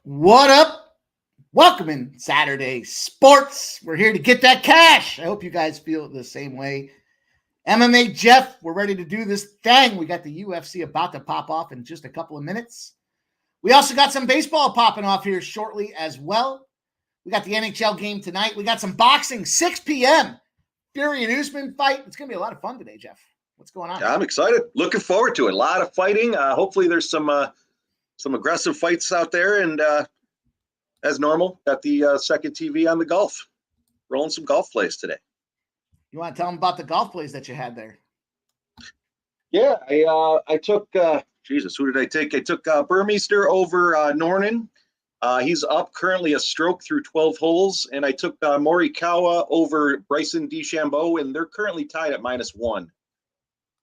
What up? Welcome in Saturday Sports. We're here to get that cash. I hope you guys feel the same way. MMA Jeff, we're ready to do this thing. We got the UFC about to pop off in just a couple of minutes. We also got some baseball popping off here shortly as well. We got the NHL game tonight. We got some boxing, 6 p.m. Fury and Usman fight. It's going to be a lot of fun today, Jeff. What's going on? Yeah, I'm excited. Looking forward to it. A lot of fighting. Hopefully there's some aggressive fights out there. And as normal, got the second TV on the golf. Rolling some golf plays today. You want to tell them about the golf plays that you had there? Yeah, I took, who did I take? I took Burmeister over Norman. He's up currently a stroke through 12 holes. And I took Morikawa over Bryson DeChambeau, and they're currently tied at -1.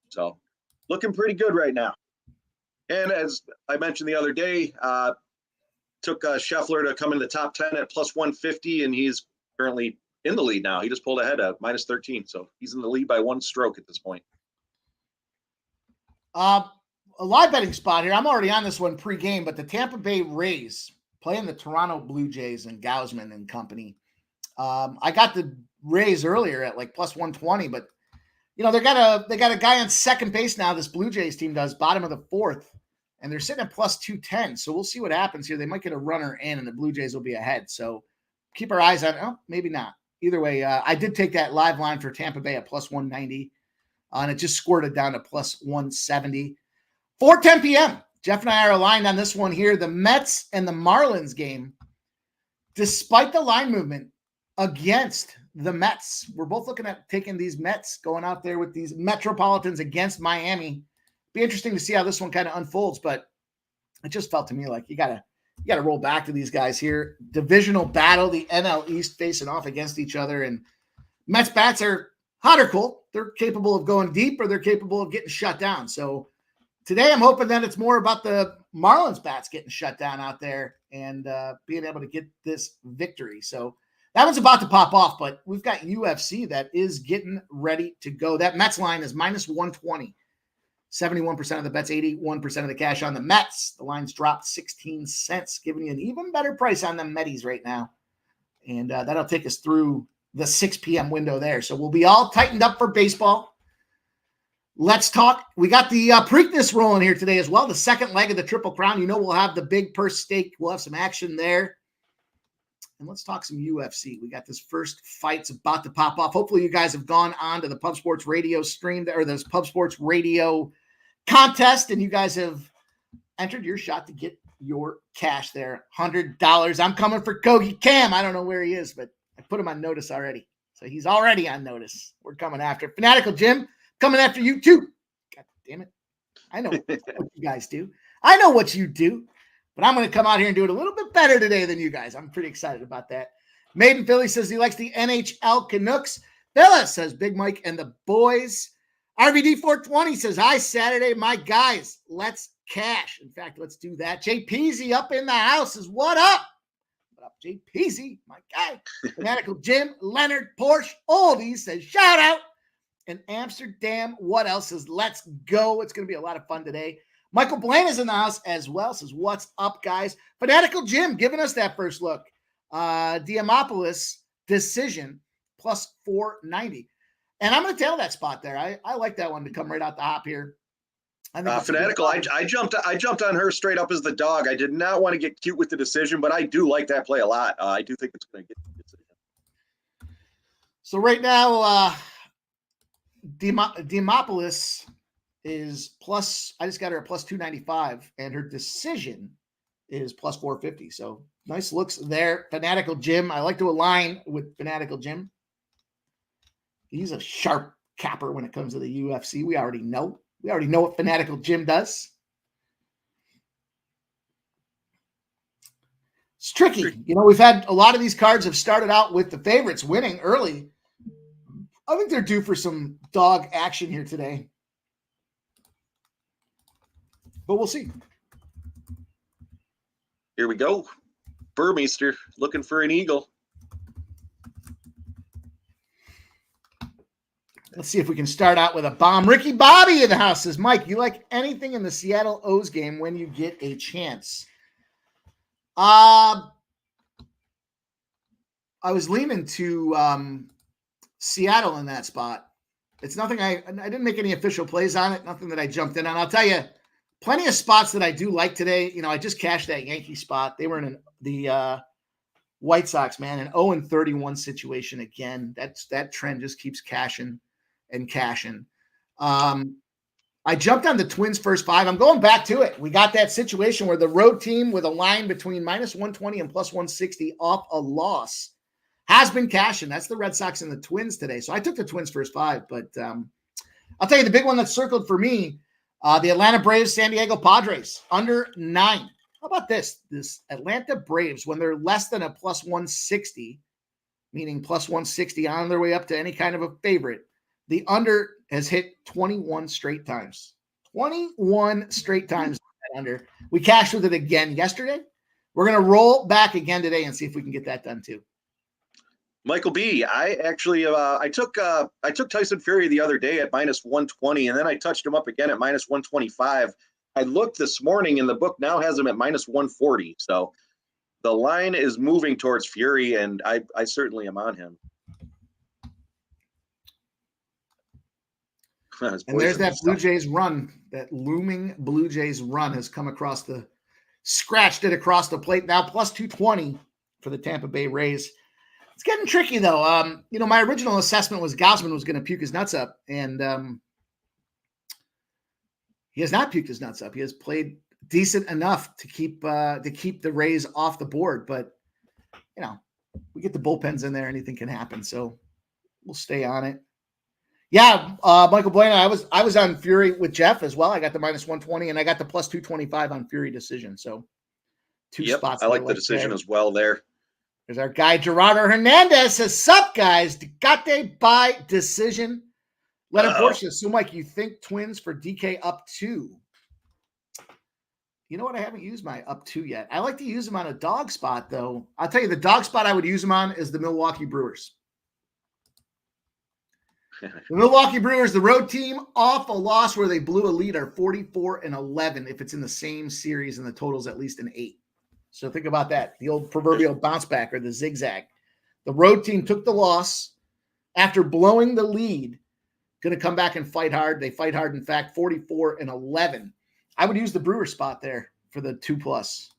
So looking pretty good right now. And as I mentioned the other day, took Scheffler to come in the top 10 at +150, and he's currently in the lead now. He just pulled ahead at -13, so he's in the lead by 1 stroke at this point. A live betting spot here. I'm already on this one pre-game, but the Tampa Bay Rays playing the Toronto Blue Jays and Gausman and company. I got the Rays earlier at like +120, but you know, they got a guy on second base now. This Blue Jays team does, bottom of the 4th, and they're sitting at +210. So we'll see what happens here. They might get a runner in, and the Blue Jays will be ahead. So keep our eyes on. Oh, maybe not. Either way, I did take that live line for Tampa Bay at +190, and it just squirted down to +170. 4:10 p.m. Jeff and I are aligned on this one here. The Mets and the Marlins game, despite the line movement against the Mets. We're both looking at taking these Mets, going out there with these Metropolitans against Miami. Be interesting to see how this one kind of unfolds, but it just felt to me like you gotta roll back to these guys here. Divisional battle, the NL East facing off against each other, and Mets bats are hot or cold. They're capable of going deep, or they're capable of getting shut down. So today I'm hoping that it's more about the Marlins bats getting shut down out there and being able to get this victory. So that one's about to pop off, but we've got UFC that is getting ready to go. That Mets line is -120. 71% of the bets, 81% of the cash on the Mets. The line's dropped 16 cents, giving you an even better price on the Metis right now. And that'll take us through the 6 p.m. window there. So we'll be all tightened up for baseball. Let's talk. We got the Preakness rolling here today as well. The second leg of the Triple Crown. You know, we'll have the big purse stake. We'll have some action there. And let's talk some UFC. We got this first fight's about to pop off. Hopefully you guys have gone on to the Pub Sports Radio stream or this Pub Sports Radio contest, and you guys have entered your shot to get your cash there. $100. I'm coming for Kogi Cam. I don't know where he is, but I put him on notice already. So he's already on notice. We're coming after Fanatical Jim, coming after you too. God damn it. I know what you guys do. I know what you do. But I'm going to come out here and do it a little bit better today than you guys. I'm pretty excited about that. Maiden Philly says he likes the NHL Canucks. Villa says Big Mike and the boys. RVD 420 says, hi, Saturday, my guys. Let's cash. In fact, let's do that. Jay Peasy up in the house says, what up? What up, Jay Peasy, my guy? Fanatical Jim, Leonard, Porsche, Oldie says, shout out. And Amsterdam, what else says, let's go. It's going to be a lot of fun today. Michael Blaine is in the house as well. Says, what's up, guys? Fanatical Jim giving us that first look. Diamopolis decision +490. And I'm going to tail that spot there. I like that one to come right out the hop here. Fanatical, I jumped on her straight up as the dog. I did not want to get cute with the decision, but I do like that play a lot. I do think it's going to get the decision. So right now, Diamopolis is plus, I just got her at +295, and her decision is +450. So nice looks there. Fanatical Jim. I like to align with Fanatical Jim. He's a sharp capper when it comes to the UFC. We already know. We already know what Fanatical Jim does. It's tricky. You know, we've had a lot of these cards have started out with the favorites winning early. I think they're due for some dog action here today. But we'll see. Here we go. Burmeister looking for an eagle. Let's see if we can start out with a bomb. Ricky Bobby in the house says, Mike, you like anything in the Seattle O's game when you get a chance? I was leaning to Seattle in that spot. It's nothing I didn't make any official plays on it. Nothing that I jumped in on. I'll tell you, plenty of spots that I do like today. I just cashed that Yankee spot. They were in the White Sox, man, an 0-31 situation again. That trend just keeps cashing and cashing. I jumped on the Twins first 5. I'm going back to it. We got that situation where the road team with a line between -120 and +160 off a loss has been cashing. That's the Red Sox and the Twins today. So I took the Twins first 5, but I'll tell you the big one that's circled for me, the Atlanta Braves, San Diego Padres, under 9. How about this? This Atlanta Braves, when they're less than a +160, meaning +160 on their way up to any kind of a favorite, the under has hit 21 straight times. 21 straight times under. We cashed with it again yesterday. We're going to roll back again today and see if we can get that done too. Michael B, I actually I took Tyson Fury the other day at -120, and then I touched him up again at -125. I looked this morning, and the book now has him at -140. So the line is moving towards Fury, and I certainly am on him. And there's that Blue Jays run, that looming Blue Jays run has come scratched it across the plate. Now +220 for the Tampa Bay Rays. It's getting tricky, though. My original assessment was Gausman was going to puke his nuts up, and he has not puked his nuts up. He has played decent enough to keep the Rays off the board. But, we get the bullpens in there, anything can happen. So we'll stay on it. Yeah, Michael Bueno, I was on Fury with Jeff as well. I got the -120, and I got the +225 on Fury decision. So two spots. I like the decision as well there. There's our guy, Gerardo Hernandez, says, sup, guys? Degate by decision. Let him Porsche. So, Mike, you think Twins for DK up 2? You know what? I haven't used my up 2 yet. I like to use them on a dog spot, though. I'll tell you, the dog spot I would use them on is the Milwaukee Brewers. The Milwaukee Brewers, the road team, off a loss where they blew a lead, are 44-11 if it's in the same series and the total's at least an 8. So think about that. The old proverbial bounce back or the zigzag. The road team took the loss after blowing the lead. Going to come back and fight hard. They fight hard. In fact, 44-11. I would use the Brewer spot there for the 2+.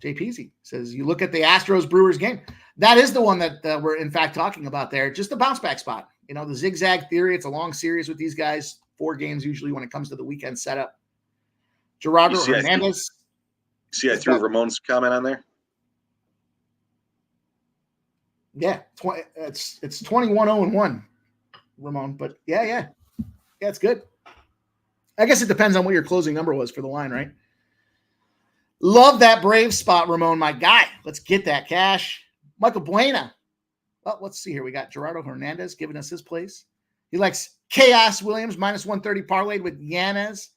Jay Peasy says, you look at the Astros Brewers game. That is the one that we're in fact talking about there. Just the bounce back spot. The zigzag theory. It's a long series with these guys. 4 games usually when it comes to the weekend setup. Gerardo Hernandez. See, I threw Ramon's comment on there. Yeah, it's 21-0-1, Ramon. But yeah, it's good. I guess it depends on what your closing number was for the line, right? Love that Brave spot, Ramon, my guy. Let's get that cash. Michael Buena. Well, let's see here. We got Gerardo Hernandez giving us his place. He likes Chaos Williams -130 parlayed with Yanez,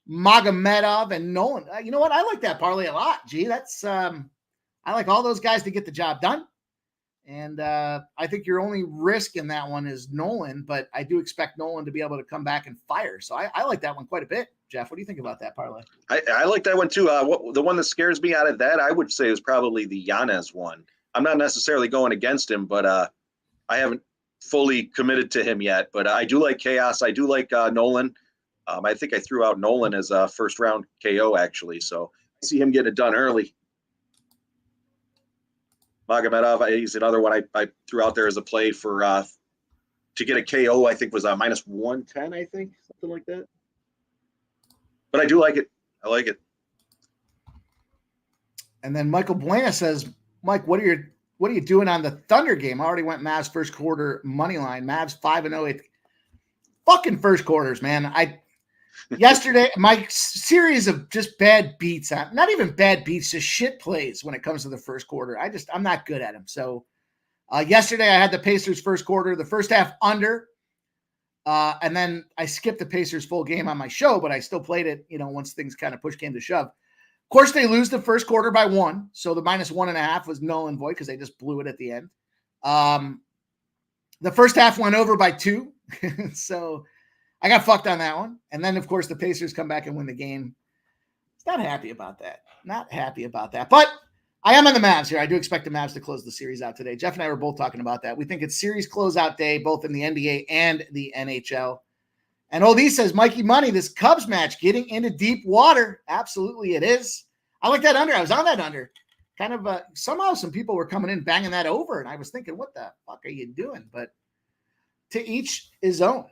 Magomedov, and Nolan. You know what? I like that parlay a lot. Gee, that's I like all those guys to get the job done. And I think your only risk in that one is Nolan, but I do expect Nolan to be able to come back and fire. So I like that one quite a bit. Jeff, what do you think about that parlay? I like that one too. The one that scares me out of that, I would say, is probably the Yanez one. I'm not necessarily going against him, but I haven't fully committed to him yet. But I do like Chaos. I do like Nolan. I think I threw out Nolan as a first-round KO, actually. So I see him getting it done early. Magomedov, he's another one I threw out there as a play for to get a KO, I think was -110, I think, something like that. But I do like it. I like it. And then Michael Buena says, Mike, what are you doing on the Thunder game? I already went Mavs first quarter money line. Mavs 5-0. Fucking first quarters, man. Yesterday, my series of just bad beats, not even bad beats, just shit plays when it comes to the first quarter. I'm not good at them. So yesterday I had the Pacers first quarter, the first half under, and then I skipped the Pacers full game on my show, but I still played it, once things kind of push came to shove. Of course, they lose the first quarter by 1, so the -1.5 was null and void because they just blew it at the end. The first half went over by 2, so I got fucked on that one. And then, of course, the Pacers come back and win the game. It's Not happy about that. Not happy about that. But I am on the Mavs here. I do expect the Mavs to close the series out today. Jeff and I were both talking about that. We think it's series closeout day, both in the NBA and the NHL. And OD says, Mikey Money, this Cubs match getting into deep water. Absolutely it is. I like that under. I was on that under. Kind of somehow some people were coming in banging that over. And I was thinking, what the fuck are you doing? But to each his own.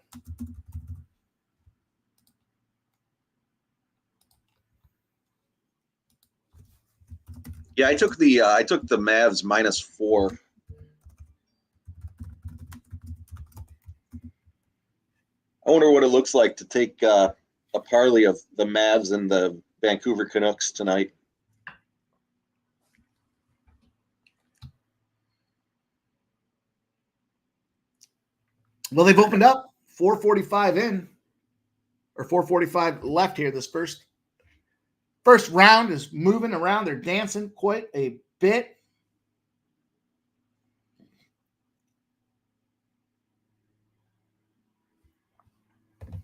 Yeah, I took the Mavs -4. I wonder what it looks like to take a parlay of the Mavs and the Vancouver Canucks tonight. Well, they've opened up 4:45 in, or 4:45 left here. This first round is moving around. They're dancing quite a bit.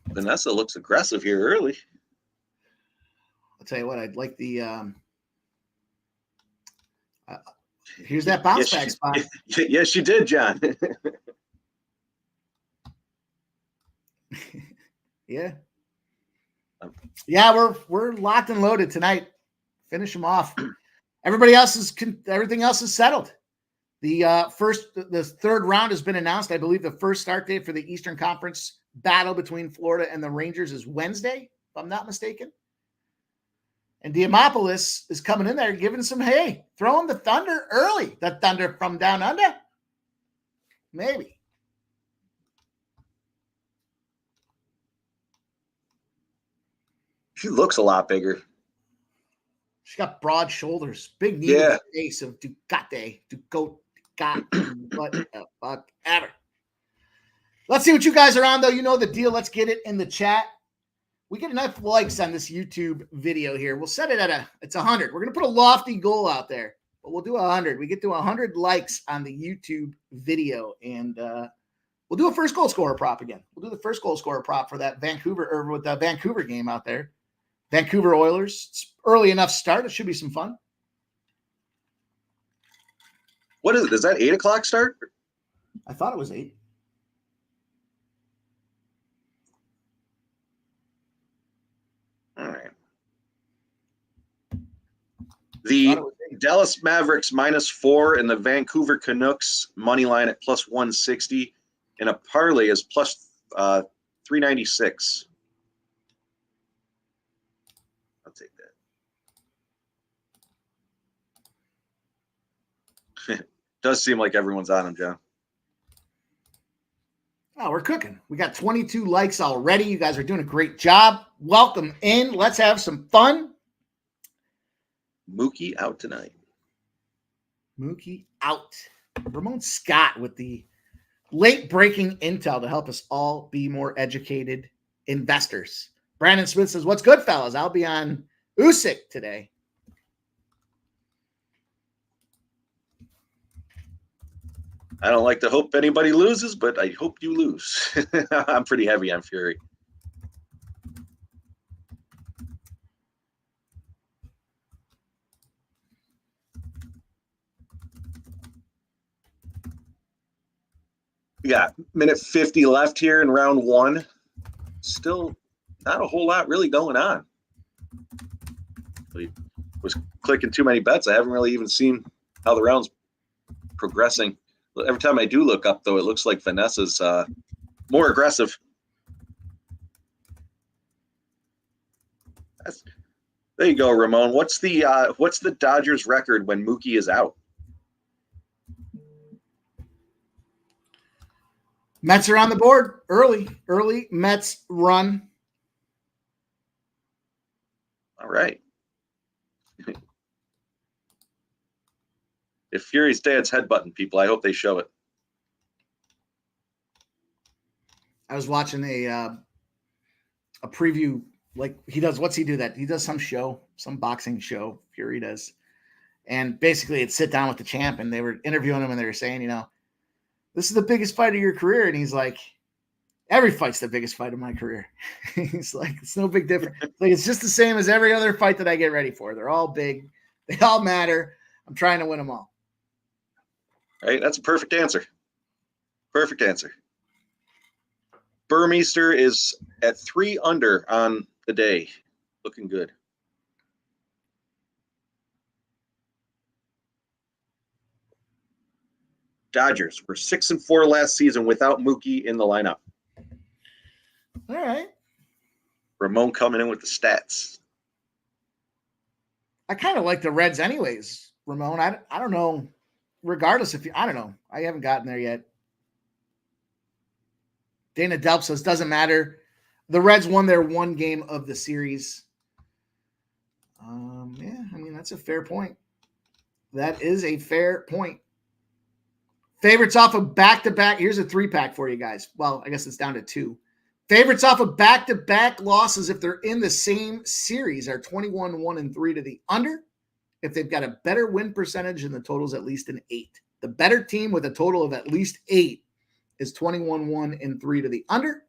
Vanessa looks aggressive here early. I'll tell you what, I'd like the here's that bounce back spot. Yes, you did, John. Yeah. Yeah, we're locked and loaded tonight. Finish them off. Everything else is settled. The third round has been announced. I believe the first start date for the Eastern Conference battle between Florida and the Rangers is Wednesday, if I'm not mistaken. And Diamopoulos is coming in there giving some, hey, throwing the Thunder early. The Thunder from down under. Maybe. She looks a lot bigger. She's got broad shoulders, big knee, yeah. Face of Ducati, what the fuck ever. Let's see what you guys are on, though. You know the deal. Let's get it in the chat. We get enough likes on this YouTube video here. We'll set it at it's 100. We're going to put a lofty goal out there, but we'll do 100. We get to 100 likes on the YouTube video, and we'll do a first goal scorer prop again. We'll do the first goal scorer prop for that Vancouver game out there. Vancouver Oilers. It's early enough start. It should be some fun. What is it? Is that 8 o'clock start? I thought it was 8. All right. The Dallas Mavericks -4 and the Vancouver Canucks money line at +160, and a parlay is +396. I'll take that. Does seem like everyone's on him, John. Oh, we're cooking. We got 22 likes already. You guys are doing a great job. Welcome in. Let's have some fun. Mookie out tonight. Mookie out. Ramon Scott with the late breaking intel to help us all be more educated investors. Brandon Smith says, what's good, fellas? I'll be on Usyk today. I don't like to hope anybody loses, but I hope you lose. I'm pretty heavy on Fury. We got minute 50 left here in round 1. Still not a whole lot really going on. I was clicking too many bets. I haven't really even seen how the round's progressing. Every time I do look up, though, it looks like Vanessa's more aggressive. There you go, Ramon. What's the Dodgers' record when Mookie is out? Mets are on the board early. Early Mets run. All right. If Fury's dad's headbutting people, I hope they show it. I was watching a preview, like he does. What's he do that? He does some show, some boxing show, Fury does. And basically it's sit down with the champ, and they were interviewing him, and they were saying, this is the biggest fight of your career. And he's like, Every fight's the biggest fight of my career. It's like, it's no big difference. Like, it's just the same as every other fight that I get ready for. They're all big. They all matter. I'm trying to win them all. Right? That's a perfect answer. Perfect answer. Burmeister is at 3 under on the day. Looking good. Dodgers were 6-4 last season without Mookie in the lineup. All right. Ramon coming in with the stats. I kind of like the Reds anyways, Ramon. I don't know. Regardless if you, I don't know. I haven't gotten there yet. Dana Delp says, doesn't matter. The Reds won their one game of the series. Yeah, I mean, that's a fair point. That is a fair point. Favorites off of back-to-back. Here's a 3-pack for you guys. Well, I guess it's down to 2. Favorites off of back-to-back losses if they're in the same series are 21-1-3 to the under if they've got a better win percentage and the total's at least an 8. The better team with a total of at least 8 is 21-1-3 to the under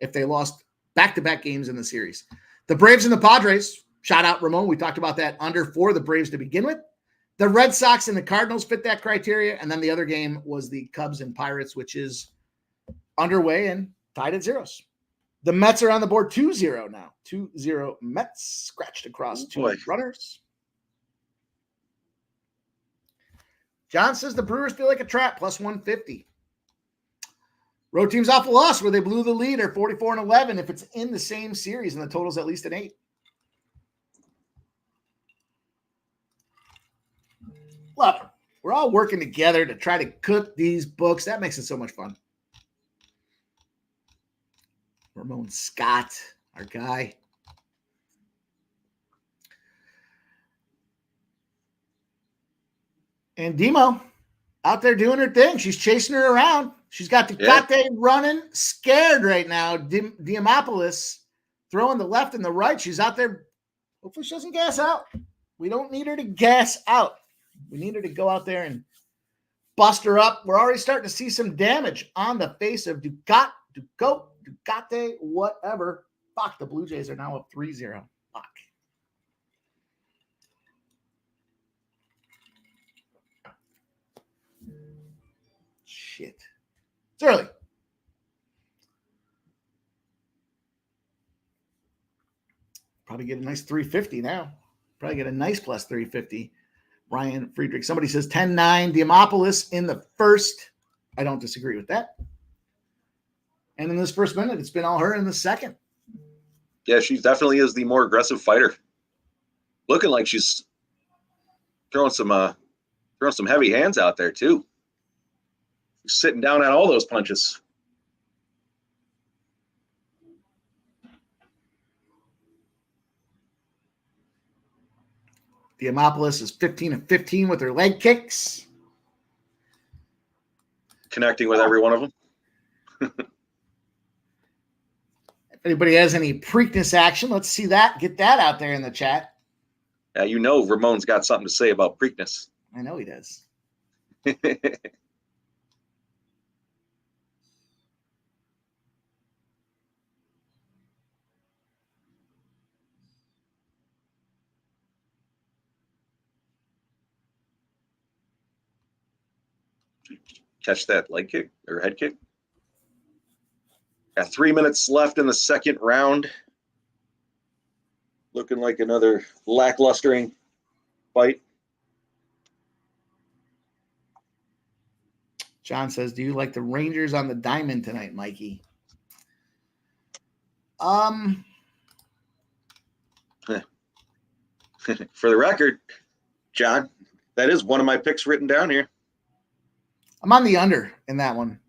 if they lost back-to-back games in the series. The Braves and the Padres, shout out Ramon, we talked about that under for the Braves to begin with. The Red Sox and the Cardinals fit that criteria, and then the other game was the Cubs and Pirates, which is underway and tied at zeros. The Mets are on the board 2-0 now. 2-0 Mets scratched across two runners. John says the Brewers feel like a trap, plus 150. Road teams off a loss where they blew the lead are 44-11 if it's in the same series and the total's at least an 8. Love it. We're all working together to try to cook these books. That makes it so much fun. Ramon Scott, our guy. And Demo out there doing her thing. She's chasing her around. She's got Ducati running, scared right now. Diamopoulos throwing the left and the right. She's out there. Hopefully she doesn't gas out. We don't need her to gas out. We need her to go out there and bust her up. We're already starting to see some damage on the face of Ducati, whatever. Fuck, the Blue Jays are now up 3-0. Fuck. Shit. It's early. Probably get a nice 350 now. Probably get a nice plus 350. Ryan Friedrich. Somebody says 10-9. Diamopoulos in the first. I don't disagree with that. And in this first minute, it's been all her in the second. Yeah, she definitely is the more aggressive fighter. Looking like she's throwing some heavy hands out there too. She's sitting down on all those punches. Diamopoulos is 15-15 with her leg kicks. Connecting with every one of them. If anybody has any Preakness action, let's see that. Get that out there in the chat. Yeah, you know Ramon's got something to say about Preakness. I know he does. Catch that leg kick or head kick. Got 3 minutes left in the second round. Looking like another lacklustering fight. John says, do you like the Rangers on the diamond tonight, Mikey? For the record, John, that is one of my picks written down here. I'm on the under in that one.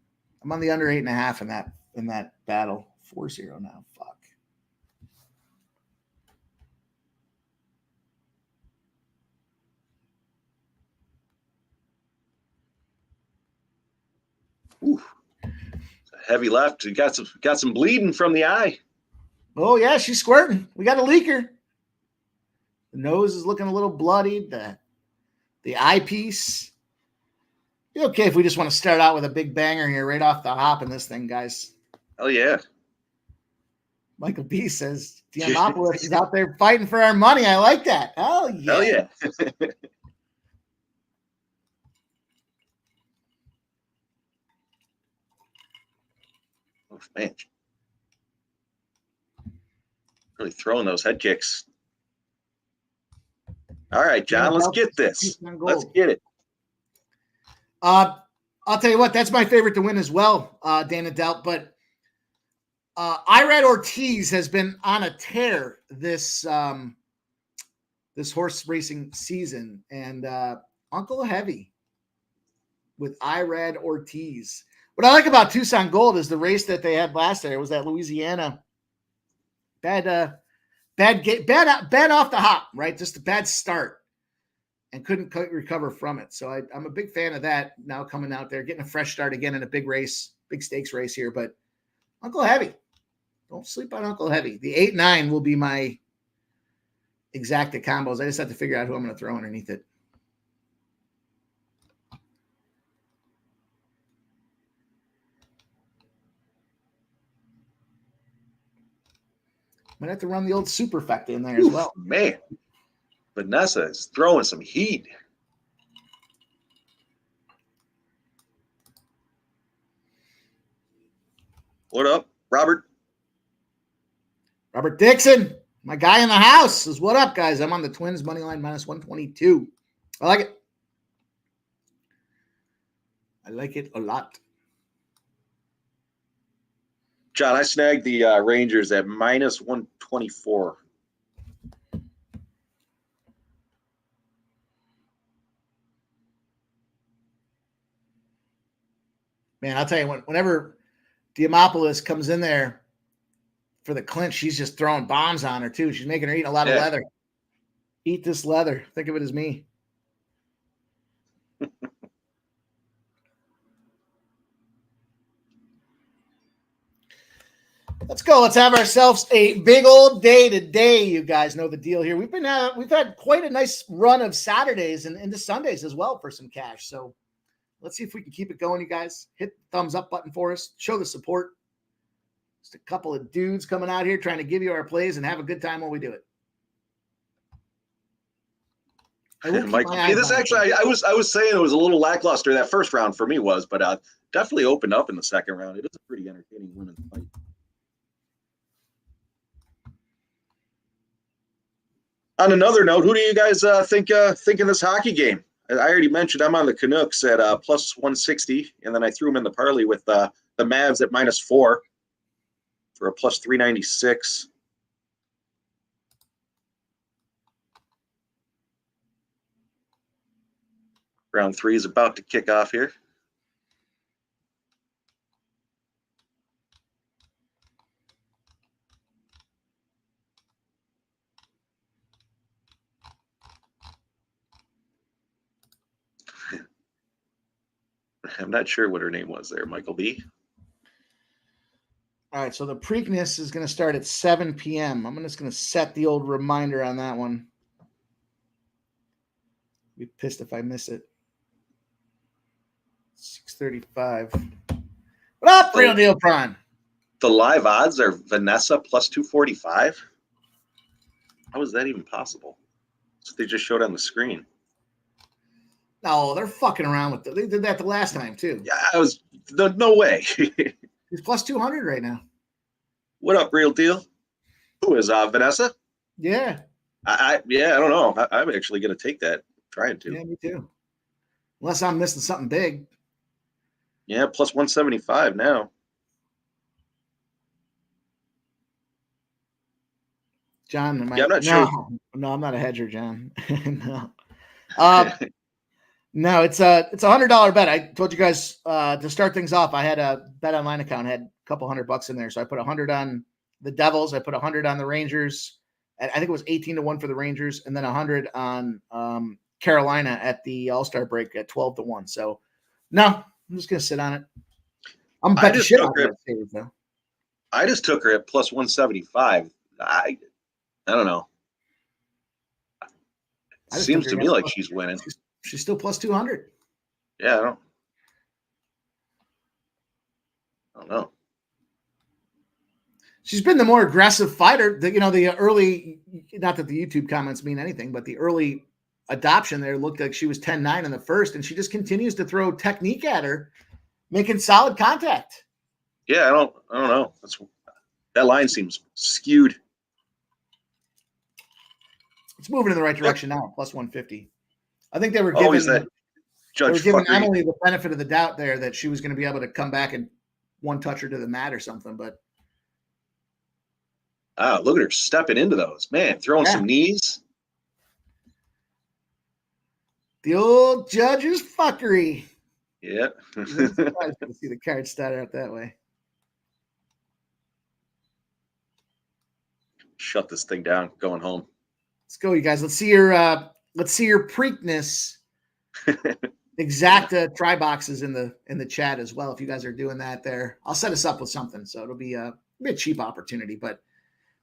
I'm on the under 8.5 in that battle. 4-0 now. Fuck. Ooh. Heavy left. You got some bleeding from the eye. Oh yeah, she's squirting. We got a leaker. The nose is looking a little bloodied. The eyepiece. Be okay if we just want to start out with a big banger here right off the hop in this thing, guys. Oh yeah. Michael B says Diamopoulos is out there fighting for our money. I like that. Oh yeah. Hell yeah. Oh man. Really throwing those head kicks. All right, John, let's get this. Let's get it. I'll tell you what, that's my favorite to win as well, Dana Delt. But Irad Ortiz has been on a tear this this horse racing season, and Uncle Heavy with Irad Ortiz. What I like about Tucson Gold is the race that they had last year. It was that Louisiana bad off the hop, right? Just a bad start, and couldn't recover from it. So I'm a big fan of that now, coming out there, getting a fresh start again in a big race, big stakes race here. But Uncle Heavy, don't sleep on Uncle Heavy. The 8-9 will be my exacta combos. I just have to figure out who I'm going to throw underneath it. Might have to run the old superfecta in there as well. Man, Vanessa is throwing some heat. What up, Robert? Robert Dixon, my guy in the house, says, what up, guys? I'm on the Twins money line -122. I like it. I like it a lot. John, I snagged the Rangers at -124. Man, I'll tell you, whenever Diamopoulos comes in there for the clinch, she's just throwing bombs on her, too. She's making her eat a lot of leather. Eat this leather. Think of it as me. Let's go. Let's have ourselves a big old day today. You guys know the deal here. We've had quite a nice run of Saturdays and into Sundays as well for some cash. So let's see if we can keep it going, you guys. Hit the thumbs up button for us. Show the support. Just a couple of dudes coming out here trying to give you our plays and have a good time while we do it. Mike, this actually, I was saying it was a little lackluster. That first round for me was, but definitely opened up in the second round. It is a pretty entertaining women's fight. On another note, who do you guys think in this hockey game? I already mentioned I'm on the Canucks at +160, and then I threw them in the parlay with the Mavs at -4 for a +396. Round 3 is about to kick off here. I'm not sure what her name was there, Michael B. All right, so the Preakness is going to start at 7 p.m. I'm just going to set the old reminder on that one. Be pissed if I miss it. 6:35. What up, Real Deal Prime? The live odds are Vanessa +245. How is that even possible? So they just showed on the screen. No, they're fucking around with it. They did that the last time too. Yeah, no way. He's +200 right now. What up, Real Deal? Who is Vanessa? Yeah. I don't know. I'm actually going to take that. Trying to. Yeah, me too. Unless I'm missing something big. Yeah, +175 now. John, I'm not sure. No, I'm not a hedger, John. No. No, it's a $100 bet. I told you guys to start things off. I had a bet online account, had a couple $100 in there. So I put 100 on the Devils. I put 100 on the Rangers. I think it was 18-1 for the Rangers, and then 100 on Carolina at the All-Star break at 12-1. So no, I'm just gonna sit on it. I'm betting shit on that series, though. I just took her at +175. I don't know. It seems to me like she's winning. She's still +200. Yeah, I don't know. she's been the more aggressive fighter. The early, not that the YouTube comments mean anything, but the early adoption there looked like she was 10-9 in the first, and she just continues to throw technique at her, making solid contact. Yeah, I don't know. That line seems skewed. It's moving in the right direction now, plus 150. I think they were giving Emily the benefit of the doubt there that she was going to be able to come back and one touch her to the mat or something, but look at her stepping into those, man, throwing some knees. The old judge's fuckery. Yeah. I'm surprised to see the card start out that way. Shut this thing down. Going home. Let's go, you guys. Let's see your Preakness exacta try boxes in the chat as well. If you guys are doing that there, I'll set us up with something. So it'll be a cheap opportunity, but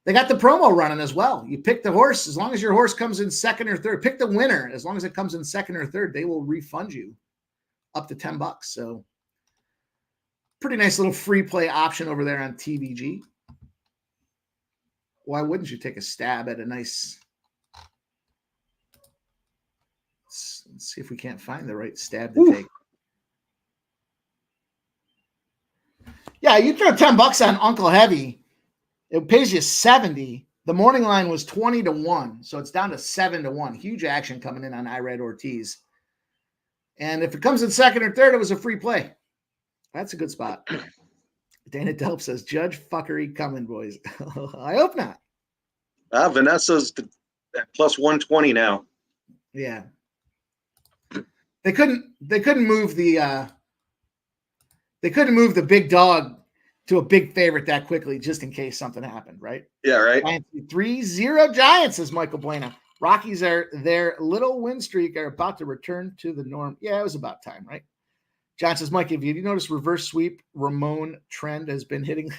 they got the promo running as well. You pick the horse as long as your horse comes in second or third. Pick the winner as long as it comes in second or third. They will refund you up to $10. So pretty nice little free play option over there on TVG. Why wouldn't you take a stab at a nice? Let's see if we can't find the right stab to take. Yeah, you throw $10 on Uncle Heavy. It pays you 70. The morning line was 20-1, so it's down to 7-1. Huge action coming in on Irad Ortiz. And if it comes in second or third, it was a free play. That's a good spot. Dana Delp says, Judge fuckery coming, boys. I hope not. Vanessa's at plus 120 now. Yeah. They couldn't move the big dog to a big favorite that quickly, just in case something happened, right? Yeah, right. 3-0 Giants, says Michael Buena. Rockies their little win streak are about to return to the norm. Yeah, it was about time, right? John says, Mike, have you noticed reverse sweep Ramon trend has been hitting?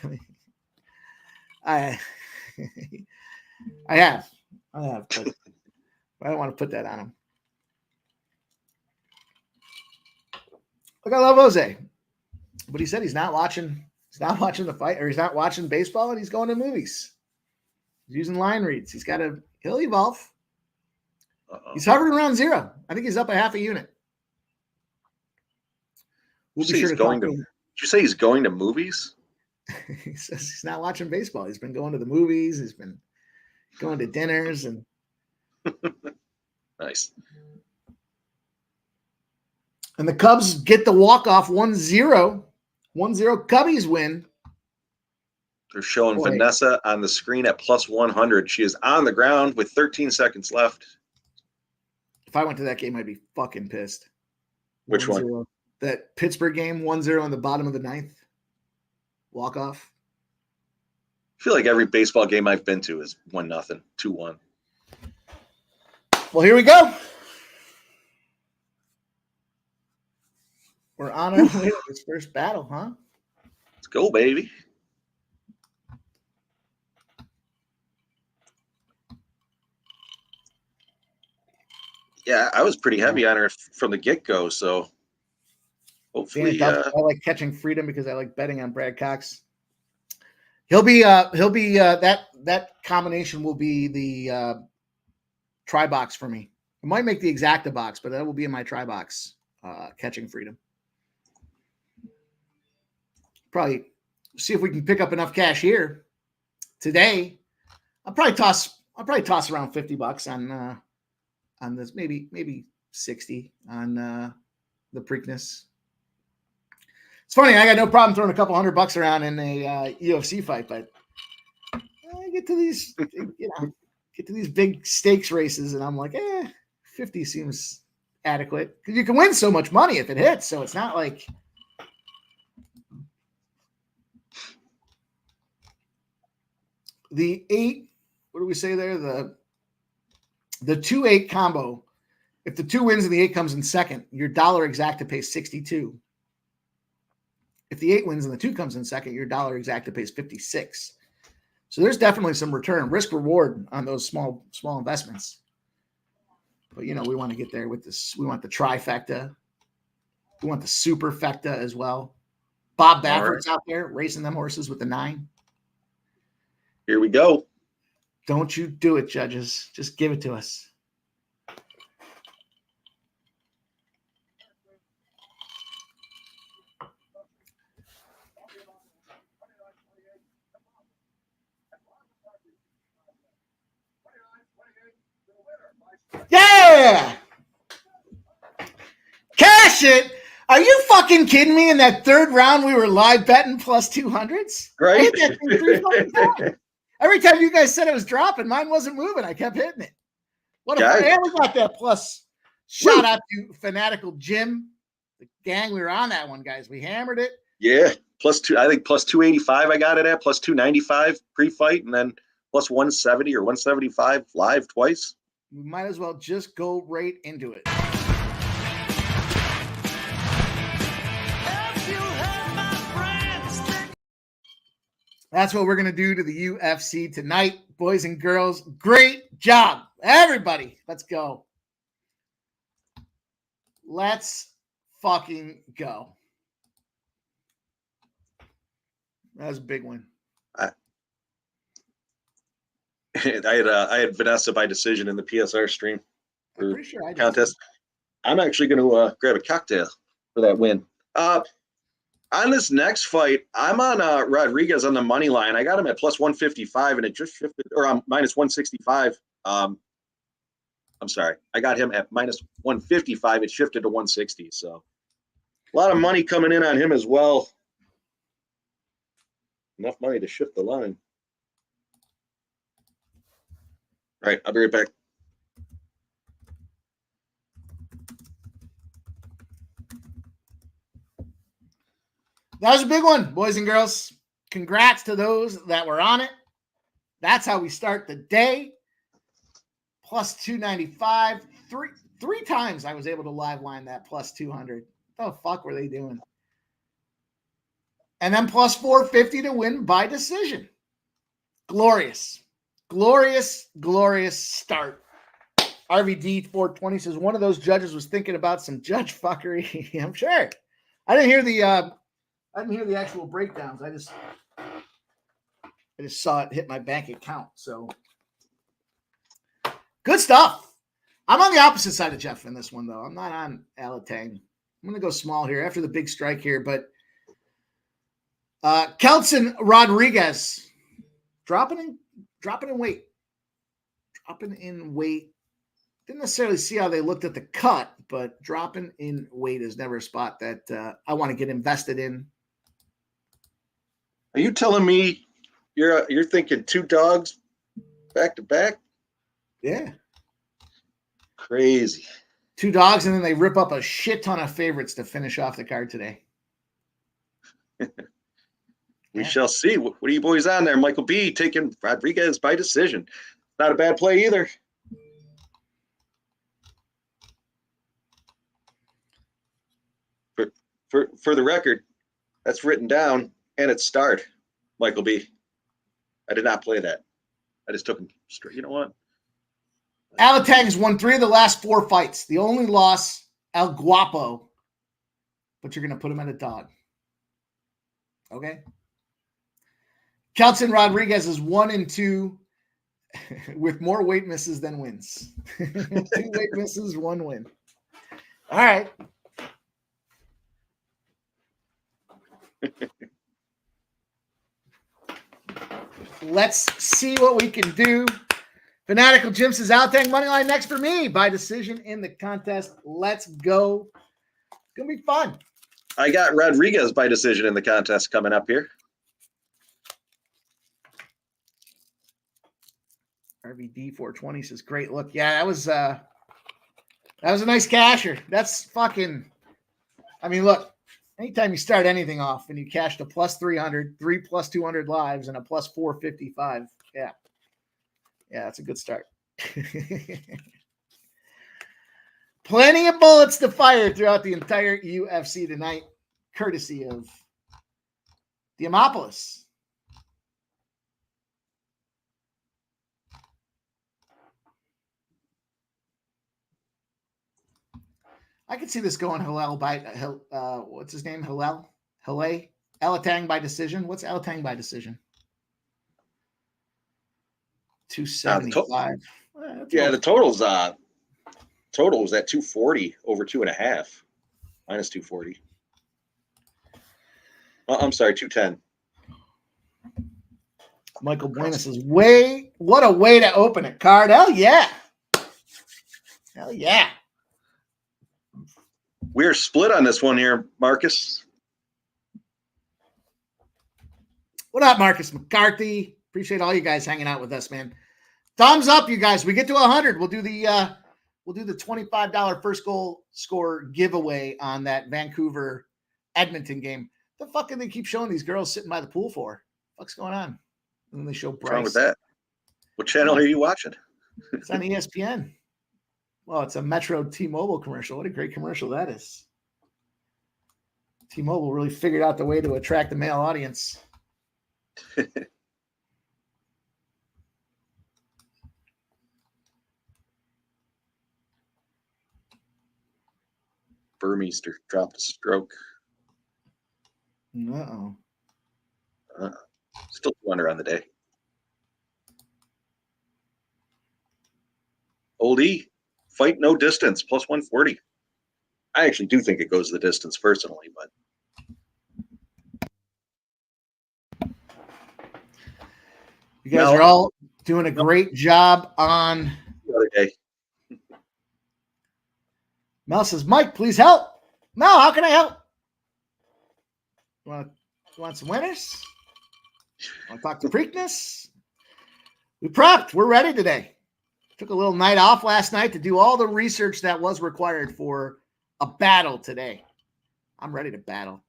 I have, but I don't want to put that on him. Look, I love Jose, but he said he's not watching the fight, or he's not watching baseball, and he's going to movies. He's using line reads. He'll evolve. He's hovering around 0. I think he's up a half a unit. We'll be sure to talk to him. Did you say he's going to movies? He says he's not watching baseball. He's been going to the movies. He's been going to dinners and nice. And the Cubs get the walk-off 1-0. 1-0 Cubbies win. They're showing Vanessa on the screen at plus 100. She is on the ground with 13 seconds left. If I went to that game, I'd be fucking pissed. Which one? That Pittsburgh game, 1-0 in the bottom of the 9th. Walk-off. I feel like every baseball game I've been to is 1-0, 2-1. Well, here we go. We're on our way to this first battle, huh? Let's go, baby. Yeah, I was pretty heavy on her from the get-go, so hopefully I like catching freedom because I like betting on Brad Cox. He'll be that combination will be the try box for me. I might make the exacta box, but that will be in my try box, catching freedom. Probably see if we can pick up enough cash here today. I'll probably toss around $50 on this, maybe 60 on the Preakness. It's funny, I got no problem throwing a couple $100 around in a UFC fight, but I get to these big stakes races, and I'm like, 50 seems adequate because you can win so much money if it hits. So it's not like the 8. What do we say there? The 2-8 combo. If the 2 wins and the 8 comes in second, your dollar exacta pays 62. If the 8 wins and the 2 comes in second, your dollar exacta pays 56. So there's definitely some return, risk reward on those small investments. But we want to get there with this. We want the trifecta. We want the superfecta as well. Bob Baffert's out there racing them horses with the 9. Here we go. Don't you do it, judges. Just give it to us. Yeah! Cash it! Are you fucking kidding me? In that third round, we were live betting plus 200s? Right? I hit that thing 3 fucking times. Every time you guys said it was dropping, mine wasn't moving. I kept hitting it. What a fun. And we got that plus. Shout out to Fanatical Jim. The gang, we were on that one, guys. We hammered it. Yeah. +2, I think +285 I got it at, +295 pre-fight, and then +170 or 175 live twice. We might as well just go right into it. That's what we're going to do to the UFC tonight, boys and girls. Great job, everybody. Let's go. Let's fucking go. That was a big one. I had Vanessa by decision in the PSR stream. I'm pretty sure I did. Contest. I'm actually going to grab a cocktail for that win. On this next fight, I'm on Rodriguez on the money line. I got him at +155, and it just shifted, or -165. I'm sorry, I got him at -155. It shifted to 160. So a lot of money coming in on him as well. Enough money to shift the line. All right, I'll be right back. That was a big one, boys and girls. Congrats to those that were on it. That's how we start the day. +295. Three times I was able to live line that +200. What the fuck were they doing? And then +450 to win by decision. Glorious. Glorious, glorious start. RVD 420 says one of those judges was thinking about some judge fuckery. I'm sure. I didn't hear the actual breakdowns. I just saw it hit my bank account. So good stuff. I'm on the opposite side of Jeff in this one, though. I'm not on Alatang. I'm going to go small here after the big strike here. But Kelson Rodriguez dropping in weight. Dropping in weight. Didn't necessarily see how they looked at the cut, but dropping in weight is never a spot that I want to get invested in. Are you telling me you're thinking 2 dogs back to back? Yeah. Crazy. 2 dogs, and then they rip up a shit ton of favorites to finish off the card today. We shall see. What are you boys on there? Michael B taking Rodriguez by decision. Not a bad play either. For the record, that's written down and it's starred, Michael B. I did not play that. I just took him straight. You know what? Alatang's won 3 of the last 4 fights. The only loss, El Guapo. But you're going to put him at a dog. Okay? Kelson Rodriguez is 1-2 with more weight misses than wins. 2 weight misses, 1 win. All right. Let's see what we can do. Fanatical Jim says Alatang money line next for me by decision in the contest. Let's go. It's going to be fun. I got Rodriguez by decision in the contest coming up here. RVD 420 says great look. Yeah, that was a nice casher. That's fucking, I mean, look, anytime you start anything off and you cashed a +300, 3 +200 lives, and a +455. Yeah. Yeah, that's a good start. Plenty of bullets to fire throughout the entire UFC tonight, courtesy of Diamopolis. I could see this going Hillel by what's his name? Alatang by decision. What's Alatang by decision? 275. The total was at 240 over 2.5, minus 240. I'm sorry, 210. Michael Buena says, what a way to open a card. Hell yeah. Hell yeah. We're split on this one here, Marcus. What up, Marcus McCarthy? Appreciate all you guys hanging out with us, man. Thumbs up, you guys. We get to 100. We'll do the $25 first goal score giveaway on that Vancouver Edmonton game. The fuck do they keep showing these girls sitting by the pool for? What's going on? And then they show Bryce. What's wrong with that? What channel are you watching? It's on ESPN. Well, it's a Metro T-Mobile commercial. What a great commercial that is. T-Mobile really figured out the way to attract the male audience. Burmeister dropped a stroke. Uh-oh. Still 2 under on the day. Old E, fight no distance, plus 140. I actually do think it goes the distance personally, but. You guys are all doing a great job on the other day. Mel says, Mike, please help. Mel, how can I help? You want some winners? Want to talk to Preakness? We prepped. We're ready today. Took a little night off last night to do all the research that was required for a battle today. I'm ready to battle.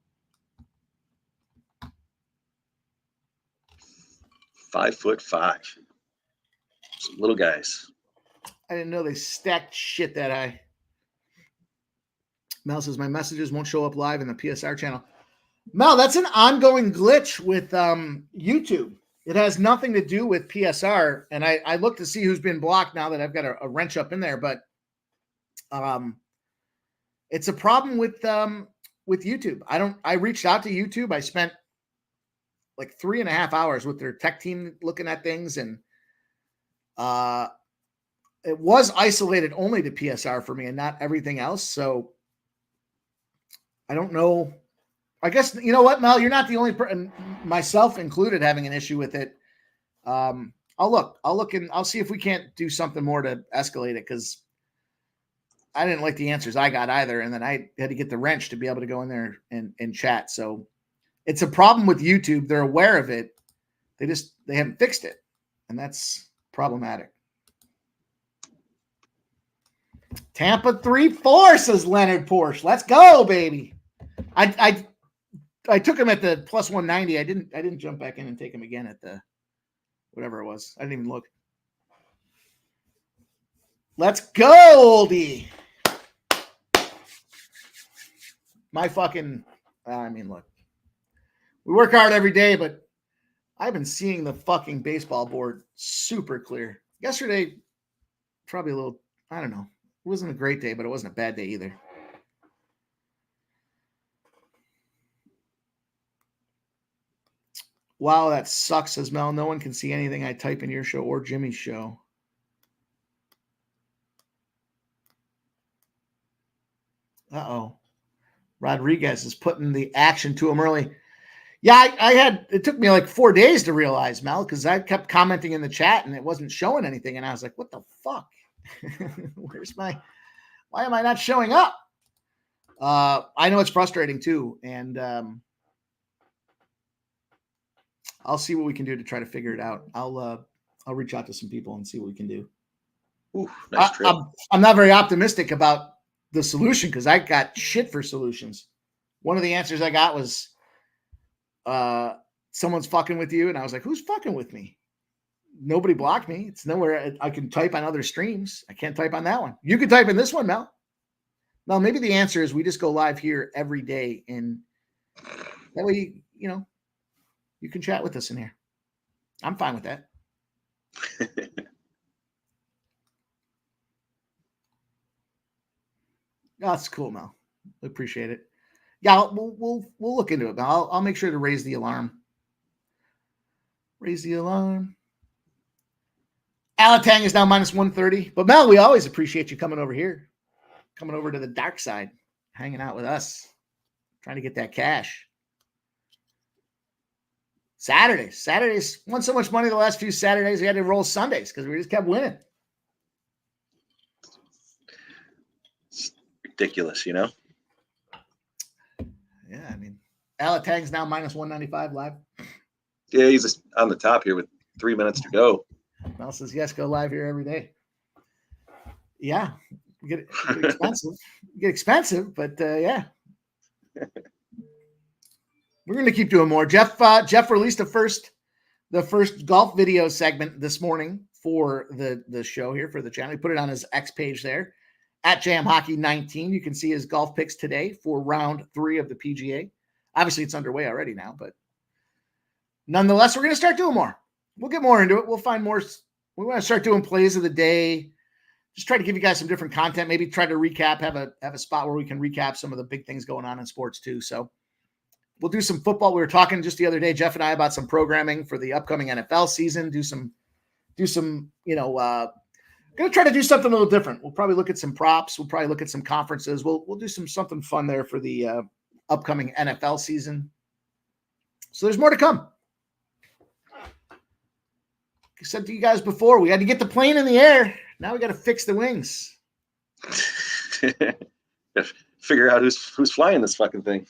5'5". Some little guys. I didn't know they stacked shit that high. Mel says, my messages won't show up live in the PSR channel. Mel, that's an ongoing glitch with YouTube. It has nothing to do with PSR. And I look to see who's been blocked now that I've got a wrench up in there. But it's a problem with YouTube. I reached out to YouTube. I spent like 3.5 hours with their tech team looking at things. And it was isolated only to PSR for me and not everything else. So I don't know. I guess, you know what, Mel, you're not the only person, myself included, having an issue with it. I'll look and I'll see if we can't do something more to escalate it, because I didn't like the answers I got either. And then I had to get the wrench to be able to go in there and chat. So it's a problem with YouTube. They're aware of it. They haven't fixed it. And that's problematic. Tampa 3-4, says Leonard Porsche. Let's go, baby. I took him at the plus 190. I didn't jump back in and take him again at the whatever it was. I didn't even look. Let's go, oldie. My fucking, look, we work hard every day, but I've been seeing the fucking baseball board super clear. Yesterday, probably a little, I don't know. It wasn't a great day, but it wasn't a bad day either. Wow, that sucks, says Mel. No one can see anything I type in your show or Jimmy's show. Uh-oh. Rodriguez is putting the action to him early. Yeah, it took me like 4 days to realize, Mel, because I kept commenting in the chat and it wasn't showing anything. And I was like, what the fuck? Why am I not showing up? I know it's frustrating too. And I'll see what we can do to try to figure it out. I'll reach out to some people and see what we can do. Ooh, nice trip. I'm not very optimistic about the solution because I got shit for solutions. One of the answers I got was someone's fucking with you. And I was like, who's fucking with me? Nobody blocked me. It's nowhere. I can type on other streams. I can't type on that one. You can type in this one, Mel. Mel, maybe the answer is we just go live here every day. And that way, you can chat with us in here. I'm fine with that. That's cool, Mel. I appreciate it. Yeah, we'll look into it. I'll make sure to raise the alarm. Raise the alarm. Alatang is now minus 130. But Mel, we always appreciate you coming over here, coming over to the dark side, hanging out with us, trying to get that cash. Saturdays won so much money the last few Saturdays. We had to roll Sundays because we just kept winning. It's ridiculous, you know? Yeah, I mean, Alatang's now minus 195 live. Yeah, he's just on the top here with 3 minutes to go. Mel says, yes, go live here every day. Yeah, get expensive. Get expensive, but yeah. We're going to keep doing more. Jeff released the first golf video segment this morning for the show here for the channel. He put it on his X page there at Jam Hockey 19. You can see his golf picks today for round 3 of the PGA. Obviously, it's underway already now, but nonetheless, we're going to start doing more. We'll get more into it. We'll find more. We want to start doing plays of the day. Just try to give you guys some different content. Maybe try to recap. Have a spot where we can recap some of the big things going on in sports too. So we'll do some football. We were talking just the other day, Jeff and I, about some programming for the upcoming NFL season. Do some. Going to try to do something a little different. We'll probably look at some props. We'll probably look at some conferences. We'll do something fun there for the upcoming NFL season. So there's more to come. I said to you guys before, we had to get the plane in the air. Now we got to fix the wings. Figure out who's flying this fucking thing.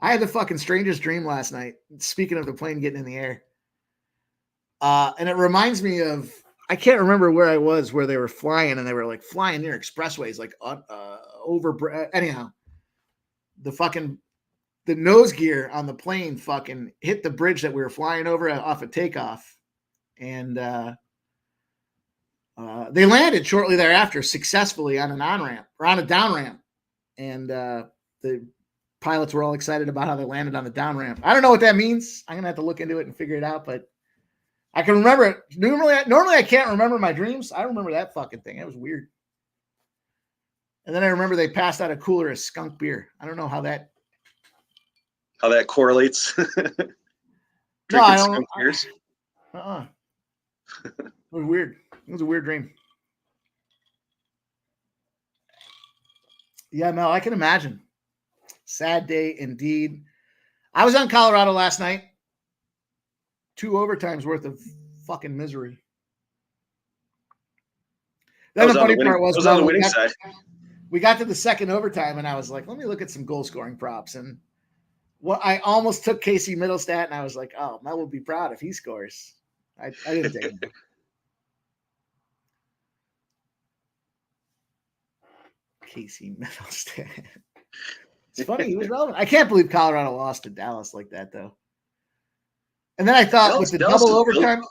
I had the fucking strangest dream last night. Speaking of the plane getting in the air. And it reminds me of, I can't remember where I was, where they were flying and they were like flying near expressways, like over. Anyhow, the nose gear on the plane fucking hit the bridge that we were flying over off of takeoff. And they landed shortly thereafter successfully on an on-ramp or on a down ramp. And the pilots were all excited about how they landed on the down ramp. I don't know what that means. I'm going to have to look into it and figure it out, but I can remember it. Normally I can't remember my dreams. I remember that fucking thing. It was weird. And then I remember they passed out a cooler of skunk beer. I don't know how that correlates. No, I don't know. It was weird. It was a weird dream. Yeah, Mel, I can imagine. Sad day indeed. I was on Colorado last night. 2 overtimes worth of fucking misery. Then the funny part was on the winning side. We got to the second overtime, and I was like, let me look at some goal scoring props. And I almost took Casey Middlestat, and I was like, oh, Mel will be proud if he scores. I didn't take him. Casey Middlestat. It's funny. He was relevant. I can't believe Colorado lost to Dallas like that, though. And then I thought with the double overtime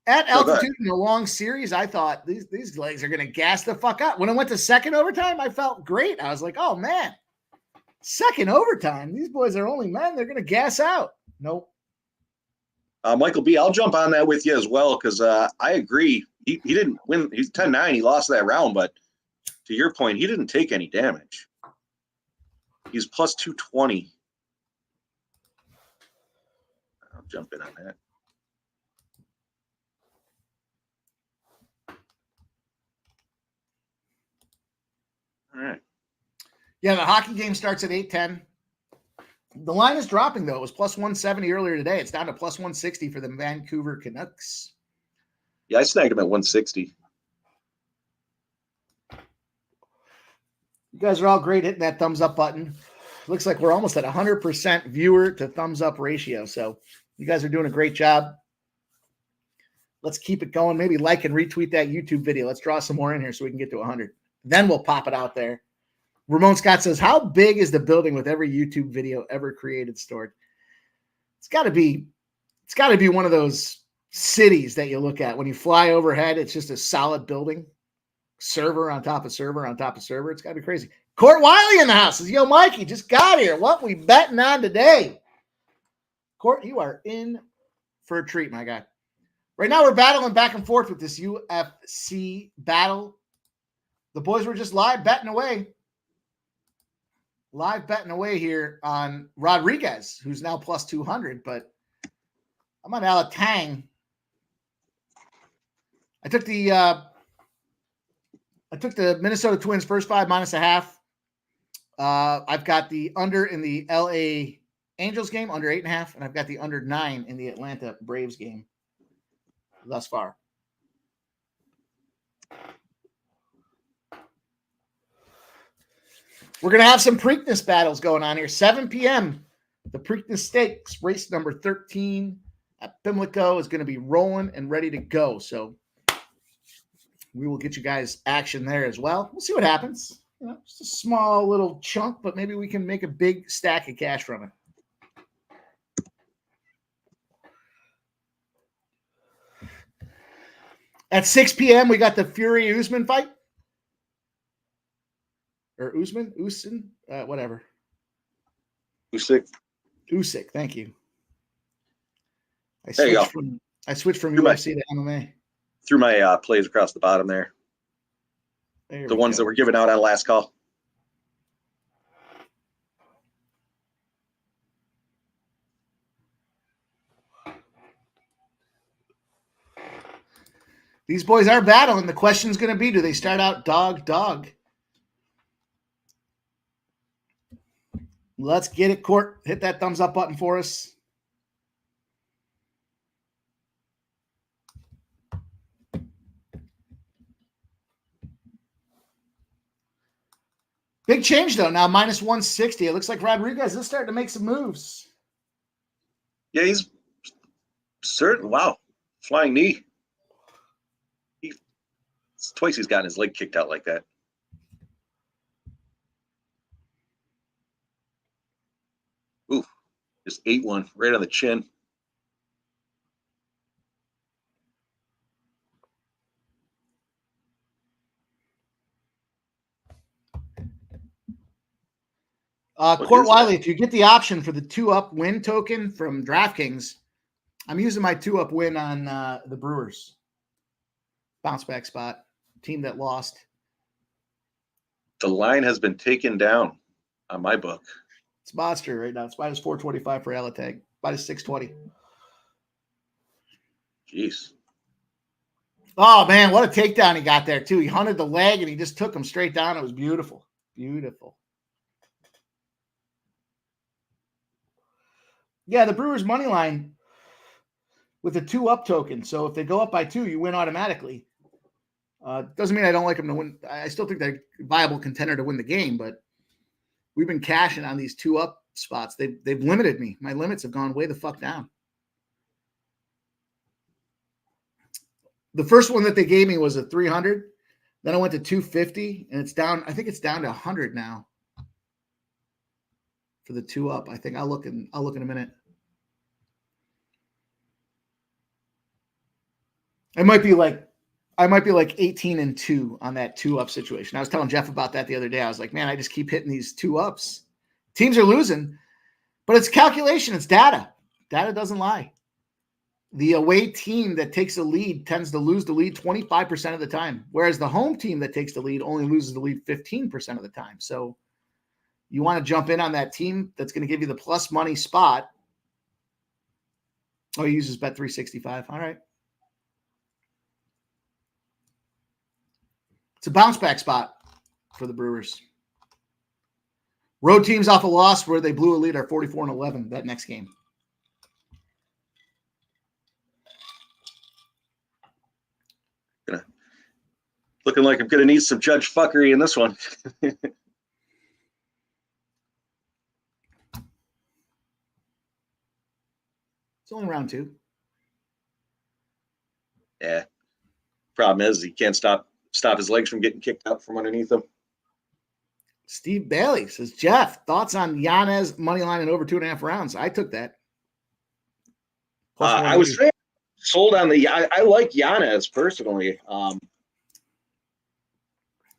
at altitude in a long series, I thought these legs are going to gas the fuck out. When I went to second overtime, I felt great. I was like, oh, man, second overtime. These boys are only men. They're going to gas out. Nope. Michael B., I'll jump on that with you as well because I agree. He didn't win. He's 10-9. He lost that round, but to your point, he didn't take any damage. He's plus 220. I'll jump in on that. All right. Yeah, the hockey game starts at 8:10. The line is dropping, though. It was plus 170 earlier today. It's down to plus 160 for the Vancouver Canucks. Yeah, I snagged him at 160. You guys are all great hitting that thumbs up button. Looks like we're almost at 100% viewer to thumbs up ratio. So you guys are doing a great job. Let's keep it going. Maybe like and retweet that YouTube video. Let's draw some more in here so we can get to 100. Then we'll pop it out there. Ramon Scott says, how big is the building with every YouTube video ever created stored? It's got to be one of those cities that you look at when you fly overhead. It's just a solid building, server on top of server on top of server. It's got to be crazy. Court Wiley in the house says, yo, Mikey, just got here. What we betting on today? Court, you are in for a treat, my guy. Right now we're battling back and forth with this UFC battle. The boys were just live betting away. Live betting away here on Rodriguez, who's now plus 200, but I'm on Alatang. I took the Minnesota Twins first 5 -0.5. I've got the under in the LA Angels game, under 8.5, and I've got the under 9 in the Atlanta Braves game thus far. We're going to have some Preakness battles going on here. 7 p.m. The Preakness Stakes, race number 13 at Pimlico, is going to be rolling and ready to go. So we will get you guys action there as well. We'll see what happens. You know, just a small little chunk, but maybe we can make a big stack of cash from it. At 6 p.m., we got the Fury Usman fight. Or Usman? Whatever. Usyk, thank you. I switched from UFC to MMA. Threw my plays across the bottom there. The ones that were given out on last call. These boys are battling. The question's going to be, do they start out dog? Let's get it, Court. Hit that thumbs up button for us. Big change, though. Now minus 160. It looks like Rodriguez is starting to make some moves. Yeah, he's certain. Wow. Flying knee. It's twice he's gotten his leg kicked out like that. Ooh, just ate one right on the chin. Court Wiley, if you get the option for the 2-up win token from DraftKings, I'm using my 2-up win on the Brewers. Bounce back spot. Team that lost. The line has been taken down on my book. It's monster right now. It's minus 425 for Alatag. Minus 620. Jeez. Oh, man, what a takedown he got there, too. He hunted the leg, and he just took him straight down. It was beautiful. Beautiful. Yeah, the Brewers' money line with a 2-up token. So if they go up by 2, you win automatically. Doesn't mean I don't like them to win. I still think they're a viable contender to win the game, but we've been cashing on these 2-up spots. They've limited me. My limits have gone way the fuck down. The first one that they gave me was a 300. Then I went to 250, and it's down. I think it's down to 100 now for the 2-up. I think I'll look in a minute. I might be like 18-2 on that 2-up situation. I was telling Jeff about that the other day. I was like, man, I just keep hitting these 2-ups. Teams are losing, but it's calculation. It's data. Data doesn't lie. The away team that takes the lead tends to lose the lead 25% of the time, whereas the home team that takes the lead only loses the lead 15% of the time. So you want to jump in on that team that's going to give you the plus money spot. Oh, he uses Bet365. All right. It's a bounce back spot for the Brewers. Road teams off a loss where they blew a lead are 44-11 that next game. Looking like I'm going to need some judge fuckery in this one. It's only round 2. Yeah. Problem is he can't stop his legs from getting kicked out from underneath him. Steve Bailey says, Jeff, thoughts on Yanez money line and over 2.5 rounds? I took that. I was sold on the. I like Yanez personally.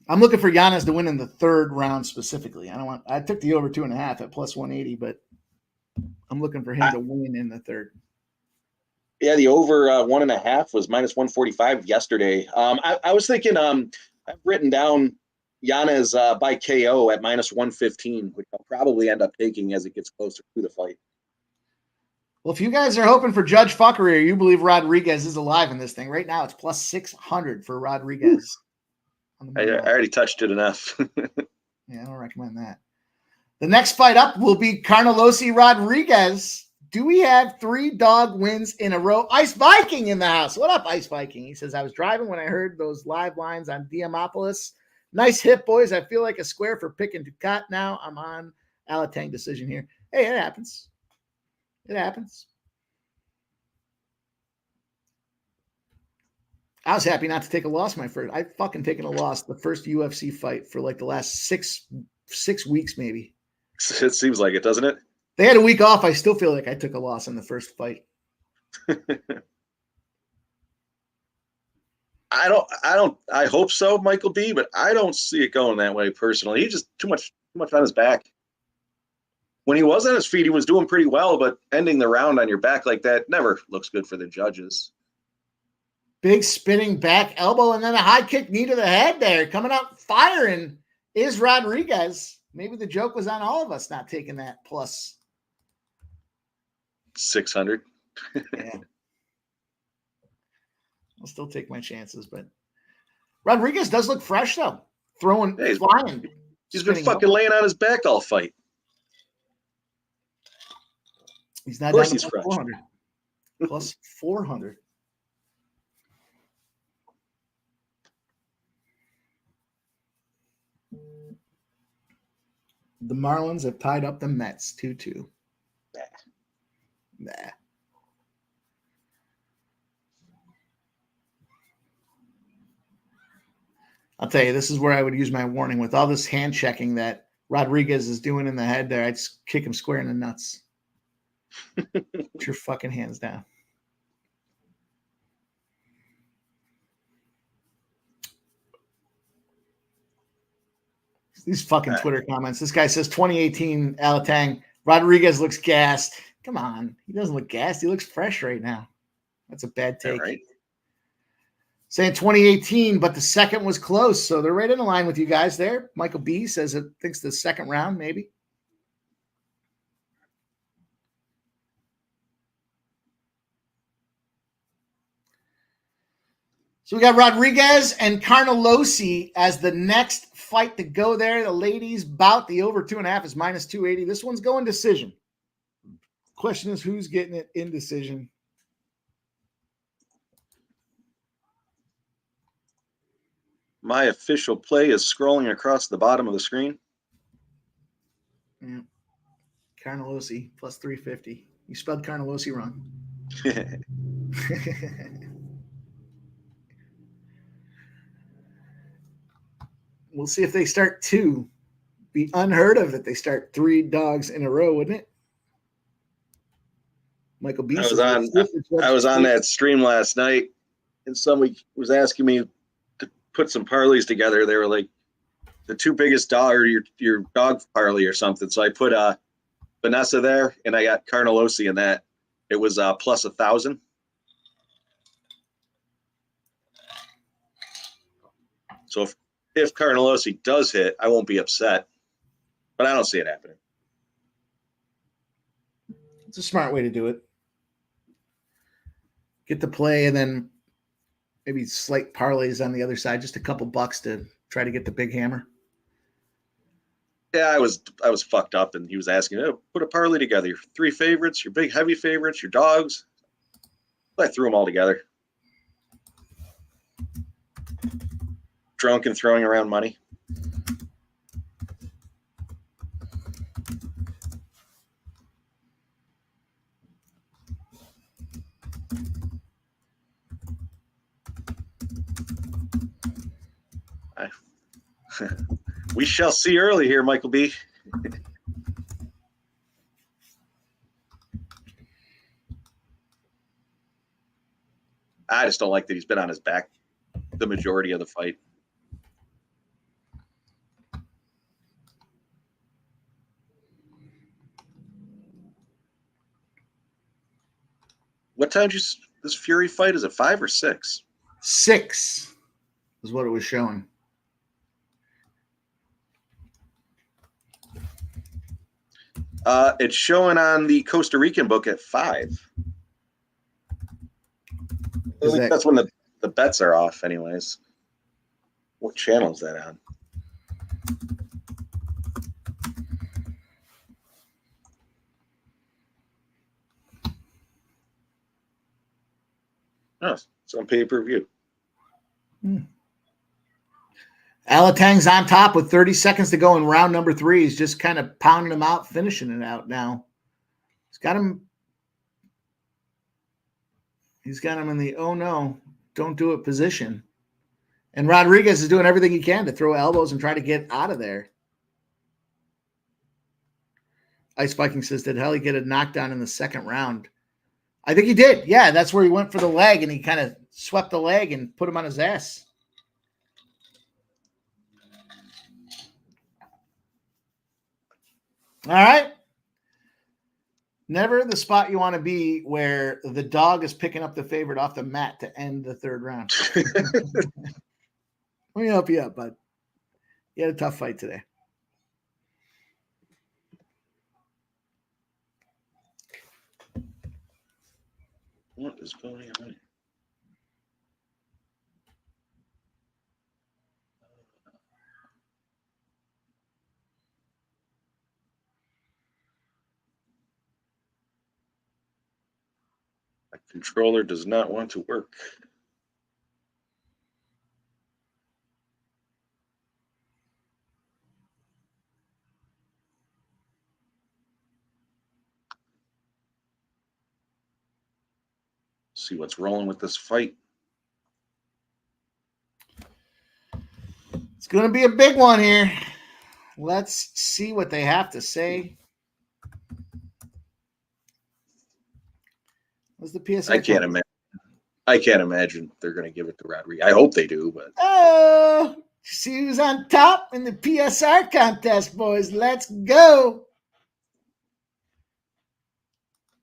I'm looking for Yanez to win in the 3rd round specifically. I took the over 2.5 at plus 180, but I'm looking for him to win in the 3rd. Yeah, the over 1.5 was minus 145 yesterday. I was thinking I've written down Yanez by KO at minus 115, which I'll probably end up taking as it gets closer to the fight. Well, if you guys are hoping for Judge Fuckery or you believe Rodriguez is alive in this thing, right now it's plus 600 for Rodriguez. I already touched it enough. Yeah, I don't recommend that. The next fight up will be Carnelosi Rodriguez. Do we have 3 dog wins in a row? Ice Viking in the house. What up, Ice Viking? He says, I was driving when I heard those live lines on Diamopolis. Nice hit, boys. I feel like a square for picking Ducat now. I'm on Alatang decision here. Hey, it happens. It happens. I was happy not to take a loss my first. I've fucking taken a loss the first UFC fight for like the last six weeks, maybe. It seems like it, doesn't it? They had a week off. I still feel like I took a loss in the first fight. I hope so, Michael B, but I don't see it going that way personally. He's just too much on his back. When he was on his feet, he was doing pretty well, but ending the round on your back like that never looks good for the judges. Big spinning back elbow and then a high kick knee to the head there. Coming out firing is Rodriguez. Maybe the joke was on all of us not taking that plus 600. Yeah. I'll still take my chances, but Rodriguez does look fresh though. Flying. He's been fucking laying on his back all fight. He's not down to 400. Plus 400. The Marlins have tied up the Mets 2-2. Nah. I'll tell you, this is where I would use my warning. With all this hand checking that Rodriguez is doing in the head there, I'd just kick him square in the nuts. Put your fucking hands down. These fucking Twitter comments. This guy says 2018 Alatang. Rodriguez looks gassed. Come on. He doesn't look gassed. He looks fresh right now. That's a bad take. Right. Saying 2018, but the second was close. So they're right in line with you guys there. Michael B says it thinks the second round, maybe. So we got Rodriguez and Carnelosi as the next fight to go there. The ladies bout, the over 2.5 is minus 280. This one's going decision. Question is, who's getting it in decision? My official play is scrolling across the bottom of the screen. Yeah. Carnelosi plus 350. You spelled Carnelosi wrong. We'll see if they start 2. Be unheard of that they start 3 dogs in a row, wouldn't it? Michael B. I was on that stream last night, and somebody was asking me to put some parlays together. They were like, the 2 biggest dog, or your dog parlay or something. So I put Vanessa there, and I got Carnelosi in that. It was plus 1,000. So if Carnelosi does hit, I won't be upset, but I don't see it happening. It's a smart way to do it. Get the play and then maybe slight parlays on the other side, just a couple bucks to try to get the big hammer. Yeah, I was fucked up, and he was asking, put a parlay together. Your 3 favorites, your big heavy favorites, your dogs. I threw them all together. Drunk and throwing around money. We shall see early here, Michael B. I just don't like that he's been on his back the majority of the fight. What time did this Fury fight? Is it 5 or 6? 6 is what it was showing. It's showing on the Costa Rican book at 5. I think that's when the bets are off, anyways. What channel is that on? Oh, it's on pay-per-view. Alatang's on top with 30 seconds to go in round number 3. He's just kind of pounding him out, finishing it out now. He's got him in the oh no, don't do it position. And Rodriguez is doing everything he can to throw elbows and try to get out of there. Ice Viking says, did Helly get a knockdown in the second round? I think he did. Yeah, that's where he went for the leg, and he kind of swept the leg and put him on his ass. All right. Never the spot you want to be where the dog is picking up the favorite off the mat to end the third round. Let me help you up, bud. You had a tough fight today. What is going on? My controller does not want to work. See what's rolling with this fight. It's going to be a big one here. Let's see what they have to say. What's the PSA? I can't imagine they're going to give it to Rodriguez. I hope they do, but see who's on top in the PSR contest, boys. Let's go.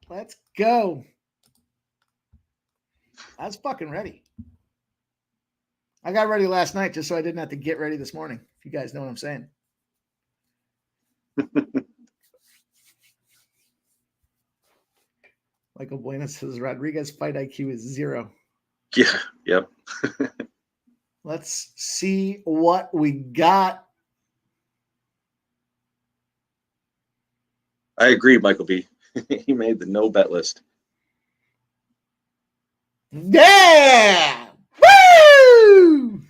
Let's go. I was fucking ready. I got ready last night just so I didn't have to get ready this morning. If you guys know what I'm saying. Michael Bueno says Rodriguez fight IQ is 0. Yeah, yep. Let's see what we got. I agree, Michael B. He made the no bet list. Yeah! Woo!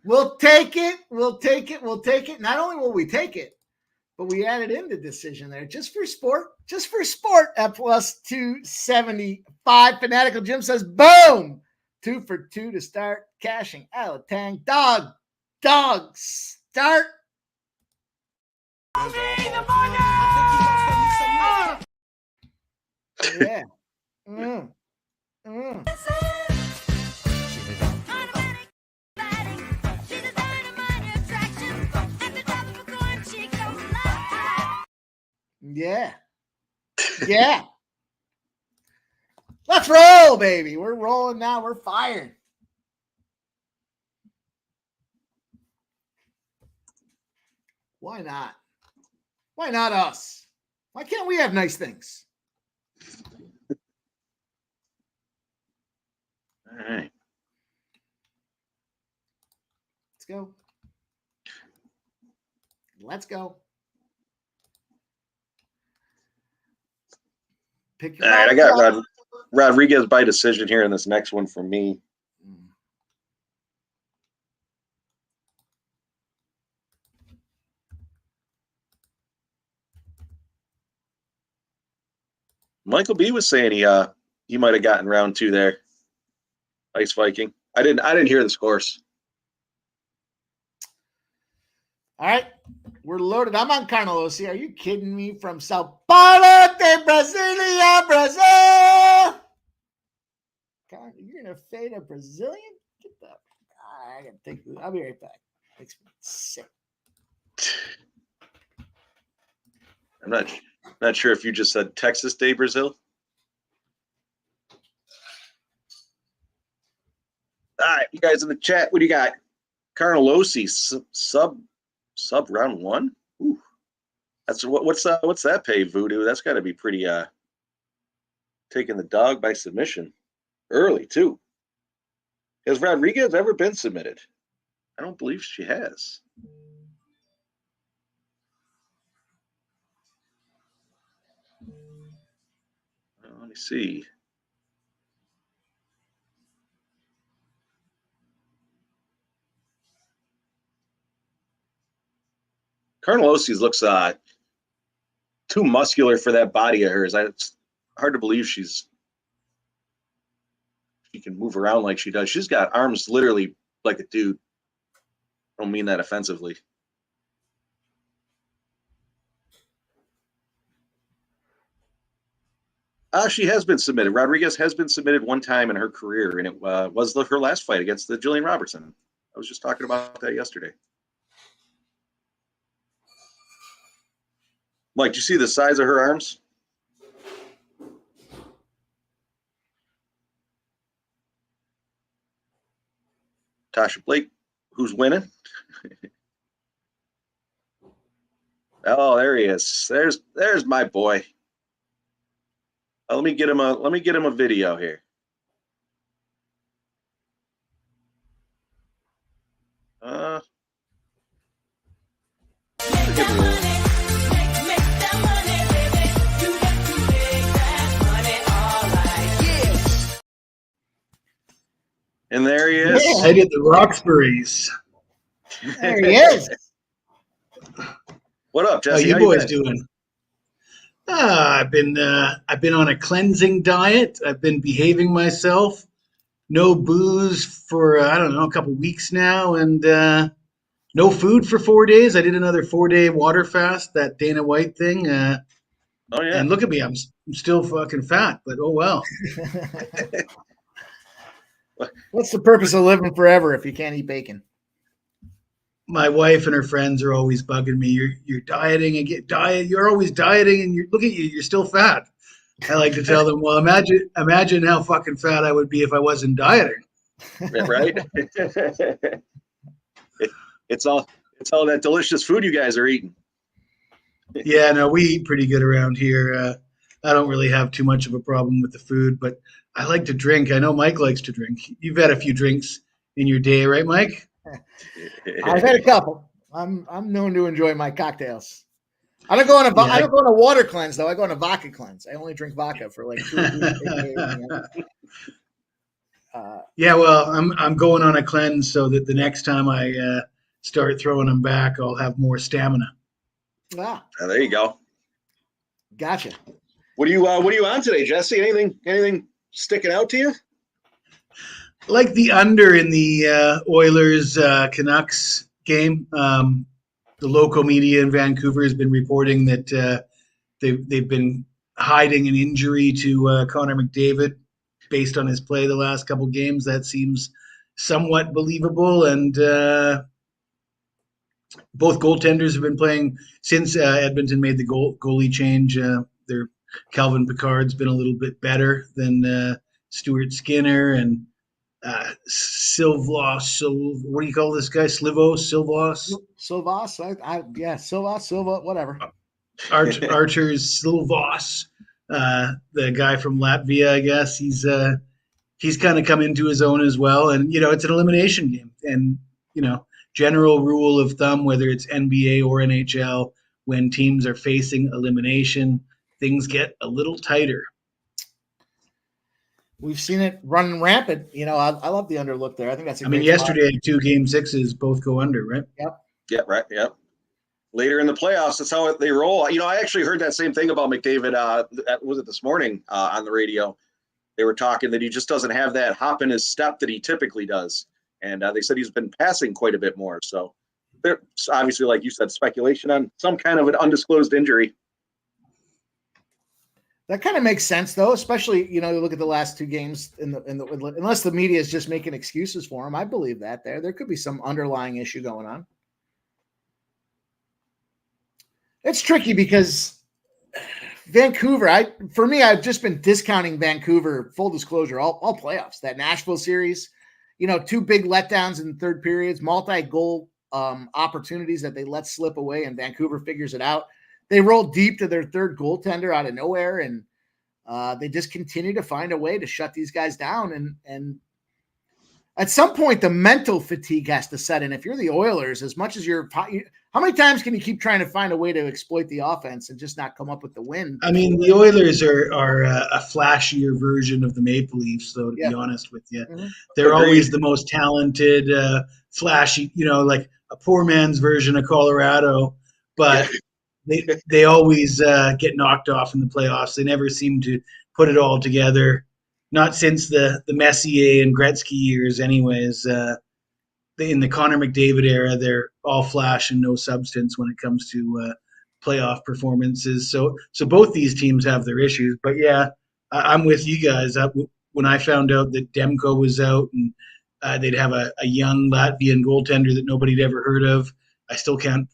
We'll take it. We'll take it. We'll take it. Not only will we take it, but we added in the decision there just for sport at plus 275. Fanatical Jim says, boom, 2 for 2 to start cashing. Alatang, dog, start. Yeah. Yeah. Let's roll, baby. We're rolling now. We're fired. Why not? Why not us? Why can't we have nice things? All right. Let's go. Let's go. Pick your All right, I got Rodriguez by decision here in this next one for me. Michael B was saying he might have gotten round 2 there. Ice Viking. I didn't hear the scores. All right. We're loaded. I'm on Carnolosi. Are you kidding me? From Sao Paulo de Brasilia, Brazil. God, you're going to fade a Brazilian? Get that. I got to take this. I'll be right back. Makes me sick. I'm not sure if you just said Texas de Brazil. All right, you guys in the chat, what do you got? Carnolosi sub round 1. Ooh. What's that pay, Voodoo? That's got to be pretty taking the dog by submission early too. Has Rodriguez ever been submitted? I don't believe she has. Let me see. Carnelosi's looks too muscular for that body of hers. It's hard to believe she can move around like she does. She's got arms literally like a dude. I don't mean that offensively. She has been submitted. Rodriguez has been submitted one time in her career, and it was her last fight against the Jillian Robertson. I was just talking about that yesterday. Mike, do you see the size of her arms? Tasha Blake, who's winning? Oh, there he is. There's my boy. Let me get him a video here. And there he is. Yeah. I did the Roxbury's. There he is. What up, Jesse? How you boys doing? I've been on a cleansing diet. I've been behaving myself. No booze for I don't know, a couple weeks now, and no food for 4 days. I did another 4-day water fast, that Dana White thing. Oh yeah. And look at me, I'm still fucking fat, but oh well. What's the purpose of living forever if you can't eat bacon? My wife and her friends are always bugging me. You're dieting and you're always dieting, and look at you, you're still fat. I like to tell them, well, imagine how fucking fat I would be if I wasn't dieting. Right? It's all that delicious food you guys are eating. Yeah, no, we eat pretty good around here. I don't really have too much of a problem with the food, but I like to drink. I know Mike likes to drink. You've had a few drinks in your day, right, Mike? I've had a couple. I'm known to enjoy my cocktails. I don't go on a water cleanse though. I go on a vodka cleanse. I only drink vodka for like 2 days. Yeah, well, I'm going on a cleanse so that the next time I start throwing them back, I'll have more stamina. Ah, there you go. Gotcha. What are you on today, Jesse? Anything sticking out to you? Like the under in the Oilers Canucks game. The local media in Vancouver has been reporting that they've been hiding an injury to Connor McDavid based on his play the last couple games. That seems somewhat believable, and both goaltenders have been playing since Edmonton made the goalie change. Their Calvin Pickard's been a little bit better than Stuart Skinner, and Silvos. What do you call this guy? Silvos? Silva, whatever. Archer's Silvos, the guy from Latvia, I guess. He's kind of come into his own as well, and it's an elimination game, and general rule of thumb, whether it's NBA or NHL, when teams are facing elimination, things get a little tighter. We've seen it running rampant. I love the underlook there. I think that's yesterday, 2 Game 6s both go under, right? Yep. Yeah, right. Yep. Later in the playoffs, that's how they roll. I actually heard that same thing about McDavid. Was it this morning on the radio? They were talking that he just doesn't have that hop in his step that he typically does. And they said he's been passing quite a bit more. So there's obviously, like you said, speculation on some kind of an undisclosed injury. That kind of makes sense, though, especially, you look at the last 2 games unless the media is just making excuses for him. I believe that there could be some underlying issue going on. It's tricky because Vancouver, I've just been discounting Vancouver, full disclosure, all playoffs. That Nashville series, 2 big letdowns in third periods, multi-goal opportunities that they let slip away, and Vancouver figures it out. they roll deep to their third goaltender out of nowhere, and they just continue to find a way to shut these guys down. And at some point, the mental fatigue has to set in. If you're the Oilers, as much as how many times can you keep trying to find a way to exploit the offense and just not come up with the win? I mean, the Oilers are a flashier version of the Maple Leafs, though, to be honest with you. Mm-hmm. They're always the most talented, flashy, like a poor man's version of Colorado, but they always get knocked off in the playoffs. They never seem to put it all together. Not since the Messier and Gretzky years, anyways. In the Connor McDavid era, they're all flash and no substance when it comes to playoff performances. So both these teams have their issues. But yeah, I'm with you guys. When I found out that Demko was out and they'd have a young Latvian goaltender that nobody'd ever heard of, I still can't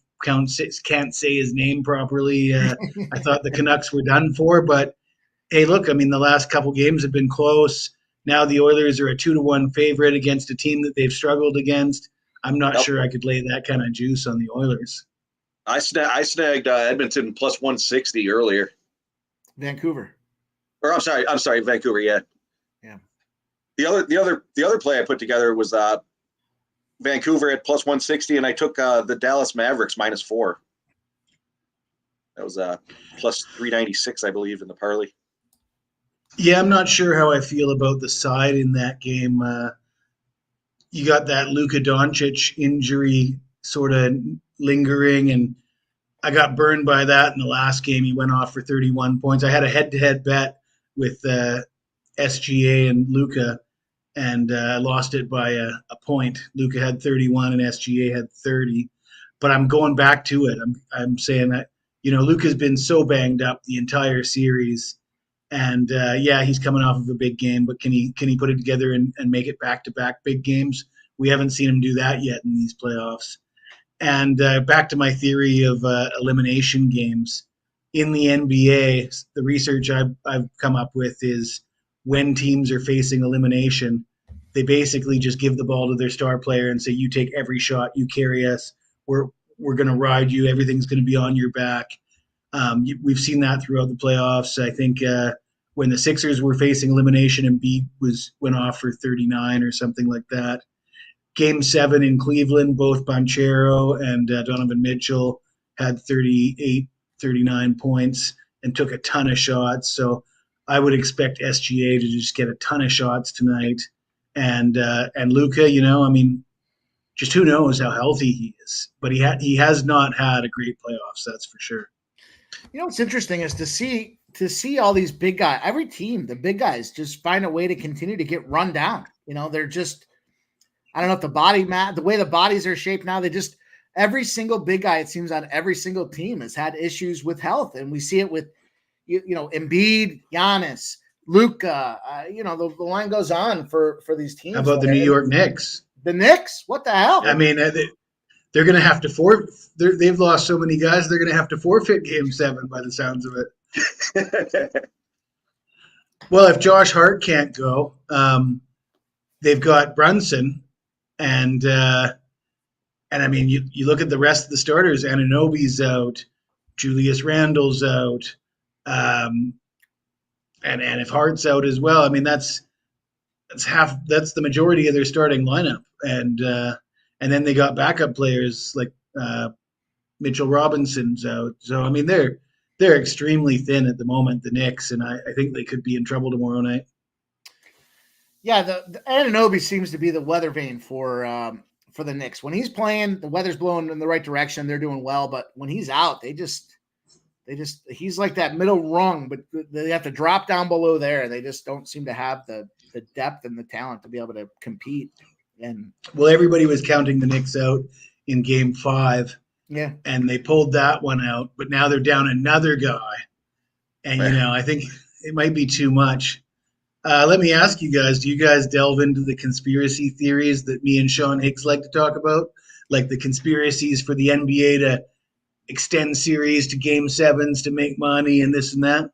say his name properly. I thought the Canucks were done for, but hey, look, I mean, the last couple games have been close. Now the Oilers are a 2-1 favorite against a team that they've struggled against. I'm not sure I could lay that kind of juice on the Oilers. I snagged Edmonton plus 160 earlier. Vancouver. Or I'm sorry, Vancouver. Yeah. The other play I put together was Vancouver at plus 160, and I took the Dallas Mavericks -4. That was plus 396, I believe, in the parlay. Yeah, I'm not sure how I feel about the side in that game. You got that Luka Doncic injury sort of lingering, and I got burned by that in the last game. He went off for 31 points. I had a head-to-head bet with SGA and Luka, and lost it by a point. Luka had 31 and SGA had 30. But I'm going back to it. I'm saying that, Luka's been so banged up the entire series. And he's coming off of a big game, but can he put it together and make it back-to-back big games? We haven't seen him do that yet in these playoffs. And back to my theory of elimination games. In the NBA, the research I've come up with is when teams are facing elimination, they basically just give the ball to their star player and say, you take every shot, you carry us, we're going to ride you, everything's going to be on your back. We've seen that throughout the playoffs. I think when the Sixers were facing elimination, Embiid went off for 39 or something like that. Game 7 in Cleveland, both Banchero and Donovan Mitchell had 38, 39 points and took a ton of shots. So I would expect SGA to just get a ton of shots tonight. And Luka, just who knows how healthy he is. But he has not had a great playoffs, that's for sure. What's interesting is to see all these big guys, every team, the big guys just find a way to continue to get run down. They're just, I don't know if the way the bodies are shaped now, every single big guy, it seems, on every single team has had issues with health. And we see it with, Embiid, Giannis, Luka, the line goes on for these teams. How about the New York Knicks? The Knicks? What the hell? I mean, they're going to have to they've lost so many guys, they're going to have to forfeit Game 7 by the sounds of it. Well, if Josh Hart can't go, they've got Brunson, and I mean, you look at the rest of the starters. Anunoby's out, Julius Randle's out, and if Hart's out as well, I mean that's the majority of their starting lineup, and then they got backup players like Mitchell Robinson's out. So I mean they're extremely thin at the moment, the Knicks, and I think they could be in trouble tomorrow night. Yeah, the Anunoby seems to be the weather vane for the Knicks. When he's playing, the weather's blowing in the right direction. They're doing well, but when he's out, he's like that middle rung, but they have to drop down below there. They just don't seem to have the depth and the talent to be able to compete. And well, everybody was counting the Knicks out in Game 5. Yeah. And they pulled that one out, but now they're down another guy. And, I think it might be too much. Let me ask you guys, do you guys delve into the conspiracy theories that me and Sean Hicks like to talk about? Like the conspiracies for the NBA to extend series to Game 7s to make money and this and that?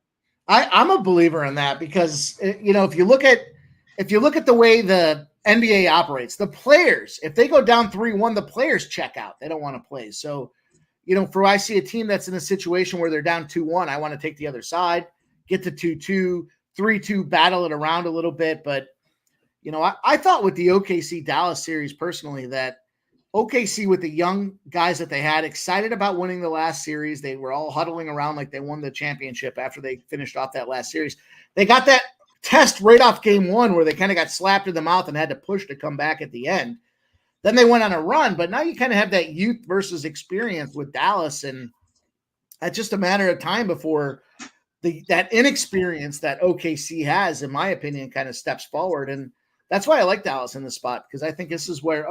I'm a believer in that because, if you look at the way the NBA operates, the players, if they go down 3-1, the players check out. They don't want to play. So, for I see a team that's in a situation where they're down 2-1, I want to take the other side, get to 2-2, 3-2, battle it around a little bit. But, I thought with the OKC Dallas series personally that OKC with the young guys that they had, excited about winning the last series. They were all huddling around like they won the championship after they finished off that last series. They got that test right off game one where they kind of got slapped in the mouth and had to push to come back at the end. Then they went on a run, but now you kind of have that youth versus experience with Dallas, and it's just a matter of time before that inexperience that OKC has, in my opinion, kind of steps forward. And that's why I like Dallas in this spot, because I think this is where,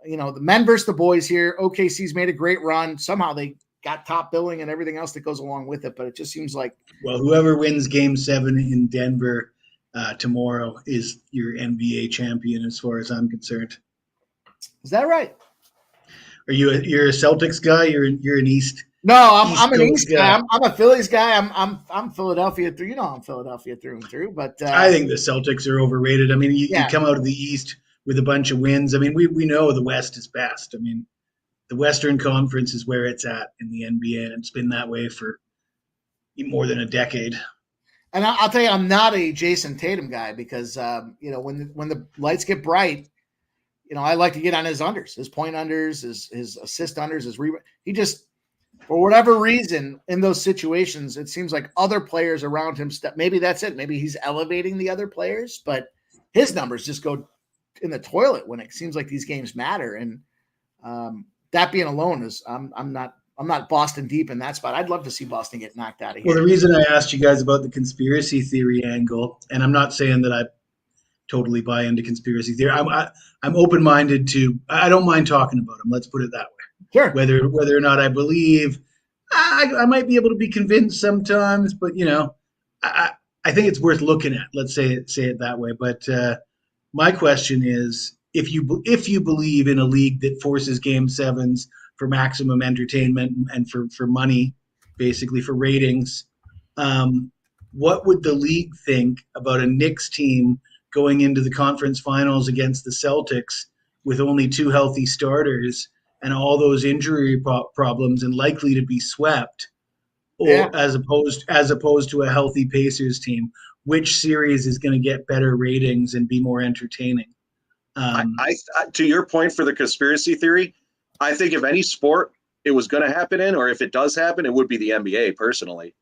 the men versus the boys here. OKC's made a great run. Somehow they got top billing and everything else that goes along with it, but it just seems like, well, whoever wins Game 7 in Denver tomorrow is your NBA champion, as far as I'm concerned. Is that right? You're a Celtics guy? You're an East? No, I'm an East guy. I'm a Phillies guy. I'm Philadelphia through. I'm Philadelphia through and through. But I think the Celtics are overrated. I mean, you come out of the East with a bunch of wins. I mean, we know the West is best. I mean, the Western Conference is where it's at in the NBA, and it's been that way for more than a decade. And I'll tell you, I'm not a Jason Tatum guy because when the lights get bright, I like to get on his unders, his point unders, his assist unders, his rebound. He just, for whatever reason, in those situations, it seems like other players around him maybe that's it. Maybe he's elevating the other players, but his numbers just go in the toilet when it seems like these games matter. And that being alone is, I'm not Boston deep in that spot. I'd love to see Boston get knocked out of here. Well, the reason I asked you guys about the conspiracy theory angle, and I'm not saying that I totally buy into conspiracy theory. I'm open-minded to. I don't mind talking about them. Let's put it that way. Sure. Whether or not I believe, I might be able to be convinced sometimes, but I think it's worth looking at. Let's say it that way. But my question is, if you believe in a league that forces Game 7s for maximum entertainment and for money, basically for ratings, what would the league think about a Knicks team going into the conference finals against the Celtics with only 2 healthy starters and all those injury problems and likely to be swept, or as opposed to a healthy Pacers team? Which series is going to get better ratings and be more entertaining? To your point for the conspiracy theory, I think if any sport it was going to happen in, or if it does happen, it would be the NBA personally.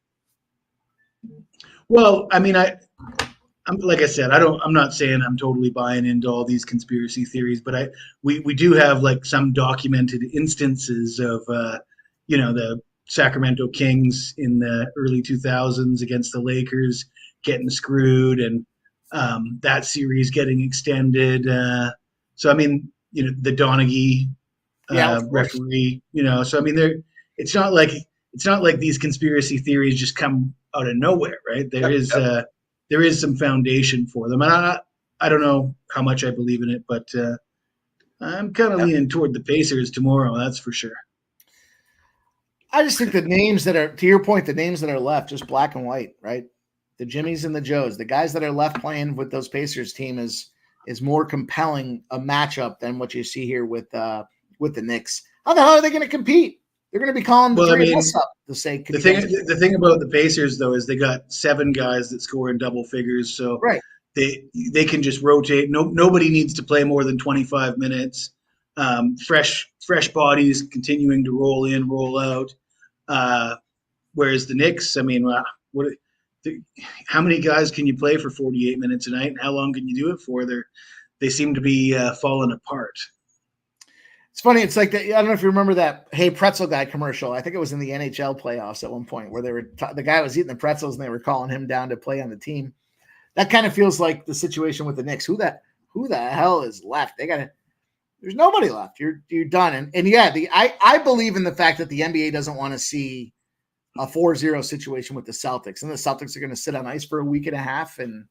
Well, I mean, I'm like I said, I'm not saying I'm totally buying into all these conspiracy theories, but we do have like some documented instances of the Sacramento Kings in the early 2000s against the Lakers getting screwed, and that series getting extended. So I mean, the Donaghy referee, so I mean, it's not like these conspiracy theories just come out of nowhere, right? There is some foundation for them. And I don't know how much I believe in it, but I'm kind of leaning toward the Pacers tomorrow. That's for sure. I just think the names that are, to your point, the names that are left, just black and white, right? The Jimmies and the Joes, the guys that are left playing with those Pacers team is more compelling a matchup than what you see here with the Knicks. How the hell are they going to compete? They're going to be calling the three of us up to say. The thing about the Pacers though is they got 7 guys that score in double figures, so right. They can just rotate. Nobody needs to play more than 25 minutes. Fresh bodies continuing to roll in, roll out. Whereas the Knicks, I mean, how many guys can you play for 48 minutes a night, and how long can you do it for? They seem to be falling apart. It's funny. It's like that. I don't know if you remember that Hey Pretzel Guy commercial. I think it was in the NHL playoffs at one point where they were the guy was eating the pretzels and they were calling him down to play on the team. That kind of feels like the situation with the Knicks. Who the hell is left? There's nobody left. You're done. And yeah, I believe in the fact that the NBA doesn't want to see a 4-0 situation with the Celtics, and the Celtics are going to sit on ice for a week and a half. And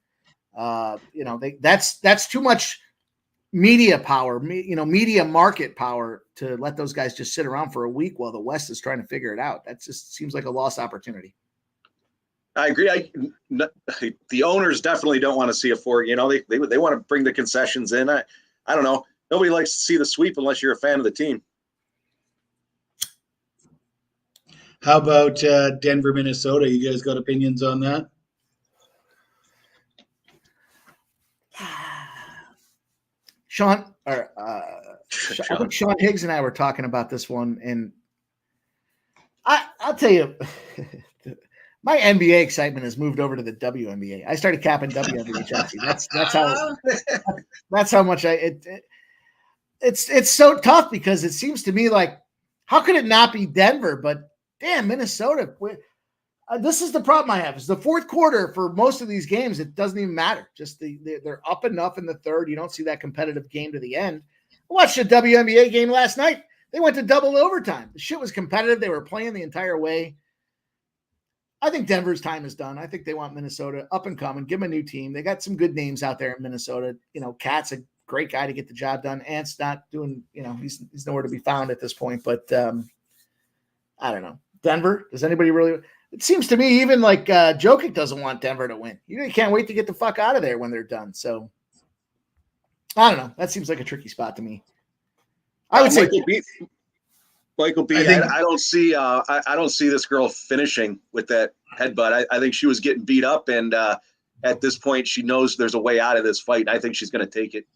that's too much media power, media market power to let those guys just sit around for a week while the West is trying to figure it out. That just seems like a lost opportunity. I agree. The owners definitely don't want to see a 4. They want to bring the concessions in. I don't know. Nobody likes to see the sweep unless you're a fan of the team. How about Denver, Minnesota? You guys got opinions on that? Sean, or I think Sean Higgs and I were talking about this one, and I'll tell you, my NBA excitement has moved over to the WNBA. I started capping WNBA, Jesse. That's how much it's so tough because it seems to me like, how could it not be Denver? But damn, Minnesota. This is the problem I have. Is the fourth quarter for most of these games, it doesn't even matter. Just they're up enough in the third. You don't see that competitive game to the end. I watched a WNBA game last night. They went to double overtime. The shit was competitive. They were playing the entire way. I think Denver's time is done. I think they want Minnesota up and coming. Give them a new team. They got some good names out there in Minnesota. You know, Cat's a great guy to get the job done. Ant's not doing, he's nowhere to be found at this point. But I don't know. Denver, does anybody really – it seems to me even like Jokic doesn't want Denver to win. You can't wait to get the fuck out of there when they're done. So I don't know. That seems like a tricky spot to me. I would say Michael B. I don't see I don't see this girl finishing with that headbutt. I think she was getting beat up, and at this point, she knows there's a way out of this fight. I think she's going to take it.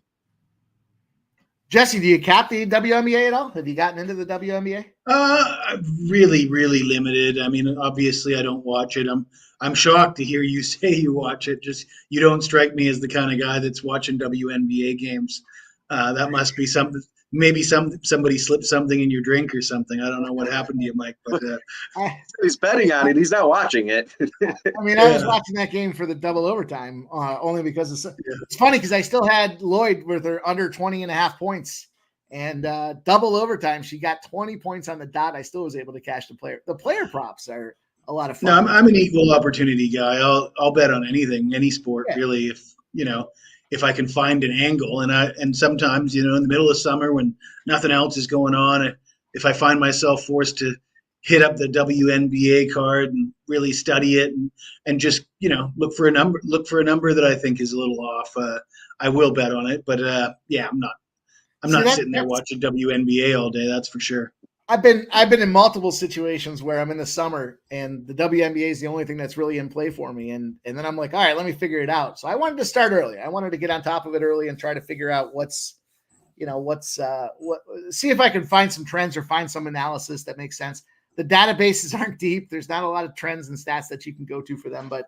Jesse, do you cap the WNBA at all? Have you gotten into the WNBA? Really, really limited. I mean, obviously, I don't watch it. I'm shocked to hear you say you watch it. Just you don't strike me as the kind of guy that's watching WNBA games. That must be something. Maybe somebody slipped something in your drink or something. I don't know what happened to you, Mike. But he's betting on it. He's not watching it. I mean, I was watching that game for the double overtime only because it's funny because I still had Lloyd with her under 20 and a half points, and double overtime. She got 20 points on the dot. I still was able to cash the player. The player props are a lot of fun. No, I'm an equal opportunity guy. I'll bet on anything, any sport, really. If I can find an angle, and sometimes, in the middle of summer when nothing else is going on, if I find myself forced to hit up the WNBA card and really study it and just, look for a number that I think is a little off, I will bet on it. But I'm not sitting there watching WNBA all day. That's for sure. I've been in multiple situations where I'm in the summer and the WNBA is the only thing that's really in play for me. And then I'm like, all right, let me figure it out. So I wanted to start early. I wanted to get on top of it early and try to figure out see if I can find some trends or find some analysis that makes sense. The databases aren't deep. There's not a lot of trends and stats that you can go to for them, but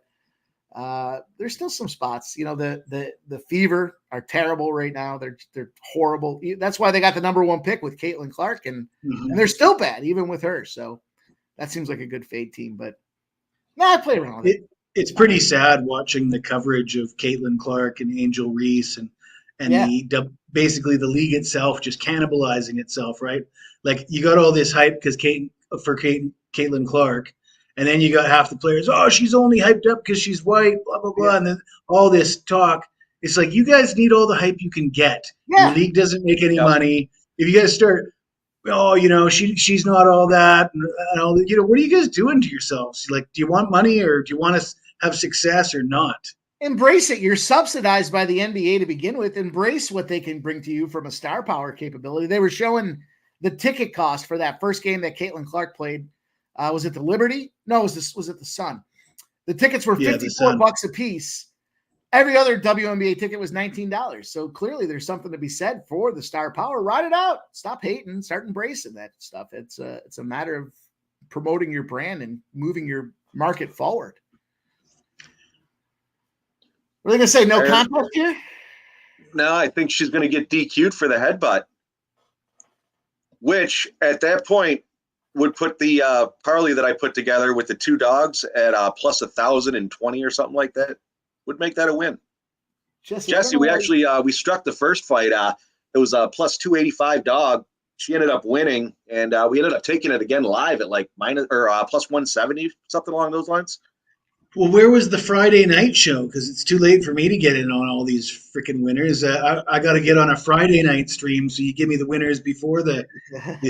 there's still some spots. The Fever are terrible right now. They're horrible. That's why they got the number one pick with Caitlin Clark, and they're still bad even with her. So that seems like a good fade team. But I play around with it. It's pretty sad watching the coverage of Caitlin Clark and Angel Reese and basically the league itself just cannibalizing itself, right? Like you got all this hype because Caitlin Clark. And then you got half the players, she's only hyped up because she's white, blah, blah, blah. Yeah. And then all this talk. It's like, you guys need all the hype you can get. Yeah. The league doesn't make any money. If you guys start, she's not all that. And all that, what are you guys doing to yourselves? Like, do you want money or do you want to have success or not? Embrace it. You're subsidized by the NBA to begin with. Embrace what they can bring to you from a star power capability. They were showing the ticket cost for that first game that Caitlin Clark played. Was it the Liberty? No, was it the Sun? The tickets were $54 a piece. Every other WNBA ticket was $19. So clearly there's something to be said for the star power. Ride it out. Stop hating. Start embracing that stuff. It's a matter of promoting your brand and moving your market forward. What are they going to say? No contest here? No, I think she's going to get DQ'd for the headbutt, which at that point would put the parlay that I put together with the two dogs at plus 1,020 or something like that. Would make that a win. Jesse, we actually we struck the first fight. It was a plus 285 dog. She ended up winning, and we ended up taking it again live at like plus 170, something along those lines. Well, where was the Friday night show? Because it's too late for me to get in on all these freaking winners. I got to get on a Friday night stream, so you give me the winners before the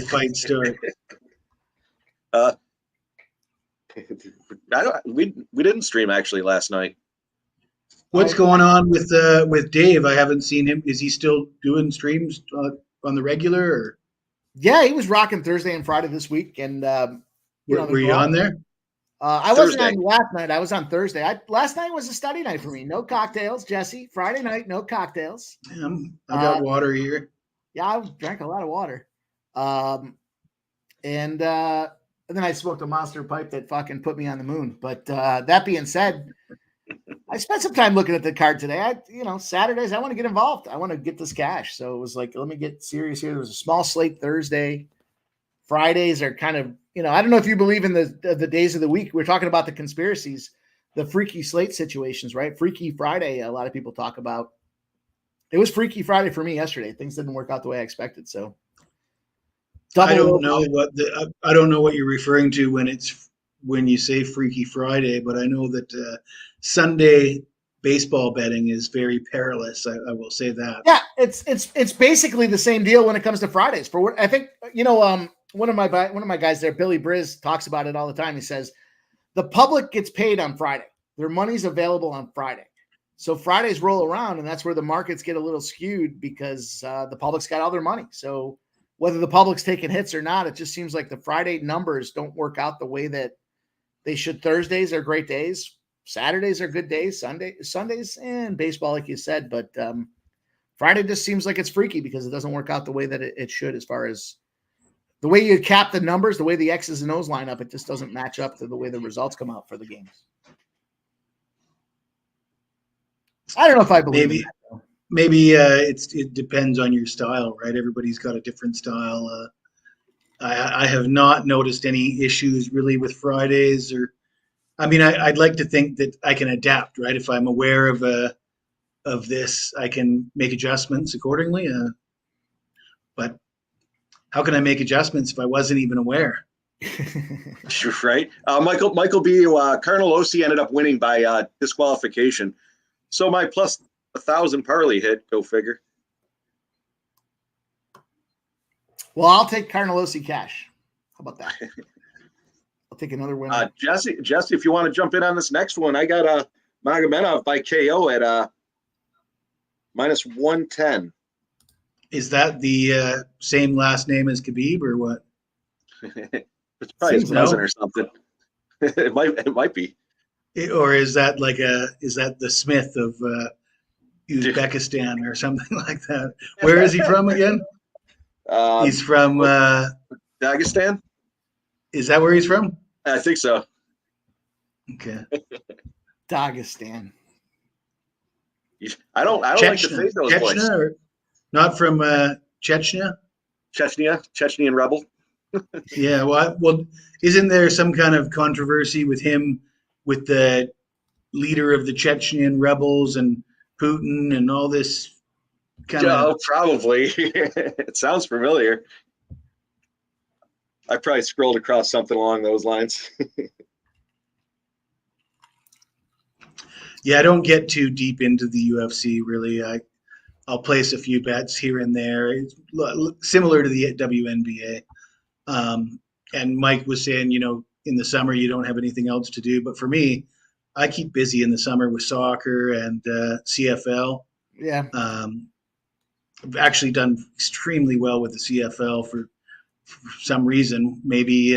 fight start. We didn't stream actually last night. What's going on with Dave? I haven't seen him. Is he still doing streams on the regular? Or? Yeah, he was rocking Thursday and Friday this week, and Were you on there? I wasn't on last night. I was on Thursday. Last night was a study night for me. No cocktails, Jesse. Friday night, no cocktails. I got water here. Yeah, I drank a lot of water. And then I smoked a monster pipe that fucking put me on the moon. But that being said, I spent some time looking at the card today. Saturdays, I want to get involved. I want to get this cash. So it was like, let me get serious here. There was a small slate Thursday. Fridays are kind of, I don't know if you believe in the days of the week. We're talking about the conspiracies, the freaky slate situations, right? Freaky Friday, a lot of people talk about. It was Freaky Friday for me yesterday. Things didn't work out the way I expected. So I don't know what you're referring to when you say Freaky Friday, but I know that Sunday baseball betting is very perilous. I will say that. Yeah, it's basically the same deal when it comes to Fridays. For what I think, one of my guys there, Billy Briz, talks about it all the time. He says the public gets paid on Friday. Their money's available on Friday. So Fridays roll around, and that's where the markets get a little skewed because the public's got all their money. So whether the public's taking hits or not, it just seems like the Friday numbers don't work out the way that they should. Thursdays are great days. Saturdays are good days. Sundays, and baseball, like you said. But Friday just seems like it's freaky because it doesn't work out the way that it should as far as the way you cap the numbers, the way the X's and O's line up. It just doesn't match up to the way the results come out for the games. I don't know if I believe in that. Maybe it depends on your style, right? Everybody's got a different style. I have not noticed any issues really with Fridays, I'd like to think that I can adapt, right? If I'm aware of this, I can make adjustments accordingly. But how can I make adjustments if I wasn't even aware? Sure, right. Michael B. Carnelosi ended up winning by disqualification. So my plus 1,000 parlay hit. Go figure. Well, I'll take Carnelosi cash. How about that? I'll take another win. Jesse, if you want to jump in on this next one, I got Magomedov by KO at minus 110. Is that the same last name as Khabib or what? It's probably his cousin or something. It might be. Or is that the Smith of Uzbekistan or something like that? Where is he from again? He's from Dagestan. Is that where he's from? I think so. Okay. Dagestan. I don't like to fade those boys. Not from Chechnya? Chechnyan rebel. Yeah, well, isn't there some kind of controversy with him, with the leader of the Chechen rebels and Putin and all this kind of? Probably. It sounds familiar. I probably scrolled across something along those lines. Yeah, I don't get too deep into the UFC, really. I'll place a few bets here and there. It's similar to the WNBA. And Mike was saying, in the summer you don't have anything else to do. But for me, I keep busy in the summer with soccer and CFL. Yeah. I've actually done extremely well with the CFL for some reason. Maybe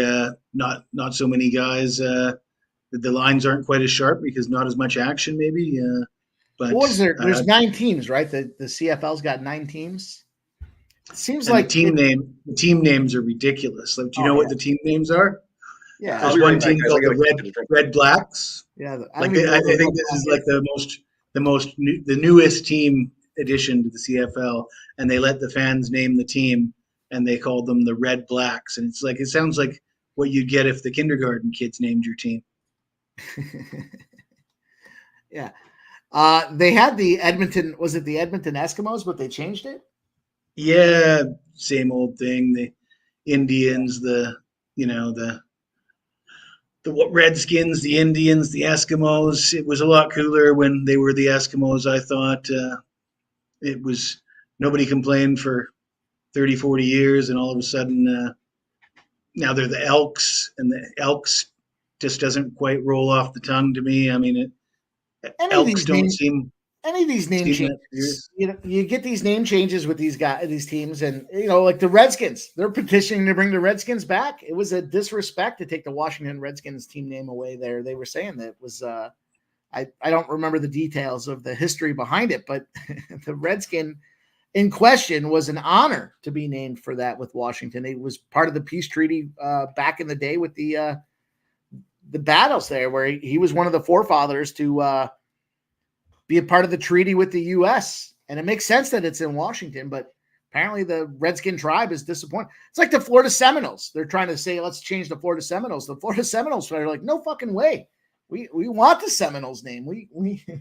not so many guys. The lines aren't quite as sharp because not as much action, maybe. But what is there? There's 9 teams, right? The CFL's got 9 teams. It seems like the team names are ridiculous. Like, do you know what the team names are? Yeah, there's one team called the Red Blacks. Yeah, I think this is like the newest team addition to the CFL, and they let the fans name the team, and they called them the Red Blacks, and it sounds like what you'd get if the kindergarten kids named your team. Yeah. They had the Edmonton, was it the Edmonton Eskimos, but they changed it? Yeah, same old thing. The Indians, the Redskins, the Indians, the Eskimos. It was a lot cooler when they were the Eskimos, I thought. It was, nobody complained for 30, 40 years, and all of a sudden now they're the Elks, and the Elks just doesn't quite roll off the tongue to me. I mean, Elks don't seem any of these name Seen that changes, series. you get these name changes with these teams, and like the Redskins, they're petitioning to bring the Redskins back. It was a disrespect to take the Washington Redskins team name away there. They were saying that it was, I don't remember the details of the history behind it, but the Redskin in question was an honor to be named for that with Washington. It was part of the peace treaty back in the day with the battles there, where he was one of the forefathers to be a part of the treaty with the U.S. And it makes sense that it's in Washington, but apparently the Redskin tribe is disappointed. It's like the Florida Seminoles. They're trying to say, let's change the Florida Seminoles. The Florida Seminoles are like, no fucking way. We want the Seminoles name. We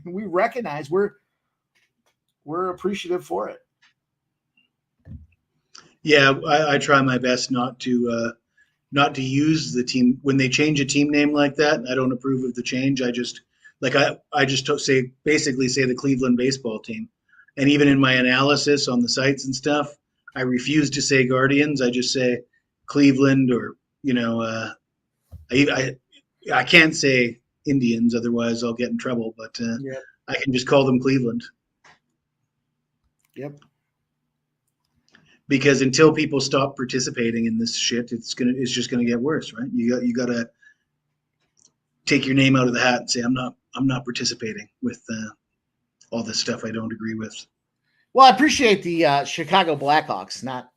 recognize we're appreciative for it. Yeah, I try my best not to use the team when they change a team name like that. I don't approve of the change. I just basically say the Cleveland baseball team, and even in my analysis on the sites and stuff, I refuse to say Guardians. I just say Cleveland, or I can't say Indians, otherwise I'll get in trouble. But I can just call them Cleveland. Yep. Because until people stop participating in this shit, it's just gonna get worse, right? You gotta take your name out of the hat and say, I'm not participating with all this stuff I don't agree with. Well, I appreciate the Chicago Blackhawks not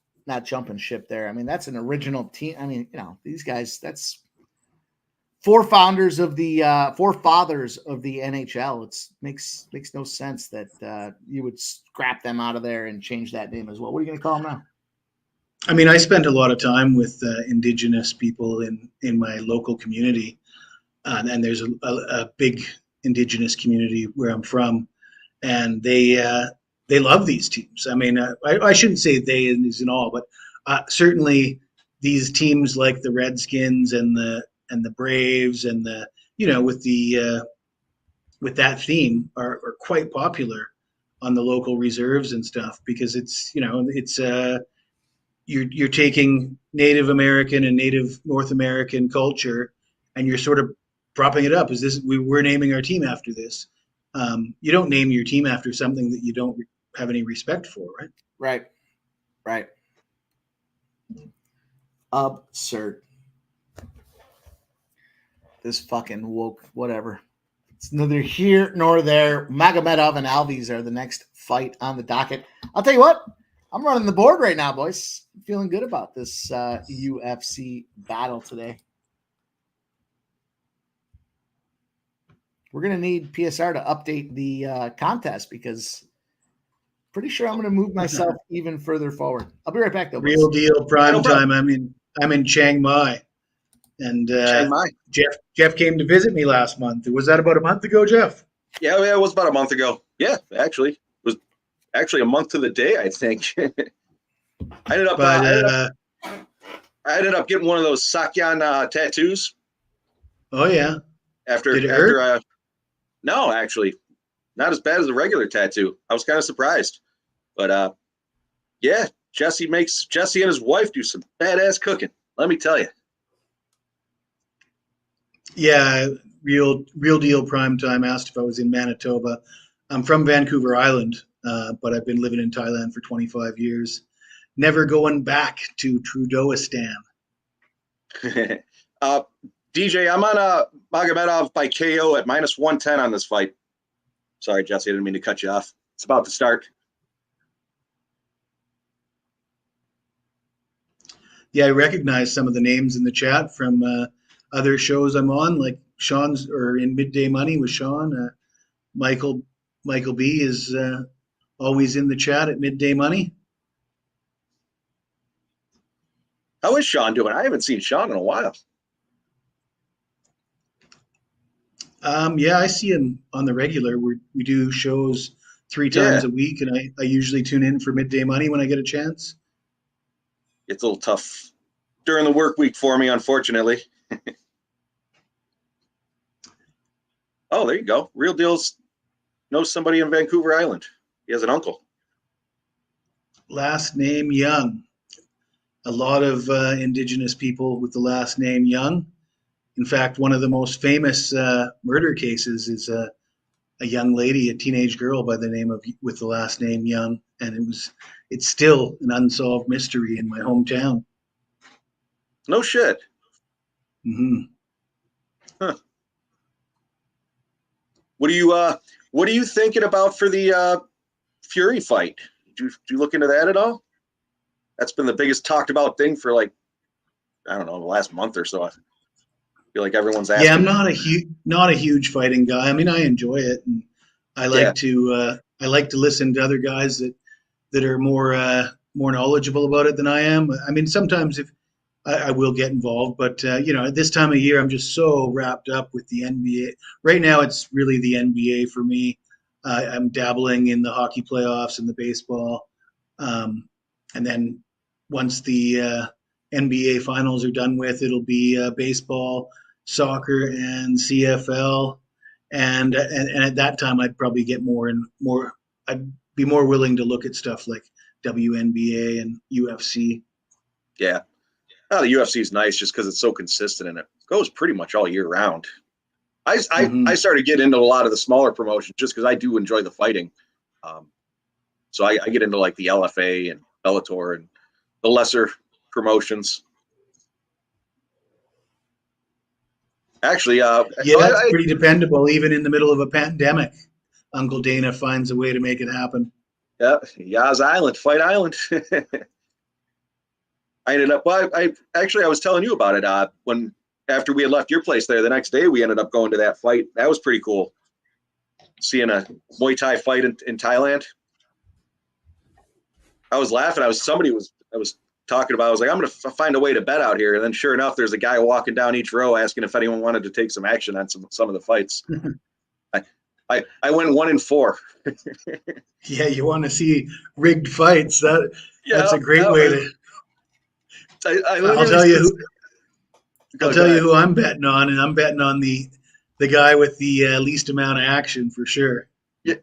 jumping ship there. I mean, that's an original team. I mean, these guys, that's forefathers of the NHL. It makes no sense that you would scrap them out of there and change that name as well. What are you going to call them now? I mean, I spent a lot of time with Indigenous people in my local community, and there's a big Indigenous community where I'm from, and they love these teams. I mean, I shouldn't say they and all, but certainly these teams like the Redskins and the Braves and with that theme are quite popular on the local reserves and stuff, because it's you're taking Native American and Native North American culture and you're sort of propping it up. We're naming our team after this. You don't name your team after something that you don't have any respect for, right? Right. Absurd. This fucking woke whatever. It's neither here nor there. Magomedov and Alves are the next fight on the docket. I'll tell you what, I'm running the board right now, boys. I'm feeling good about this UFC battle today. We're going to need PSR to update the contest, because pretty sure I'm going to move myself even further forward. I'll be right back, though. Real deal prime time. I'm in Chiang Mai. And Jeff came to visit me last month. Was that about a month ago, Jeff? Yeah, it was about a month ago. Yeah, actually, it was actually a month to the day, I think. I ended up getting one of those Sakyan tattoos. Oh yeah. Did it hurt? No, actually, not as bad as a regular tattoo. I was kind of surprised, but yeah, Jesse and his wife do some badass cooking. Let me tell you. Yeah, real deal prime time asked if I was in Manitoba. I'm from Vancouver Island, but I've been living in Thailand for 25 years. Never going back to Trudeauistan. DJ, I'm on Magomedov by KO at -110 on this fight. Sorry, Jesse, I didn't mean to cut you off. It's about to start. Yeah, I recognize some of the names in the chat from other shows I'm on, like Sean's, or in Midday Money with Sean. Michael B is always in the chat at Midday Money. How is Sean doing? I haven't seen Sean in a while. Yeah, I see him on the regular. We do shows 3 times a week, and I usually tune in for Midday Money when I get a chance. It's a little tough during the work week for me, unfortunately. Oh, there you go. Real Deals knows somebody in Vancouver Island. He has an uncle. Last name Young. A lot of Indigenous people with the last name Young. In fact, one of the most famous murder cases is a young lady, a teenage girl by the name of with the last name Young, and it's still an unsolved mystery in my hometown. No shit. Mm-hmm. Huh. What are you thinking about for the Fury fight? Do you look into that at all? That's been the biggest talked about thing for like, I don't know, the last month or so. I feel like everyone's asking. Yeah, I'm not a huge fighting guy. I mean, I enjoy it, and I like to listen to other guys that are more knowledgeable about it than I am. I mean, sometimes if I will get involved, but at this time of year, I'm just so wrapped up with the NBA. Right now, it's really the NBA for me. I'm dabbling in the hockey playoffs and the baseball, and then once the NBA finals are done with, it'll be baseball, soccer, and CFL. And at that time, I'd probably get more and more. I'd be more willing to look at stuff like WNBA and UFC. Yeah. Oh, the UFC is nice just because it's so consistent and it goes pretty much all year round. I started getting into a lot of the smaller promotions just because I do enjoy the fighting. So I get into like the LFA and Bellator and the lesser promotions. Actually, that's pretty dependable. Even in the middle of a pandemic, Uncle Dana finds a way to make it happen. Yeah, Yaz Island, Fight Island. I ended up. Well, I was telling you about it when after we had left your place there. The next day, we ended up going to that fight. That was pretty cool. Seeing a Muay Thai fight in Thailand. I was laughing. I was talking about. I was like, I'm going to find a way to bet out here. And then, sure enough, there's a guy walking down each row asking if anyone wanted to take some action on some of the fights. I went 1-4. Yeah, you want to see rigged fights? That's a great way to. I'll tell you. I'll tell you who I'm betting on, and I'm betting on the guy with the least amount of action for sure. Yeah,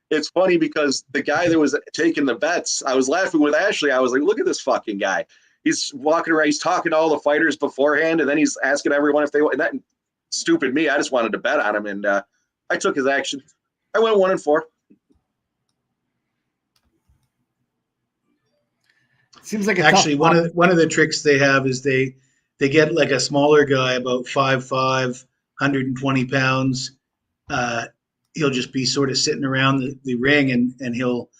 it's funny because the guy that was taking the bets, I was laughing with Ashley. I was like, "Look at this fucking guy! He's walking around. He's talking to all the fighters beforehand, and then he's asking everyone if they want." And that stupid me, I just wanted to bet on him, and I took his action. I went 1-4. Seems like actually one of the tricks they have is they get like a smaller guy about 5'5", 120 pounds. He'll just be sort of sitting around the ring and he'll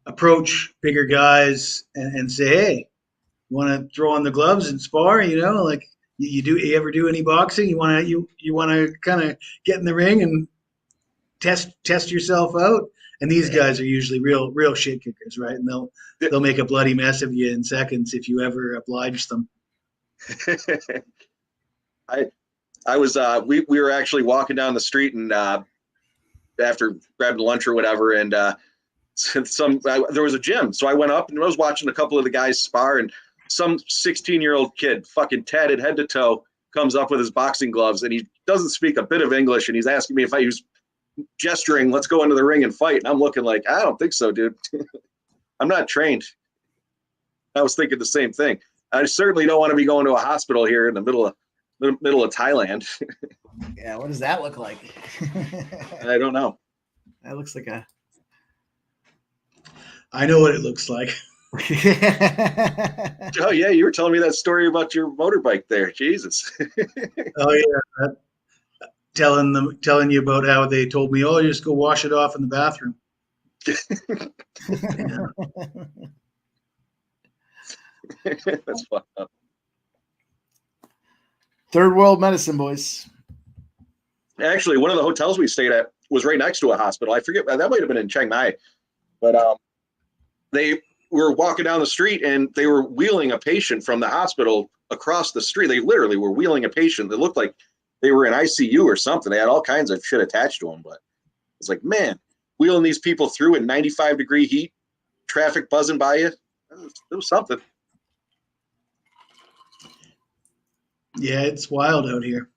approach bigger guys and say, "Hey, you want to throw on the gloves and spar? Like you ever do any boxing? You want to kind of get in the ring and test yourself out." And these guys are usually real shit kickers, right? And they'll make a bloody mess of you in seconds if you ever oblige them. I was we were actually walking down the street and after grabbing lunch or whatever, and there was a gym, so I went up and I was watching a couple of the guys spar, and some 16-year-old kid, fucking tatted head to toe, comes up with his boxing gloves, and he doesn't speak a bit of English, and he's asking me if I use gesturing, "Let's go into the ring and fight." And I'm looking like, I don't think so, dude. I'm not trained. I was thinking the same thing. I certainly don't want to be going to a hospital here in the middle of Thailand. Yeah, what does that look like? I don't know. That looks like a. I know what it looks like. Oh yeah, you were telling me that story about your motorbike there. Jesus. Oh yeah. Telling you about how they told me, "Oh, you just go wash it off in the bathroom." That's fucked up. Third world medicine, boys. Actually, one of the hotels we stayed at was right next to a hospital. I forget, that might have been in Chiang Mai, but they were walking down the street and they were wheeling a patient from the hospital across the street. They literally were wheeling a patient that looked like they were in ICU or something. They had all kinds of shit attached to them, but it's like, man, wheeling these people through in 95-degree heat, traffic buzzing by you, it was something. Yeah, it's wild out here.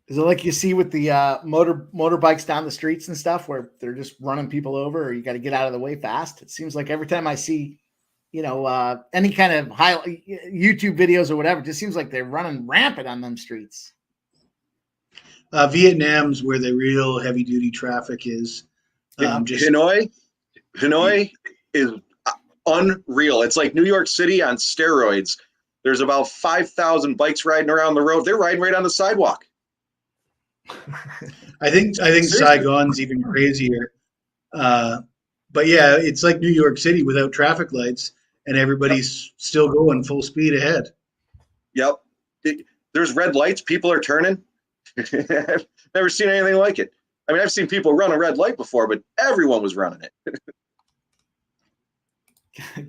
Is it like you see with the motorbikes down the streets and stuff where they're just running people over, or you got to get out of the way fast? It seems like every time I see, any kind of YouTube videos or whatever, it just seems like they're running rampant on them streets. Vietnam's where the real heavy duty traffic is. Hanoi is unreal. It's like New York City on steroids. There's about 5,000 bikes riding around the road. They're riding right on the sidewalk. I think Saigon's even crazier. But yeah, it's like New York City without traffic lights, and everybody's still going full speed ahead. Yep. There's red lights. People are turning. I've never seen anything like it. I mean, I've seen people run a red light before, but everyone was running it.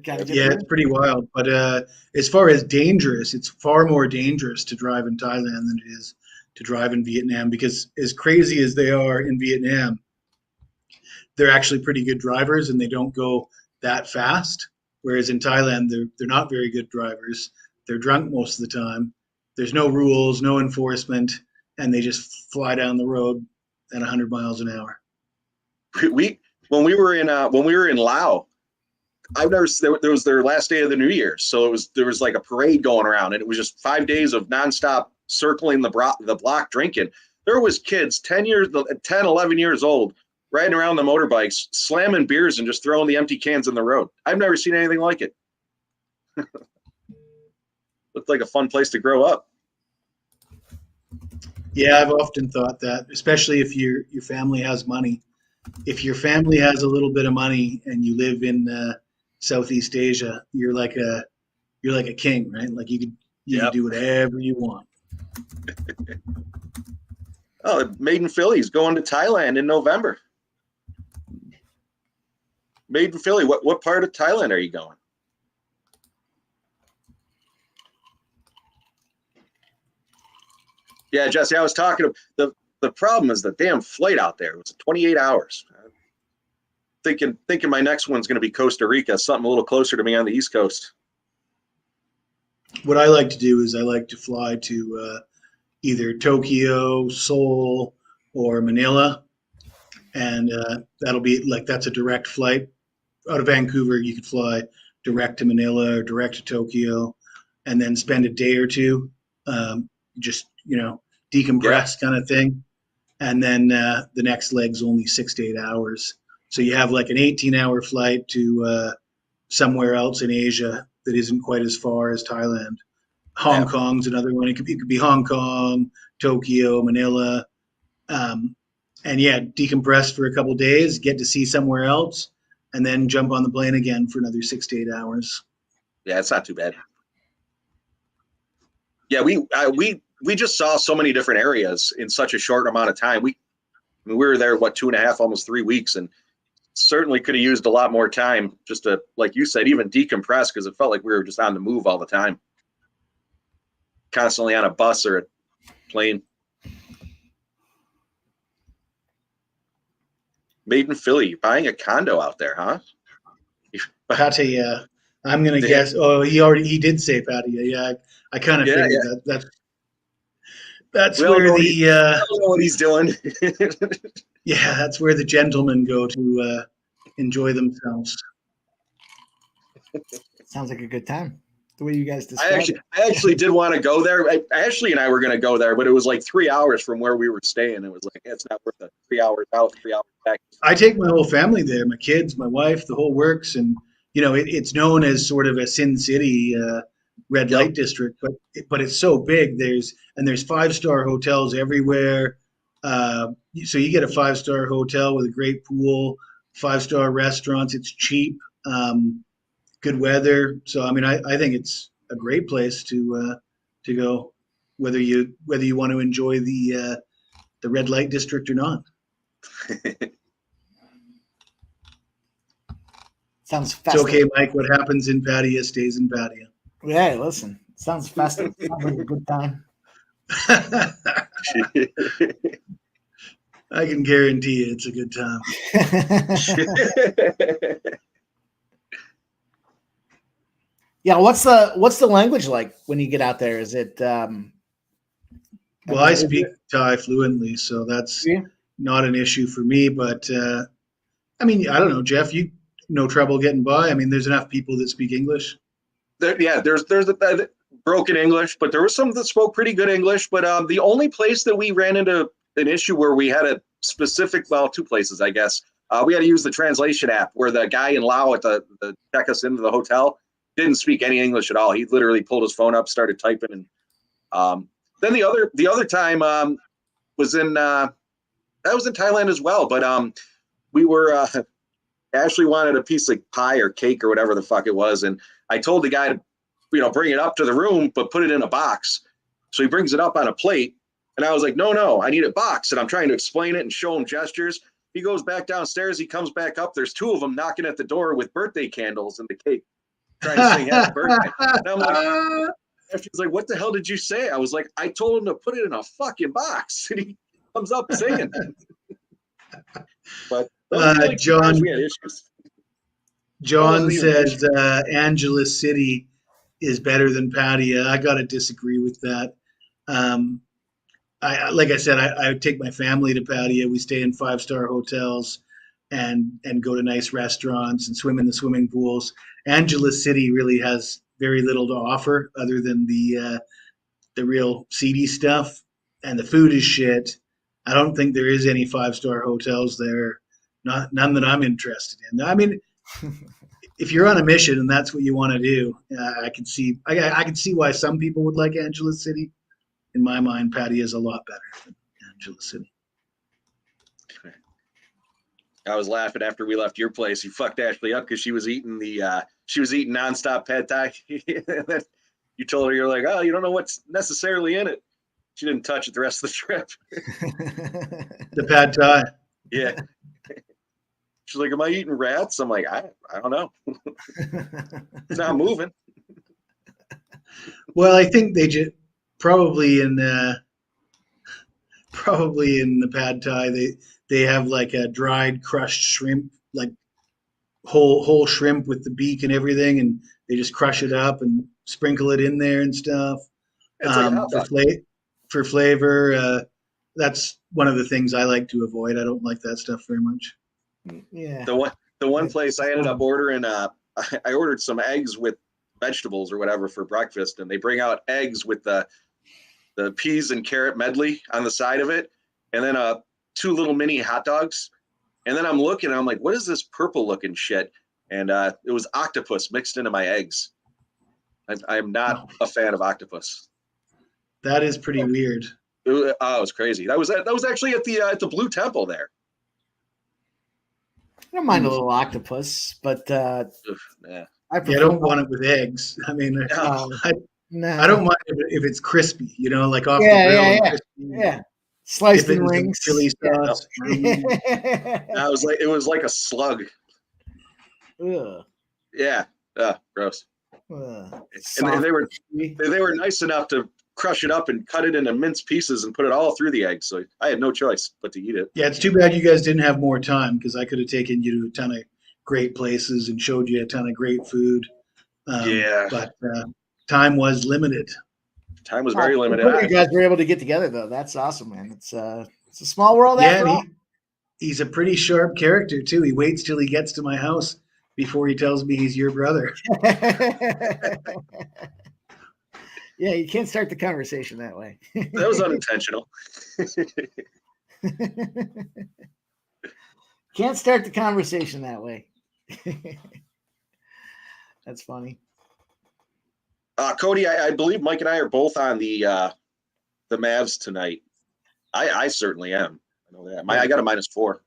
Yeah, it's pretty wild. But as far as dangerous, it's far more dangerous to drive in Thailand than it is to drive in Vietnam, because as crazy as they are in Vietnam, they're actually pretty good drivers and they don't go that fast. Whereas in Thailand, they're not very good drivers. They're drunk most of the time. There's no rules, no enforcement, and they just fly down the road at 100 miles an hour. When we were in Laos, there was their last day of the New Year, so there was like a parade going around, and it was just 5 days of nonstop circling the block drinking. There was kids 10, 11 years old riding around the motorbikes, slamming beers and just throwing the empty cans in the road. I've never seen anything like it. Looked like a fun place to grow up. Yeah, I've often thought that, especially if your family has money. If your family has a little bit of money and you live in Southeast Asia, you're like a king, right? Like you can do whatever you want. Oh, Maiden Philly's going to Thailand in November. Maiden Philly, what part of Thailand are you going? Yeah, Jesse, I was talking to the problem is the damn flight out there. It was 28 hours. Thinking my next one's going to be Costa Rica, something a little closer to me on the East Coast. What I like to do is I like to fly to either Tokyo, Seoul, or Manila, and that'll be like that's a direct flight out of Vancouver. You could fly direct to Manila or direct to Tokyo, and then spend a day or two, just decompress kind of thing, and then the next leg's only 6 to 8 hours. So you have like an 18-hour flight to somewhere else in Asia that isn't quite as far as Thailand. Hong Kong's another one. It could be Hong Kong, Tokyo, Manila, and decompress for a couple of days, get to see somewhere else, and then jump on the plane again for another 6 to 8 hours. Yeah, it's not too bad. Yeah, we just saw so many different areas in such a short amount of time. We were there 2.5, almost 3 weeks, and certainly could have used a lot more time just to, like you said, even decompress, because it felt like we were just on the move all the time, constantly on a bus or a plane. Maiden Philly, buying a condo out there, huh? Pattaya. I'm gonna guess. Oh, he did say Pattaya. Yeah, I kind of figured that. That's where I don't know what he's doing. Yeah, that's where the gentlemen go to enjoy themselves. Sounds like a good time. The way you guys described it. I actually did want to go there. Ashley and I were going to go there, but it was like 3 hours from where we were staying. It was like, it's not worth it. 3 hours out, 3 hours back. I take my whole family there, my kids, my wife, the whole works. And, it's known as sort of a Sin City red light district, but it's so big. There's 5-star hotels everywhere. So you get a 5-star hotel with a great pool, 5-star restaurants. It's cheap. Good weather. So I think it's a great place to go, whether you want to enjoy the red light district or not. Sounds festive. It's okay, Mike. What happens in Pattaya stays in Pattaya. Yeah, listen. Sounds festive. Sounds like a good time. I can guarantee you it's a good time. Yeah, what's the language like when you get out there? Is it well, I speak Thai fluently, so that's not an issue for me, but I don't know, Jeff, you no trouble getting by? There's enough people that speak English. There's the broken English, but there was some that spoke pretty good English. But the only place that we ran into an issue where we had a specific, well, 2 places, I guess. We had to use the translation app where the guy in Lao at the check us into the hotel didn't speak any English at all. He literally pulled his phone up, started typing, and then the other time was in Thailand as well. But we were Ashley wanted a piece of pie or cake or whatever the fuck it was, and I told the guy to bring it up to the room, but put it in a box. So he brings it up on a plate, and I was like, no, I need a box, and I'm trying to explain it and show him gestures. He goes back downstairs. He comes back up. There's 2 of them knocking at the door with birthday candles and the cake, trying to sing happy birthday. And I'm like, she's like, what the hell did you say? I was like, I told him to put it in a fucking box. And he comes up singing. But really John, we had issues. John says Angeles City is better than Pattaya. I got to disagree with that. Like I said, I would take my family to Pattaya. We stay in 5-star hotels and go to nice restaurants and swim in the swimming pools. Angeles City really has very little to offer other than the real seedy stuff, and the food is shit. I don't think there is any 5-star hotels there. None that I'm interested in. I mean, if you're on a mission and that's what you want to do, I can see why some people would like Angeles City. In my mind, Pattaya is a lot better than Angeles City. I was laughing after we left your place. You fucked Ashley up because she was eating nonstop pad thai. You told her, you're like, oh, you don't know what's necessarily in it. She didn't touch it the rest of the trip. The pad thai. Yeah. She's like, am I eating rats? I'm like, I don't know. It's not moving. Well, I think they just probably in the pad thai they have like a dried crushed shrimp, like whole shrimp with the beak and everything, and they just crush it up and sprinkle it in there and stuff. For flavor. That's one of the things I like to avoid. I don't like that stuff very much. Yeah. The one place I ended up ordering, I ordered some eggs with vegetables or whatever for breakfast, and they bring out eggs with the peas and carrot medley on the side of it, and then 2 little mini hot dogs. And then I'm looking, and I'm like, what is this purple looking shit? And it was octopus mixed into my eggs. I am not a fan of octopus. That is pretty weird. It was crazy. That was actually at the Blue Temple there. I don't mind a little octopus, but I don't want it with eggs. I mean, I don't mind if it's crispy, like off the grill. Yeah. Sliced in rings. Chili sauce. It was like a slug. Ugh. Yeah. Gross. And they were nice enough to crush it up and cut it into minced pieces and put it all through the eggs. So I had no choice but to eat it. Yeah, it's too bad you guys didn't have more time, because I could have taken you to a ton of great places and showed you a ton of great food. But time was limited. Time was very limited. You guys were able to get together, though. That's awesome, man. It's a small world. Yeah, he's a pretty sharp character too. He waits till he gets to my house before he tells me he's your brother. Yeah, you can't start the conversation that way. That was unintentional. Can't start the conversation that way. That's funny. Cody, I believe Mike and I are both on the Mavs tonight. I certainly am. I know that. I got a -4.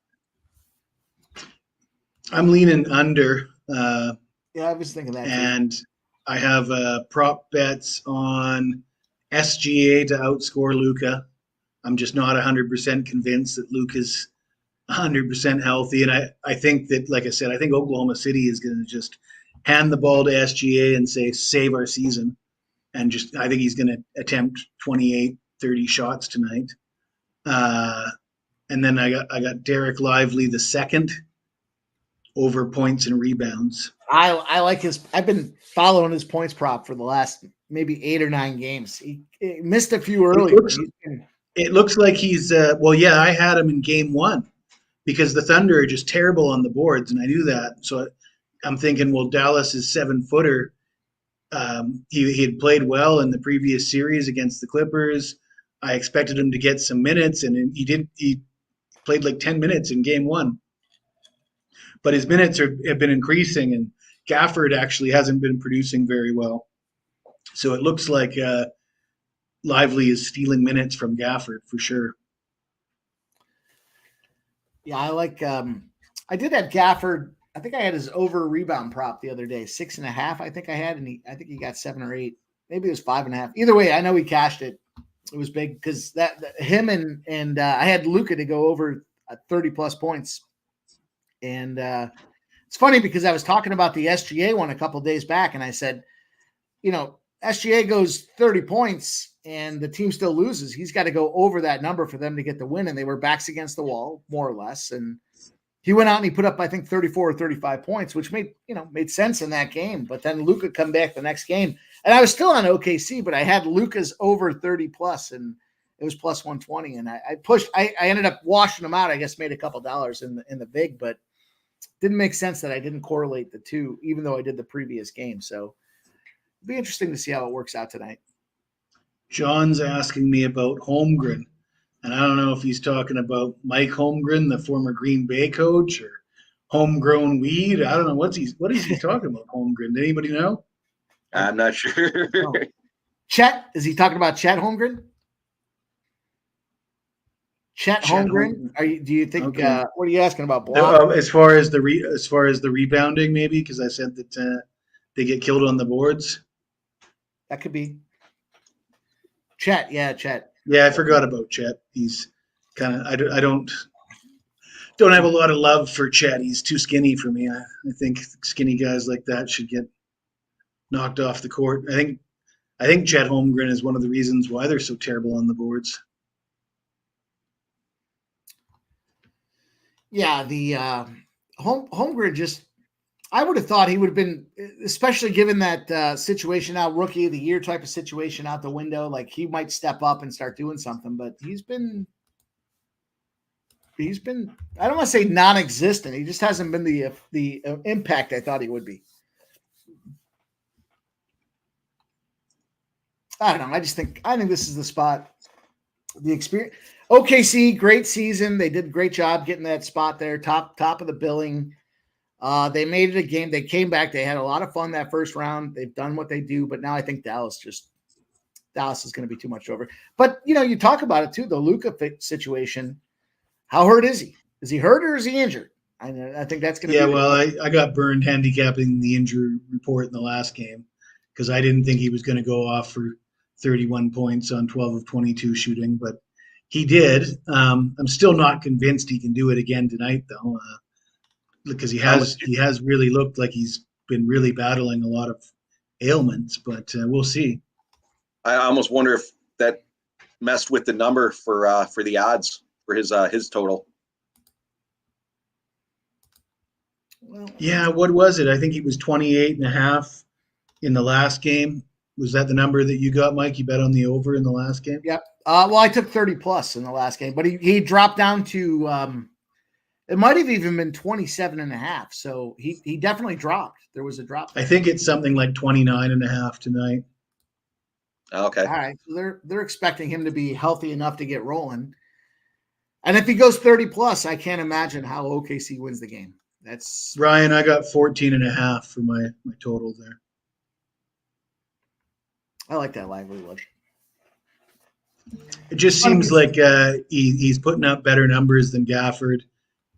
I'm leaning under. Yeah, I was thinking that. And I have prop bets on SGA to outscore Luka. I'm just not 100% convinced that Luka's 100% healthy. And I think that, like I said, I think Oklahoma City is going to just hand the ball to SGA and say, save our season. And I think he's going to attempt 28, 30 shots tonight. And then I got Derek Lively the second over points and rebounds. I like his. I've been following his points prop for the last maybe 8 or 9 games. He missed a few early. It looks like he's. I had him in game 1 because the Thunder are just terrible on the boards, and I knew that. So I'm thinking, well, Dallas's 7-footer. He had played well in the previous series against the Clippers. I expected him to get some minutes, and he didn't. He played like 10 minutes in game one, but his minutes have been increasing, and Gafford actually hasn't been producing very well. So it looks like Lively is stealing minutes from Gafford for sure. Yeah, I like. I did have Gafford. I think I had his over rebound prop the other day, 6.5. I think I had, and I think he got 7 or 8. Maybe it was 5.5. Either way, I know he cashed it. It was big because that him and I had Luka to go over 30 plus points, and it's funny because I was talking about the SGA one a couple days back, and I said, SGA goes 30 points and the team still loses. He's got to go over that number for them to get the win, and they were backs against the wall, more or less, and he went out and he put up, I think, 34 or 35 points, which made sense in that game. But then Luka come back the next game, and I was still on OKC, but I had Luka's over 30 plus, and it was plus 120. And I pushed. I ended up washing them out. I guess made a couple dollars in the big, but didn't make sense that I didn't correlate the two, even though I did the previous game. So it'll be interesting to see how it works out tonight. John's asking me about Holmgren. And I don't know if he's talking about Mike Holmgren, the former Green Bay coach, or homegrown weed. I don't know what is he talking about, Holmgren? Did anybody know? I'm not sure. Oh. Chet, is he talking about Chet Holmgren? Chet Holmgren? Do you think? Okay. What are you asking about? Block? As far as the rebounding, maybe because I said that they get killed on the boards. That could be. Chet, yeah, Chet. Yeah, I forgot about Chet. He's kind of I don't have a lot of love for Chet. He's too skinny for me. I think skinny guys like that should get knocked off the court. I think Chet Holmgren is one of the reasons why they're so terrible on the boards. Yeah, the Holmgren just. I would have thought he would have been, especially given that situation out, rookie of the year type of situation out the window, like he might step up and start doing something, but he's been, I don't want to say non-existent. He just hasn't been the impact I thought he would be. I don't know. I think this is the spot. The experience. OKC, great season. They did a great job getting that spot there, top of the billing. They made it a game. They came back. They had a lot of fun that first round. They've done what they do, but now I think Dallas is going to be too much over. But, you talk about it too, the Luka situation. How hurt is he? Is he hurt or is he injured? I think that's going to be. Yeah, well, I got burned handicapping the injury report in the last game because I didn't think he was going to go off for 31 points on 12 of 22 shooting, but he did. I'm still not convinced he can do it again tonight, though. Because he has really looked like he's been really battling a lot of ailments, but we'll see. I almost wonder if that messed with the number for the odds for his total. Well, yeah, what was it? I think he was 28.5 in the last game. Was that the number that you got, Mike? You bet on the over in the last game? Yep. Well, I took 30 plus in the last game, but he dropped down to it might have even been 27.5. So he definitely dropped. There was a drop there. I think it's something like 29.5 tonight. Okay. All right. So they're expecting him to be healthy enough to get rolling. And if he goes 30 plus, I can't imagine how OKC wins the game. That's Ryan, I got 14.5 for my total there. I like that lively look. It just seems like he's putting up better numbers than Gafford.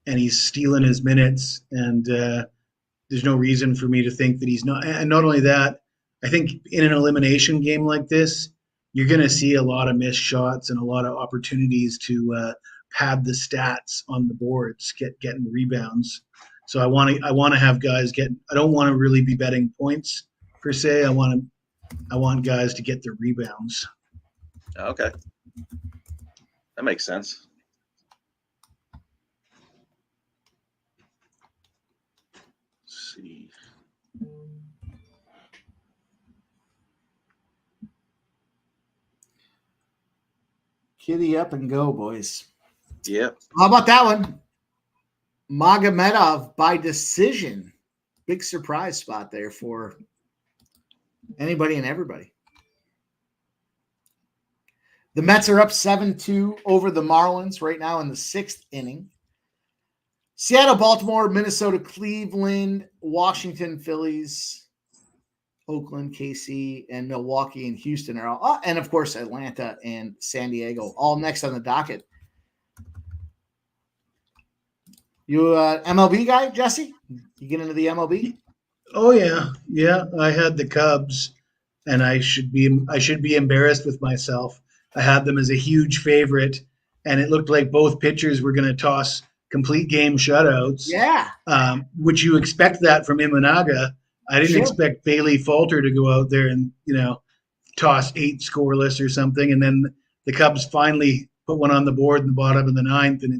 And he's stealing his minutes, and there's no reason for me to think that he's not. And not only that, I think in an elimination game like this, you're going to see a lot of missed shots and a lot of opportunities to pad the stats on the boards, getting rebounds. So I want to have guys get. I don't want to really be betting points per se. I want guys to get their rebounds. Okay, that makes sense. See. Kitty up and go, boys. Yep. How about that one? Magomedov by decision. Big surprise spot there for anybody and everybody. The Mets are up 7-2 over the Marlins right now in the 6th inning. Seattle, Baltimore, Minnesota, Cleveland, Washington, Phillies, Oakland, KC, and Milwaukee and Houston are all, and of course Atlanta and San Diego, all next on the docket. You MLB guy, Jesse? You get into the MLB? Oh yeah. I had the Cubs, and I should be embarrassed with myself. I had them as a huge favorite, and it looked like both pitchers were going to toss complete game shutouts. Yeah. Would you expect that from Imanaga? I didn't Sure. expect Bailey Falter to go out there and toss 8 scoreless or something, and then the Cubs finally put one on the board in the bottom of the 9th, and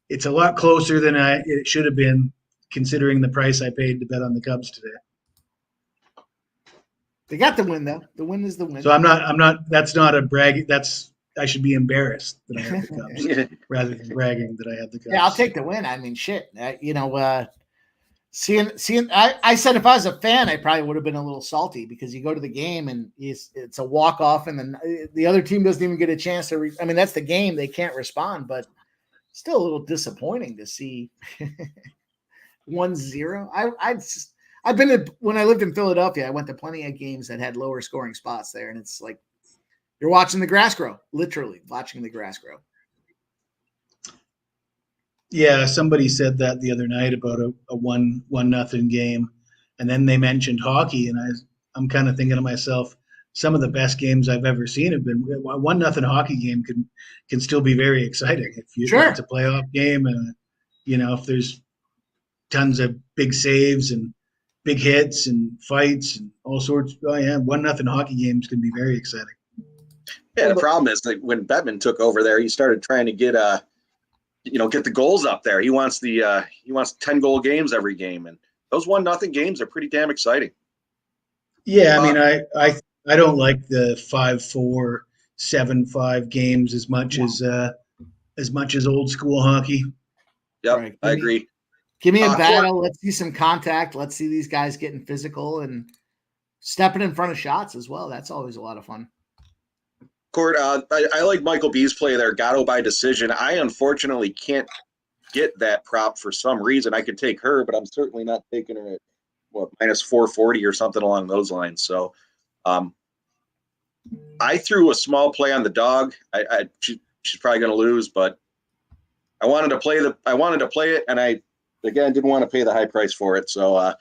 it's a lot closer than it should have been, considering the price I paid to bet on the Cubs today. They got the win though. The win is the win. So I'm not. That's not a brag. I should be embarrassed that I have the Cubs rather than bragging that I have the Cubs. Yeah, I'll take the win. I mean, shit. Seeing. I said if I was a fan, I probably would have been a little salty because you go to the game and it's a walk off, and then the other team doesn't even get a chance to. I mean, that's the game; they can't respond, but still a little disappointing to see 1-0. I've been to, when I lived in Philadelphia, I went to plenty of games that had lower scoring spots there, and it's like you're watching the grass grow, literally watching the grass grow. Yeah, somebody said that the other night about a 1-0 game, and then they mentioned hockey, and I'm kind of thinking to myself, some of the best games I've ever seen have been 1-0 hockey game can still be very exciting if it's a playoff game, and if there's tons of big saves and big hits and fights and all sorts. Oh yeah, 1-0 hockey games can be very exciting. Yeah, the problem is that when Bettman took over there, he started trying to get the goals up there. He wants 10-goal games every game, and those 1-0 games are pretty damn exciting. Yeah, I mean, I don't like the 5-4, 7-5 games as much as old school hockey. Yep, right. I agree. Give me a battle. Let's see some contact. Let's see these guys getting physical and stepping in front of shots as well. That's always a lot of fun. Court, I like Michael B's play there, Gatto by decision. I unfortunately can't get that prop for some reason. I could take her, but I'm certainly not taking her at minus 440 or something along those lines. So I threw a small play on the dog. She's probably going to lose, but I wanted to play it, and I again didn't want to pay the high price for it. So I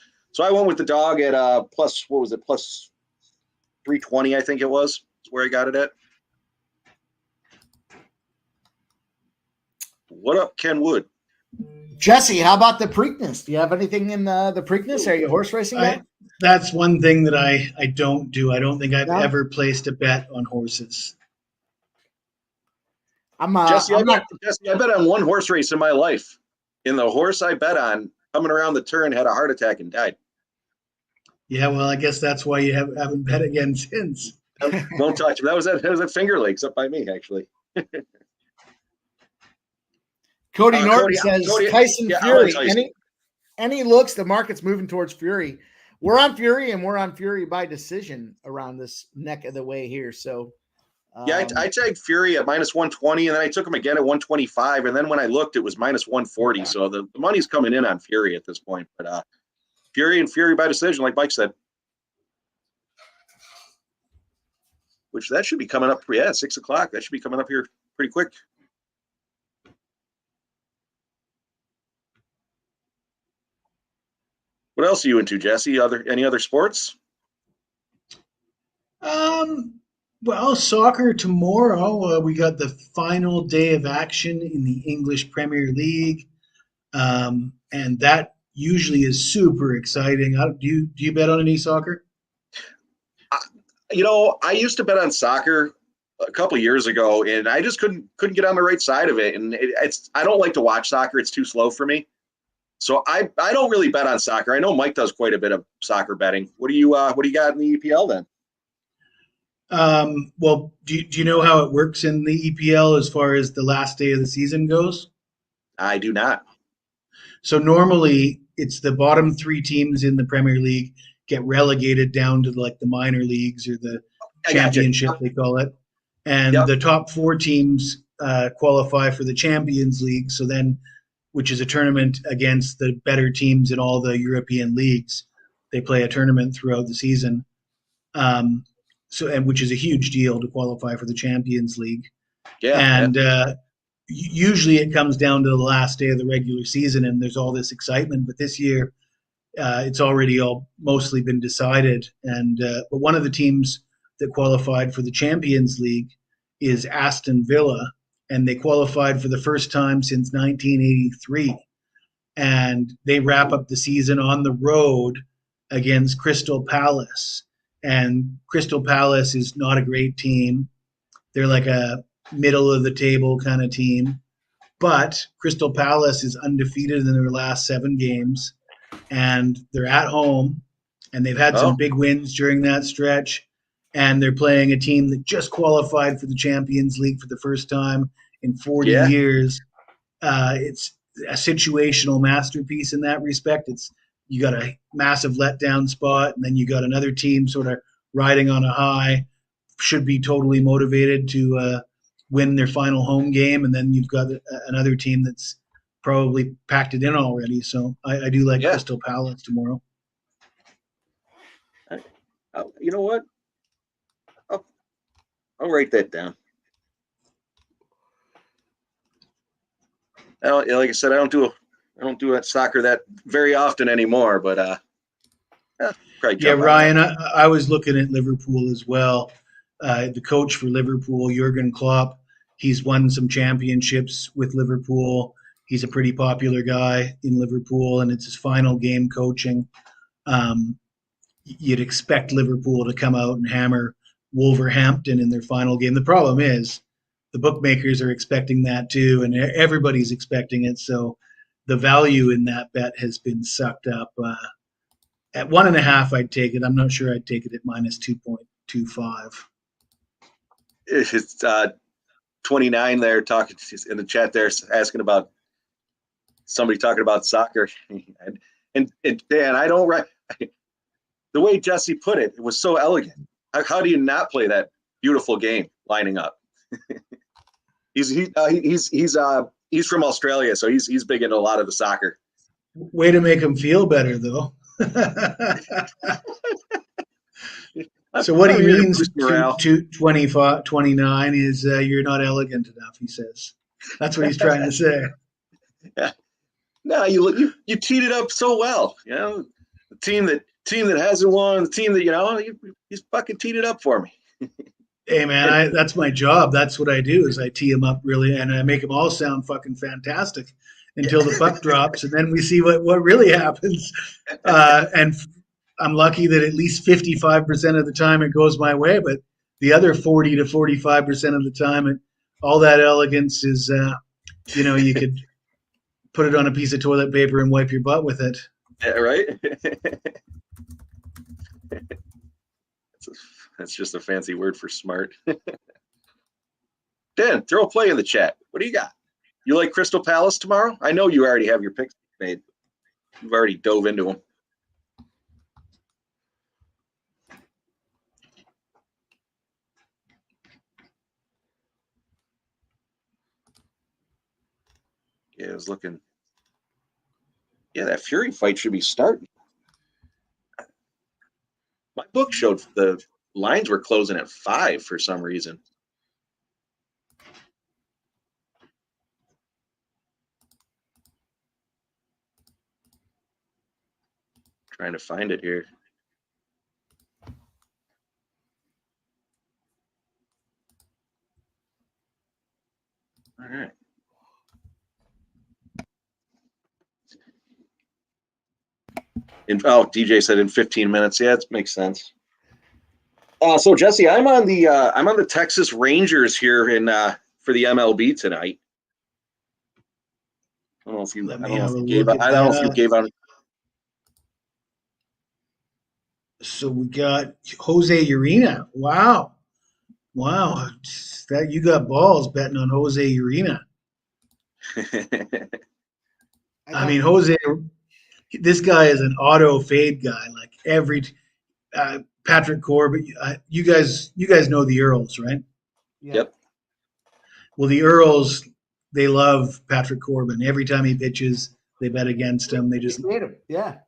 went with the dog at plus 320, I think it was. That's where I got it at. What up, Ken Wood? Jesse, how about the Preakness? Do you have anything in the Preakness? Are you a horse racing guy? That's one thing that I don't do. I don't think I've ever placed a bet on horses. Jesse, I bet on one horse race in my life. And the horse I bet on, coming around the turn, had a heart attack and died. Yeah, well, I guess that's why you haven't bet again since. Don't touch him. That was at Finger Lakes up by me, actually. Cody Norton says Tyson Fury. Any looks? The market's moving towards Fury. We're on Fury, and we're on Fury by decision around this neck of the way here. So, I tagged Fury at minus 120, and then I took him again at 125, and then when I looked, it was minus 140. So the money's coming in on Fury at this point. But Fury by decision, like Mike said. Which that should be coming up. Yeah, 6 o'clock. That should be coming up here pretty quick. What else are you into, Jesse? Any other sports? Well, soccer tomorrow. We got the final day of action in the English Premier League, and that usually is super exciting. Do you bet on any soccer? I used to bet on soccer a couple of years ago, and I just couldn't get on the right side of it. And I don't like to watch soccer; it's too slow for me. So I don't really bet on soccer. I know Mike does quite a bit of soccer betting. What do you got in the EPL then? Well, do you know how it works in the EPL as far as the last day of the season goes? I do not. So normally it's the bottom 3 teams in the Premier League get relegated down to like the minor leagues or the championship, they call it. and the top 4 teams qualify for the Champions League. So then, which is a tournament against the better teams in all the European leagues. They play a tournament throughout the season. Which is a huge deal to qualify for the Champions League. Usually it comes down to the last day of the regular season and there's all this excitement, but this year it's already mostly been decided. But one of the teams that qualified for the Champions League is Aston Villa, and they qualified for the first time since 1983. And they wrap up the season on the road against Crystal Palace. And Crystal Palace is not a great team. They're like a middle of the table kind of team. But Crystal Palace is undefeated in their last 7 games. And they're at home. And they've had some big wins during that stretch. And they're playing a team that just qualified for the Champions League for the first time in 40 years. It's a situational masterpiece in that respect. You got a massive letdown spot, and then you got another team sort of riding on a high, should be totally motivated to win their final home game, and then you've got another team that's probably packed it in already. So I do like Crystal Palace tomorrow. You know what? I'll write that down. Like I said, I don't do that soccer that very often anymore, but Ryan, I was looking at Liverpool as well. The coach for Liverpool, Jurgen Klopp, he's won some championships with Liverpool. He's a pretty popular guy in Liverpool, and it's his final game coaching. You'd expect Liverpool to come out and hammer Wolverhampton in their final game. The problem is the bookmakers are expecting that too, and everybody's expecting it. So the value in that bet has been sucked up. At 1.5, I'd take it. I'm not sure I'd take it at minus 2.25. It's 29 there talking in the chat there, asking about somebody talking about soccer. And Dan, I don't the way Jesse put it, it was so elegant. How do you not play that beautiful game lining up? He's from Australia, so he's big into a lot of the soccer. Way to make him feel better, though. So what he means to 29 is you're not elegant enough, he says. That's what he's trying to say. Yeah. No, you teed it up so well. You know, the team that hasn't won, the team that he's fucking teed it up for me. Hey man, that's my job. That's what I do is I tee them up really, and I make them all sound fucking fantastic until the puck drops, and then we see what really happens. And I'm lucky that at least 55% of the time it goes my way, but the other 40 to 45% of the time, all that elegance is, you could put it on a piece of toilet paper and wipe your butt with it. Yeah, right. That's just a fancy word for smart. Dan, throw a play in the chat. What do you got? You like Crystal Palace tomorrow? I know you already have your picks made. You've already dove into them. Yeah, I was looking. Yeah, that Fury fight should be starting. My book showed the lines were closing at 5 for some reason. Trying to find it here. All right. DJ said in 15 minutes. Yeah, it makes sense. So Jesse, I'm on the Texas Rangers here for the MLB tonight. I don't know if you gave out. So we got Jose Urena. Wow. That you got balls betting on Jose Urena. I mean, Jose, this guy is an auto fade guy. Like every Patrick Corbett. You guys know the Earls, right? Yeah. Yep. Well, the Earls, they love Patrick Corbin. Every time he pitches, they bet against him. They just Made him. Yeah.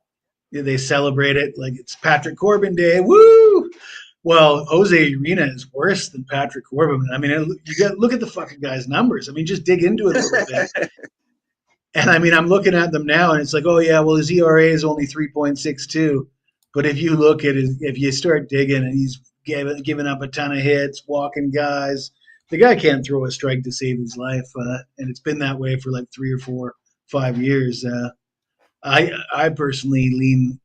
they celebrate it like it's Patrick Corbin Day. Woo! Well, Jose Urena is worse than Patrick Corbin. I mean, you got look at the fucking guy's numbers. I mean, just dig into it a little bit. And I mean, I'm looking at them now, and it's like, oh yeah, well his ERA is only 3.62. But if you look at it, if you start digging, and he's giving up a ton of hits, walking guys, the guy can't throw a strike to save his life, and it's been that way for like 3 or 4, 5 years. I personally lean.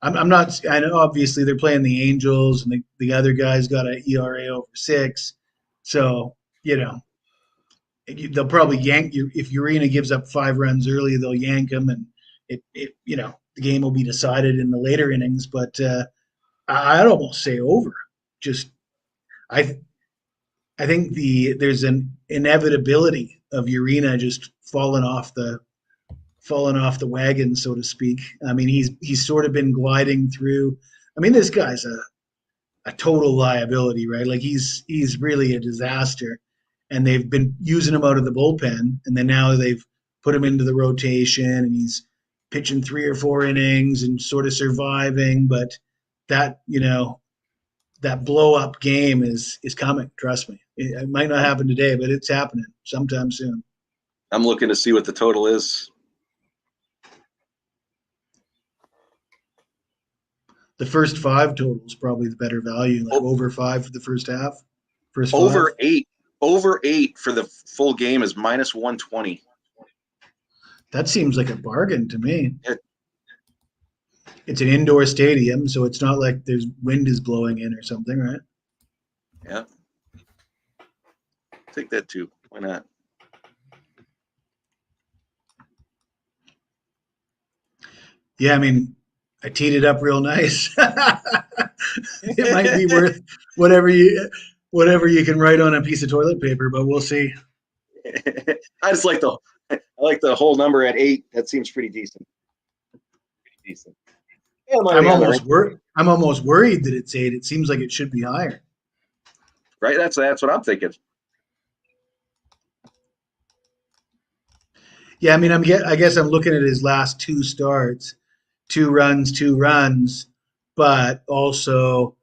I'm not. I know obviously they're playing the Angels, and the other guy's got an ERA over 6, so they'll probably yank you if Urena gives up 5 runs early. They'll yank him, and the game will be decided in the later innings. But I'd almost say over. Just I think there's an inevitability of Urena just falling off the wagon, so to speak. I mean, he's sort of been gliding through. I mean, this guy's a total liability, right? Like he's really a disaster. And they've been using him out of the bullpen, and then now they've put him into the rotation, and he's pitching 3 or 4 innings and sort of surviving. But that that blow up game is coming. Trust me, it might not happen today, but it's happening sometime soon. I'm looking to see what the total is. The first 5 total is probably the better value, like over 5 for the first half. First 5. Over 8. Over 8 for the full game is minus 120. That seems like a bargain to me. It's an indoor stadium, so it's not like there's wind is blowing in or something, right? Yeah. Take that too. Why not? Yeah, I mean, I teed it up real nice. It might be worth whatever you can write on a piece of toilet paper, but we'll see. I just like the whole number at 8. That seems pretty decent. Yeah, I'm almost worried that it's 8. It seems like it should be higher. Right? That's what I'm thinking. Yeah, I mean, I guess I'm looking at his last 2 starts, 2 runs, but also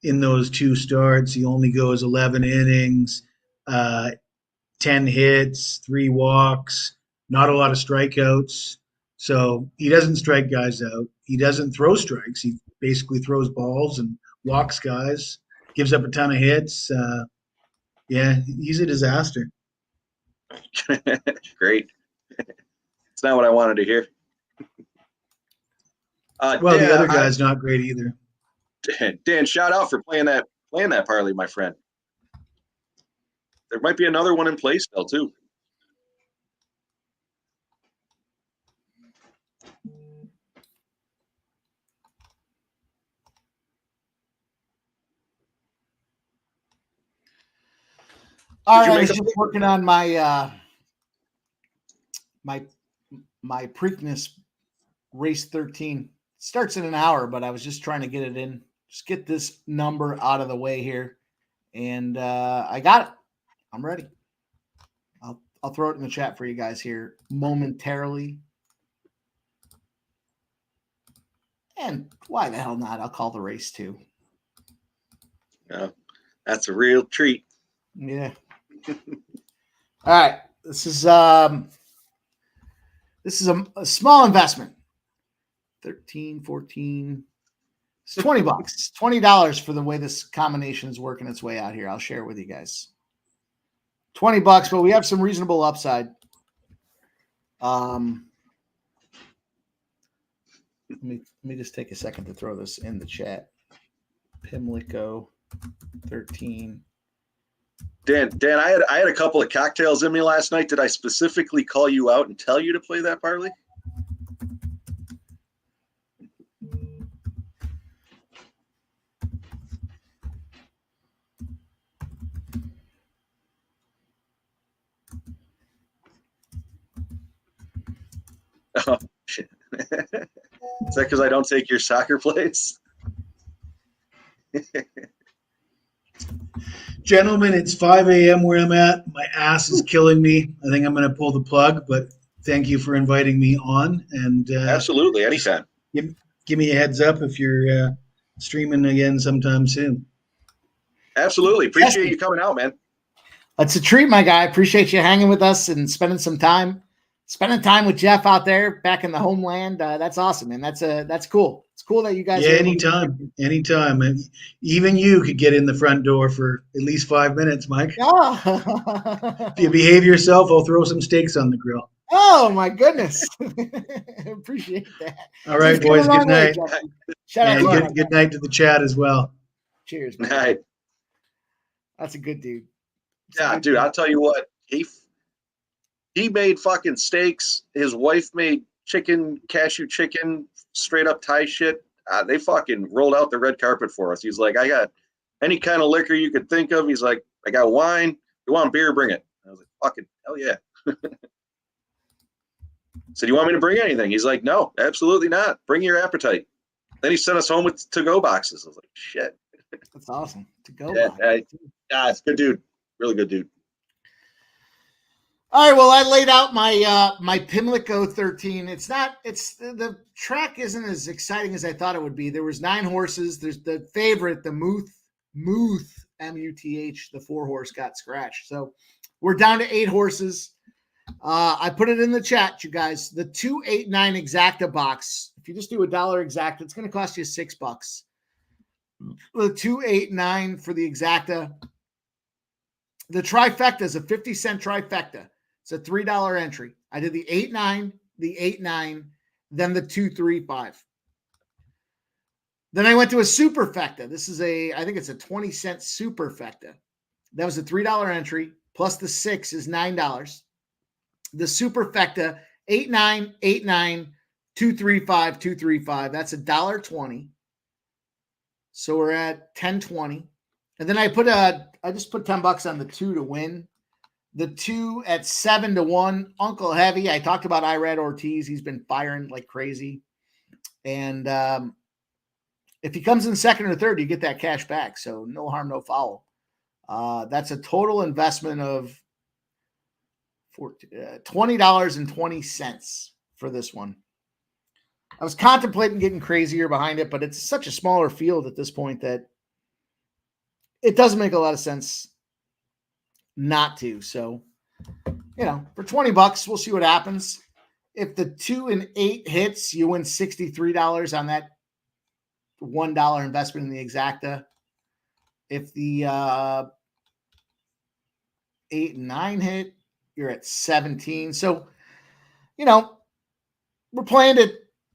in those 2 starts, he only goes 11 innings, 10 hits, 3 walks, not a lot of strikeouts. So he doesn't strike guys out. He doesn't throw strikes. He basically throws balls and walks guys, gives up a ton of hits. Yeah, he's a disaster. Great. It's not what I wanted to hear. Well, Dan, the other guy's not great either. Dan, shout out for playing that parlay, my friend. There might be another one in play still too. All right, I was just working on my my Preakness race 13. Starts in an hour, but I was just trying to get it in. Just get this number out of the way here. And I got it. I'm ready. I'll throw it in the chat for you guys here momentarily. And why the hell not? I'll call the race too. Yeah, that's a real treat. Yeah. All right. This is a small investment. 13, 14. It's $20. $20 for the way this combination is working its way out here. I'll share it with you guys. $20, but we have some reasonable upside. Let me just take a second to throw this in the chat. Pimlico 13. Dan, I had a couple of cocktails in me last night. Did I specifically call you out and tell you to play that parlay? Oh, shit. Is that because I don't take your soccer plays? Gentlemen, it's 5 a.m. where I'm at. My ass is killing me. I think I'm going to pull the plug, but thank you for inviting me on. And Absolutely, anytime. give me a heads up if you're streaming again sometime soon. Absolutely. Appreciate you coming out, man. It's a treat, my guy. Appreciate you hanging with us and spending time with Jeff out there back in the homeland. That's awesome, man. That's cool. It's cool that you guys. Yeah, anytime. And even you could get in the front door for at least 5 minutes, Mike. Oh. If you behave yourself, I'll throw some steaks on the grill. Oh my goodness. Appreciate that. All right, boys. Good night. Shout out to you. Good night to the chat as well. Cheers, man. Night. That's a good dude. Yeah, dude, I'll tell you what. He made fucking steaks. His wife made cashew chicken, straight up Thai shit. They fucking rolled out the red carpet for us. He's like, I got any kind of liquor you could think of. He's like, I got wine. You want beer? Bring it. I was like, fucking hell yeah. So do you want me to bring anything? He's like, no, absolutely not. Bring your appetite. Then he sent us home with to-go boxes. I was like, shit. That's awesome. To-go box. Yeah, it's a good dude. Really good dude. All right. Well, I laid out my Pimlico 13. The track isn't as exciting as I thought it would be. There was 9 horses. There's the favorite, the Muth, M-U-T-H, the 4-horse got scratched. So we're down to 8 horses. I put it in the chat, you guys. The 289 exacta box. If you just do $1 exacta, it's going to cost you $6. The 289 for the exacta. The trifecta is a 50-cent trifecta. It's a $3 entry. I did the 8-9, the 8-9, then the 2-3-5. Then I went to a superfecta. This is I think it's a 20-cent superfecta. That was a $3 entry, plus the 6 is $9. The superfecta, 8-9, 8-9, 2-3-5, 2-3-5. That's $1.20. So we're at $10.20. And then I just put $10 on the 2 to win. The 2 at 7-1. Uncle Heavy. I talked about Irad Ortiz. He's been firing like crazy. And if he comes in second or third, you get that cash back. So no harm, no foul. That's a total investment of $20.20 for this one. I was contemplating getting crazier behind it, but it's such a smaller field at this point that it doesn't make a lot of sense not to. So, for $20, we'll see what happens. If the 2 and 8 hits, you win $63 on that $1 investment in the exacta. If the 8 and 9 hit, you're at 17. So, we're playing to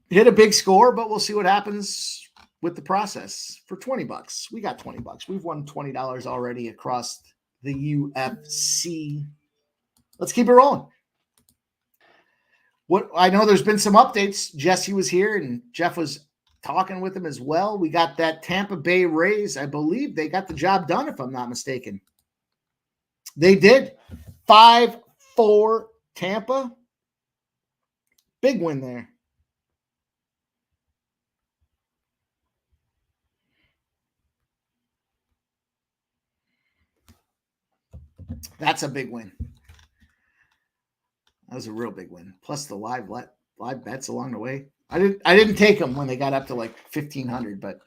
hit a big score, but we'll see what happens with the process for $20. We got $20. We've won $20 already across the UFC. Let's keep it rolling. What I know, there's been some updates. Jesse was here and Jeff was talking with him as well. We got that Tampa Bay Rays. I believe they got the job done, if I'm not mistaken. They did. 5-4 Tampa. Big win there. That's a big win. That was a real big win. Plus the live bets along the way. I didn't take them when they got up to like 1,500, but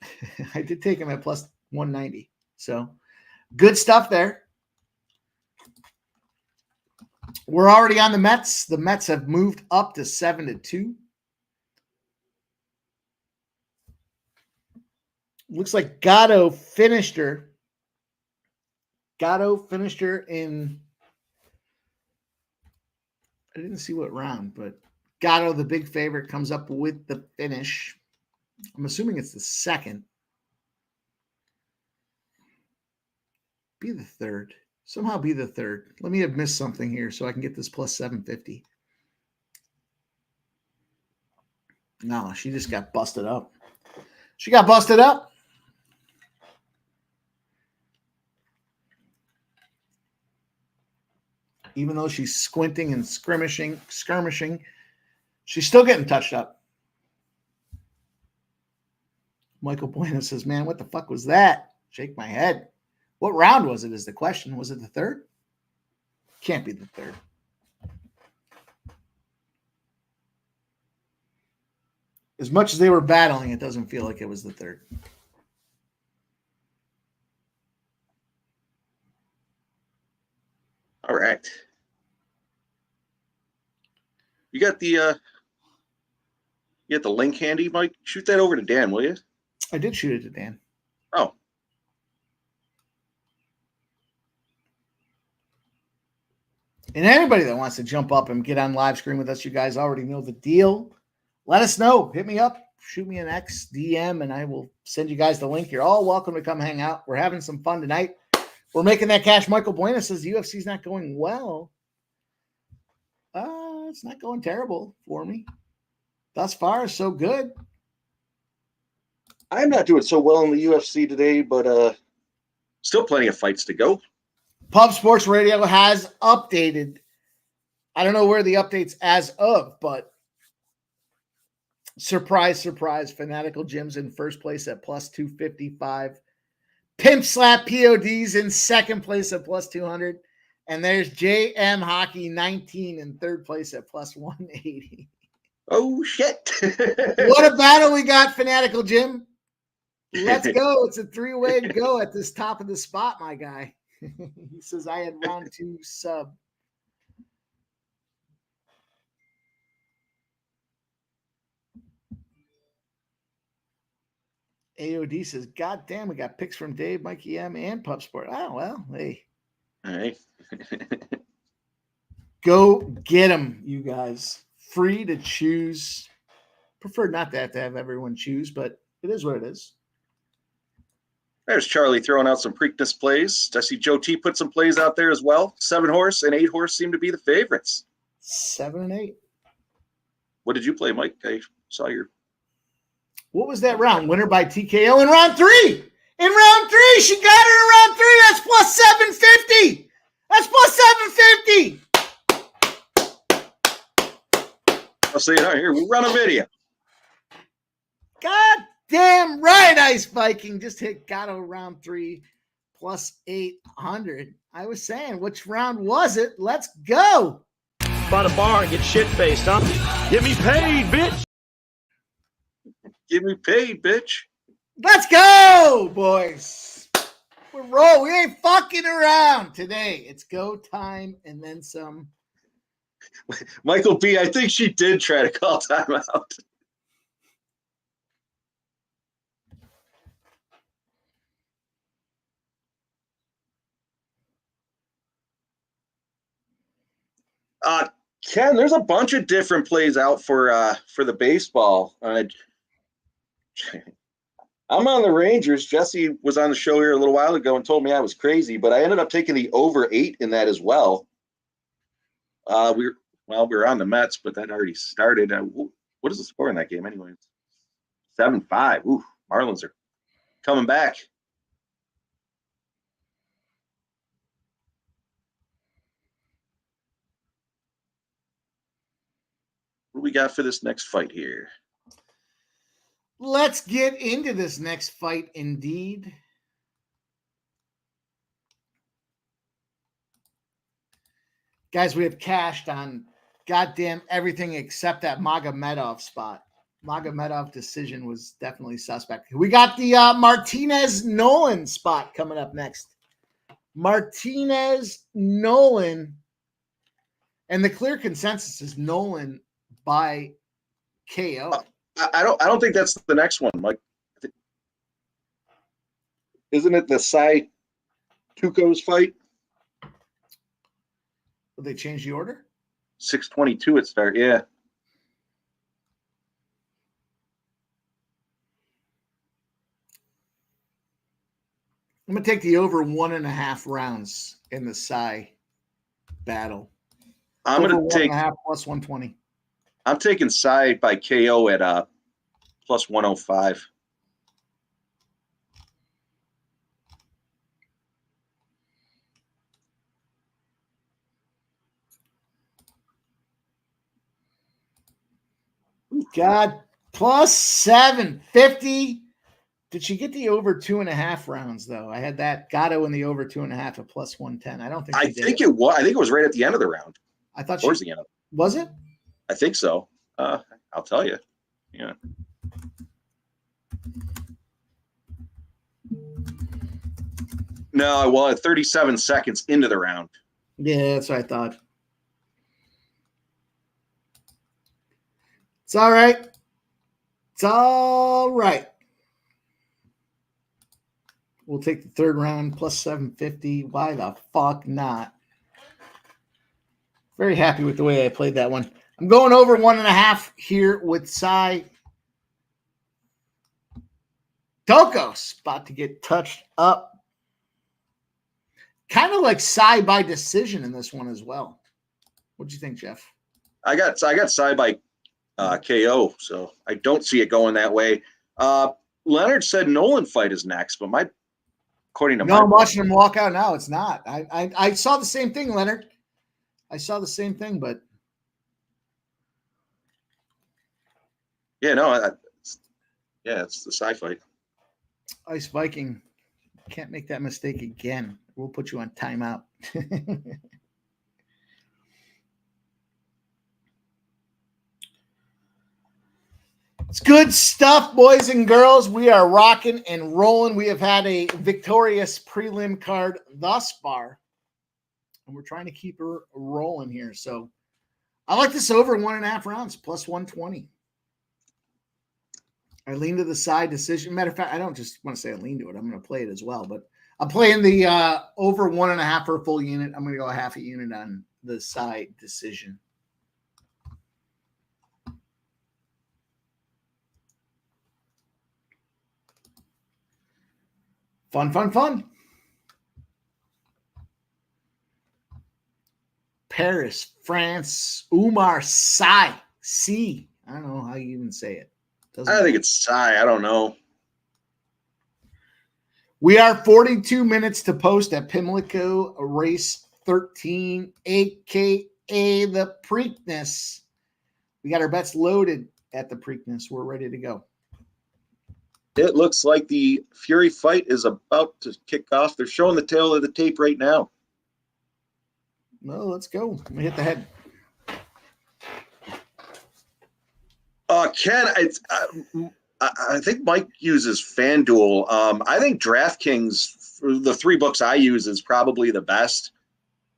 I did take them at plus 190. So good stuff there. We're already on the Mets. The Mets have moved up to 7-2. Looks like Gatto finished her. In, I didn't see what round, but Gatto, the big favorite, comes up with the finish. I'm assuming it's the second. Be the third. Somehow be the third. Let me have missed something here so I can get this plus 750. No, she just got busted up. Even though she's squinting and skirmishing, she's still getting touched up. Michael Bueno says, man, what the fuck was that? Shake my head. What round was it is the question. Was it the third? Can't be the third. As much as they were battling, it doesn't feel like it was the third. All right. You got the link handy, Mike? Shoot that over to Dan, will you? I did shoot it to Dan. Oh. And anybody that wants to jump up and get on live screen with us, you guys already know the deal. Let us know. Hit me up. Shoot me an X DM, and I will send you guys the link. You're all welcome to come hang out. We're having some fun tonight. We're making that cash. Michael Bueno says the UFC's not going well. It's not going terrible for me. Thus far, so good. I'm not doing so well in the UFC today, but still plenty of fights to go. Pub Sports Radio has updated. I don't know where the update's as of, but surprise, surprise, Fanatical Jim's in first place at plus 255. Pimp Slap POD's in second place at plus 200. And there's JM Hockey 19 in third place at plus 180. Oh, shit. What a battle we got, Fanatical Jim. Let's go. It's a three-way to go at this top of the spot, my guy. He says I had round 2 sub. AOD says, God damn, we got picks from Dave, Mikey M, and Pub Sport. Oh, well, hey. All right. Go get them, you guys. Free to choose. Prefer not to have everyone choose, but it is what it is. There's Charlie throwing out some Preakness plays. I see Joe T put some plays out there as well. 7-horse and 8-horse seem to be the favorites. 7 and 8. What did you play, Mike? I saw your. What was that round? Winner by TKO in round 3. In round 3, she got her in round 3. That's plus 750. That's plus 750. I'll say it out here. We'll run a video. God damn right, Ice Viking. Just hit Gatto round 3 plus 800. I was saying, which round was it? Let's go. By the bar and get shit-faced, huh? Get me paid, bitch. Get me paid, bitch. Let's go, boys. We're rolling. We ain't fucking around today. It's go time and then some. Michael B., I think she did try to call timeout. Ken, there's a bunch of different plays out for the baseball. I'm on the Rangers. Jesse was on the show here a little while ago and told me I was crazy, but I ended up taking the over 8 in that as well. We were on the Mets, but that already started. What is the score in that game anyway? 7-5. Ooh, Marlins are coming back. What do we got for this next fight here? Let's get into this next fight indeed. Guys, we have cashed on goddamn everything except that Magomedov spot. Magomedov decision was definitely suspect. We got the Martinez-Nolan spot coming up next. Martinez-Nolan. And the clear consensus is Nolan by KO. I don't think that's the next one, Mike. Isn't it the Sai Tuco's fight? Will they change the order? 6:22 it start, yeah. I'm going to take the over 1.5 rounds in the Sai battle. I'm going to take 1.5 plus 120. I'm taking Sai by KO at plus 105. God, plus 750. Did she get the over 2.5 rounds though? I had that Gatto in the over 2.5 at plus 110. I don't think she did. I think it was right at the end of the round. I thought towards the end. Was it? I think so. I'll tell you. Yeah. No, well, at 37 seconds into the round. Yeah, that's what I thought. It's all right. It's all right. We'll take the third round plus 750. Why the fuck not? Very happy with the way I played that one. I'm going over 1.5 here with Cy. Toko's about to get touched up. Kind of like Cy by decision in this one as well. What'd you think, Jeff? I got Cy by KO, so I don't see it going that way. Leonard said Nolan fight is next, but according to I'm watching him walk out now. It's not. I saw the same thing, Leonard. I saw the same thing, but it's the Cy fight. Ice Viking, can't make that mistake again. We'll put you on timeout. It's good stuff, boys and girls. We are rocking and rolling. We have had a victorious prelim card thus far, and we're trying to keep her rolling here. So I like this over 1.5 rounds, plus 120. I lean to the side decision. Matter of fact, I don't just want to say I lean to it. I'm going to play it as well, but I'm playing the over 1.5 for a full unit. I'm going to go 0.5 unit on the side decision. Fun. Paris, France, Umar Sy. C. I don't know how you even say it. I think it's Cy. I don't know. We are 42 minutes to post at Pimlico Race 13, a.k.a. the Preakness. We got our bets loaded at the Preakness. We're ready to go. It looks like the Fury fight is about to kick off. They're showing the tail of the tape right now. Well, let's go. Let me hit the head. Ken, I think Mike uses FanDuel. I think DraftKings, for the 3 books I use, is probably the best.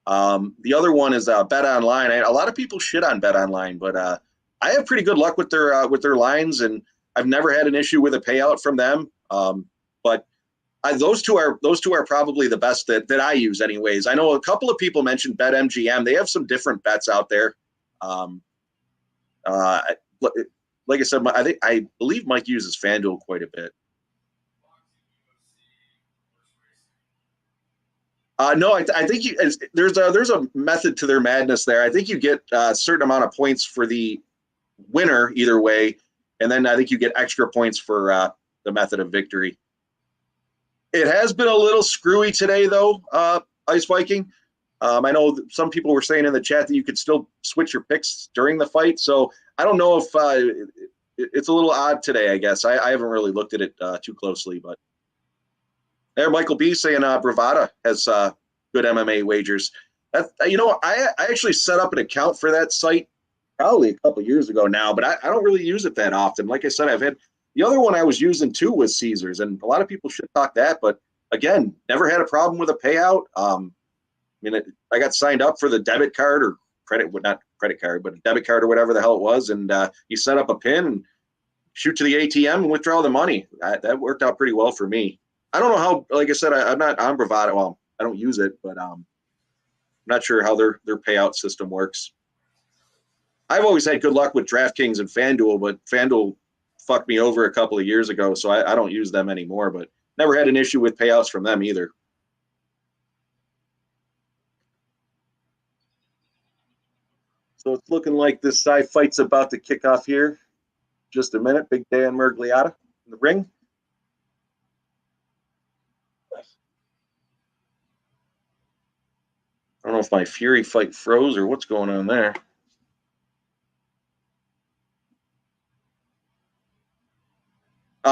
The other one is Bet Online. A lot of people shit on Bet Online, but I have pretty good luck with their lines, and I've never had an issue with a payout from them. But those two are probably the best that I use, anyways. I know a couple of people mentioned BetMGM. They have some different bets out there. Like I said, I believe Mike uses FanDuel quite a bit. No, I think there's a method to their madness there. I think you get a certain amount of points for the winner either way, and then I think you get extra points for the method of victory. It has been a little screwy today, though, Ice Viking. I know some people were saying in the chat that you could still switch your picks during the fight, so I don't know if it's a little odd today, I guess. I haven't really looked at it too closely, but there, Michael B saying Bravada has good MMA wagers. I actually set up an account for that site probably a couple years ago now, but I don't really use it that often. Like I said, I've had the other one I was using too was Caesars, and a lot of people should talk that, but again, never had a problem with a payout. I got signed up for the debit card or not credit card, but a debit card or whatever the hell it was, and you set up a PIN and shoot to the ATM and withdraw the money. That worked out pretty well for me. I don't know how, like I said, I'm not on Bravado. Well, I don't use it, but I'm not sure how their payout system works. I've always had good luck with DraftKings and FanDuel, but FanDuel fucked me over a couple of years ago, so I don't use them anymore, but never had an issue with payouts from them either. So it's looking like this Cy fight's about to kick off here. Just a minute. Big Dan Mergliata in the ring. I don't know if my Fury fight froze or what's going on there.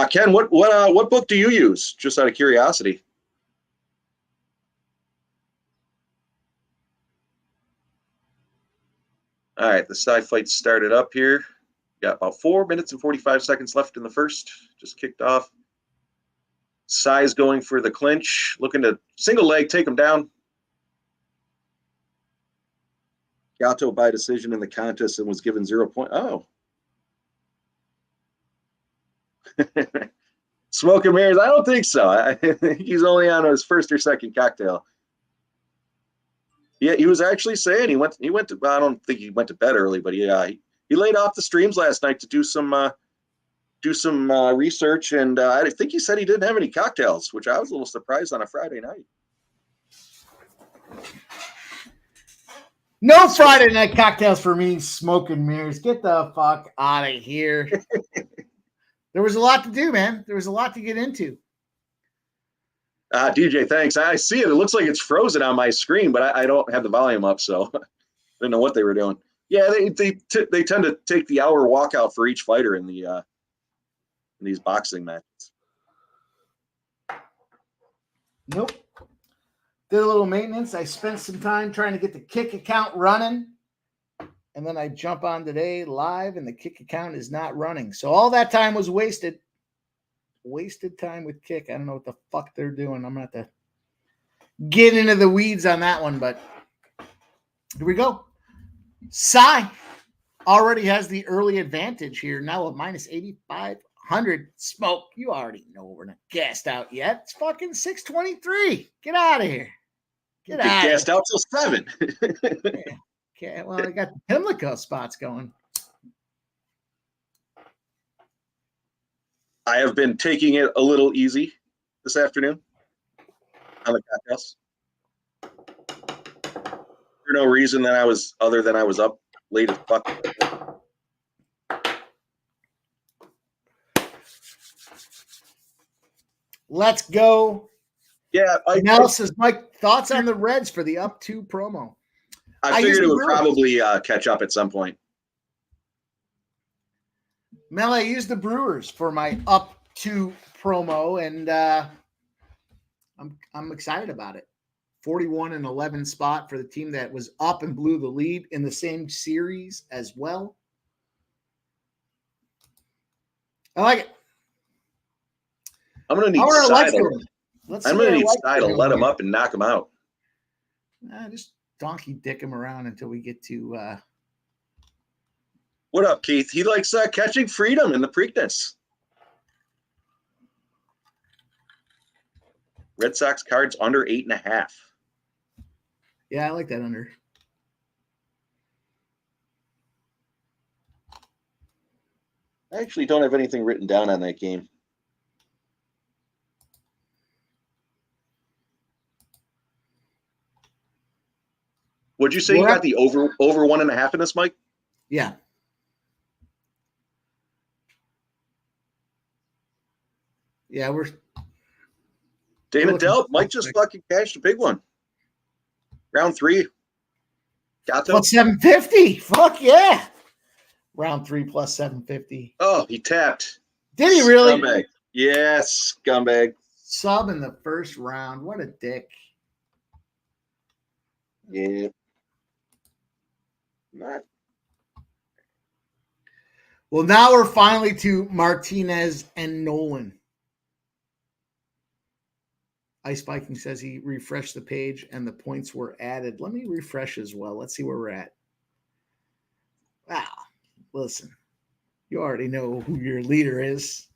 Ken, what book do you use? Just out of curiosity. All right, the Sci Fight started up here. Got about 4 minutes and 45 seconds left in the first. Just kicked off. Sci's going for the clinch, looking to single leg, take him down. Gato by decision in the contest and was given 0 point. Oh. Smoke and mirrors? I don't think so. I think he's only on his first or second cocktail. Yeah, he was actually saying he went to. I don't think he went to bed early, but he laid off the streams last night to do some research, and I think he said he didn't have any cocktails, which I was a little surprised on a Friday night. No Friday night cocktails for me. Smoke and mirrors. Get the fuck out of here. There was a lot to do, man. There was a lot to get into. DJ, thanks. I see it. It looks like it's frozen on my screen, but I don't have the volume up, so I didn't know what they were doing. Yeah, they tend to take the hour walkout for each fighter in these boxing matches. Nope. Did a little maintenance. I spent some time trying to get the Kick account running, and then I jump on today live, and the Kick account is not running. So all that time was wasted. Wasted time with Kick. I don't know what the fuck they're doing. I'm going to have to get into the weeds on that one, but here we go. Sci already has the early advantage here. Now at minus 8,500. Smoke, you already know we're not gassed out yet. It's fucking 6:23. Get out of here. Get out. Gassed out till 7. Okay, well, I got the Pimlico spots going. I have been taking it a little easy this afternoon on the cocktails. For no reason other than I was up late as fuck. Let's go. Yeah. Analysis, Mike, thoughts on the Reds for the up 2 promo? I figured it would probably catch up at some point. Mel, I used the Brewers for my up 2 promo, and I'm excited about it. 41-11 spot for the team that was up and blew the lead in the same series as well. I like it. I'm going to need Sci to let him up and knock him out. Just donkey dick him around until we get to What up, Keith? He likes catching freedom in the Preakness. Red Sox cards under 8.5. Yeah, I like that under. I actually don't have anything written down on that game. Would you say you got the over 1.5 in this, Mike? Yeah. Yeah, David Delp might just fucking cash the big one. Round 3. Got them. Plus 750. Fuck yeah. Round 3 plus 750. Oh, he tapped. Did he really? Scumbag. Yes, scumbag. Sub in the first round. What a dick. Yeah. Not. Well, now we're finally to Martinez and Nolan. Ice Viking says he refreshed the page and the points were added. Let me refresh as well. Let's see where we're at. Wow. Listen, you already know who your leader is.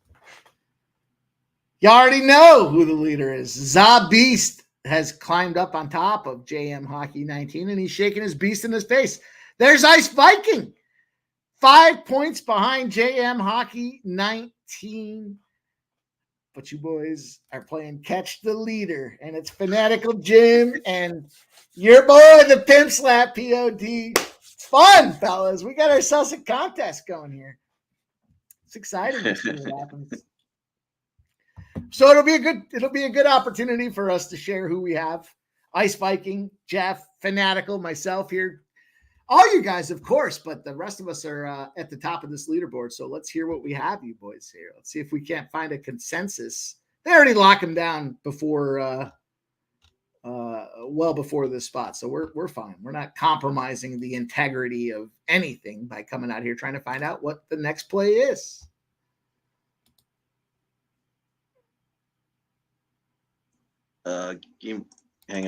You already know who the leader is. Beast has climbed up on top of JM Hockey 19, and he's shaking his beast in his face. There's Ice Viking. 5 points behind JM Hockey 19. But you boys are playing Catch the Leader, and it's Fanatical Jim and your boy, the Pimp Slap POD. It's fun, fellas. We got ourselves a contest going here. It's exciting to see what happens. So it'll be a good opportunity for us to share who we have. Ice Viking, Jeff, Fanatical, myself here. All you guys, of course, but the rest of us are at the top of this leaderboard. So let's hear what we have, you boys here. Let's see if we can't find a consensus. They already lock them down before, well before this spot. So we're fine. We're not compromising the integrity of anything by coming out here trying to find out what the next play is. Hang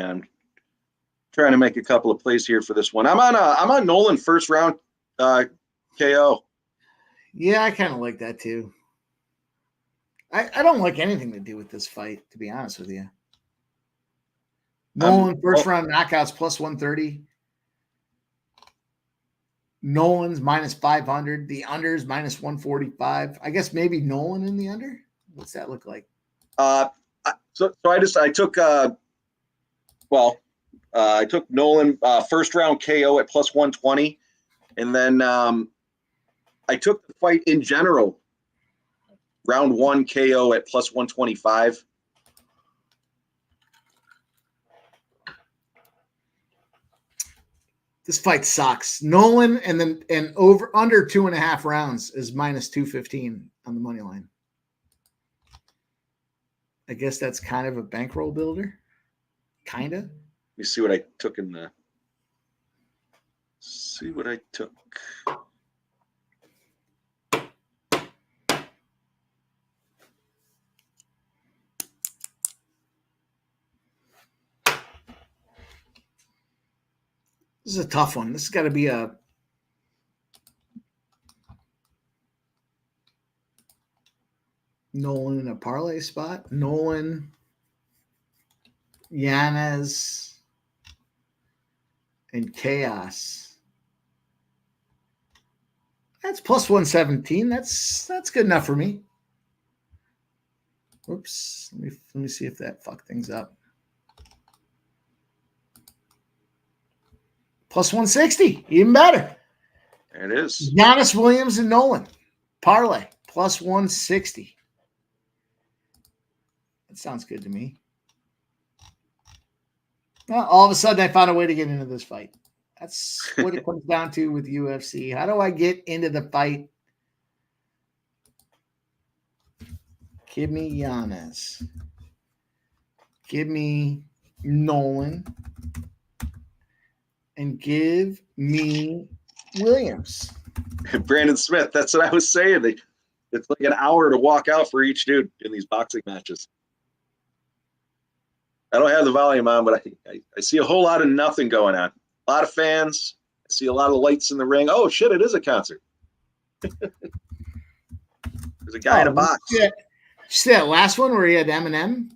on. Trying to make a couple of plays here for this one. I'm on Nolan first round KO. Yeah, I kind of like that too. I don't like anything to do with this fight, to be honest with you. Nolan first round knockouts plus 130. Nolan's minus 500. The under's minus 145. I guess maybe Nolan in the under. What's that look like? I took Nolan first round KO at plus 120, and then I took the fight in general round 1 KO at plus 125. This fight sucks. Nolan and over under 2.5 rounds is minus 215 on the money line. I guess that's kind of a bankroll builder. Kinda. Let me see what I took in the. See what I took. This is a tough one. This has got to be a Nolan in a parlay spot. Nolan, Yanez, and Chaos. That's plus 117. That's good enough for me. Oops. Let me see if that fucked things up. Plus 160, even better. There it is. Giannis, Williams, and Nolan. Parlay, plus 160. That sounds good to me. Well, all of a sudden, I found a way to get into this fight. That's what it comes down to with UFC. How do I get into the fight? Give me Giannis. Give me Nolan. And give me Williams. Brandon Smith, that's what I was saying. It's like an hour to walk out for each dude in these boxing matches. I don't have the volume on, but I see a whole lot of nothing going on. A lot of fans. I see a lot of lights in the ring. Oh, shit, it is a concert. There's a guy in a box. Yeah. Did you see that last one where he had Eminem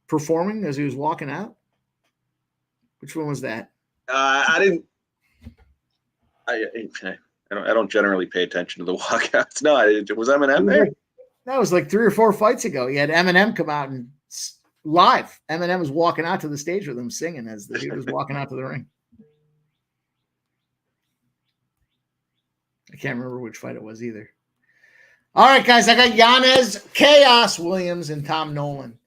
performing as he was walking out? Which one was that? I don't generally pay attention to the walkouts. No, was Eminem there? That was like 3 or 4 fights ago. He had Eminem come out and live. Eminem was walking out to the stage with him singing as the dude was walking out to the ring. I can't remember which fight it was either. All right, guys, I got Yanez, Chaos, Williams, and Tom Nolan.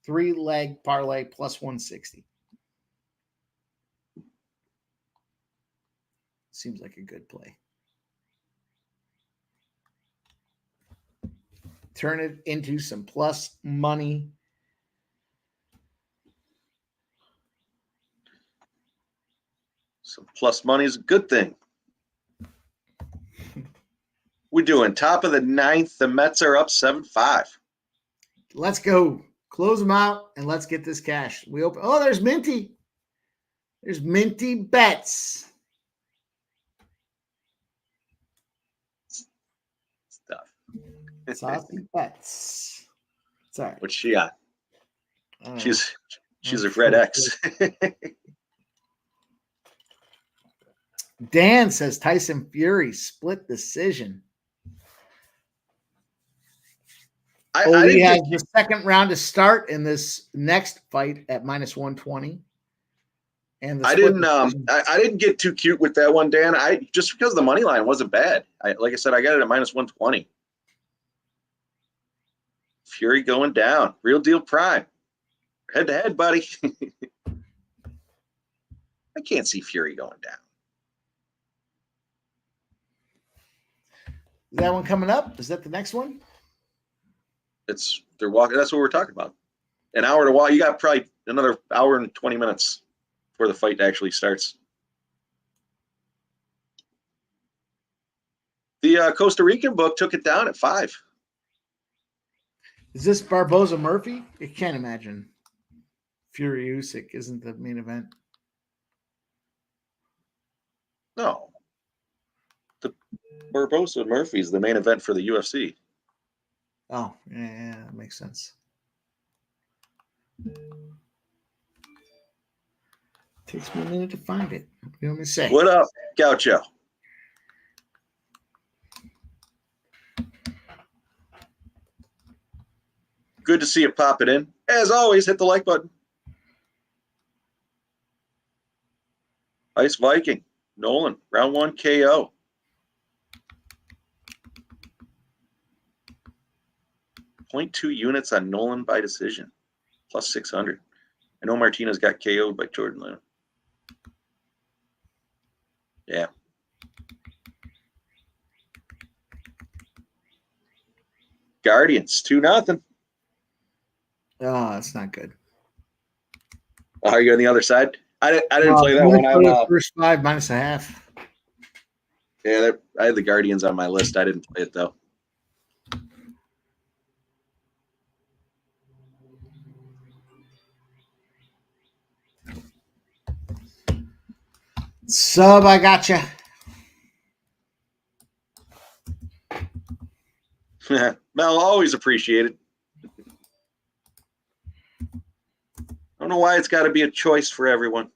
3-leg parlay plus 160. Seems like a good play. Turn it into some plus money. Some plus money is a good thing. We're doing top of the 9th. The Mets are up 7-5. Let's go. Close them out and let's get this cash. We open. Oh, there's Minty. There's Minty bets. Saucy bets. Sorry. What's she on? She's a red X. Dan says Tyson Fury split decision. He has the second round to start in this next fight at minus 120. And I didn't get too cute with that one, Dan. Just because the money line wasn't bad. Like I said, I got it at minus 120. Fury going down. Real deal prime. Head to head, buddy. I can't see Fury going down. Is that one coming up? Is that the next one? They're walking. That's what we're talking about. An hour to walk. You got probably another hour and 20 minutes before the fight actually starts. The Costa Rican book took it down at 5. Is this Barboza Murphy? I can't imagine. Fury Usyk isn't the main event. No. The Barboza Murphy is the main event for the UFC. Oh, yeah, that makes sense. Takes me a minute to find it. You know what I'm saying? What up, Gaucho? Good to see you pop it in. As always, hit the like button. Ice Viking. Nolan, round 1 KO. .2 units on Nolan by decision. Plus 600. I know Martinez got KO'd by Jordan Luna. Yeah. Guardians, 2-0. Oh, that's not good. Are you on the other side? I didn't play that one. I'm first 5 minus a half. Yeah, I had the Guardians on my list. I didn't play it though. Sub, I gotcha. Mel, always appreciated. I don't know why it's got to be a choice for everyone.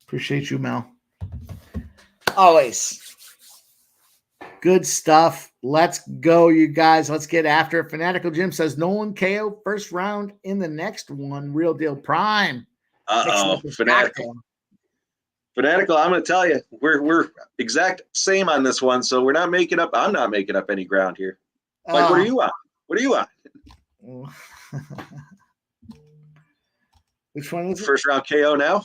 Appreciate you, Mel. Always. Good stuff. Let's go, you guys. Let's get after it. Fanatical Jim says Nolan KO first round in the next one. Real deal prime. Fanatical. Fanatical, I'm going to tell you, we're exact same on this one, so we're not making up. I'm not making up any ground here. Like, what are you on? What are you on? Which one was it? First round KO now?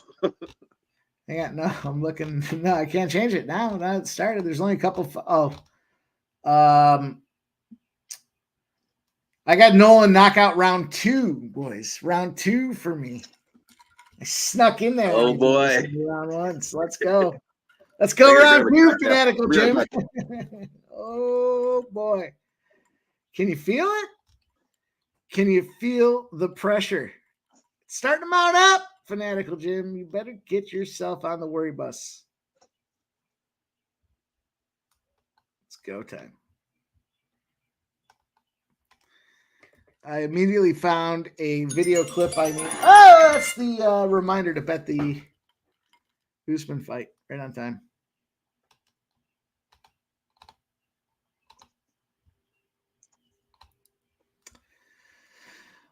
Hang on, no, I'm looking. No, I can't change it now. Now it started. There's only a couple. I got Nolan knockout round 2, boys. Round 2 for me. I snuck in there. Oh boy! Round 1. So let's go. Let's go round 2, Fanatical Jim. Oh boy! Can you feel it? Can you feel the pressure? It's starting to mount up, Fanatical Jim. You better get yourself on the worry bus. It's go time. I immediately found a video clip I need. Oh, that's the reminder to bet the Usman fight. Right on time.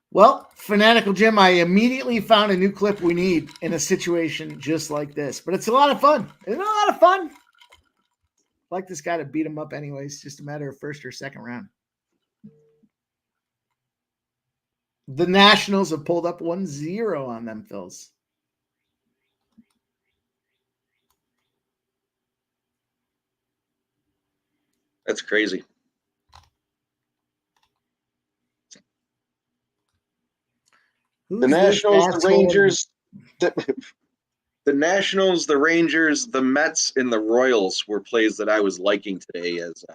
Well, Fanatical Jim, I immediately found a new clip we need in a situation just like this. But it's a lot of fun. It's a lot of fun. I'd like this guy to beat him up anyways. Just a matter of first or second round. The Nationals have pulled up 1-0 on them, Phils. That's crazy. Who's the Nationals, the Rangers, the Nationals, the Rangers, the Mets, and the Royals were plays that I was liking today as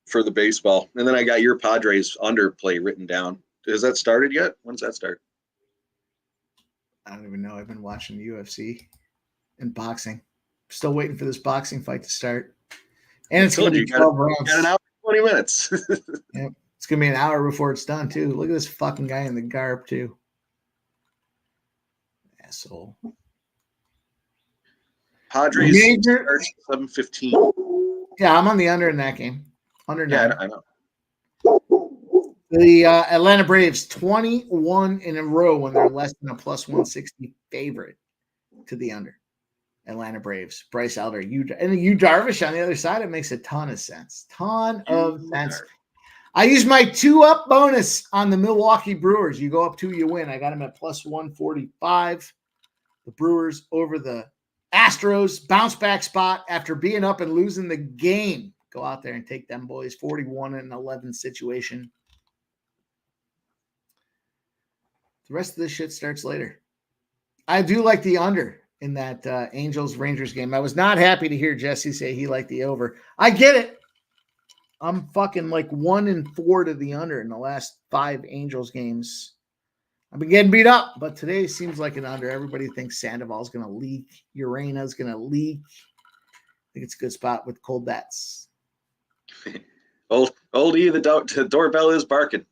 for the baseball. And then I got your Padres underplay written down. Has that started yet? When's that start? I don't even know. I've been watching the UFC and boxing. Still waiting for this boxing fight to start. And it's going to be 12 rounds. Got an hour and 20 minutes. Yep. It's going to be an hour before it's done, too. Look at this fucking guy in the garb, too. Asshole. Padres starts 7:15. Yeah, I'm on the under in that game. Under 9. Yeah, I know. The Atlanta Braves, 21 in a row when they're less than a plus 160 favorite to the under. Atlanta Braves, Bryce Elder, and Yu Darvish on the other side. It makes a ton of sense. Ton of sense. I use my 2-up bonus on the Milwaukee Brewers. You go up 2, you win. I got them at plus 145. The Brewers over the Astros bounce back spot after being up and losing the game. Go out there and take them boys. 41-11 situation. The rest of this shit starts later. I do like the under in that Angels-Rangers game. I was not happy to hear Jesse say he liked the over. I get it. I'm fucking like 1-4 to the under in the last 5 Angels games. I've been getting beat up, but today seems like an under. Everybody thinks Sandoval's going to leak. Urena's going to leak. I think it's a good spot with cold bats. Oldie, the doorbell is barking.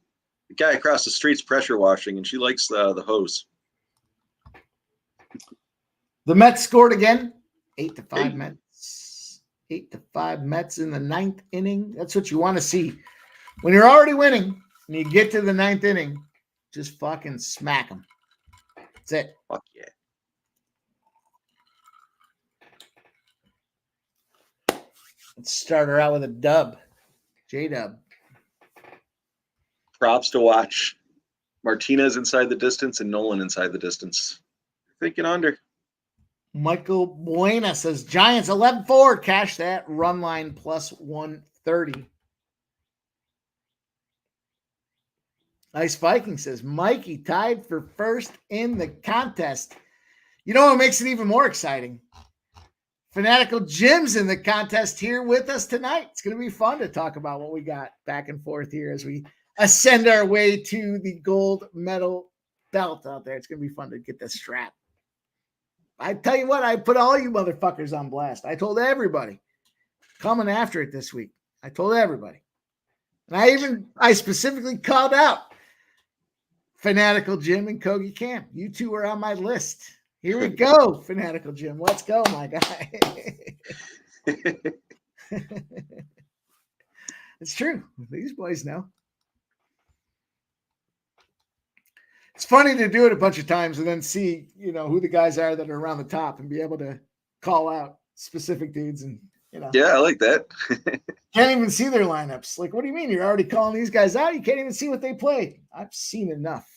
The guy across the street's pressure washing, and she likes the hose. The Mets scored again. 8-5 Mets. 8-5 Mets in the 9th inning. That's what you want to see. When you're already winning and you get to the 9th inning, just fucking smack them. That's it. Fuck yeah. Let's start her out with a dub. J-dub. Props to watch. Martinez inside the distance and Nolan inside the distance. Thinking under. Michael Buena says Giants 11-4. Cash that run line plus 130. Ice Viking says Mikey tied for first in the contest. You know what makes it even more exciting? Fanatical Jim's in the contest here with us tonight. It's going to be fun to talk about what we got back and forth here as we ascend our way to the gold medal belt out there. It's going to be fun to get the strap. I tell you what, I put all you motherfuckers on blast. I told everybody coming after it this week. I told everybody. And I specifically called out Fanatical Jim and Kogi Camp. You two are on my list. Here we go, Fanatical Jim. Let's go, my guy. It's true. These boys know. It's funny to do it a bunch of times and then see, who the guys are that are around the top and be able to call out specific dudes and, Yeah, I like that. Can't even see their lineups. Like, what do you mean? You're already calling these guys out? You can't even see what they play. I've seen enough.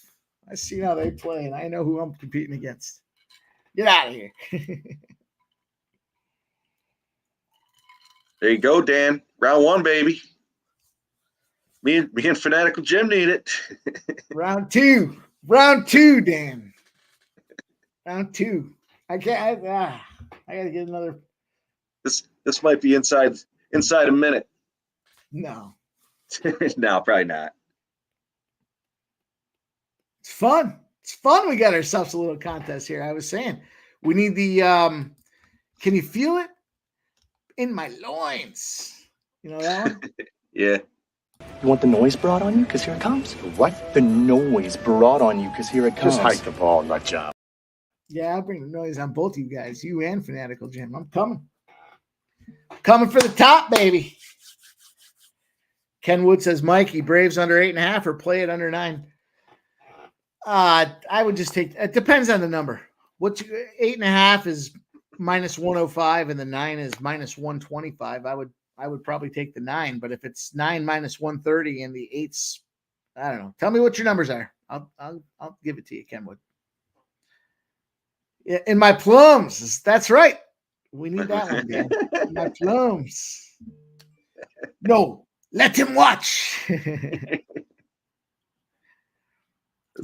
I've seen how they play, and I know who I'm competing against. Get out of here. There you go, Dan. Round 1, baby. Me and Fanatical Jim need it. Round 2, Dan. Round 2. I can't. I gotta get another. This might be inside a minute. No. No, probably not. It's fun. It's fun. We got ourselves a little contest here. I was saying we need the. Can you feel it in my loins? You know that one? Yeah. You want the noise brought on you? Because here it comes. What? The noise brought on you because here it comes. Just hike the ball, nut job. Yeah, I'll bring the noise on both you guys, you and Fanatical Jim. I'm coming. Coming for the top, baby. Ken Wood says, Mikey, Braves under 8.5 or play it under 9. I would just take. It depends on the number. 8.5 is minus 105 and the 9 is minus 125. I would probably take the 9, but if it's 9 minus 130 and the 8's, I don't know. Tell me what your numbers are. I'll give it to you, Kenwood. In my plums. That's right. We need that one, Dan. In my plums. No, let him watch.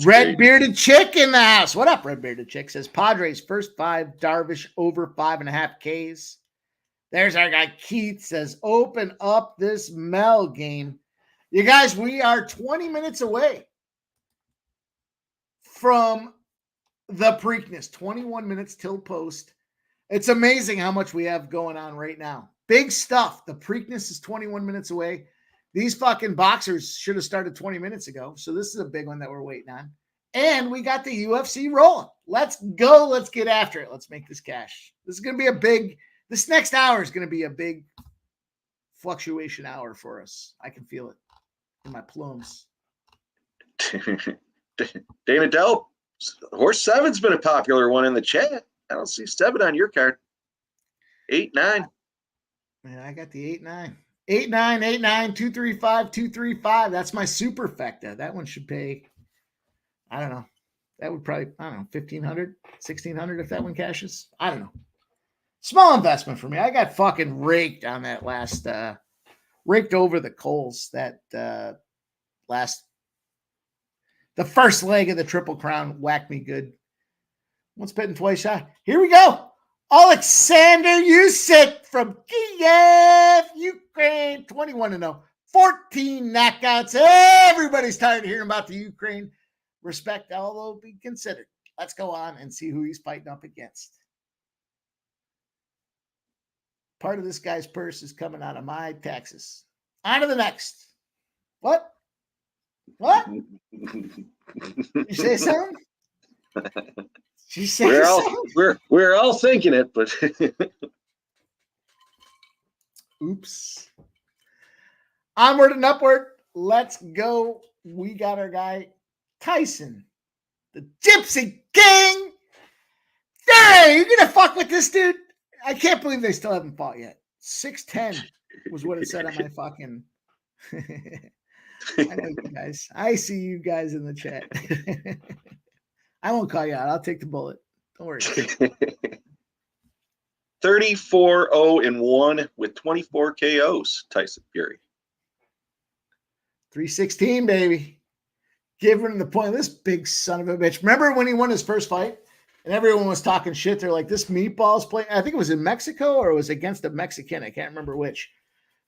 Red Bearded Chick in the house. What up, Red Bearded Chick? Says Padres first 5, Darvish over 5.5 Ks. There's our guy Keith says, open up this Mel game. You guys, we are 20 minutes away from the Preakness. 21 minutes till post. It's amazing how much we have going on right now. Big stuff. The Preakness is 21 minutes away. These fucking boxers should have started 20 minutes ago. So this is a big one that we're waiting on. And we got the UFC rolling. Let's go. Let's get after it. Let's make this cash. This is going to be a big... This next hour is going to be a big fluctuation hour for us. I can feel it in my plums. Dana Delp, horse 7's been a popular one in the chat. I don't see 7 on your card. 8, 9. Man, I got the 8, 9. 8, 9, 8, 9, 2, 3, 5, 2, 3, 5. That's my superfecta. That one should pay, I don't know. That would probably, 1,500, 1,600 if that one cashes. I don't know. Small investment for me. I got fucking raked on that last, raked over the coals that the first leg of the Triple Crown whacked me good. Once bitten, twice shy. Here we go. Alexander Usyk from Kiev, Ukraine, 21-0, 14 knockouts. Everybody's tired of hearing about the Ukraine. Respect, although be considered. Let's go on and see who he's fighting up against. Part of this guy's purse is coming out of my taxes. On to the next. What? You say something? She said we're all thinking it, but oops. Onward and upward. Let's go. We got our guy Tyson, the Gypsy King. Hey, you gonna fuck with this dude? I can't believe they still haven't fought yet. 6'10" was what it said on my fucking. I know you guys. I see you guys in the chat. I won't call you out. I'll take the bullet. Don't worry. 34-0-1 with 24 KOs, Tyson Fury. 316, baby. Giving the point. This big son of a bitch. Remember when he won his first fight? And everyone was talking shit. They're like, this meatball's playing. I think it was in Mexico or it was against a Mexican. I can't remember which.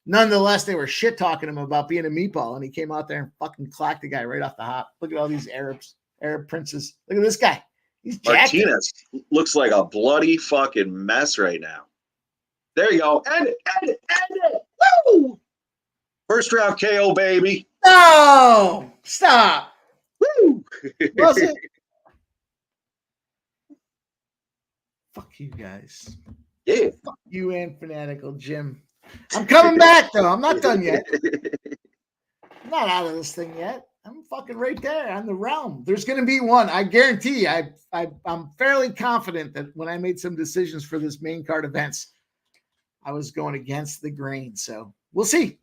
Nonetheless, they were shit talking him about being a meatball. And he came out there and fucking clacked the guy right off the hop. Look at all these Arab princes. Look at this guy. He's jacked. Martinez looks like a bloody fucking mess right now. There you go. End it. Woo! First round KO, baby. No! Stop. Woo! Was it? Fuck you guys. Yeah. Fuck you and Fanatical Jim. I'm coming back, though. I'm not done yet. I'm not out of this thing yet. I'm fucking right there on the realm. There's going to be one. I guarantee you, I'm fairly confident that when I made some decisions for this main card events, I was going against the grain. So we'll see.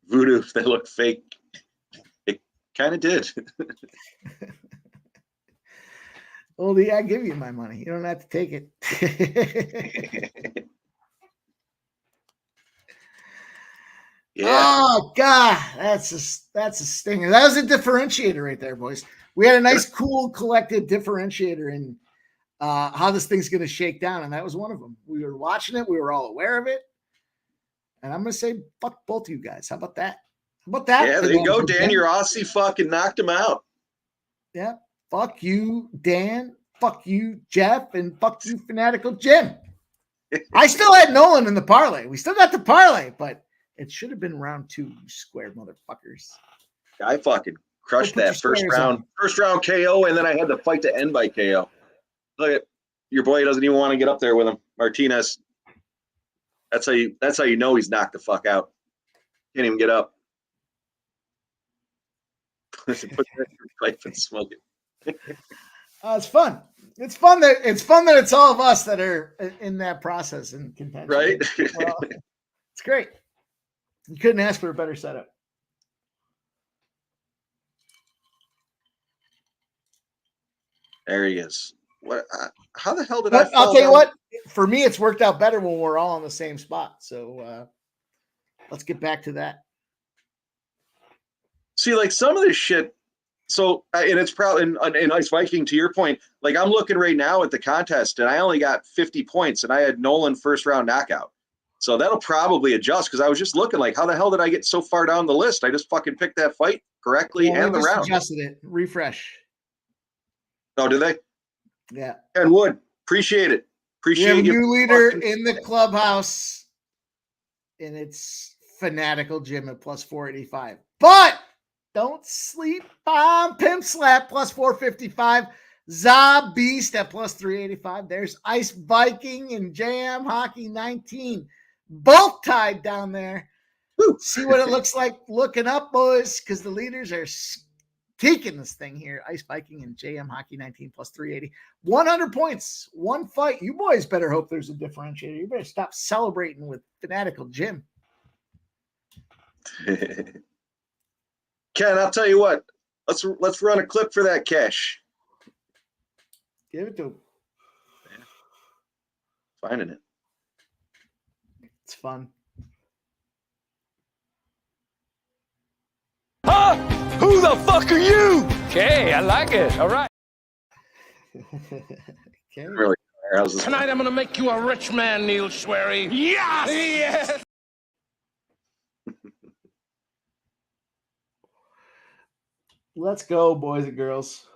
Voodoo, they look fake. It kind of did. Oldie, I give you my money. You don't have to take it. Yeah. Oh God, that's a stinger. That was a differentiator right there, boys. We had a nice, cool, collected differentiator in how this thing's going to shake down, and that was one of them. We were watching it. We were all aware of it. And I'm going to say, fuck both of you guys. How about that? How about that? Yeah, there you go, Dan. Your Aussie fucking knocked him out. Yeah. Fuck you, Dan. Fuck you, Jeff. And fuck you, Fanatical Jim. I still had Nolan in the parlay. We still got the parlay, but it should have been round 2, you square motherfuckers. I fucking crushed that first round KO, and then I had the fight to end by KO. Look at your boy doesn't even want to get up there with him. Martinez. That's how you know he's knocked the fuck out. Can't even get up. Put that in your pipe and smoke it. It's fun. It's fun that it's all of us that are in that process and contention. Right? Well, it's great. You couldn't ask for a better setup. There he is. What? How the hell did I? I'll tell you what. For me, it's worked out better when we're all on the same spot. So let's get back to that. See, like some of this shit. So, and it's probably in Ice Viking. To your point, like I'm looking right now at the contest, and I only got 50 points, and I had Nolan first round knockout. So that'll probably adjust because I was just looking like, how the hell did I get so far down the list? I just fucking picked that fight correctly and the round. Adjusted it. Refresh. Oh, did they? Yeah. And Wood, appreciate it. Appreciate you. New leader in the clubhouse, and it's Fanatical Jim at plus 485. But don't sleep on Pimp Slap plus 455. Za Beast at plus 385. There's Ice Viking and JM Hockey 19. Both tied down there. Woo. See what it looks like looking up, boys, because the leaders are taking this thing here. Ice Viking and JM Hockey 19 plus 380. 100 points. One fight. You boys better hope there's a differentiator. You better stop celebrating with Fanatical Jim. Ken, I'll tell you what. Let's run a clip for that cash. Give it to him. Finding it. It's fun. Huh? Who the fuck are you? Okay, I like it. All right. Okay. Really? How's this Tonight I'm gonna make you a rich man, Neil Schwery. Yes! Yes! Let's go, boys and girls.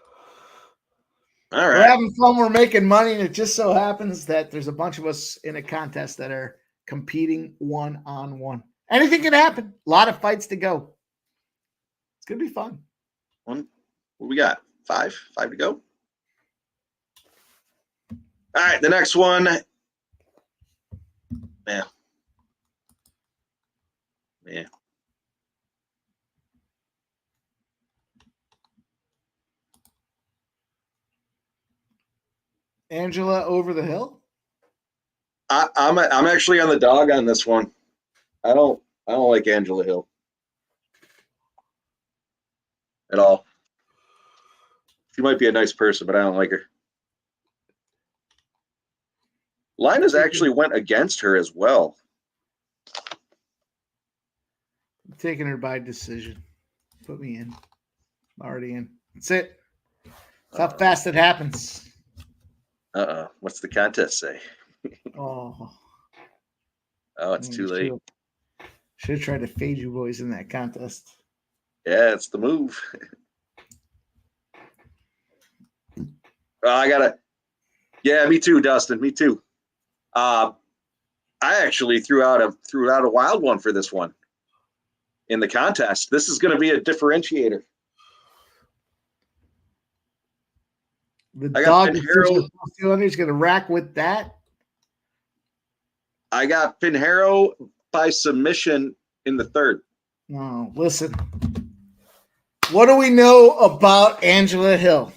All We're right. having fun. We're making money, and it just so happens that there's a bunch of us in a contest that are competing one-on-one. Anything can happen. A lot of fights to go. It's gonna be fun. What we got? 5 to go. All right, the next one. Yeah. Angela over the hill. I'm actually on the dog on this one. I don't like Angela Hill at all. She might be a nice person, but I don't like her. Linus actually went against her as well. I'm taking her by decision. Put me in. I'm already in. That's it. That's how fast it happens. What's the contest say? Oh, It's too late. Should have tried to fade you boys in that contest. Yeah, it's the move. I gotta. Yeah, me too, Dustin. Me too. I actually threw out a wild one for this one in the contest. This is going to be a differentiator. The I dog got Pinheiro. is going to rack with that. I got Pinheiro by submission in the third. No, listen. What do we know about Angela Hill?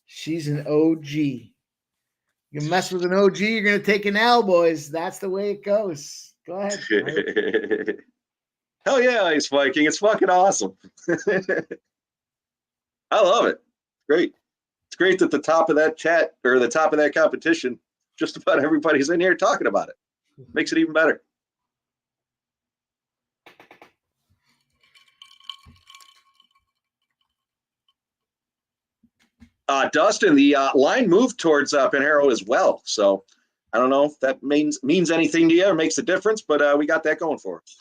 She's an OG. You can mess with an OG, you're going to take an L, boys. That's the way it goes. Go ahead. Hell yeah, Ice Viking. It's fucking awesome. I love it. Great. It's great that the top of that chat or the top of that competition, just about everybody's in here talking about it. Makes it even better. Dustin, the line moved towards Pinheiro as well. So I don't know if that means anything to you or makes a difference, but we got that going for us.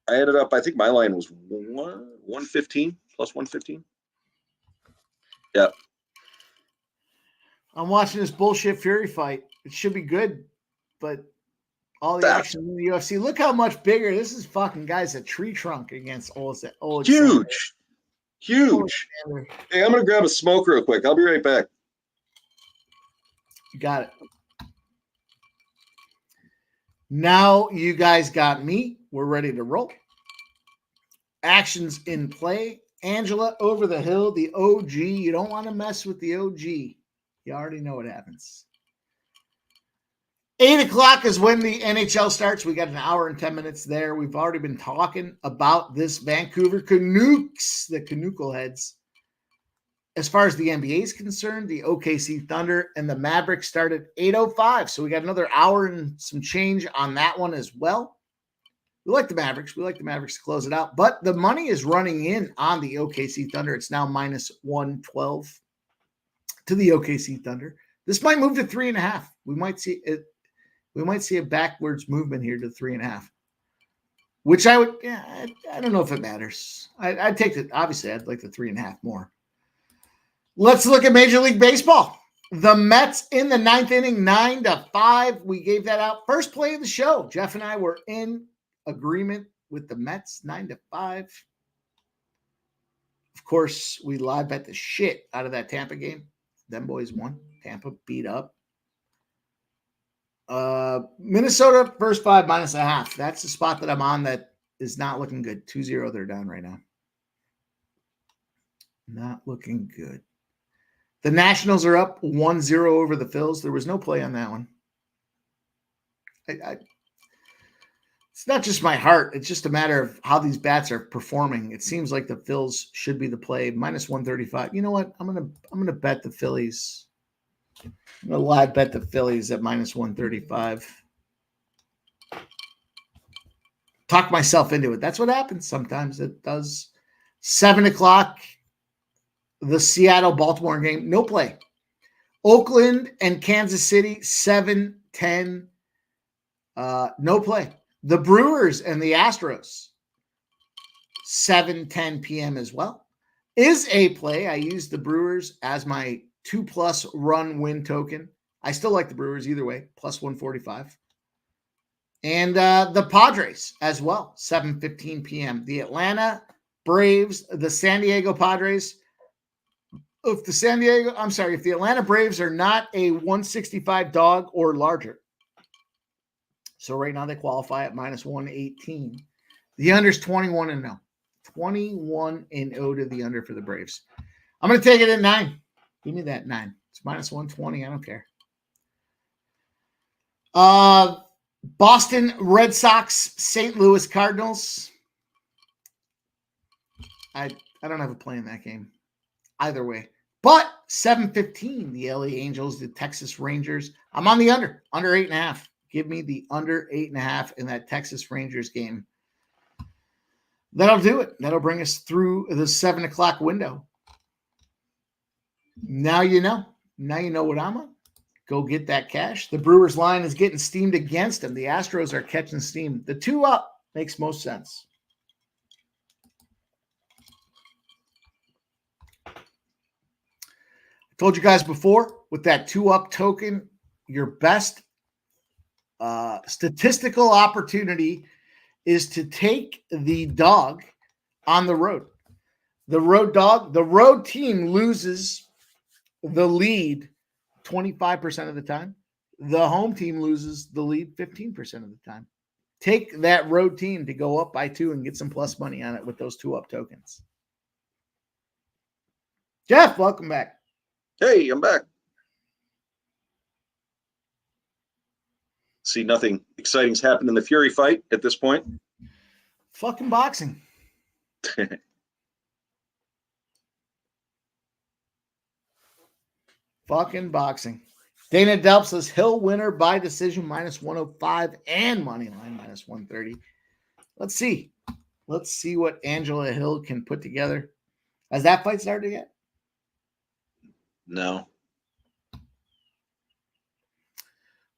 I ended up, I think my line was 115 plus 115. Yeah. I'm watching this bullshit Fury fight. It should be good, but all the action in the UFC. Look how much bigger. This is fucking guys a tree trunk against Alexander. Huge. Hey, I'm going to grab a smoke real quick. I'll be right back. You got it. Now you guys got me. We're ready to roll. Actions in play. Angela over the hill, the OG. You don't want to mess with the OG. You already know what happens. 8 o'clock is when the NHL starts. We got an hour and 10 minutes there. We've already been talking about this Vancouver Canucks, the Canuckle heads. As far as the NBA is concerned, the OKC Thunder and the Mavericks start at 8:05. So we got another hour and some change on that one as well. We like the Mavericks. We like the Mavericks to close it out. But the money is running in on the OKC Thunder. It's now minus 112 to the OKC Thunder. This might move to 3.5. We might see it. We might see a backwards movement here to 3.5, which I would. Yeah, I don't know if it matters. I'd take it. Obviously, I'd like the 3.5 more. Let's look at Major League Baseball. The Mets in the 9th inning, 9-5. We gave that out. First play of the show. Jeff and I were in agreement with the Mets, 9-5. Of course, we live bet the shit out of that Tampa game. Them boys won. Tampa beat up. Minnesota first 5 -0.5. That's the spot that I'm on that is not looking good. 2-0, they're down right now. Not looking good. The Nationals are up 1-0 over the Phils. There was no play on that one. It's It's not just my heart. It's just a matter of how these bats are performing. It seems like the Phils should be the play. Minus 135. You know what? I'm gonna bet the Phillies. I'm gonna live bet the Phillies at minus 135. Talk myself into it. That's what happens sometimes. It does. 7:00, the Seattle-Baltimore game. No play. Oakland and Kansas City, 7:10. No play. The Brewers and the Astros, 7:10 p.m. as well, is a play. I use the Brewers as my 2+ run win token. I still like the Brewers either way, plus 145. And the Padres as well, 7:15 p.m. The Atlanta Braves, the San Diego Padres. If the Atlanta Braves are not a 165 dog or larger. So right now they qualify at minus 118. The under's 21-0. 21-0 to the under for the Braves. I'm going to take it at 9. Give me that 9. It's minus 120. I don't care. Boston Red Sox, St. Louis Cardinals. I don't have a play in that game either way. But 7:15, the LA Angels, the Texas Rangers. I'm on the under 8.5. Give me the under 8.5 in that Texas Rangers game. That'll do it. That'll bring us through the 7:00 window. Now you know. Now you know what I'm on. Go get that cash. The Brewers line is getting steamed against them. The Astros are catching steam. The 2 up makes most sense. I told you guys before, with that 2 up token, your best statistical opportunity is to take the dog on the road. The road team loses the lead 25% of the time. The home team loses the lead 15% of the time. Take that road team to go up by 2 and get some plus money on it with those 2 up tokens. Jeff, welcome back. Hey, I'm back. See, nothing exciting's happened in the Fury fight at this point. Fucking boxing. Fucking boxing. Dana Delp says Hill winner by decision minus 105 and money line minus 130. Let's see. Let's see what Angela Hill can put together. Has that fight started yet? No.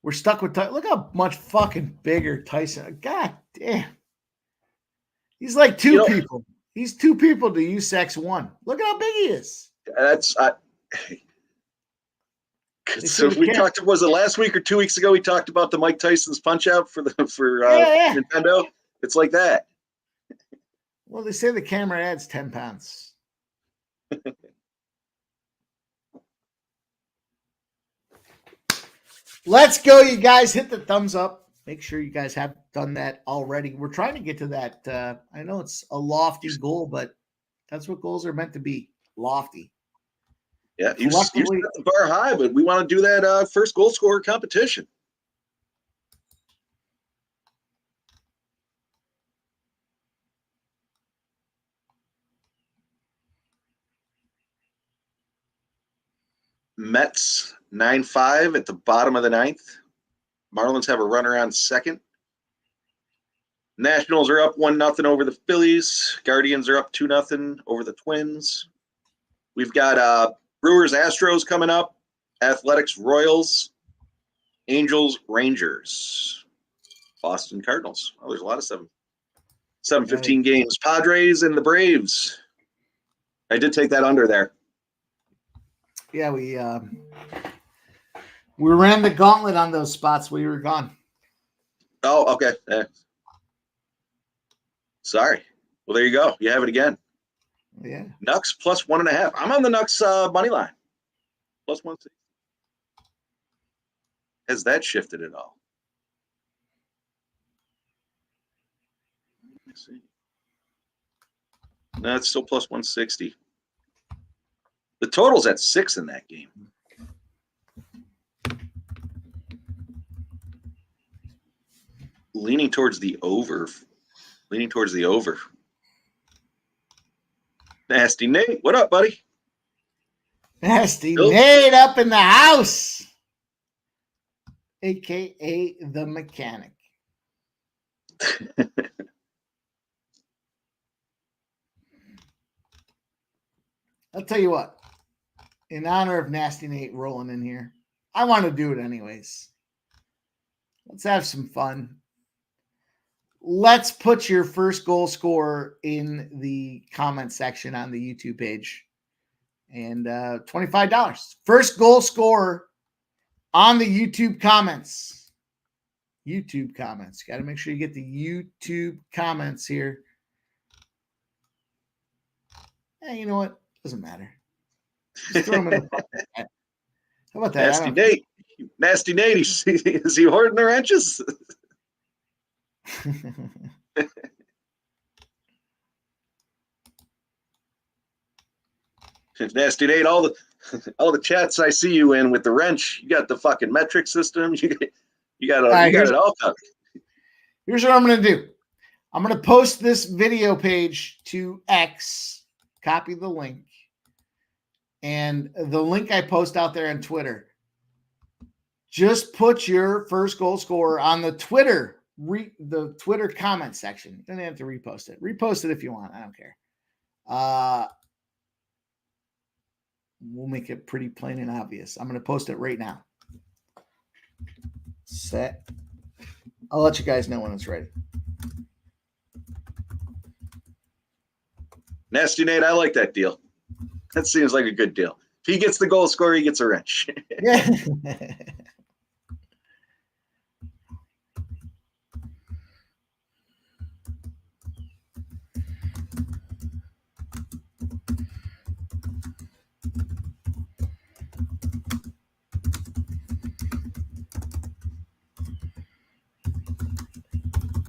We're stuck with Tyson. Look how much fucking bigger Tyson. God damn. He's like two people. He's 2 people to Usyk's 1. Look how big he is. That's so we talked. Was it last week or 2 weeks ago? We talked about the Mike Tyson's Punch Out for Nintendo. It's like that. Well, they say the camera adds 10 pounds. Let's go, you guys. Hit the thumbs up. Make sure you guys have done that already. We're trying to get to that. I know it's a lofty goal, but that's what goals are meant to be. Lofty. Yeah, you set the bar high, but we want to do that first goal scorer competition. Mets 9-5 at the bottom of the 9th. Marlins have a runner on second. Nationals are up 1-0 over the Phillies. Guardians are up 2-0 over the Twins. We've got Brewers Astros coming up. Athletics Royals. Angels Rangers. Boston Cardinals. Oh, there's a lot of 7:15 games. Padres and the Braves. I did take that under there. Yeah, we ran the gauntlet on those spots. We were gone. Oh, okay. Sorry. Well, there you go. You have it again. Yeah. Nucks plus 1.5. I'm on the Nucks money line. Plus 160. Has that shifted at all? Let's see. No, it's still plus 160. The total's at 6 in that game. leaning towards the over. Leaning towards the over. Nasty Nate, what up, buddy? Nasty Nope. Nate up in the house, aka the mechanic. I'll tell you what, in honor of Nasty Nate rolling in here, I want to do it anyways. Let's have some fun. Let's put your first goal scorer in the comment section on the YouTube page. And $25. First goal scorer on the YouTube comments. YouTube comments. Got to make sure you get the YouTube comments here. Hey, you know what? Doesn't matter. Just throw them in the fucking hat. How about that? Nasty Nate. Nasty Nate. Is he hoarding the wrenches? Nasty Nate, all the chats I see you in with the wrench, you got the fucking metric system. You got it all covered. Here's what I'm going to do. I'm going to post this video page to X, copy the link, and the link I post out there on Twitter. Just put your first goal scorer on the Twitter comment section. You don't have to repost it. Repost it if you want. I don't care. We'll make it pretty plain and obvious. I'm going to post it right now. Set. I'll let you guys know when it's ready. Nasty Nate, I like that deal. That seems like a good deal. If he gets the goal scorer, he gets a wrench. Yeah.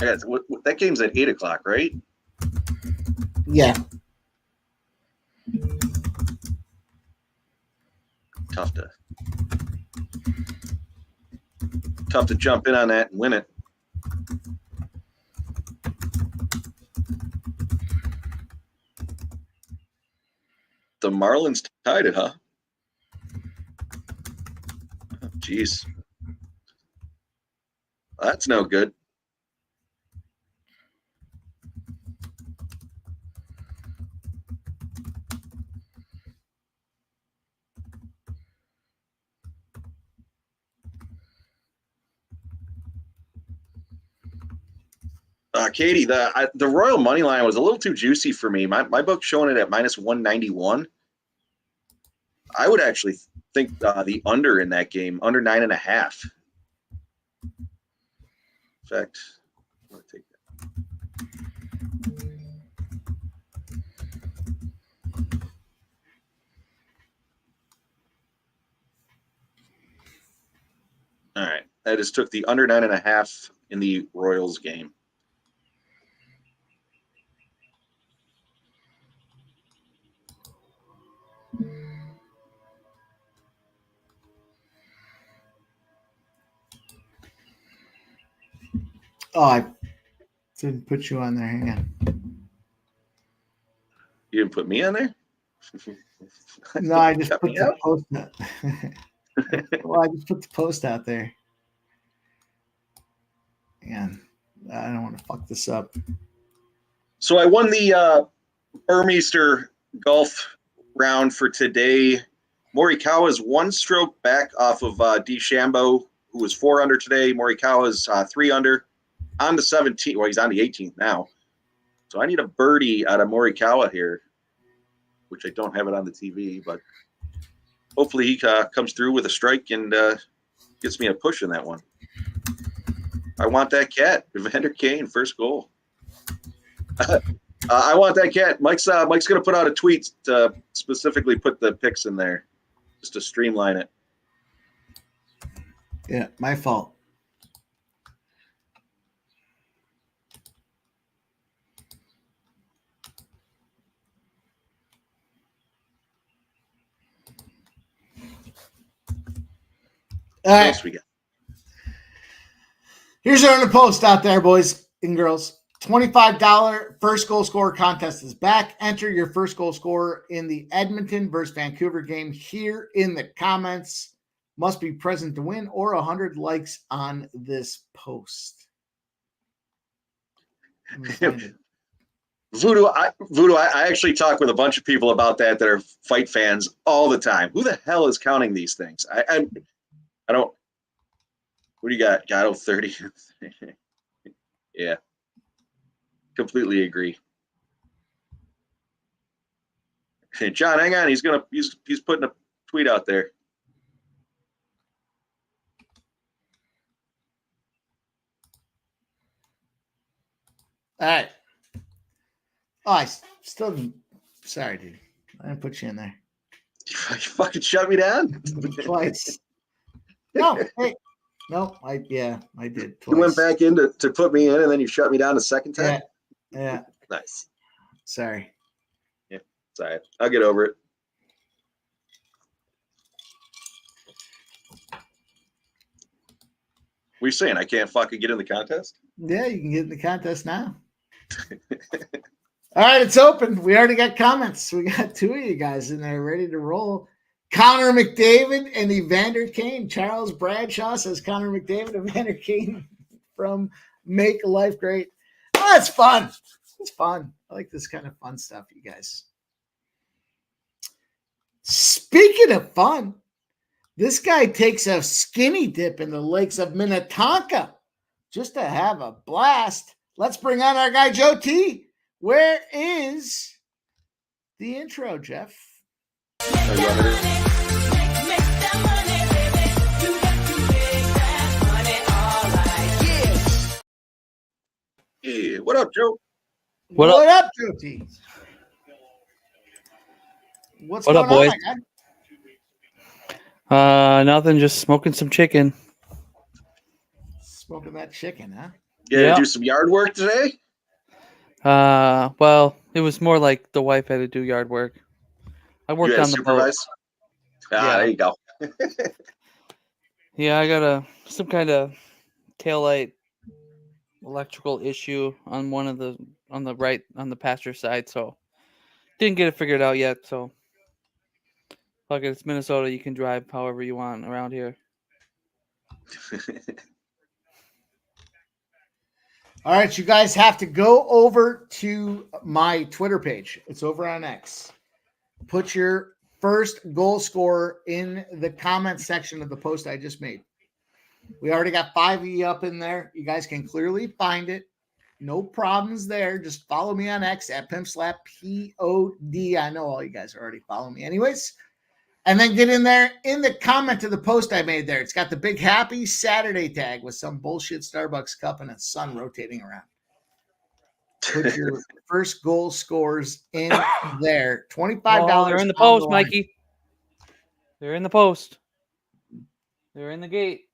Yeah, that game's at 8:00, right? Yeah. Tough to jump in on that and win it. The Marlins tied it, huh? Jeez. That's no good. Katie, the Royal money line was a little too juicy for me. My book's showing it at minus 191. I would actually think the under in that game, under 9.5. In fact, I'm going to take that. All right. I just took the under 9.5 in the Royals game. Oh, I didn't put you on there. Hang on. You didn't put me on there? No, I just put the post out. Well, I just put the post out there. Man, I don't want to fuck this up. So I won the Burmeister golf round for today. Morikawa's 1 stroke back off of DeChambeau, who was 4 under today. Morikawa's 3 under on the 17th. Well, he's on the 18th now. So I need a birdie out of Morikawa here, which I don't have it on the TV, but hopefully he comes through with a strike and gets me a push in that one. I want that cat. Evander Kane, first goal. I want that cat. Mike's going to put out a tweet to specifically put the picks in there just to streamline it. Yeah, my fault. All What right. else we got? Here's our post out there, boys and girls. $25 first goal scorer contest is back. Enter your first goal scorer in the Edmonton versus Vancouver game here in the comments. Must be present to win or 100 likes on this post. Voodoo, I actually talk with a bunch of people about that are fight fans all the time. Who the hell is counting these things? I don't. What do you got? Gatto 30. Yeah. Completely agree. Hey, John, hang on. He's putting a tweet out there. All right. Oh, I still didn't. Sorry, dude. I didn't put you in there. You fucking shut me down Twice. No, hey. No, I did. Twice. You went back in to put me in, and then you shut me down a second time? Yeah. Nice. Sorry. Yeah, it's all right. I'll get over it. What are you saying? I can't fucking get in the contest? Yeah, you can get in the contest now. All right, it's open. We already got comments. We got 2 of you guys in there ready to roll. Connor McDavid and Evander Kane. Charles Bradshaw says Connor McDavid and Evander Kane from Make Life Great. Oh, it's fun. It's fun. I like this kind of fun stuff, you guys. Speaking of fun, this guy takes a skinny dip in the lakes of Minnetonka just to have a blast. Let's bring on our guy, Joe T. Where is the intro, Jeff? Yeah. What up, Joe? What up, Joe T? What's what going up, boys? on, my guy? Nothing. Just smoking some chicken. Smoking that chicken, huh? Yeah, do some yard work today? Well, it was more like the wife had to do yard work. I worked on the boat. Yeah, there you go. Yeah, I got some kind of taillight electrical issue on on the passenger side, so didn't get it figured out yet. So, fuck it, it's Minnesota. You can drive however you want around here. All right, you guys have to go over to my Twitter page. It's over on X. Put your first goal scorer in the comment section of the post I just made. We already got 5 of you up in there. You guys can clearly find it. No problems there. Just follow me on X at PimpSlapPod. I know all you guys are already following me anyways. And then get in there in the comment to the post I made there. It's got the big happy Saturday tag with some bullshit Starbucks cup and a sun rotating around. Put your first goal scores in there. $25. Oh, they're in the post, Mikey. They're in the post. They're in the gate.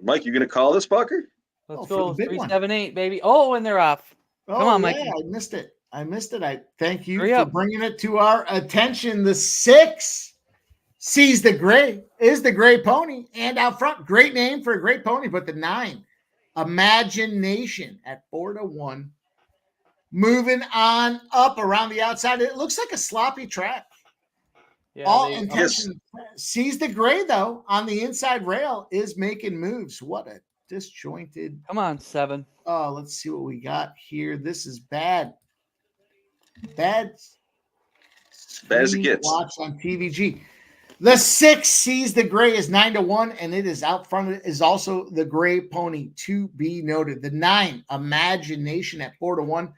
Mike, you going to call this fucker? Let's go. 378, baby. Oh, and they're off. Come on, Mikey. I missed it. I thank you Hurry for up. bringing it to our attention. The 6 sees the gray, is the gray pony, and out front, great name for a great pony, but the 9, Imagination at 4-1. Moving on up around the outside. It looks like a sloppy track. Yeah, All intention sees the gray, though, on the inside rail is making moves. What a disjointed. Come on, 7. Oh, let's see what we got here. This is bad. Bad as it gets. Watch on TVG. The 6 sees the gray is 9-1, and it is out front. It is also the gray pony to be noted. The 9, Imagination at 4-1.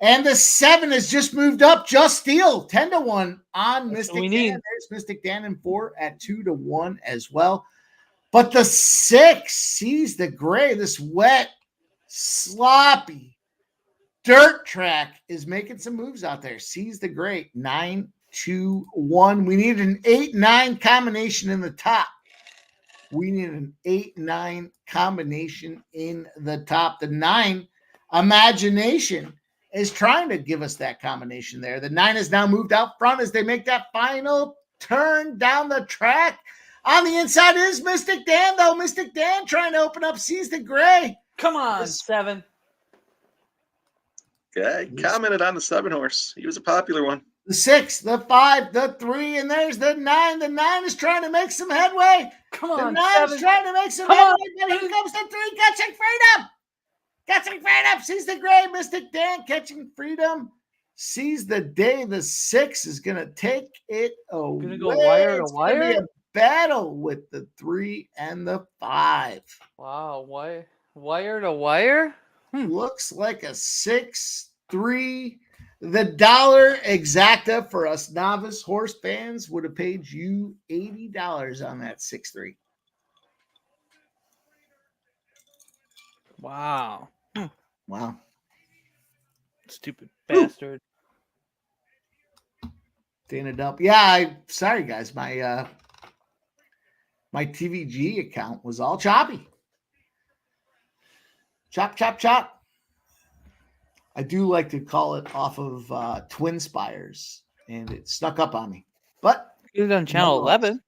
And the 7 has just moved up. Just Steal 10-1 on Mystic Dan. There's Mystic Dan in 4 at 2-1 as well. But the 6 sees the gray. This wet, sloppy dirt track is making some moves out there. Sees the gray 9-1. We need an 8-9 combination in the top. The 9, Imagination, is trying to give us that combination there. The 9 is now moved out front as they make that final turn down the track. On the inside is Mystic Dan, though. Mystic Dan trying to open up, sees the gray. Come on, 7. Okay, commented on the 7 horse. He was a popular one. The 6, the 5, the 3, and there's the 9. The 9 is trying to make some headway. Come The on, 9's 7. trying to make some Come headway. But here comes the 3, catching freedom. Catching freedom. Sees the gray. Mystic Dan catching freedom. Sees the day. The 6 is going to take it away. Gonna go wire to It's gonna be wire? a battle with the 3 and the 5. Wow, wire to wire? Looks like a 6-3. The dollar exacta for us novice horse fans would have paid you $80 on that 6-3. Wow. Wow. Stupid bastard. Dana Dump. Yeah, sorry guys. My TVG account was all choppy. Chop, chop, chop. I do like to call it off of Twin Spires, and it snuck up on me. But Get it on channel 11.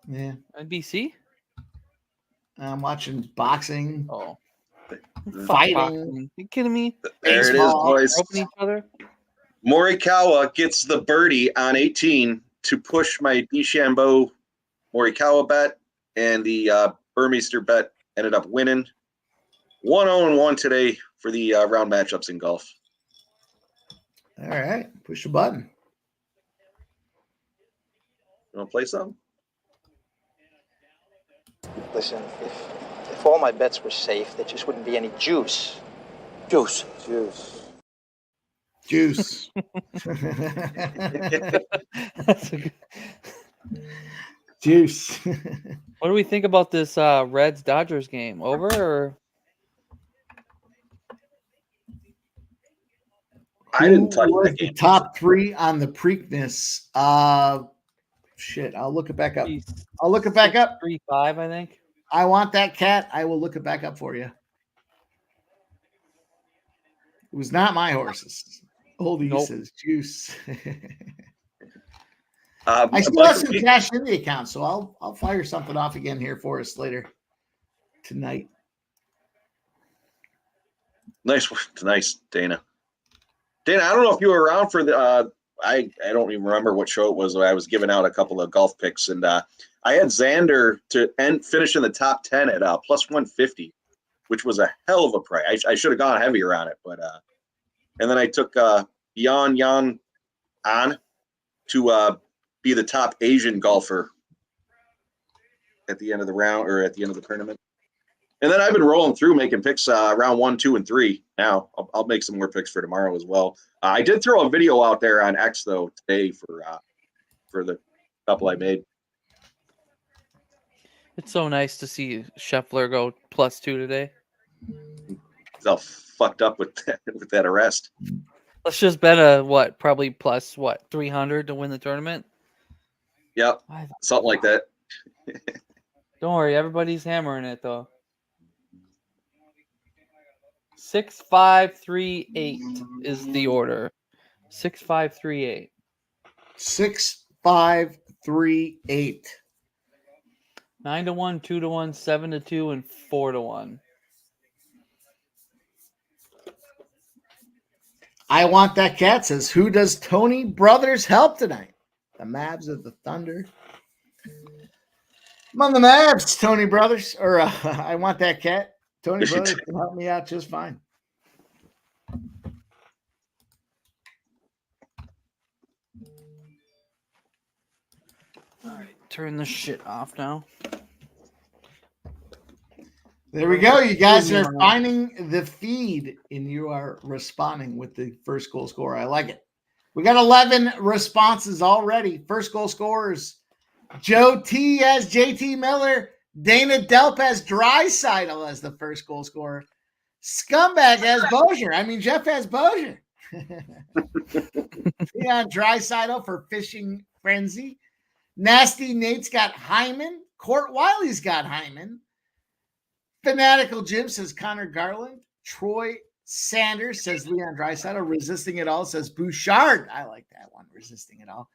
Yeah, NBC. I'm watching boxing, Oh, fighting. boxing. You kidding me? There it is, Baseball. boys. Roping each other. Morikawa gets the birdie on 18 to push my DeChambeau Morikawa bet, and the Burmeister bet ended up winning. 1-0-1 today for the round matchups in golf. All right, push the button. You want to play some? Listen, if all my bets were safe, there just wouldn't be any juice. Juice. Juice. That's a good- Juice. What do we think about this Reds Dodgers game? Over or I didn't touch Who was that the game. top 3 on the Preakness. Shit, I'll look it back up. 3-5? I think. I want that cat. I will look it back up for you. It was not my horses. Oldie Nope. says juice. I I still have some cash in the account, so I'll fire something off again here for us later tonight. Nice, Dana. Dana, I don't know if you were around for the. I don't even remember what show it was. I was giving out a couple of golf picks, and I had Xander to finish in the top 10 at plus 150, which was a hell of a price. I should have gone heavier on it, but and then I took Yan on to be the top Asian golfer at the end of the round or at the end of the tournament. And then I've been rolling through making picks round 1, 2, and 3. Now I'll make some more picks for tomorrow as well. I did throw a video out there on X though today for the couple I made. It's so nice to see Scheffler go +2 today. He's all fucked up with that arrest. Let's just bet probably plus 300 to win the tournament. Yep, something like that. Don't worry, everybody's hammering it though. 6-5-3-8 is the order. 6-5-3-8. 6-5-3-8. 9-1, 2-1, 7-2, and 4-1. I want that cat says, who does Tony Brothers help tonight? The Mavs of the Thunder. I'm on the Mavs, Tony Brothers. Or I want that cat. Tony Brothers can help me out just fine. All right, turn this shit off now. There we go. You guys are finding the feed and you are responding with the first goal scorer. I like it. We got 11 responses already. First goal scorers. Joe T has JT Miller. Dana Delp has Draisaitl as the first goal scorer. Scumbag has Bozier. I mean, Jeff has Bozier. Yeah, Draisaitl for Fishing Frenzy. Nasty Nate's got Hyman. Court Wiley's got Hyman. Fanatical Jim says Connor Garland. Troy Sanders says Leon Draisaitl. Resisting It All says Bouchard. I like that one. Resisting It All.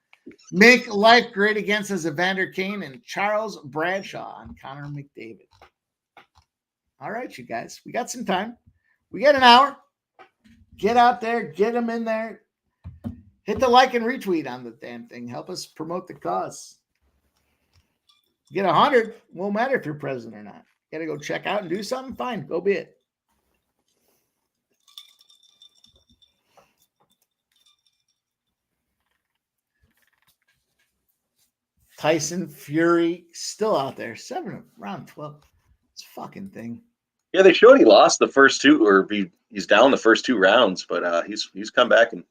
Make life great against us, Evander Kane and Charles Bradshaw on Connor McDavid. All right, you guys, we got some time. We got an hour. Get out there, get them in there. Hit the like and retweet on the damn thing. Help us promote the cause. Get 100. Won't matter if you're president or not. Got to go check out and do something? Fine, go be it. Tyson Fury still out there. 7 round 12. It's a fucking thing. Yeah, they showed he lost the first two, or he's down the first 2 rounds, but he's come back and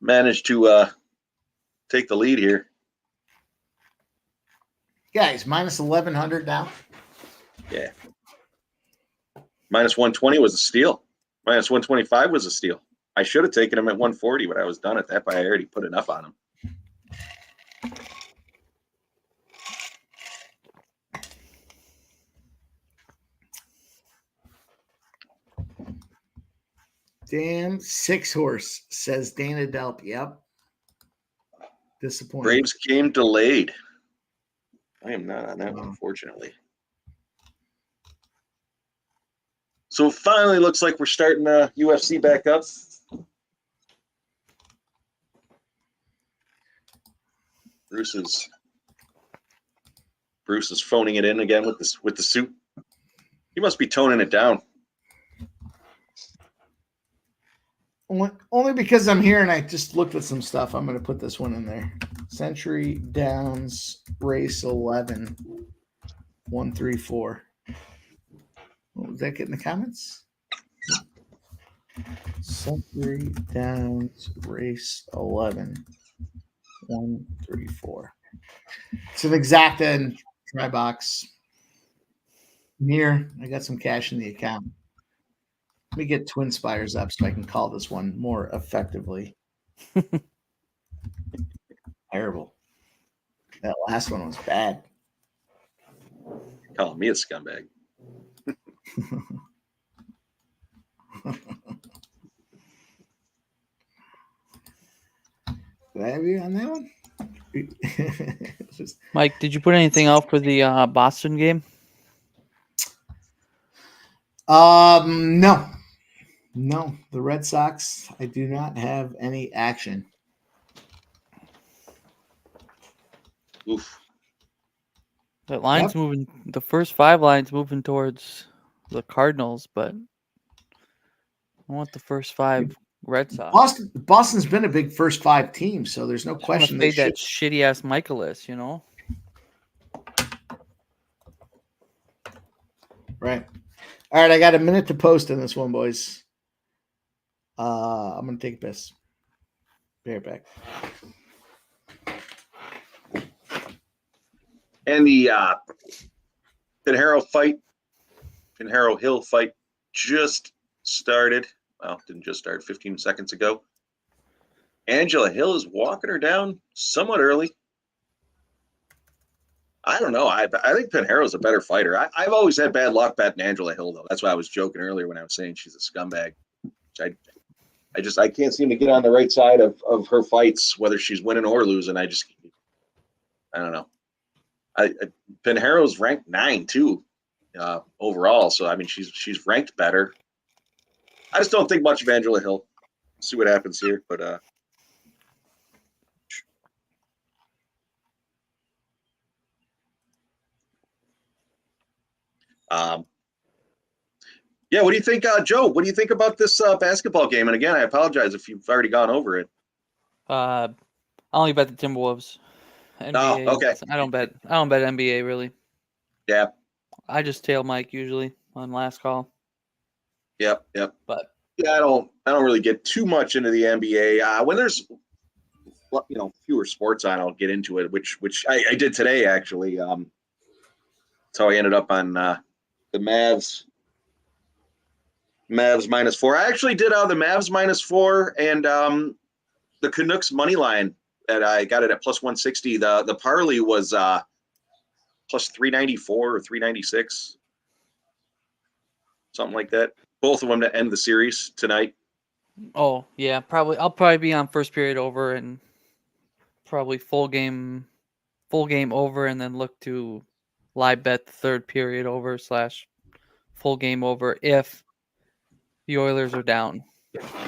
managed to take the lead here. Guys, minus 1,100 now. Yeah. Minus 120 was a steal. Minus 125 was a steal. I should have taken him at 140, but I was done at that, but I already put enough on him. Damn 6-horse, says Dana Delp. Yep. Disappointing. Braves game delayed. I am not on that one, unfortunately. So it finally looks like we're starting UFC back up. Bruce is phoning it in again with the suit. He must be toning it down. Only because I'm here and I just looked at some stuff. I'm going to put this one in there. Century Downs Race 11 134. What was that get in the comments? Century Downs Race 11 134. It's an exacta and try box. Here, I got some cash in the account. Let me get Twin Spires up so I can call this one more effectively. Terrible. That last one was bad. Calling me a scumbag. Did I have you on that one? Mike, did you put anything out for the Boston game? No, the Red Sox, I do not have any action. Oof. That line's moving. The first 5 lines moving towards the Cardinals, but I want the first 5 Red Sox. Boston's been a big first 5 team, so there's no question they that shitty ass Michaelis, you know. Right. All right, I got a minute to post in this one, boys. I'm gonna take a piss. Be right back. And the Pinheiro Hill fight just started. Well, didn't just start, 15 seconds ago. Angela Hill is walking her down somewhat early. I don't know. I think Pinheiro's a better fighter. I've always had bad luck betting Angela Hill, though. That's why I was joking earlier when I was saying she's a scumbag. I can't seem to get on the right side of her fights, whether she's winning or losing. I don't know. Pinheiro's ranked 9 too, overall. So I mean, she's ranked better. I just don't think much of Angela Hill. See what happens here, but yeah. What do you think, Joe? What do you think about this basketball game? And again, I apologize if you've already gone over it. I only bet the Timberwolves. NBA, okay. I don't bet NBA really. Yeah. I just tail Mike usually on last call. Yep. But yeah, I don't really get too much into the NBA. When there's fewer sports on, I'll get into it, which I did today actually. That's how I ended up on the Mavs -4. I actually did the Mavs -4 and the Canucks money line. And I got it at +160. The parlay was +394 or 396, something like that. Both of them to end the series tonight. Oh yeah, probably. I'll probably be on first period over and probably full game over, and then look to live bet the third period over / full game over if the Oilers are down.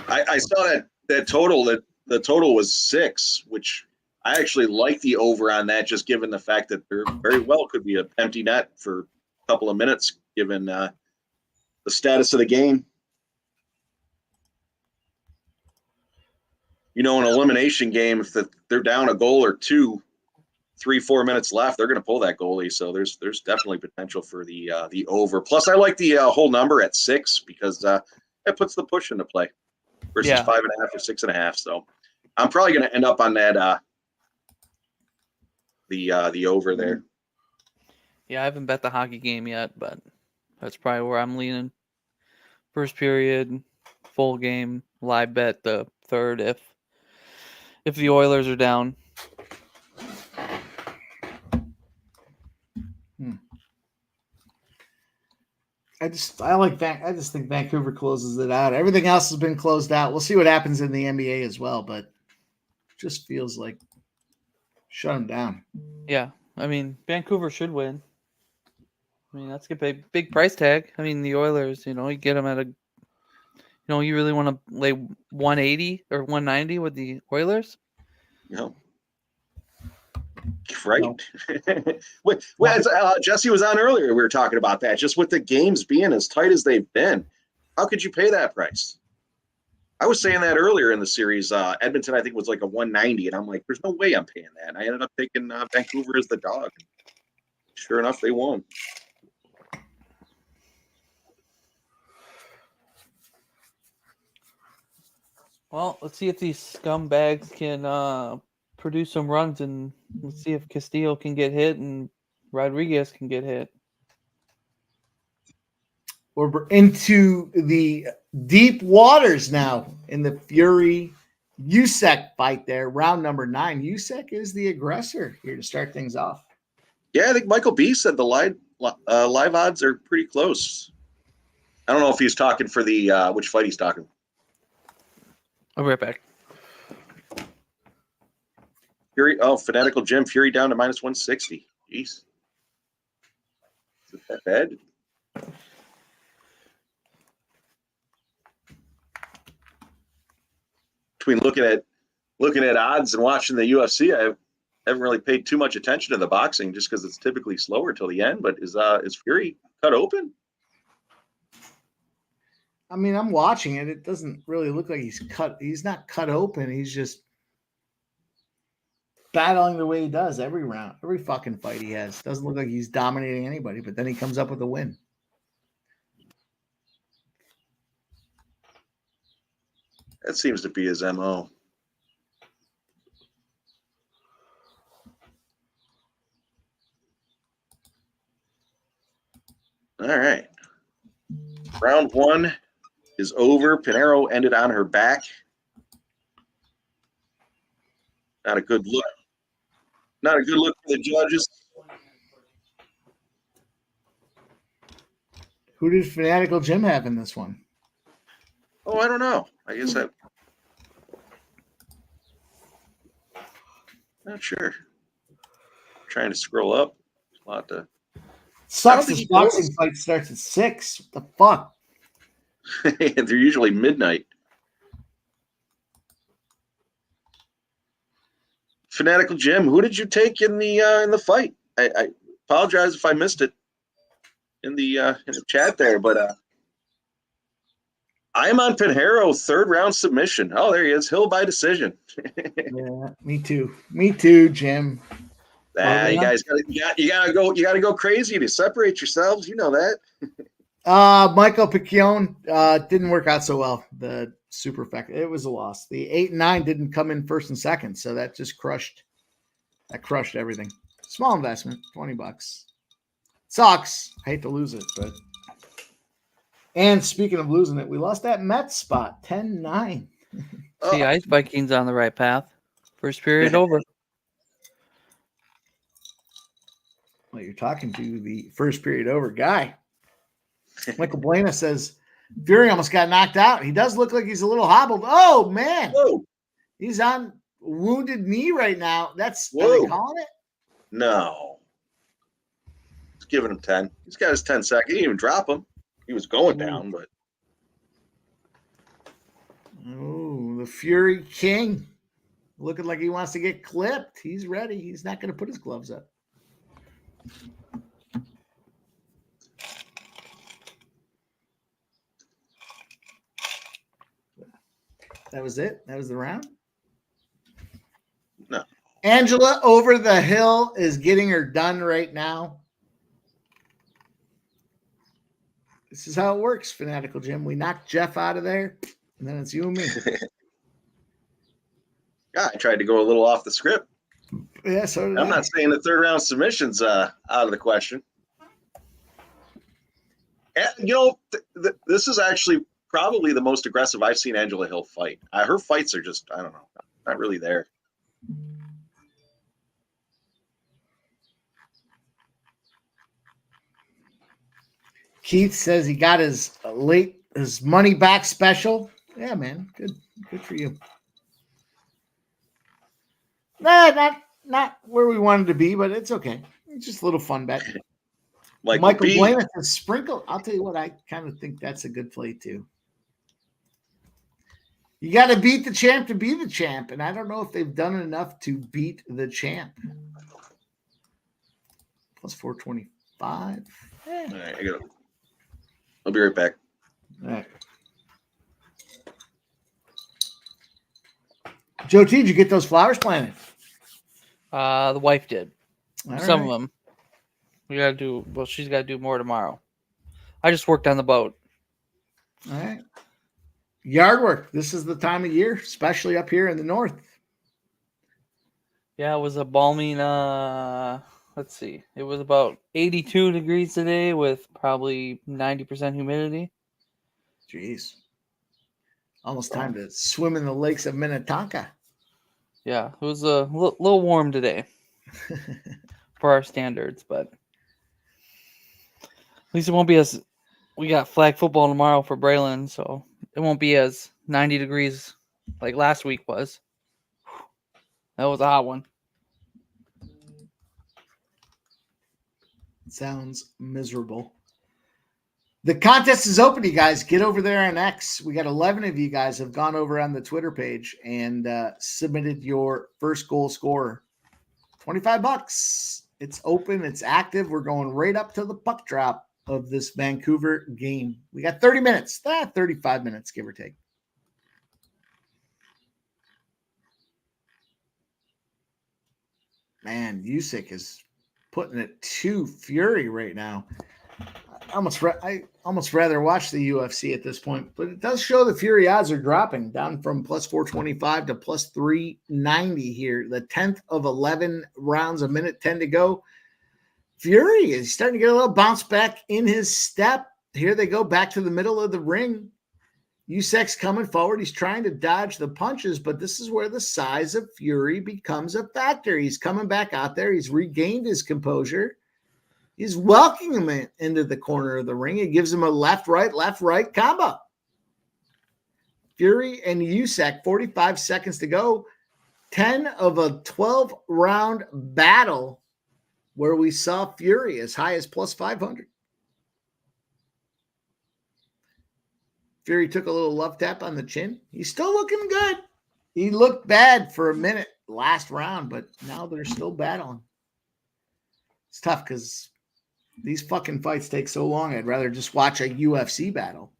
I saw that total, that the total was 6, which I actually like the over on that, just given the fact that there very well could be an empty net for a couple of minutes, given the status of the game. An elimination game, if they're down a goal or two, 3-4 minutes left, they're going to pull that goalie. So there's definitely potential for the over. Plus, I like the whole number at 6 because that puts the push into play versus 5.5 or 6.5. So I'm probably going to end up on that the over there. Yeah, I haven't bet the hockey game yet, but that's probably where I'm leaning. First period, full game, live bet the third if the Oilers are down. I just think Vancouver closes it out. Everything else has been closed out. We'll see what happens in the NBA as well, but it just feels like shut them down. Yeah, I mean Vancouver should win. I mean that's a big price tag. I mean the Oilers, you get them at a, you really want to lay 180 or 190 with the Oilers? Right. As Jesse was on earlier, we were talking about that. Just with the games being as tight as they've been, how could you pay that price? I was saying that earlier in the series. Edmonton, I think, was like a 190, and I'm like, there's no way I'm paying that. And I ended up taking Vancouver as the dog. Sure enough, they won. Well, let's see if these scumbags can produce some runs, and let's see if Castillo can get hit and Rodriguez can get hit. We're into the deep waters now in the Fury Usyk fight there. Round number 9. Usyk is the aggressor here to start things off. Yeah, I think Michael B said the live odds are pretty close. I don't know if he's talking for the which fight he's talking. I'll be right back. Fury, Fanatical Jim, Fury down to minus 160. Jeez. Is it that bad? Between looking at odds and watching the UFC, I haven't really paid too much attention to the boxing just because it's typically slower till the end. But is Fury cut open? I mean, I'm watching it. It doesn't really look like he's cut. He's not cut open. He's just battling the way he does every round, every fucking fight he has. Doesn't look like he's dominating anybody, but then he comes up with a win. That seems to be his MO. All right. Round 1 is over. Pinheiro ended on her back. Not a good look. Not a good look for the judges. Who did Fanatical Jim have in this one? Oh, I don't know. I guess I'm not sure. Trying to scroll up. A lot to. Sucks. This boxing fight starts at 6. What the fuck? They're usually midnight. Fanatical Jim, who did you take in the fight? I apologize if I missed it in the chat there, but I am on Pinheiro, 3rd round submission. Oh, there he is, Hill by decision. Yeah, me too, Jim. You guys gotta go crazy to separate yourselves. You know that. Michael Piccione didn't work out so well. The super effective. It was a loss. The 8 and 9 didn't come in 1st and 2nd, so that just crushed everything. Small investment, $20. Sucks. I hate to lose it, but. And speaking of losing it, we lost that Mets spot, 10-9. See, Ice Vikings on the right path. First period over. Well, you're talking to the first period over guy. Michael Buena says Fury almost got knocked out. He does look like he's a little hobbled. Oh, man. Whoa. He's on wounded knee right now. Are Whoa. they calling it? No. He's giving him 10. He's got his 10 seconds. He didn't even drop him. He was going down, but. Oh, the Fury King. Looking like he wants to get clipped. He's ready. He's not going to put his gloves up. That was it? That was the round? No. Angela over the hill is getting her done right now. This is how it works, Fanatical Jim. We knock Jeff out of there, and then it's you and me. Yeah, I tried to go a little off the script. Yeah, so did I'm not saying the third round submission's out of the question. And, this is actually probably the most aggressive I've seen Angela Hill fight. Her fights are just, I don't know, not really there. Keith says he got his money back special. Yeah, man. Good for you. Nah, not where we wanted to be, but it's okay. It's just a little fun bet. Like Michael Blaine says sprinkle. I'll tell you what, I kind of think that's a good play too. You got to beat the champ to be the champ, and I don't know if they've done enough to beat the champ. Plus 425. Yeah. All right, I'll be right back. All right. Joe T, did you get those flowers planted? The wife did. All Some right. of them. She's got to do more tomorrow. I just worked on the boat. All right. Yard work. This is the time of year, especially up here in the north. Yeah, it was a balmy, let's see. It was about 82 degrees today with probably 90% humidity. Jeez. Almost time to swim in the lakes of Minnetonka. Yeah, it was a little warm today for our standards, but at least it won't be as... We got flag football tomorrow for Braylon, so it won't be as 90 degrees like last week was. That was a hot one. Sounds miserable. The contest is open, you guys. Get over there on X. We got 11 of you guys have gone over on the Twitter page and submitted your first goal scorer. $25. It's open. It's active. We're going right up to the puck drop of this Vancouver game. We got 30 minutes. 35 minutes, give or take. Man, Usyk is putting it to Fury right now. I almost rather watch the UFC at this point, but it does show the Fury odds are dropping down from plus 425 to plus 390 here. The 10th of 11 rounds, a minute 10 to go. Fury is starting to get a little bounce back in his step. Here they go back to the middle of the ring. Usyk's coming forward. He's trying to dodge the punches, but this is where the size of Fury becomes a factor. He's coming back out there. He's regained his composure. He's welcoming him into the corner of the ring. It gives him a left-right combo. Fury and Usyk, 45 seconds to go. 10 of a 12-round battle where we saw Fury as high as plus 500. Fury took a little love tap on the chin. He's still looking good. He looked bad for a minute last round, but now they're still battling. It's tough because these fucking fights take so long. I'd rather just watch a UFC battle.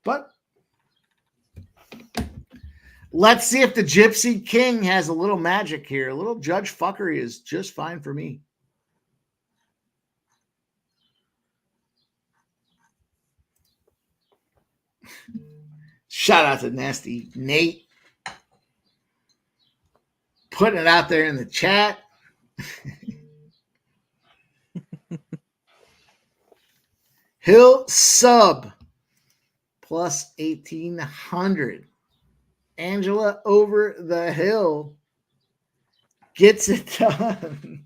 But let's see if the Gypsy King has a little magic here. A little judge fuckery is just fine for me. Shout out to Nasty Nate. Putting it out there in the chat. Hill sub plus 1,800. Angela over the hill gets it done.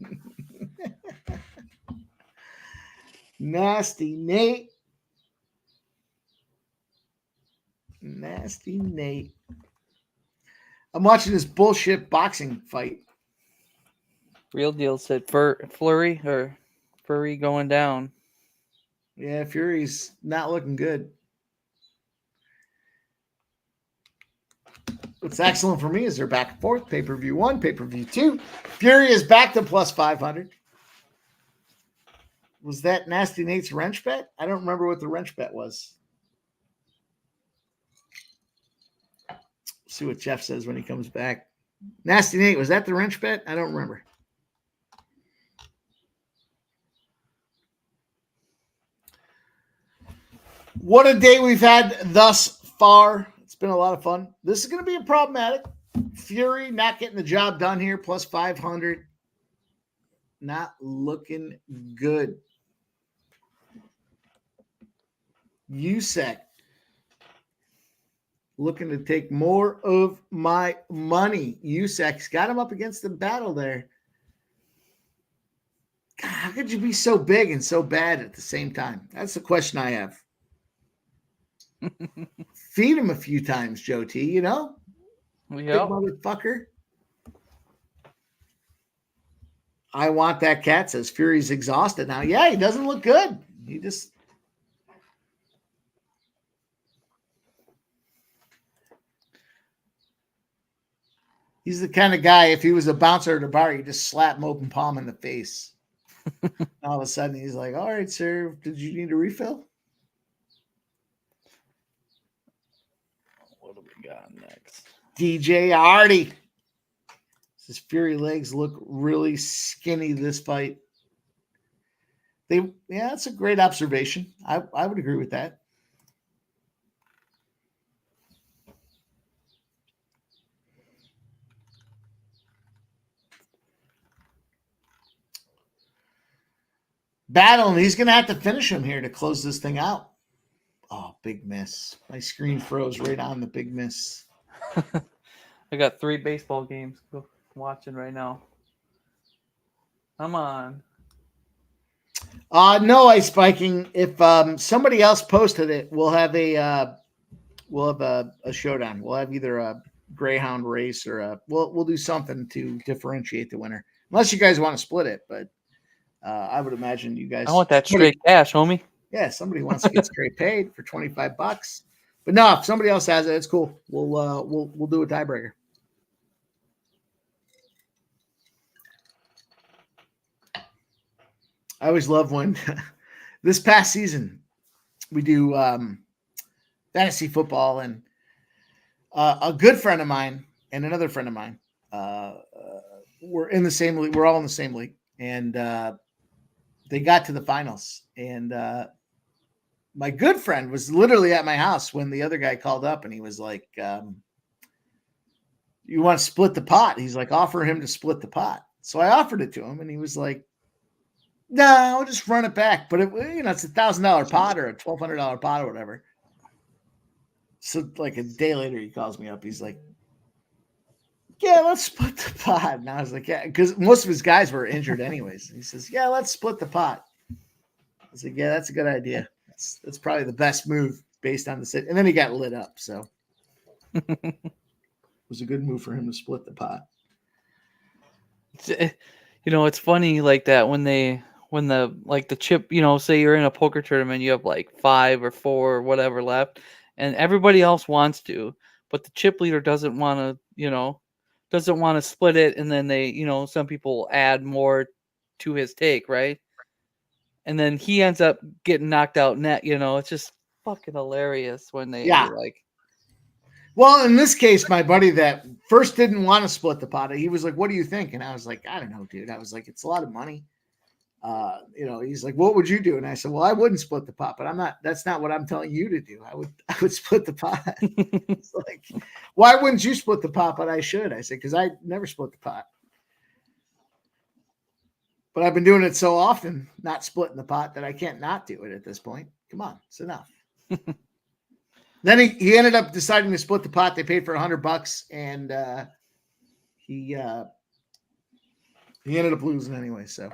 Nasty Nate. Nasty Nate. I'm watching this bullshit boxing fight. Real deal said Flurry going down. Yeah, Fury's not looking good. What's excellent for me is they're back and forth. Pay-per-view 1, pay-per-view 2. Fury is back to plus 500. Was that Nasty Nate's wrench bet? I don't remember what the wrench bet was. See what Jeff says when he comes back. Nasty Nate, was that the wrench bet? I don't remember. What a day we've had thus far. It's been a lot of fun. This is going to be a problematic. Fury not getting the job done here, plus 500. Not looking good. USAC looking to take more of my money. USAC's got him up against the battle there. God, how could you be so big and so bad at the same time? That's the question I have. Feed him a few times, Joe T, you know? Yep. Big motherfucker. I want that cat, says Fury's exhausted now. Yeah, he doesn't look good. He's the kind of guy, if he was a bouncer at a bar, you just slap him open palm in the face. All of a sudden, he's like, all right, sir, did you need a refill? What do we got next? DJ Artie. His Fury legs look really skinny this fight. That's a great observation. I would agree with that. Battle, and he's going to have to finish him here to close this thing out. Oh, big miss. My screen froze right on the big miss. I got 3 baseball games watching right now. Come on. No ice spiking. If somebody else posted it, we'll have a showdown. We'll have either a greyhound race or we'll do something to differentiate the winner. Unless you guys want to split it, but I would imagine you guys. I want that straight cash, homie. Yeah, somebody wants to get straight paid for $25. But no, if somebody else has it, it's cool. We'll do a tiebreaker. I always love when this past season we do fantasy football, and a good friend of mine and another friend of mine we're in the same league. We're all in the same league, and they got to the finals. And my good friend was literally at my house when the other guy called up, and he was like, "You want to split the pot?" He's like, "Offer him to split the pot." So I offered it to him, and he was like, "No, I'll just run it back." But it's $1,000 pot or a $1,200 pot or whatever. So like a day later, he calls me up. He's like, "Yeah, let's split the pot." And I was like, "Yeah," because most of his guys were injured anyways. He says, "Yeah, let's split the pot." I was like, "Yeah, that's a good idea. That's probably the best move based on the sit." And then he got lit up, so it was a good move for him to split the pot. It's funny like that when the chip, say you're in a poker tournament, you have like 5 or 4 or whatever left, and everybody else wants to, but the chip leader doesn't want to split it, and then they, some people add more to his take, right? And then he ends up getting knocked out net. It's just fucking hilarious when they like. Well, in this case, my buddy that first didn't want to split the pot, he was like, "What do you think?" And I was like, "I don't know, dude." I was like, "It's a lot of money." He's like, "What would you do?" And I said, "Well, I wouldn't split the pot, but that's not what I'm telling you to do. I would split the pot." It's like, "Why wouldn't you split the pot?" But I should. I said, "Because I never split the pot. But I've been doing it so often, not splitting the pot, that I can't not do it at this point. Come on, it's enough." Then he ended up deciding to split the pot. They paid for $100, and he ended up losing anyway. So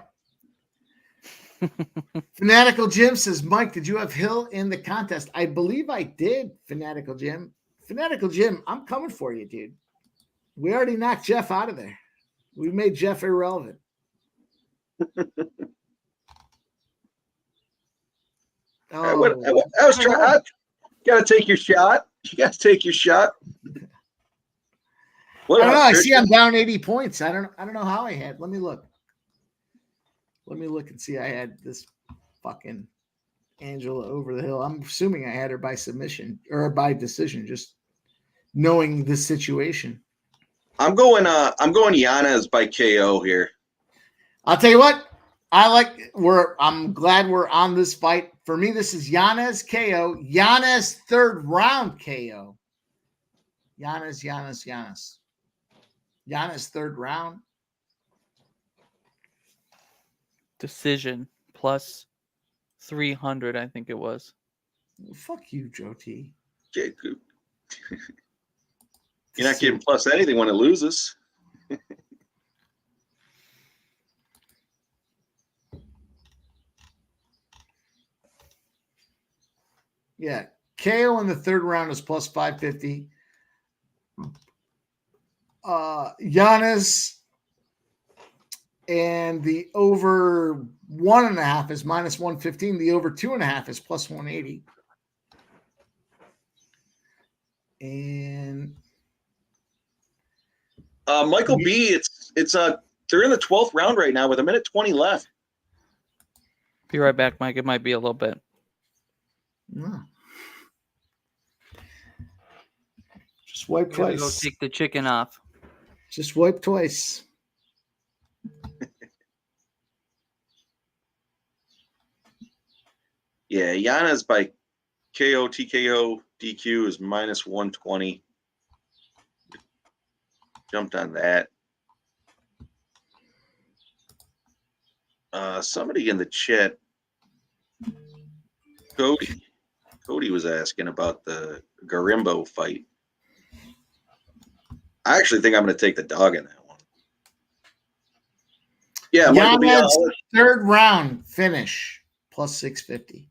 Fanatical Jim says, Mike, did you have Hill in the contest? I believe I did, Fanatical Jim. Fanatical Jim, I'm coming for you, dude. We already knocked Jeff out of there. We made Jeff irrelevant. I was trying. Got to take your shot. You got to take your shot. I don't know. I see I'm down 80 points. I don't know how I had. Let me look. Let me look and see. I had this fucking Angela over the hill. I'm assuming I had her by submission or by decision, just knowing the situation. I'm going Yanez by KO here. I'll tell you what. I'm glad we're on this fight. For me, this is Yanez KO. Yanez third round KO. Yanez third round. Decision plus 300, I think it was. Fuck you, Joe T. You're not getting plus anything when it loses. Yeah. KO in the third round is plus 550. Giannis and the over 1.5 is minus 115. The over 2.5 is plus 180. And Michael B, they're in the 12th round right now with 1:20 left. Be right back, Mike. It might be a little bit. No. Just wipe twice. Go take the chicken off. Just wipe twice. Yeah, Yanez by KO, TKO, DQ is minus 120. Jumped on that. Somebody in the chat, Cody was asking about the Garimbo fight. I actually think I'm going to take the dog in that one. Yeah, Yanez third round finish plus 650.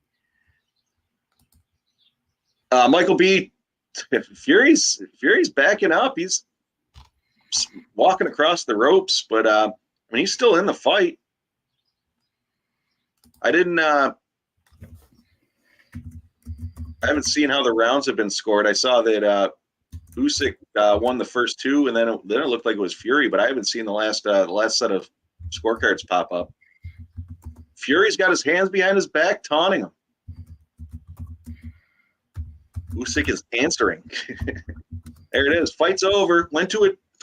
Michael B. Fury's backing up. He's walking across the ropes, but he's still in the fight. I haven't seen how the rounds have been scored. I saw that Usyk won the first two, and then it looked like it was Fury, but I haven't seen the last set of scorecards pop up. Fury's got his hands behind his back, taunting him. Usyk is answering. There it is. Fight's over.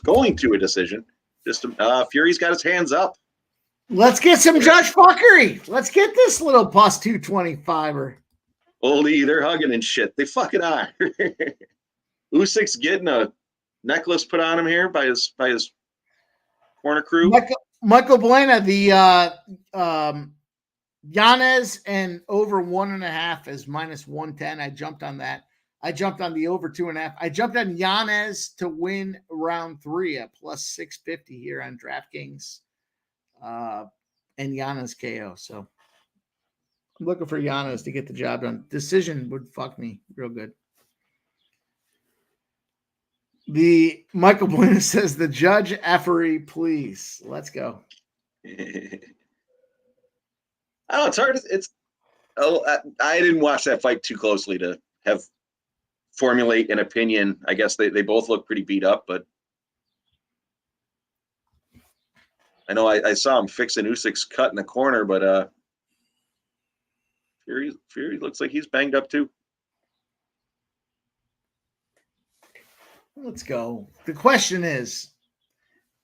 Going to a decision. Just Fury's got his hands up. Let's get some Josh fuckery. Let's get this little plus 225er. Oldie, they're hugging and shit. They fucking are. Usyk's getting a necklace put on him here by his corner crew. Michael Buena, the Yanez and over 1.5 is minus 110. I jumped on that. I jumped on the over 2.5. I jumped on Yanez to win round 3 at plus 650 here on DraftKings. And Yanez KO. So I'm looking for Yanez to get the job done. Decision would fuck me real good. The Michael Buena says the judge effery, please. Let's go. I don't know. It's hard. I didn't watch that fight too closely to have formulate an opinion. I guess they both look pretty beat up, but I know I saw him fixing Usyk's cut in the corner, but Fury looks like he's banged up too. Let's go. The question is,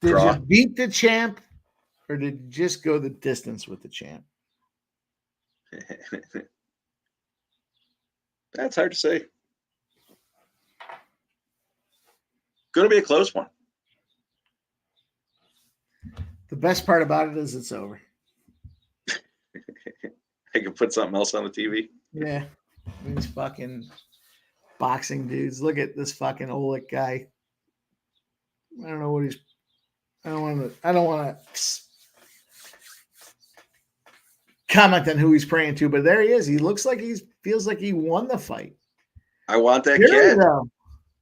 did Draw. you beat the champ or did you just go the distance with the champ? That's hard to say. Going to be a close one. The best part about it is it's over. I can put something else on the TV. Yeah. These fucking boxing dudes. Look at this fucking Oleg guy. I don't know what he's. I don't want to comment on who he's praying to, but there he is. He looks like feels like he won the fight. I want that Fury, cat. though.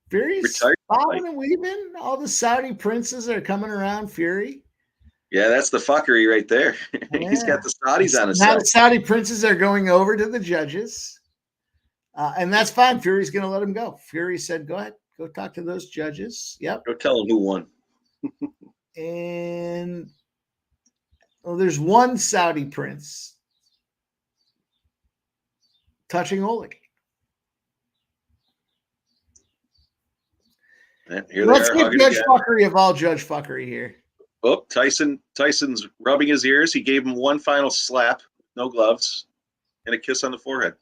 Fury's Retired bobbing fight. and weaving. All the Saudi princes are coming around Fury. Yeah, that's the fuckery right there. He's got the Saudis on his Now side. the Saudi princes are going over to the judges. And that's fine. Fury's going to let him go. Fury said, go ahead. Go talk to those judges. Yep. Go tell him who won. And there's one Saudi prince touching Oleg. And here Let's they are get hugging judge again. fuckery of all judge fuckery here. Oh, Tyson's rubbing his ears. He gave him one final slap, no gloves, and a kiss on the forehead.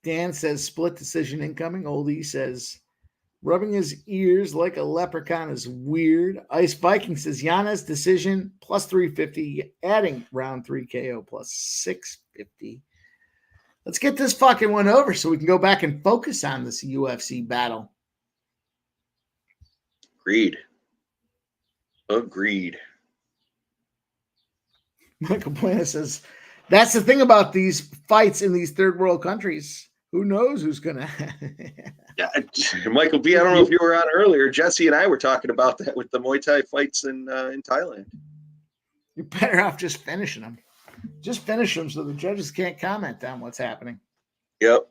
Dan says split decision incoming. Oldie says rubbing his ears like a leprechaun is weird. Ice Viking says Yana's decision plus 350, adding round 3 KO plus 650. Let's get this fucking one over so we can go back and focus on this UFC battle. Agreed. Michael Plana says, that's the thing about these fights in these third world countries. Who knows who's going to... Yeah, Michael B., I don't know if you were on earlier. Jesse and I were talking about that with the Muay Thai fights in Thailand. You're better off just finishing them. Just finish them so the judges can't comment on what's happening. Yep.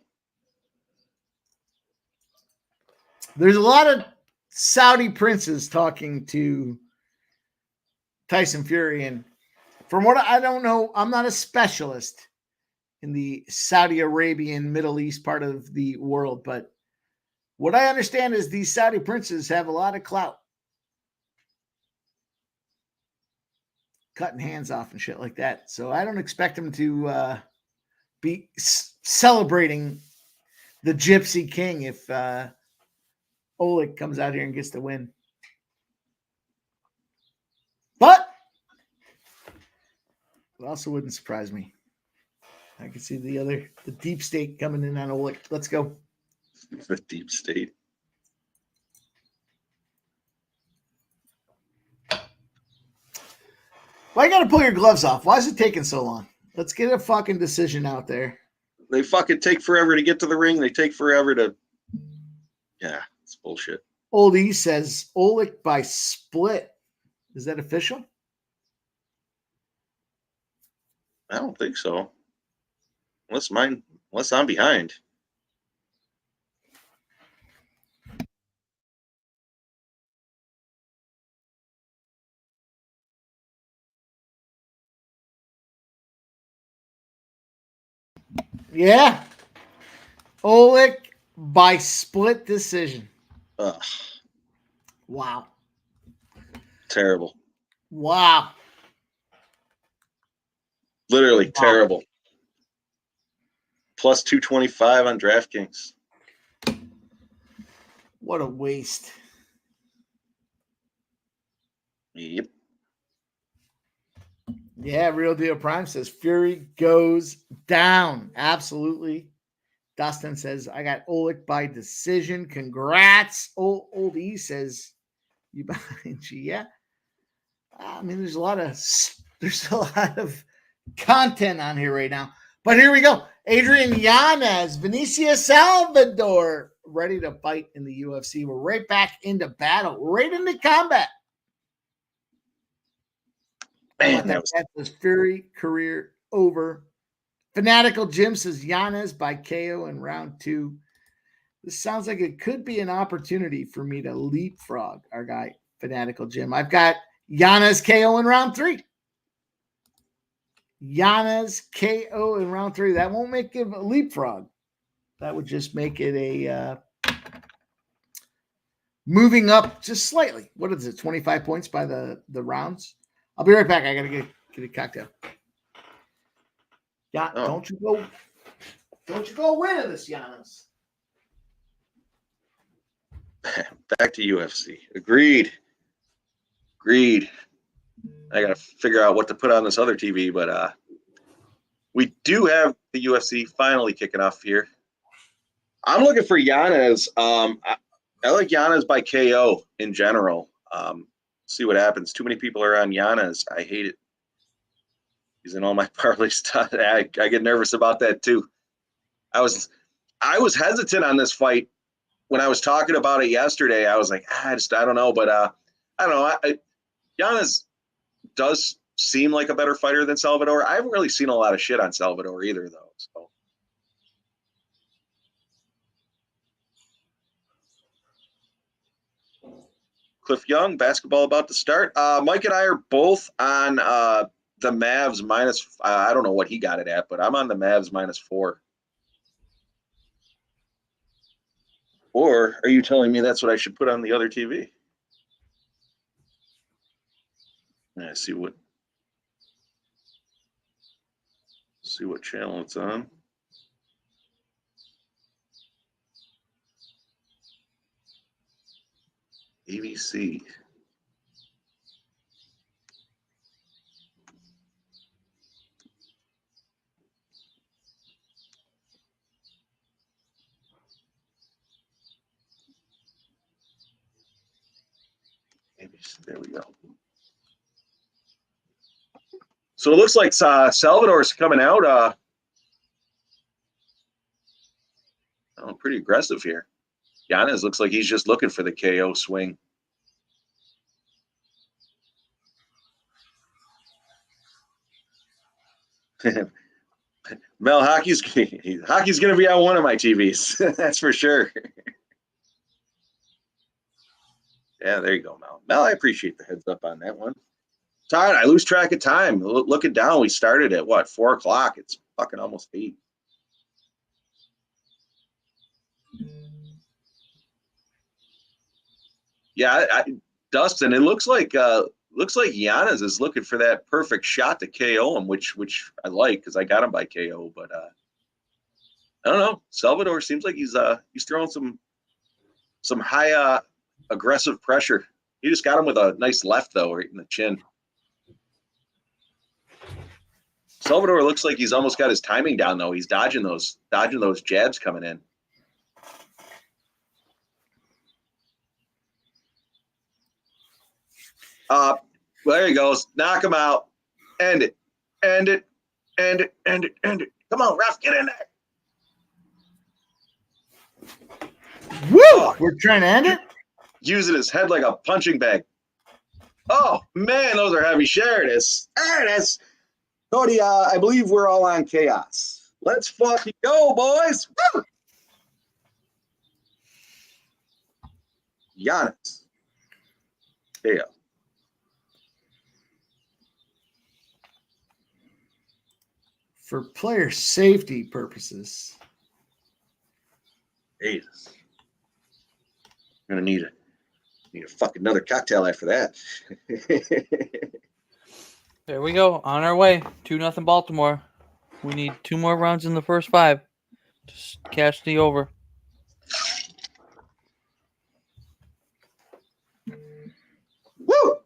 There's a lot of Saudi princes talking to Tyson Fury. And from what I don't know, I'm not a specialist in the Saudi Arabian, Middle East part of the world. But what I understand is these Saudi princes have a lot of clout. Cutting hands off and shit like that. So I don't expect them to be celebrating the Gypsy King if Oleg comes out here and gets the win. But it also wouldn't surprise me. I can see the deep state coming in on Oleg. Let's go. The deep state. Why you got to pull your gloves off? Why is it taking so long? Let's get a fucking decision out there. They fucking take forever to get to the ring. They take forever to... Yeah, it's bullshit. Old E says Oleg by split. Is that official? I don't think so. Unless I'm behind. Yeah. Oleg by split decision. Ugh, Wow. terrible. Wow. Literally terrible. Plus 225 on DraftKings. What a waste. Yep. Yeah, Real Deal Prime says Fury goes down. Absolutely. Dustin says, I got Oleg by decision. Congrats. Old E says, you behind you. Yeah. I mean, there's a lot of content on here right now. But here we go. Adrian Yanez, Benicio Salvador, ready to fight in the UFC. We're right back into battle, right into combat. Man, That's Fury career over. Fanatical Jim says Yanez by KO in round 2. This sounds like it could be an opportunity for me to leapfrog our guy, Fanatical Jim. I've got Yanez KO in round 3. Yanez KO in round 3. That won't make it a leapfrog. That would just make it a moving up just slightly. What is it? 25 points by the rounds. I'll be right back. I gotta get a cocktail. Yeah, don't you go winning this, Giannis. Back to UFC. Agreed. I gotta figure out what to put on this other TV, but we do have the UFC finally kicking off here. I'm looking for Yanez. I like Yanez by KO in general. See what happens. Too many people are on Yanez. I hate it. He's in all my parlay stuff. I get nervous about that too. I was hesitant on this fight when I was talking about it yesterday. I was like, I don't know, but I don't know. Giannis does seem like a better fighter than Salvador. I haven't really seen a lot of shit on Salvador either, though. So. Cliff Young, basketball about to start. Mike and I are both on the Mavs minus. I don't know what he got it at, but I'm on the Mavs -4. Or are you telling me that's what I should put on the other TV? Let's see what channel it's on. ABC. ABC. There we go. So it looks like Salvador's coming out pretty aggressive here. Giannis looks like he's just looking for the KO swing. Mel, hockey's going to be on one of my TVs. That's for sure. Yeah, there you go, Mel. Mel, I appreciate the heads up on that one. Todd, I lose track of time. Looking down, we started at what, 4 o'clock? It's fucking almost 8. Yeah, Dustin, it looks like Giannis is looking for that perfect shot to KO him, which I like because I got him by KO. But I don't know. Salvador seems like he's throwing some high aggressive pressure. He just got him with a nice left though, right in the chin. Salvador looks like he's almost got his timing down though. He's dodging those jabs coming in. Well, there he goes. Knock him out. End it. End it. End it. End it. End it. Come on, ref, get in there. Woo! Oh, we're trying to end it? Using his head like a punching bag. Oh, man, those are heavy. There it is. There it is. Cody, I believe we're all on chaos. Let's fucking go, boys. Woo! Giannis. KO. For player safety purposes. Jesus. I'm gonna need a fucking another cocktail after that. There we go. On our way. 2-0 Baltimore. We need 2 more rounds in the first 5. Just cash the over. Woo!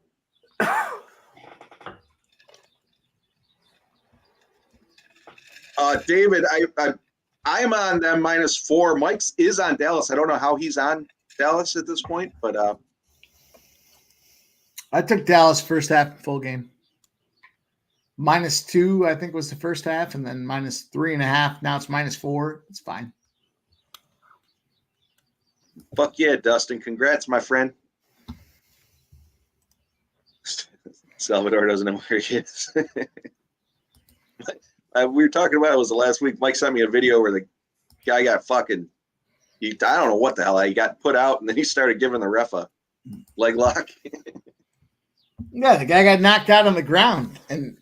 David, I'm on them -4. Mike's is on Dallas. I don't know how he's on Dallas at this point, but I took Dallas first half full game. -2, I think, was the first half, and then -3.5. Now it's -4. It's fine. Fuck yeah, Dustin. Congrats, my friend. Salvador doesn't know where he is. We were talking about it was the last week. Mike sent me a video where the guy got fucking, I don't know what the hell, he got put out, and then he started giving the ref a leg lock. Yeah, the guy got knocked out on the ground, and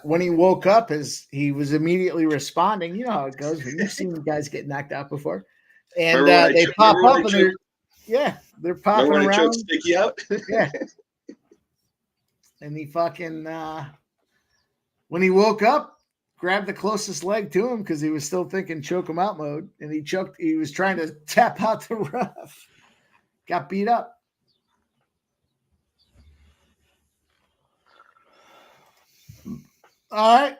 when he woke up, he was immediately responding. You know how it goes when you've seen guys get knocked out before, and they pop up and they're popping around. Choked Sticky out. Yeah, and he fucking when he woke up, grabbed the closest leg to him because he was still thinking choke him out mode, and he choked. He was trying to tap out the ref. Got beat up. All right.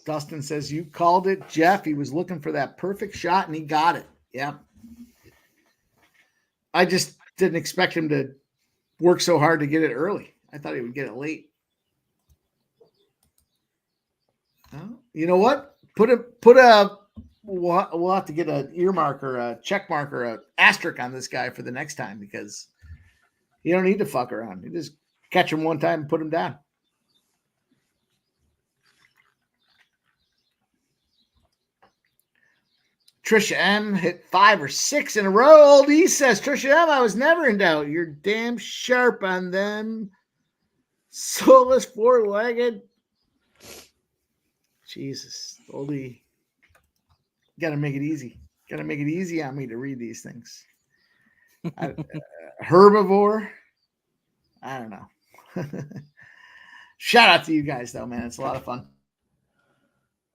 Dustin says, you called it, Jeff. He was looking for that perfect shot, and he got it. Yeah. I just didn't expect him to work so hard to get it early. I thought he would get it late. Oh, you know what? We'll have to get an earmark or a check mark or an asterisk on this guy for the next time because you don't need to fuck around. You just catch him one time and put him down. Trisha M hit 5 or 6 in a row. Old E says, Trisha M, I was never in doubt. You're damn sharp on them. Soulless, four-legged. Jesus, Old E. Got to make it easy. Got to make it easy on me to read these things. Herbivore. I don't know. Shout out to you guys, though, man. It's a lot of fun.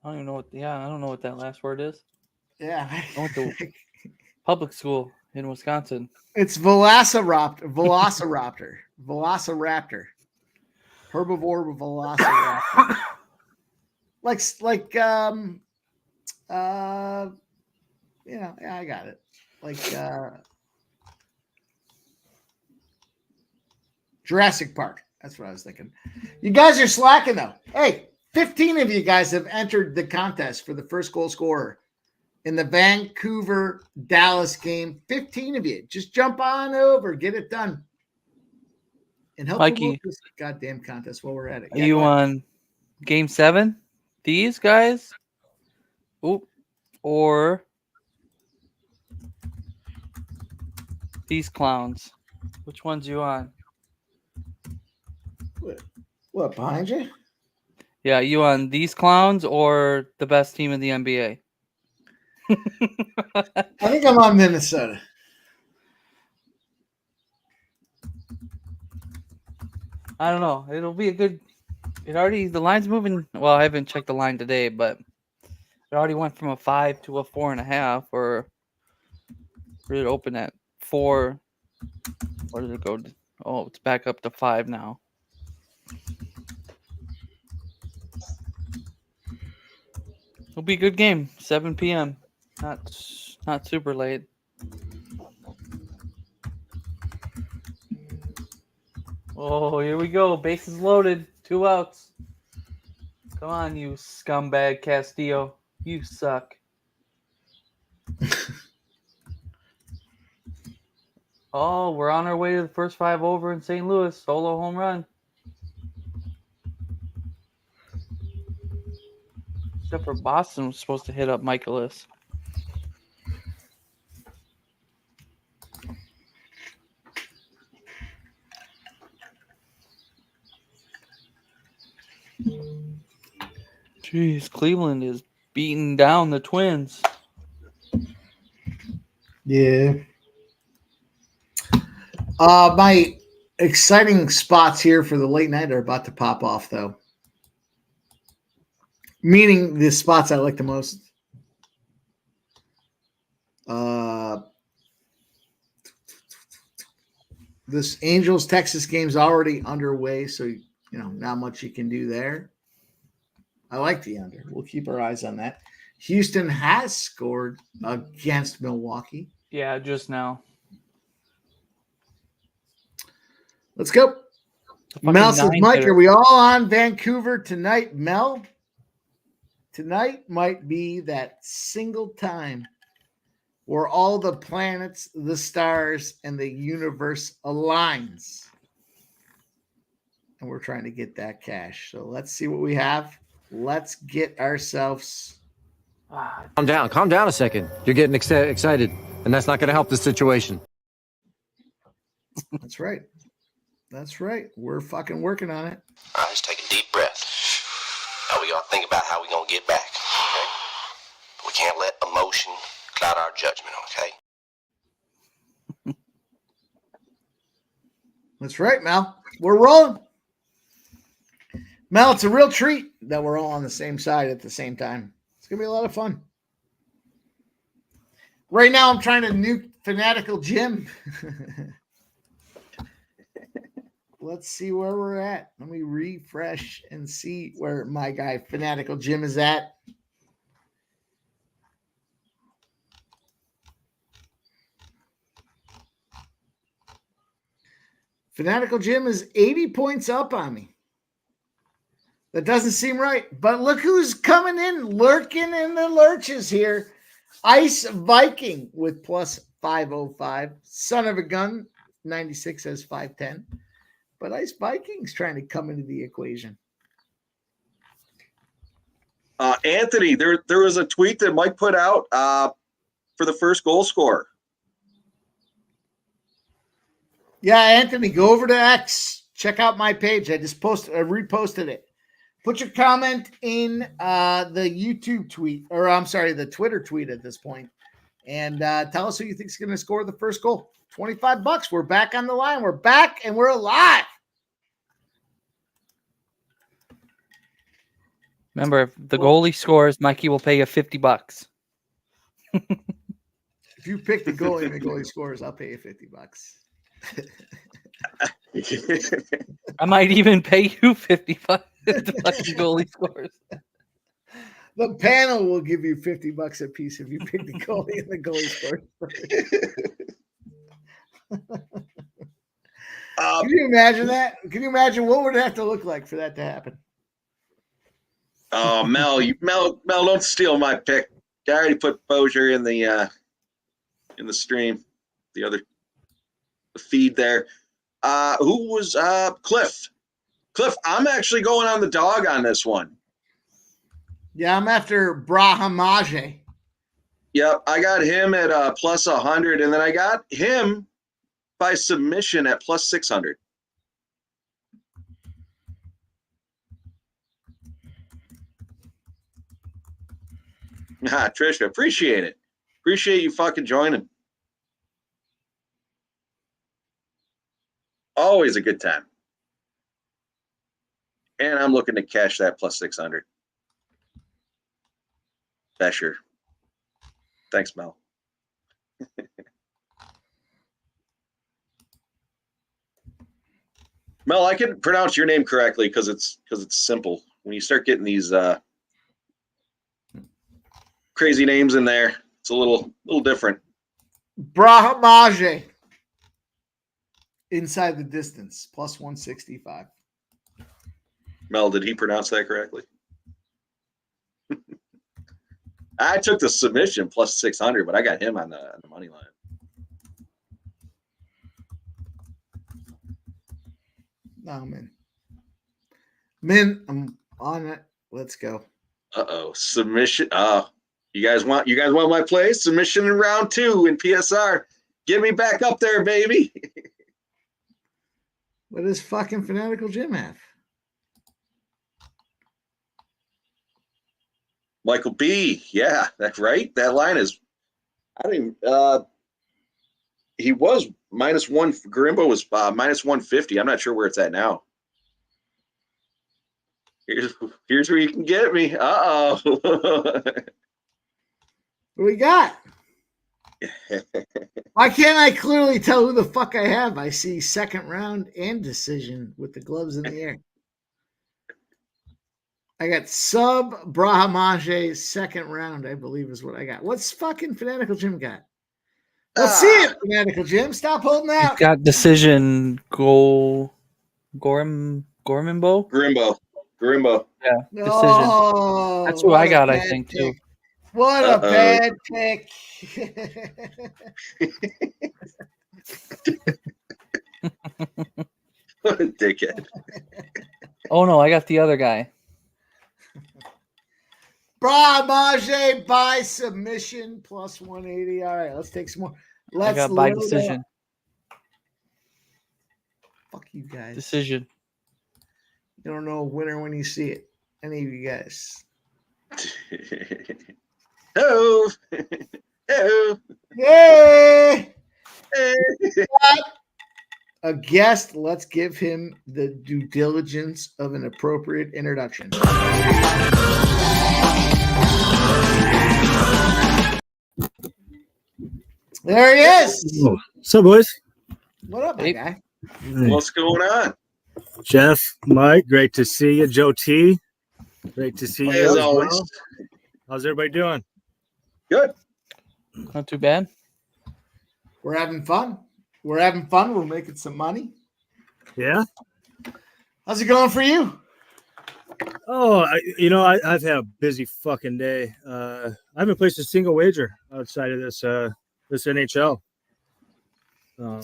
I don't even know what. Yeah, I don't know what that last word is. Yeah. I went to public school in Wisconsin. It's Velociraptor. Velociraptor. Herbivore Velociraptor. Yeah, I got it. Jurassic Park. That's what I was thinking. You guys are slacking though. Hey, 15 of you guys have entered the contest for the first goal scorer in the Vancouver-Dallas game. 15 of you. Just jump on over. Get it done. And help Mikey, this goddamn contest while we're at it. Are you on Game 7? These guys? Or these clowns? Which one's you on? What, behind you? Yeah, you on these clowns or the best team in the NBA? I think I'm on Minnesota. I don't know. It'll be a good. The line's moving. Well, I haven't checked the line today, but it already went from a 5 to a 4.5. Or did it open at 4? Where did it go? Oh, it's back up to 5 now. It'll be a good game. 7 p.m. Not super late. Oh, here we go. Bases loaded. 2 outs. Come on, you scumbag Castillo. You suck. Oh, we're on our way to the first 5 over in St. Louis. Solo home run. Except for Boston was supposed to hit up Michaelis. Jeez, Cleveland is beating down the Twins. Yeah. My exciting spots here for the late night are about to pop off, though. Meaning the spots I like the most. This Angels-Texas game's already underway, so not much you can do there. I like the under. We'll keep our eyes on that. Houston has scored against Milwaukee. Yeah, just now. Let's go. Mel says, Mike, are we all on Vancouver tonight, Mel? Tonight might be that single time where all the planets, the stars, and the universe aligns. And we're trying to get that cash. So let's see what we have. Let's get ourselves. Calm down a second. You're getting excited, and that's not going to help the situation. That's right. We're fucking working on it. All right, just take a deep breath. Now we got to think about how we're going to get back, okay? We can't let emotion cloud our judgment, okay? That's right, Mel. We're rolling. Mel, it's a real treat that we're all on the same side at the same time. It's going to be a lot of fun. Right now, I'm trying to nuke Fanatical Jim. Let's see where we're at. Let me refresh and see where my guy Fanatical Jim is at. Fanatical Jim is 80 points up on me. That doesn't seem right. But look who's coming in, lurking in the lurches here. Ice Viking with plus 505. Son of a gun, 96 has 510. But Ice Viking's trying to come into the equation. Anthony, there was a tweet that Mike put out for the first goal scorer. Yeah, Anthony, go over to X. Check out my page. I just reposted it. Put your comment in the YouTube tweet, or I'm sorry, the Twitter tweet at this point, and tell us who you think is going to score the first goal. $25. We're back on the line. We're back and we're alive. Remember, if the goalie scores, Mikey will pay you $50. If you pick the goalie and the goalie scores, I'll pay you $50. I might even pay you $50 if the fucking goalie scores. The panel will give you $50 a piece if you pick the goalie and the goalie scores. Can you imagine that? Can you imagine what would it have to look like for that to happen? Oh, Mel, don't steal my pick. I already put Bozier in the stream, the feed there. Who was Cliff? Cliff, I'm actually going on the dog on this one. Yeah, I'm after Brahamaje. Yep, I got him at plus 100, and then I got him by submission at plus 600. Trisha, appreciate it. Appreciate you fucking joining. Always a good time. And I'm looking to cash that plus 600. Besher. Thanks, Mel. Mel, I can pronounce your name correctly because it's simple. When you start getting these crazy names in there, it's a little different. Brahamaje. Inside the distance, plus 165. Mel, did he pronounce that correctly? I took the submission plus 600, but I got him on the money line. No, man. Man, I'm on it. Let's go. Submission. You guys want my play? Submission in round 2 in PSR. Get me back up there, baby. What does fucking Fanatical Jim have? Michael B. Yeah, that's right. That line is. I don't even. He was -1. Garimbo was minus 150. I'm not sure where it's at now. Here's where you can get me. What do we got? Why can't I clearly tell who the fuck I have? I see second round and decision with the gloves in the air. I got sub Brahamaje second round, I believe is what I got. What's fucking Fanatical Jim got? Let's see it, Fanatical Jim. Stop holding out. He's got decision goal. Garimbo? Garimbo. Yeah, decision. Oh, that's who I got, I think, pick. too. What a bad pick. What a dickhead. Oh, no, I got the other guy. Brahamaje by submission plus 180. All right, let's take some more. I got by decision. Fuck you guys. Decision. You don't know a winner when you see it. Any of you guys. Hello. Hello. Yay! A guest, let's give him the due diligence of an appropriate introduction. There he is. What's up, boys? What up, my guy? What's going on? Jeff, Mike, great to see you. Joe T, great to see you. As always. Well. How's everybody doing? Good. Not too bad. We're having fun. We're making some money. Yeah. How's it going for you? Oh, I've had a busy fucking day. I haven't placed a single wager outside of this NHL. So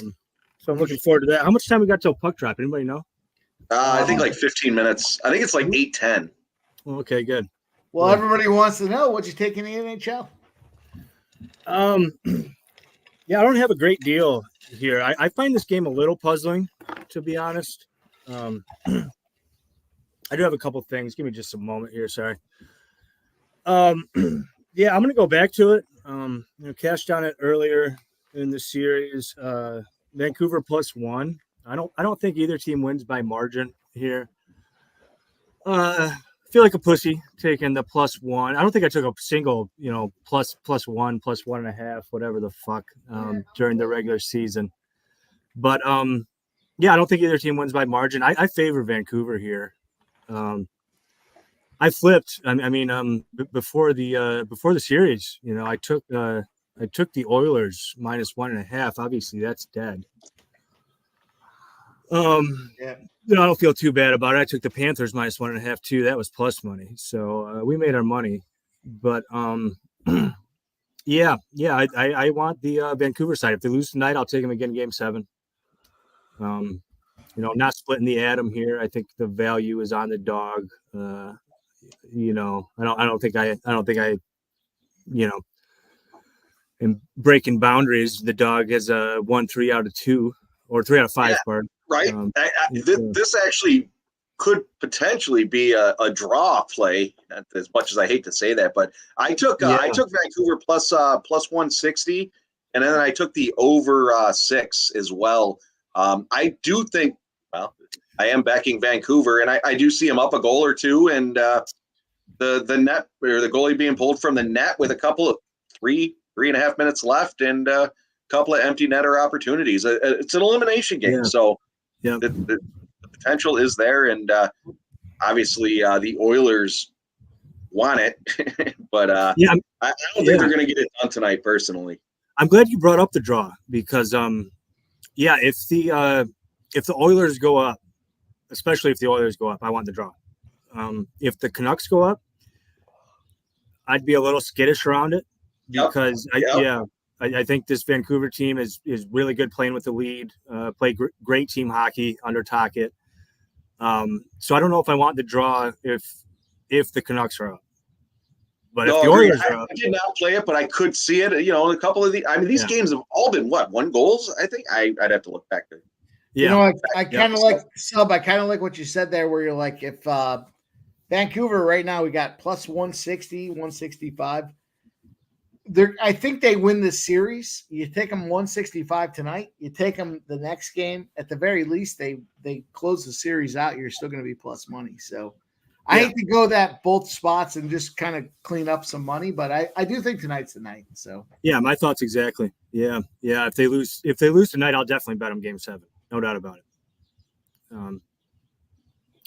I'm looking forward to that. How much time we got till puck drop? Anybody know? I think like 15 minutes. I think it's like 8:10. Okay, good. Well, everybody wants to know what'd you take in the NHL. Yeah, I don't have a great deal here. I find this game a little puzzling, to be honest. I do have a couple things. Give me just a moment here. Sorry. Yeah, I'm gonna go back to it. Cashed on it earlier in the series. Vancouver +1. I don't think either team wins by margin here. Feel like a pussy taking the +1. I don't think I took a single, +1, +1.5, whatever the fuck, during the regular season. But yeah, I don't think either team wins by margin. I favor Vancouver here. I flipped. Before the series, I took the Oilers -1.5. Obviously, that's dead. Yeah. I don't feel too bad about it. I took the Panthers -1.5 too. That was plus money, so we made our money. But yeah, I want the Vancouver side. If they lose tonight, I'll take them again in Game 7. Not splitting the atom here. I think the value is on the dog. I don't think I am breaking boundaries. The dog has a 1 3 out of 2 or 3 out of 5 part. Right. This actually could potentially be a draw play, as much as I hate to say that, but I took Vancouver plus 160, and then I took the over 6 as well. I do think, I am backing Vancouver, and I do see him up a goal or two, and the net, or the goalie being pulled from the net with a couple of 3.5 minutes left, and a couple of empty netter opportunities. It's an elimination game, so the potential is there, and obviously the Oilers want it, but I don't think they're going to get it done tonight. Personally, I'm glad you brought up the draw because if the Oilers go up, especially if the Oilers go up, I want the draw. If the Canucks go up, I'd be a little skittish around it because I think this Vancouver team is really good playing with the lead, play great team hockey under Tocchet. So I don't know if I want the draw if the Canucks are up. But if the Oilers are up, I did not play it, but I could see it. A couple of these games have all been 1 goals. I think I'd have to look back there. Yeah, I kind of like sub. I kind of like what you said there, where you're like, if Vancouver right now we got plus 160, 165. I think they win this series. You take them 165 tonight. You take them the next game. At the very least, they close the series out. You're still going to be plus money. So I hate to go that both spots and just kind of clean up some money, but I do think tonight's the night. So yeah, my thoughts exactly. Yeah. If they lose tonight, I'll definitely bet them Game 7. No doubt about it. And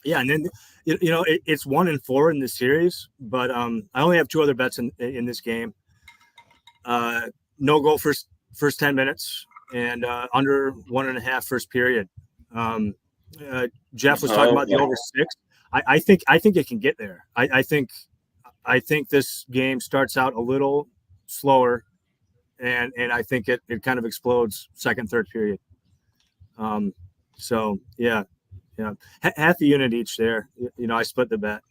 then it's 1-4 in the series, but I only have 2 other bets in this game. No goal first 10 minutes and under 1.5 first period. Jeff was talking about the over 6. I think it can get there. I think this game starts out a little slower, and I think it kind of explodes second, third period. So yeah, half a unit each there. I split the bet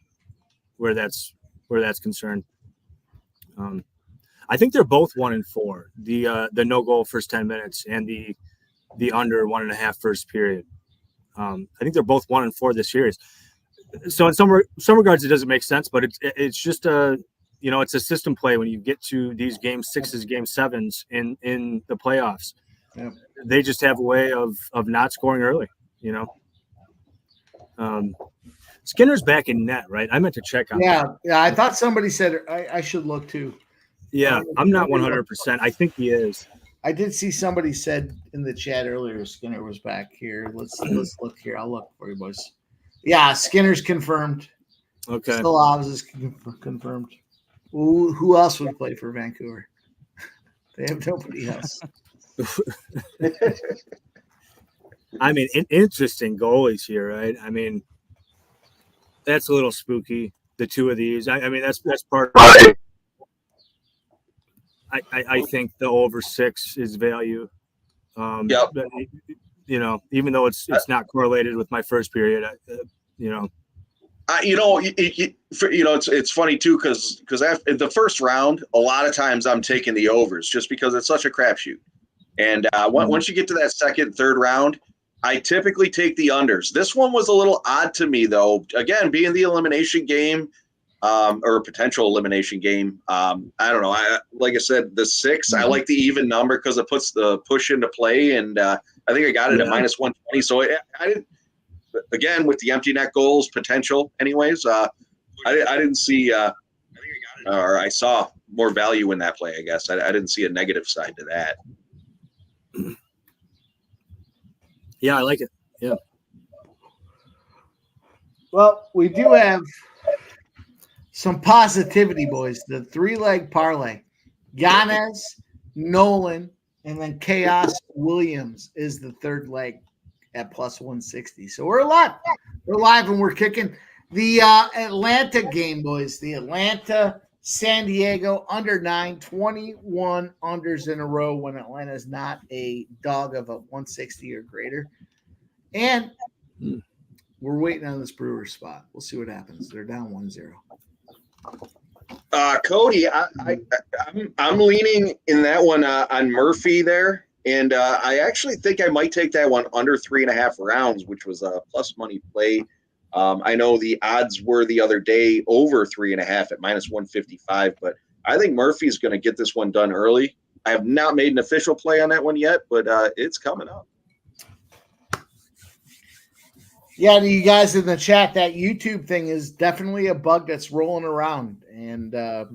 where that's concerned. I think they're both 1-4. The no goal first 10 minutes and the under 1.5 first period. I think they're both 1-4 this series. So in some regards it doesn't make sense, but it's just it's a system play when you get to these Game 6s, Game 7s in the playoffs. Yeah. They just have a way of not scoring early. Skinner's back in net, right? I meant to check on that. Yeah. I thought somebody said I should look too. Yeah, I'm not 100%. I think he is. I did see somebody said in the chat earlier Skinner was back here. Let's look here. I'll look for you, boys. Yeah, Skinner's confirmed. Okay. Still is confirmed. Who else would play for Vancouver? They have nobody else. I mean, interesting goalies here, right? I mean, that's a little spooky. The two of these. I mean, that's part of it. I think the over 6 is value. Yep. But, you know, even though it's not correlated with my first period, you know. It's funny too because after the first round, a lot of times I'm taking the overs just because it's such a crapshoot. And once you get to that second, third round, I typically take the unders. This one was a little odd to me, though. Again, being the elimination game or potential elimination game, I don't know. Like I said, the 6, I like the even number because it puts the push into play, and I think I got it at minus 120. So I didn't. Again, with the empty net goals potential, anyways, I didn't see, or I saw more value in that play. I guess I didn't see a negative side to that. Yeah, I like it. Yeah. Well, we do have some positivity, boys. The 3-leg parlay. Giannis, Nolan, and then Chaos Williams is the third leg at plus 160. So we're alive. We're alive and we're kicking. The Atlanta game, boys. The Atlanta, San Diego, under 9, 21 unders in a row when Atlanta is not a dog of a 160 or greater. And we're waiting on this Brewers spot. We'll see what happens. They're down 1-0. Cody, I'm leaning in that one on Murphy there. And I actually think I might take that one under 3.5 rounds, which was a plus money play. I know the odds were the other day over 3.5 at minus 155, but I think Murphy's going to get this one done early. I have not made an official play on that one yet, but it's coming up. Yeah, to you guys in the chat, that YouTube thing is definitely a bug that's rolling around, and I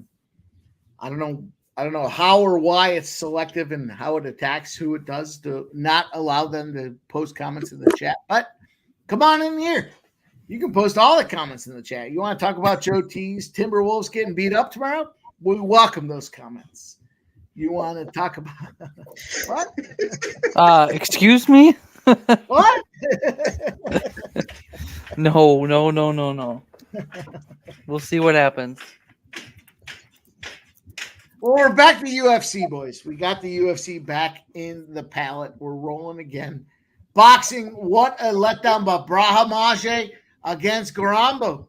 don't know how or why it's selective and how it attacks who it does to not allow them to post comments in the chat. But come on in here. You can post all the comments in the chat. You want to talk about Joe T's Timberwolves getting beat up tomorrow? We welcome those comments. You want to talk about what? Excuse me? What? No. We'll see what happens. Well, we're back to UFC, boys. We got the UFC back in the palette. We're rolling again. Boxing, what a letdown by Brahimaj against Garambo.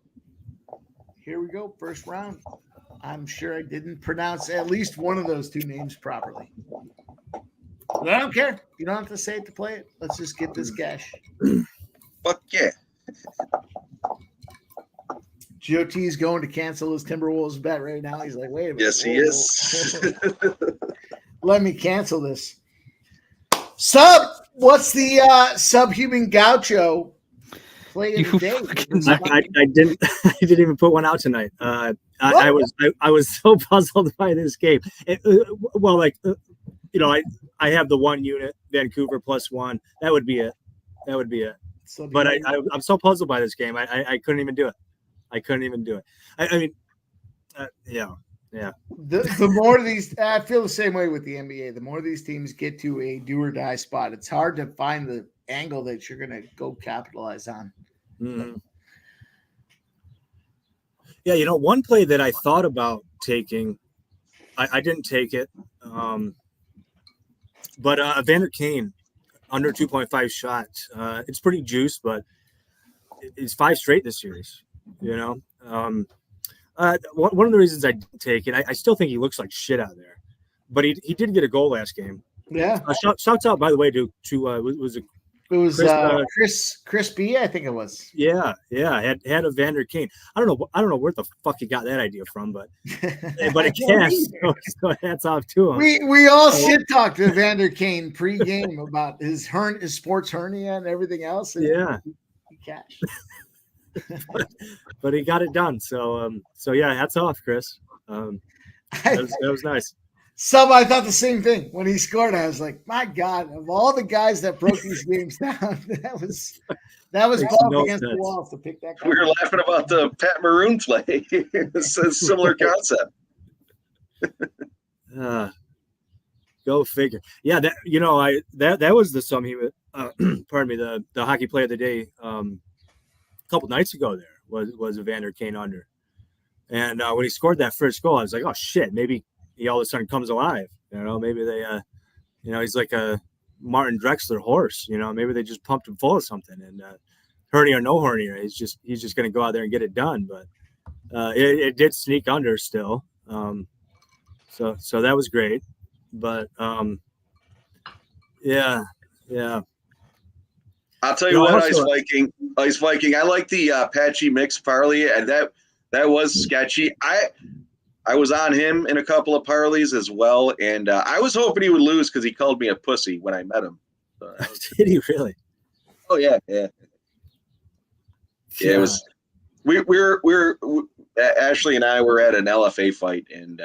Here we go, first round. I'm sure I didn't pronounce at least one of those two names properly. But I don't care. You don't have to say it to play it. Let's just get this cash. Fuck yeah. GOT's going to cancel his Timberwolves bet right now. He's like, wait a minute. Yes, he is. Let me cancel this. What's the subhuman gaucho play of the day? I didn't even put one out tonight. I was so puzzled by this game. I have the 1 unit, Vancouver +1. That would be it. But I'm so puzzled by this game. I couldn't even do it. Yeah. The more of these, I feel the same way with the NBA. The more these teams get to a do or die spot, it's hard to find the angle that you're going to go capitalize on. Mm-hmm. Yeah, one play that I thought about taking, I didn't take it. But Evander Kane under 2.5 shots. It's pretty juiced, but it's 5 straight this series. One of the reasons I didn't take it, I still think he looks like shit out there, but he did get a goal last game. Yeah. Shouts out, by the way, to Chris B, I think it was. Yeah. Had Evander Kane. I don't know where the fuck he got that idea from, but it can. So hats off to him. We all shit talked to Evander Kane pre-game about his sports hernia and everything else. And he cashed. but he got it done. So yeah, hats off, Chris. That was nice. I thought the same thing when he scored. I was like, my God, of all the guys that broke these games down, that was balls against the wall to pick that guy. We were laughing about the Pat Maroon play. It's a similar concept. Go figure. Yeah, that was the pardon me, the hockey play of the day a couple nights ago there was Evander Kane under. And when he scored that first goal, I was like, oh shit, maybe he all of a sudden comes alive. Maybe they, he's like a Martin Drexler horse. Maybe they just pumped him full of something. And hernia or no hernia, he's just going to go out there and get it done. But it did sneak under still. So that was great. But yeah. I'll tell you what, Ice Viking. I like the Patchy mix parlay, and that was sketchy. I was on him in a couple of parlays as well, and I was hoping he would lose because he called me a pussy when I met him. So did he really? Oh yeah. Yeah, it was. We're Ashley and I were at an LFA fight, and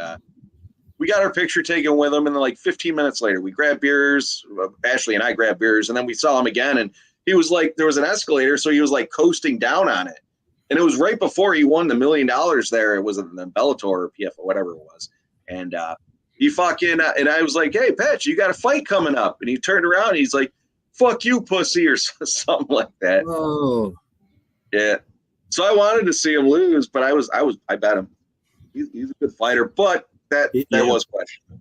we got our picture taken with him, and then like 15 minutes later, we grabbed beers. Ashley and I grabbed beers, and then we saw him again, and he was like, there was an escalator, so he was like coasting down on it. And it was right before he won the $1 million there. It was in the Bellator or PF or whatever it was. And he fucking, and I was like, hey, Patch, you got a fight coming up. And he turned around and he's like, fuck you, pussy, or something like that. Oh. Yeah. So I wanted to see him lose, but I bet him. He's a good fighter, but that was questionable.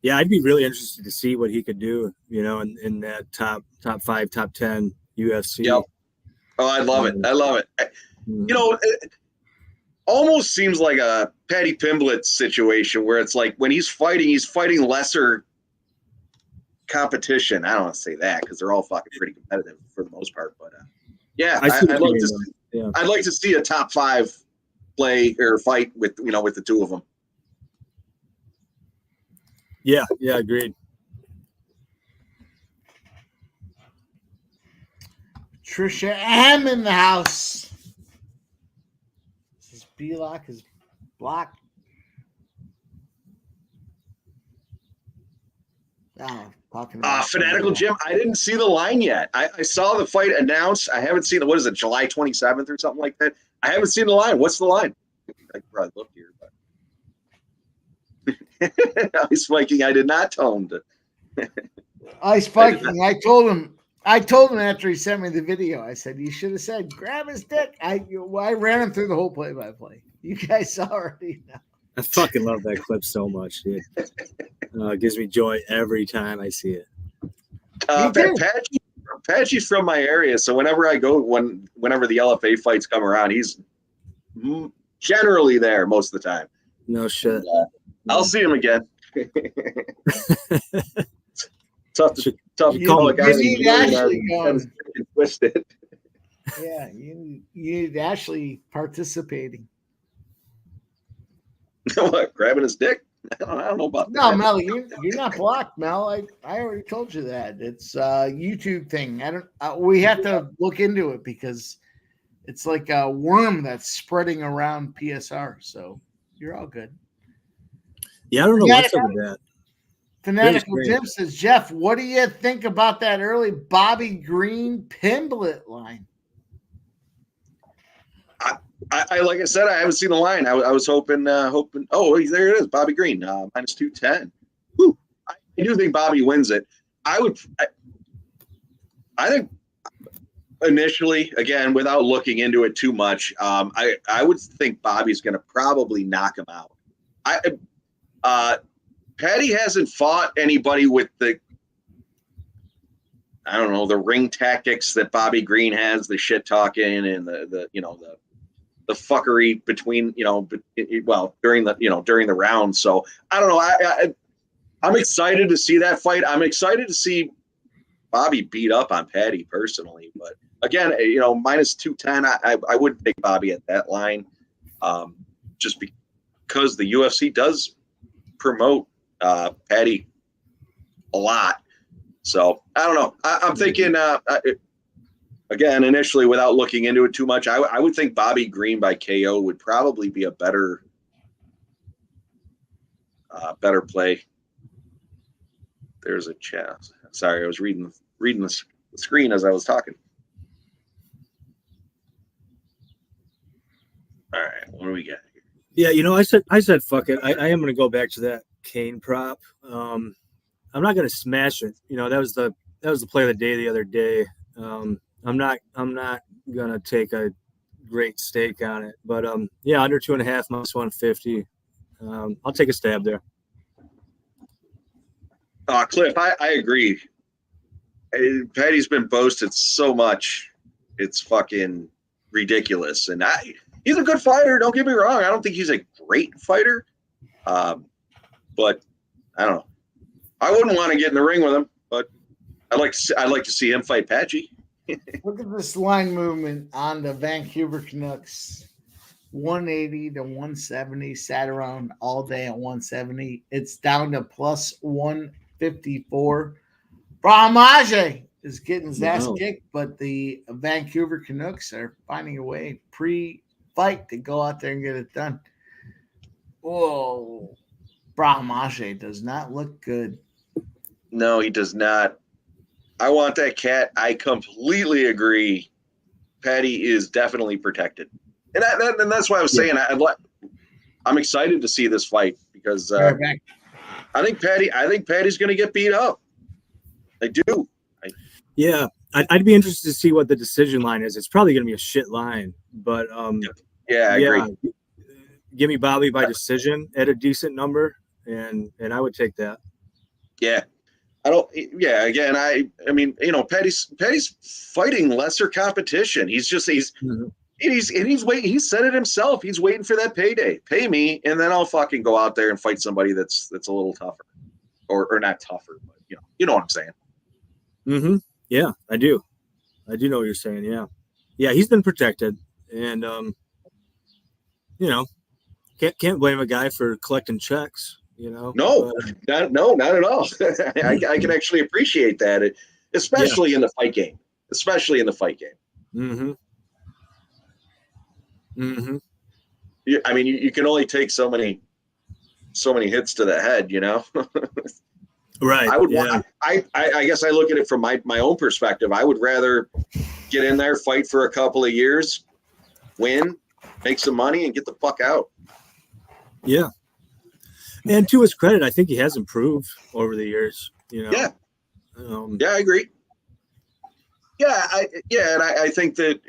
Yeah, I'd be really interested to see what he could do, in that top 5, top 10 UFC. Yep. Oh, I love it. It almost seems like a Paddy Pimblett situation where it's like when he's fighting lesser competition. I don't want to say that because they're all fucking pretty competitive for the most part. But I'd like to see a top 5 play or fight with the two of them. Yeah, agreed. Trisha M in the house. This is B-Lock is blocked. Fanatical Jim, I didn't see the line yet. I saw the fight announced. I haven't seen it. What is it, July 27th or something like that? I haven't seen the line. What's the line? I could probably look here, but Ice Viking, I did not tell him to. Ice Viking, I told him after he sent me the video, I said, you should have said, grab his dick. I ran him through the whole play-by-play. You guys already know. I fucking love that clip so much, dude. It gives me joy every time I see it. Patchy's from my area, so whenever I go, whenever the LFA fights come around, he's generally there most of the time. No shit. I'll see him again. Tough to call a guy. You need Ashley going. Twisted. Yeah, you need Ashley participating. What, grabbing his dick? I don't know about that. No, Mel, you're not blocked, Mel. I already told you that. It's a YouTube thing. We have to look into it because it's like a worm that's spreading around PSR. So you're all good. Yeah, I don't know what's up with that. Fanatical Jim says, Jeff, what do you think about that early Bobby Green Pimblett line? I like I said, I haven't seen the line. I was hoping. Oh, there it is, Bobby Green, minus 210. Whew. I do think Bobby wins it. I think initially, again, without looking into it too much, I would think Bobby's going to probably knock him out. Patty hasn't fought anybody with the ring tactics that Bobby Green has, the shit talking and the fuckery between, during the round. So I don't know. I'm excited to see that fight. I'm excited to see Bobby beat up on Patty personally, but again, minus 210, I wouldn't take Bobby at that line, just because the UFC does promote Patty a lot. So I don't know. I'm thinking, again, initially, without looking into it too much, I would think Bobby Green by KO would probably be a better play. There's a chat. Sorry, I was reading the screen as I was talking. All right, what do we got here? Yeah, I said fuck it. I am going to go back to that Kane prop. not going to smash it. That was the play of the day the other day. I'm not going to take a great stake on it, but yeah, under 2.5 minus 150. I'll take a stab there. Cliff, I agree. Patty's been boasted so much, it's fucking ridiculous. And he's a good fighter. Don't get me wrong. I don't think he's a great fighter, but I don't know. I wouldn't want to get in the ring with him, but I'd like to see him fight Patchy. Look at this line movement on the Vancouver Canucks. 180 to 170, sat around all day at 170. It's down to plus 154. Brahmaje is getting his ass kicked, but the Vancouver Canucks are finding a way pre-fight to go out there and get it done. Whoa. Brahmaje does not look good. No, he does not. I want that cat. I completely agree. Patty is definitely protected. And that's why I was saying I'm excited to see this fight because I think Patty's going to get beat up. I do. Yeah, I'd be interested to see what the decision line is. It's probably going to be a shit line, but yeah, I agree. Give me Bobby by decision at a decent number, and I would take that. Yeah. I don't. Yeah. Again, I mean, Patty's fighting lesser competition. He's waiting. He said it himself. He's waiting for that payday. Pay me, and then I'll fucking go out there and fight somebody that's a little tougher, or not tougher, but you know what I'm saying. Mm-hmm. Yeah, I do. I do know what you're saying. Yeah, he's been protected, and can't blame a guy for collecting checks. No, not at all. I can actually appreciate that, especially in the fight game. Mm-hmm. Mm-hmm. I mean, you can only take so many hits to the head, Right. I would. Yeah. I guess I look at it from my own perspective. I would rather get in there, fight for a couple of years, win, make some money, and get the fuck out. Yeah. And to his credit, I think he has improved over the years. Yeah. I agree. Yeah, and I think that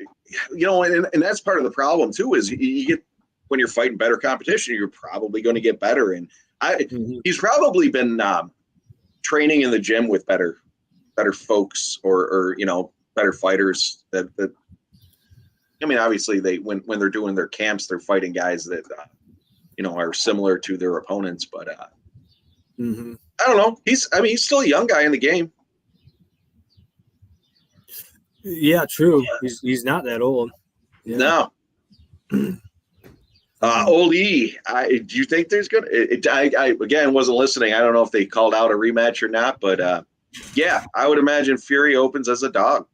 and that's part of the problem too. Is you get when you're fighting better competition, you're probably going to get better. And he's probably been training in the gym with better folks or better fighters. That I mean, obviously they when they're doing their camps, they're fighting guys that are similar to their opponents. But I don't know. He's still a young guy in the game. Yeah, true. He's not that old. Yeah. No. Old E. Do you think there's gonna? I again wasn't listening. I don't know if they called out a rematch or not, but yeah, I would imagine Fury opens as a dog.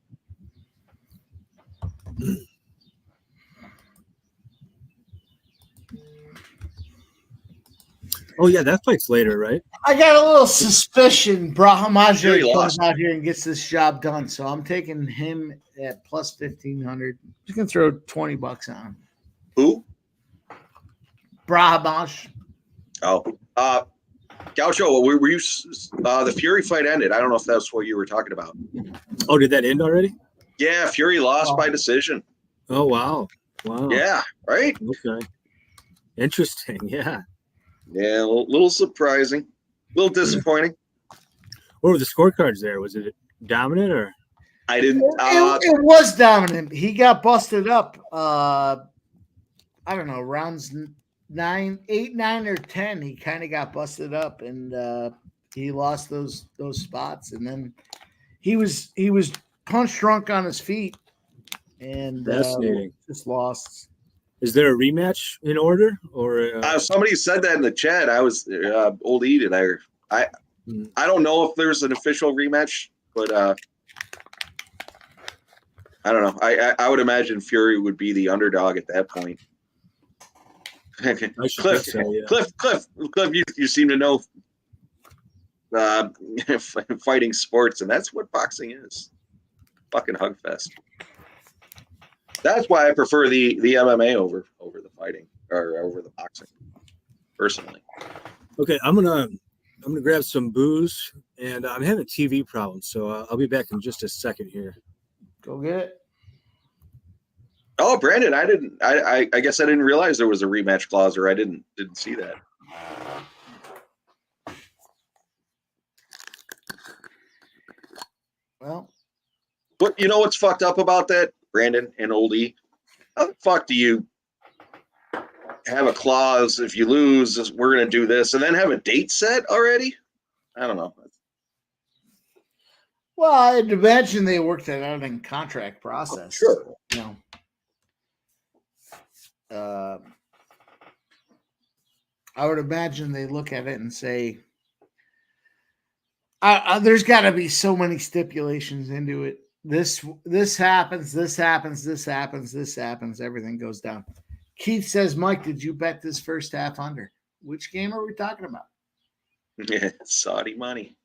Oh yeah, that fight's later, right? I got a little suspicion Brahmaje comes out here and gets this job done, so I'm taking him at plus 1,500. You can throw $20 on him. Who? Brahmaje. Oh, Gaucho, were you? The Fury fight ended. I don't know if that's what you were talking about. Oh, did that end already? Yeah, Fury lost by decision. Oh wow! Yeah, right. Okay, interesting. Yeah. Yeah, a little surprising, a little disappointing. What were the scorecards there? Was it dominant or? I didn't. It was dominant. He got busted up. I don't know, rounds 8, 9, or 10. He kind of got busted up, and he lost those spots. And then he was punch drunk on his feet, and just lost. Is there a rematch in order, or somebody said that in the chat? I was old Eden. I don't know if there's an official rematch, but I don't know. I would imagine Fury would be the underdog at that point. Cliff, so, yeah. Cliff, you seem to know fighting sports, and that's what boxing is. Fucking hugfest. That's why I prefer the MMA over the fighting or over the boxing, personally. Okay, I'm gonna grab some booze and I'm having a TV problem, so I'll be back in just a second here. Go get it. Oh, Brandon, I guess I didn't realize there was a rematch clause, or I didn't see that. Well, but you know what's fucked up about that, Brandon and Oldie? How the fuck do you have a clause if you lose, we're going to do this, and then have a date set already? I don't know. Well, I'd imagine they worked that out in contract process. Sure. You know, I would imagine they look at it and say, there's got to be so many stipulations into it. This happens, this happens, this happens, this happens. Everything goes down. Keith says, Mike, did you bet this first half under? Which game are we talking about? Yeah, Saudi money.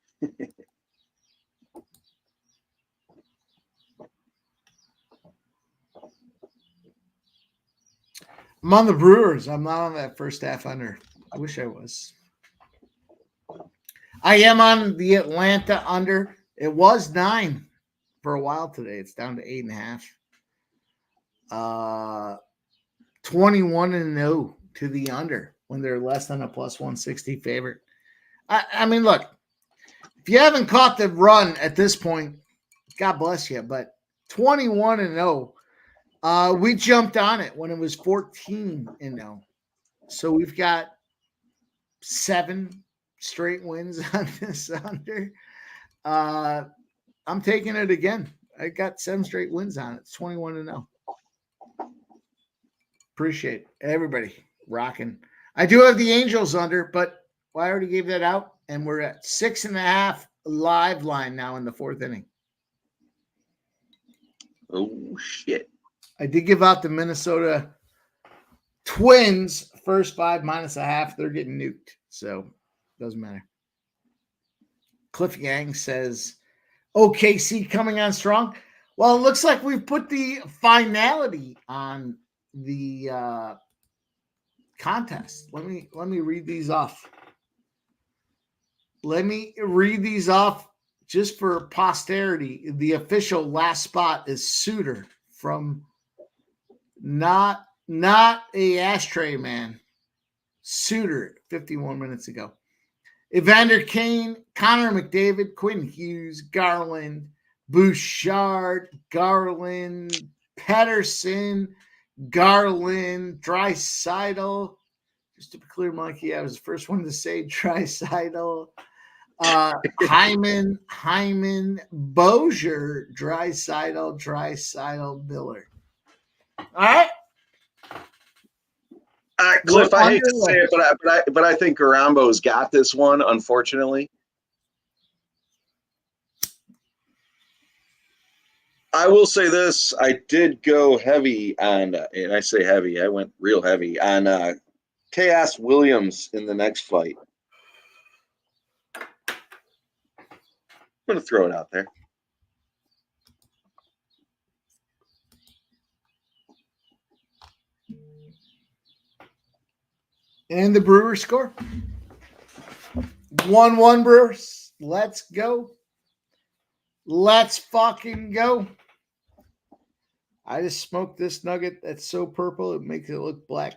I'm on the Brewers. I'm not on that first half under. I wish I was. I am on the Atlanta under. It was 9 for a while today. It's down to 8.5. 21-0 to the under when they're less than a plus 160 favorite. I mean, look, if you haven't caught the run at this point, God bless you. But 21-0. We jumped on it when it was 14-0. So we've got 7 straight wins on this under. I'm taking it again. I got 7 straight wins on it. It's 21-0. Appreciate everybody rocking. I do have the Angels under, but I already gave that out, and we're at 6.5 live line now in the 4th inning. Oh shit! I did give out the Minnesota Twins first 5 -0.5. They're getting nuked, so doesn't matter. Cliff Yang says, OKC coming on strong. Well, it looks like we've put the finality on the contest. Let me read these off. Let me read these off just for posterity. The official last spot is Suter from not a ashtray man. Suter 51 minutes ago. Evander Kane, Connor McDavid, Quinn Hughes, Garland, Bouchard, Garland, Pedersen, Garland, Draisaitl. Just to be clear, Mikey, I was the first one to say Draisaitl. Hyman, Bozier, Draisaitl, Miller. All right. Cliff, I hate to say it, but I think Garambo's got this one, unfortunately. I will say this. I did go heavy on, and I say heavy, I went real heavy on Chaos Williams in the next fight. I'm going to throw it out there. And the Brewers score. 1-1 Brewers. Let's go. Let's fucking go. I just smoked this nugget that's so purple it makes it look black.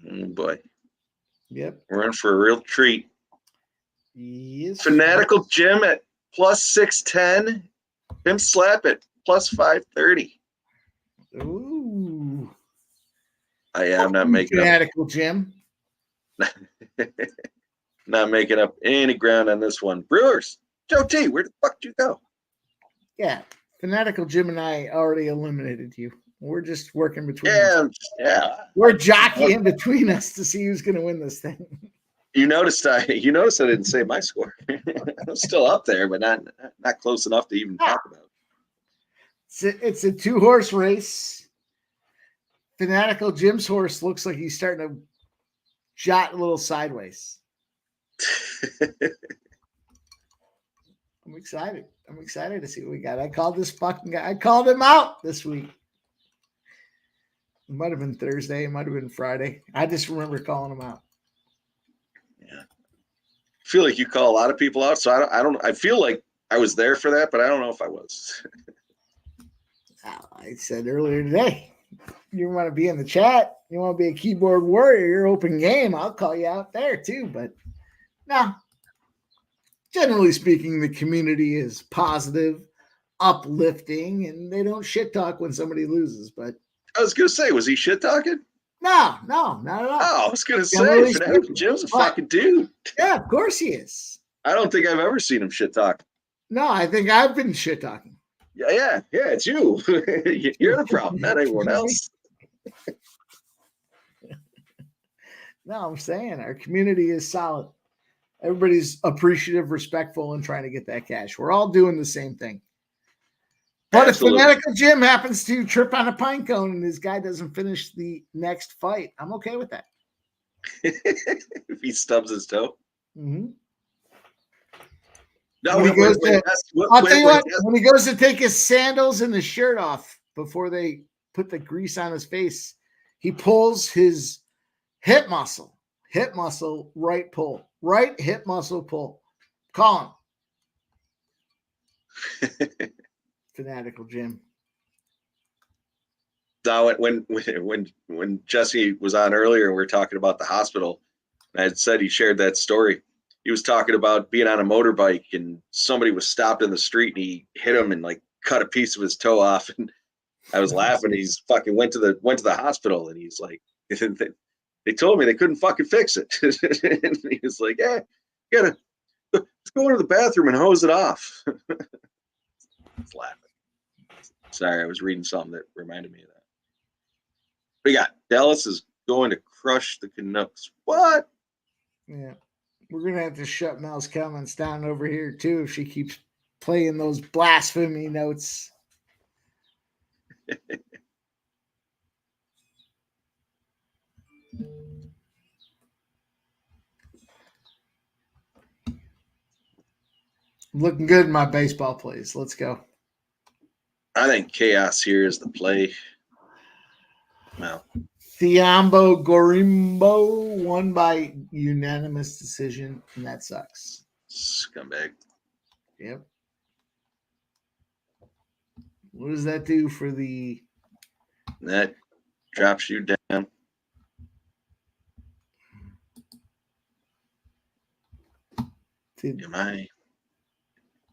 Oh boy. Yep. We're in for a real treat. Yes. Fanatical Jim at plus 610. Tim Slap at plus 530. Ooh. I'm not making Fanatical Jim. Not making up any ground on this one. Brewers. Joe T, where the fuck did you go? Yeah. Fanatical Jim and I already eliminated you. We're just working between us. Yeah. We're jockeying between us to see who's going to win this thing. You noticed I didn't say my score. I'm still up there, but not close enough to even talk about. It's a 2-horse race. Fanatical Jim's horse looks like he's starting to jot a little sideways. I'm excited. I'm excited to see what we got. I called this fucking guy. I called him out this week. It might have been Thursday. It might have been Friday. I just remember calling him out. Yeah. feel like you call a lot of people out. So I feel like I was there for that, but I don't know if I was. I said earlier today, you want to be in the chat, you want to be a keyboard warrior, you're open game, I'll call you out there too. But no, generally speaking, the community is positive, uplifting, and they don't shit talk when somebody loses. But I was going to say, was he shit talking? No, not at all. Oh, I was going to say, Fanatical Jim's a fucking dude. Yeah, of course he is. I don't think I've ever seen him shit talk. No, I think I've been shit talking. Yeah, it's you. You're the problem, not anyone else. No, I'm saying our community is solid. Everybody's appreciative, respectful, and trying to get that cash. We're all doing the same thing. But Absolutely. If Fanatical Jim happens to trip on a pine cone and his guy doesn't finish the next fight, I'm okay with that. If he stubs his toe. Mm-hmm. No, when he goes to take his sandals and his shirt off before they put the grease on his face, he pulls his hip muscle, right pull, right hip muscle pull. Call him. Fanatical Jim. Now, when Jesse was on earlier and we were talking about the hospital, and I had said he shared that story. He was talking about being on a motorbike and somebody was stopped in the street and he hit him and like cut a piece of his toe off. And I was laughing. He's fucking went to the hospital and he's like, they told me they couldn't fucking fix it. And he was like, yeah, you gotta let's go into the bathroom and hose it off. I was laughing. Sorry, I was reading something that reminded me of that. We got Dallas is going to crush the Canucks. What? Yeah. We're going to have to shut Mel's comments down over here, too, if she keeps playing those blasphemy notes. Looking good in my baseball plays. Let's go. I think chaos here is the play. Well, Thiambo Gorimbo won by unanimous decision, and that sucks. Scumbag. Yep. What does that do for the... That drops you down.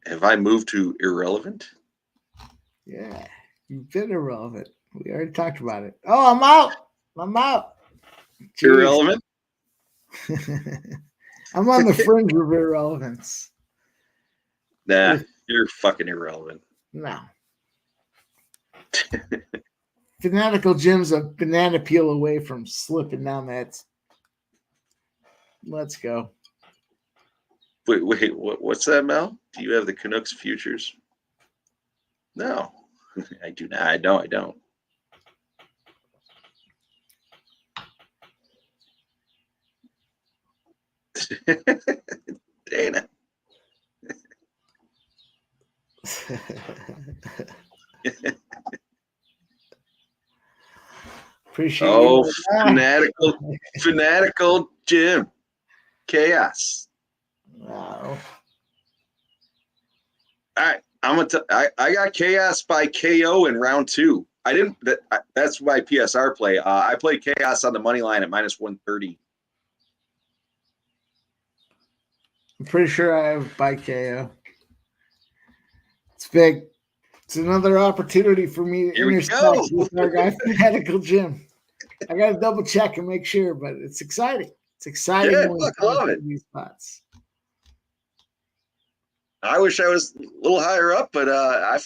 Have I moved to irrelevant? Yeah, you've been irrelevant. We already talked about it. Oh, I'm out. Jeez. Irrelevant? I'm on the fringe of irrelevance. Nah, you're fucking irrelevant. No. Fanatical Jim's a banana peel away from slipping down that. Let's go. Wait, what's that, Mel? Do you have the Canucks futures? No, I do not. I don't. Dana. Appreciate fanatical Jim. Chaos. Wow. All right, I got chaos by KO in round 2. I didn't. That's my PSR play. I played chaos on the money line at -130. I'm pretty sure I have by KO. It's big. It's another opportunity for me to intersect with our guy Fanatical Jim. I got to double check and make sure, but it's exciting. It's exciting. Yeah, look, I love it. These spots. I wish I was a little higher up, but I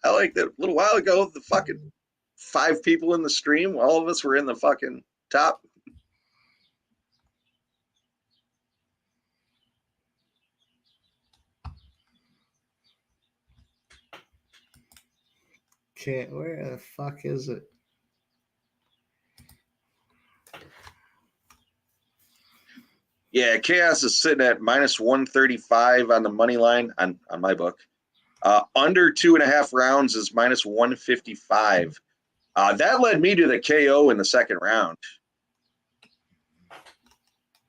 like that. A little while ago, the fucking 5 people in the stream, all of us were in the fucking top. Okay, where the fuck is it? Yeah, chaos is sitting at -135 on the money line on my book. Under 2.5 rounds is -155. That led me to the KO in the second round.